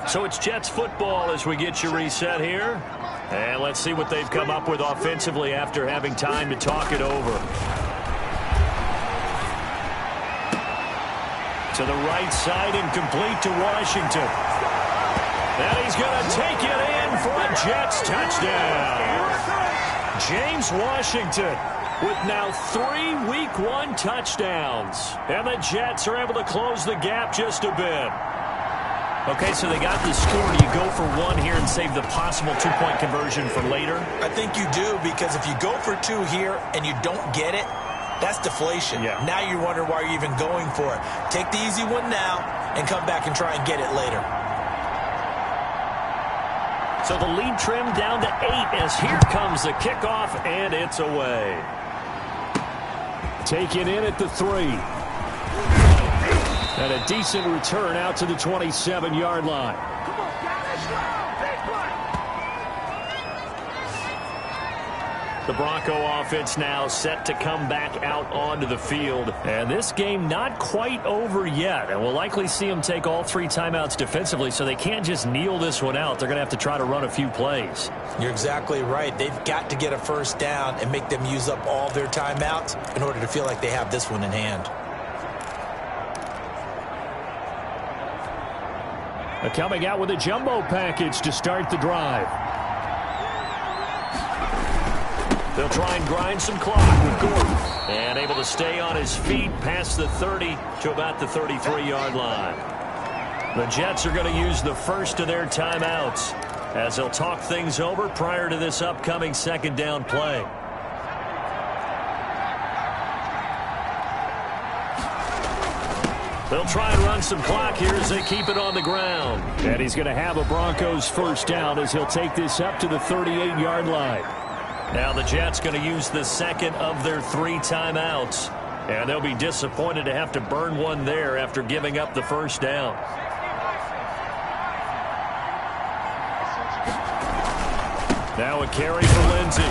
So it's Jets football as we get you reset here. And let's see what they've come up with offensively after having time to talk it over. To the right side and complete to Washington. And he's going to take it in for a Jets touchdown. James Washington with now 3 Week 1 touchdowns. And the Jets are able to close the gap just a bit. Okay, so they got the score. Do you go for one here and save the possible two-point conversion for later? I think you do, because if you go for two here and you don't get it, that's deflation. Yeah. Now you're wondering why you're even going for it. Take the easy one now and come back and try and get it later. So the lead trimmed down to 8 as here comes the kickoff, and it's away. Taken in at the 3. And a decent return out to the 27-yard line. The Bronco offense now set to come back out onto the field. And this game not quite over yet. And we'll likely see them take all 3 timeouts defensively, so they can't just kneel this one out. They're going to have to try to run a few plays. You're exactly right. They've got to get a first down and make them use up all their timeouts in order to feel like they have this one in hand. Coming out with a jumbo package to start the drive. They'll try and grind some clock with Gordon. And able to stay on his feet past the 30 to about the 33-yard line. The Jets are going to use the first of their timeouts as they'll talk things over prior to this upcoming second down play. They'll try and run some clock here as they keep it on the ground. And he's going to have a Broncos first down as he'll take this up to the 38-yard line. Now the Jets going to use the second of their 3 timeouts. And they'll be disappointed to have to burn one there after giving up the first down. Now a carry for Lindsey.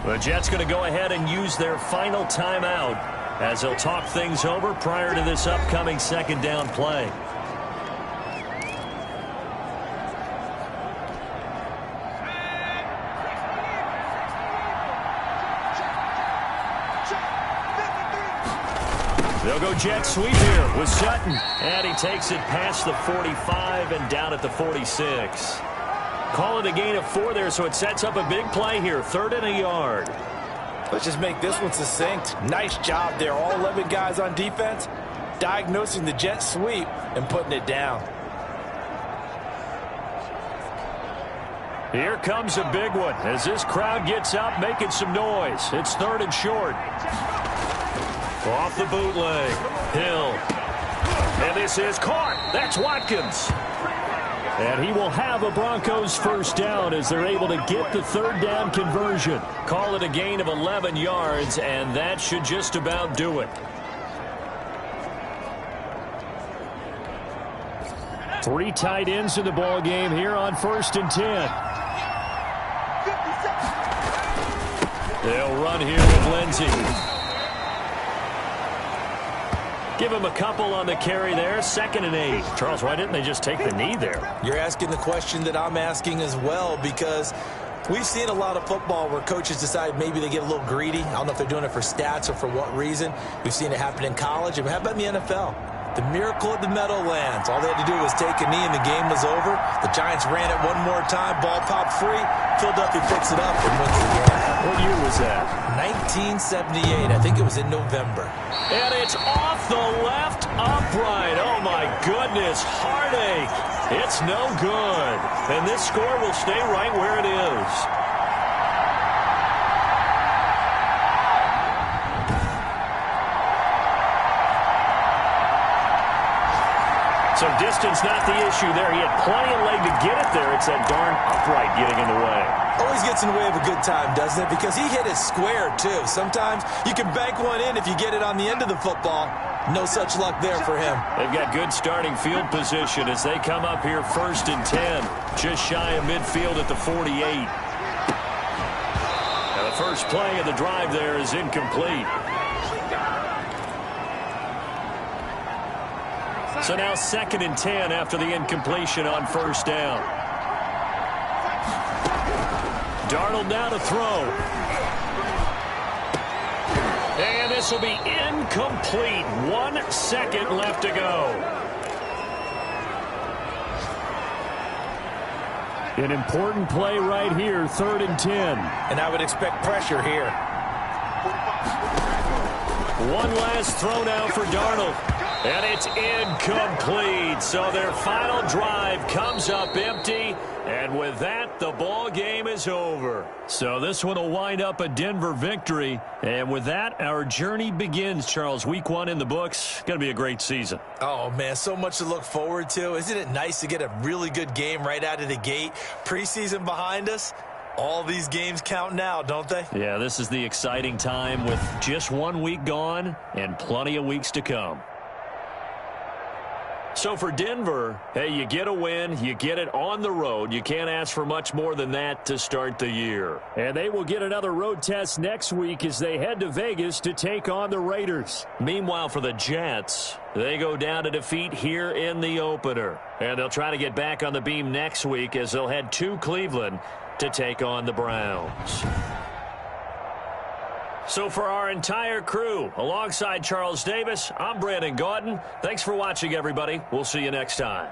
The Jets going to go ahead and use their final timeout as they'll talk things over prior to this upcoming second down play. They'll go jet sweep here with Sutton. And he takes it past the 45 and down at the 46. Call it a gain of 4 there, so it sets up a big play here. 3rd and a yard. Let's just make this one succinct. Nice job there. All 11 guys on defense diagnosing the jet sweep and putting it down. Here comes a big one as this crowd gets up making some noise. It's 3rd and short. Off the bootleg. Hill. And this is caught. That's Watkins. And he will have a Broncos first down as they're able to get the 3rd down conversion. Call it a gain of 11 yards, and that should just about do it. 3 tight ends in the ball game here on 1st and 10. They'll run here with Lindsey. Give him a couple on the carry there. 2nd and 8. Charles, why didn't they just take the knee there? You're asking the question that I'm asking as well, because we've seen a lot of football where coaches decide maybe they get a little greedy. I don't know if they're doing it for stats or for what reason. We've seen it happen in college. And how about in the NFL? The miracle of the Meadowlands. All they had to do was take a knee and the game was over. The Giants ran it one more time. Ball popped free. Philadelphia picks it up and wins the game. What year was that? 1978. I think it was in November. And it's off the left upright. Oh, my goodness. Heartache. It's no good. And this score will stay right where it is. So distance not the issue there. He had plenty of leg to get it there. It's that darn upright getting in the way. Always gets in the way of a good time, doesn't it? Because he hit it square, too. Sometimes you can bank one in if you get it on the end of the football. No such luck there for him. They've got good starting field position as they come up here 1st and 10. Just shy of midfield at the 48. Now the first play of the drive there is incomplete. So now 2nd and 10 after the incompletion on first down. Darnold now to throw. And this will be incomplete. 1 second left to go. An important play right here, 3rd and 10. And I would expect pressure here. One last throw now for Darnold. And it's incomplete. So their final drive comes up empty. And with that, the ball game is over. So this one will wind up a Denver victory. And with that, our journey begins, Charles. Week 1 in the books. Going to be a great season. Oh, man, so much to look forward to. Isn't it nice to get a really good game right out of the gate? Preseason behind us. All these games count now, don't they? Yeah, this is the exciting time with just 1 week gone and plenty of weeks to come. So for Denver, hey, you get a win, you get it on the road. You can't ask for much more than that to start the year. And they will get another road test next week as they head to Vegas to take on the Raiders. Meanwhile, for the Jets, they go down to defeat here in the opener. And they'll try to get back on the beam next week as they'll head to Cleveland to take on the Browns. So for our entire crew, alongside Charles Davis, I'm Brandon Gaudin. Thanks for watching, everybody. We'll see you next time.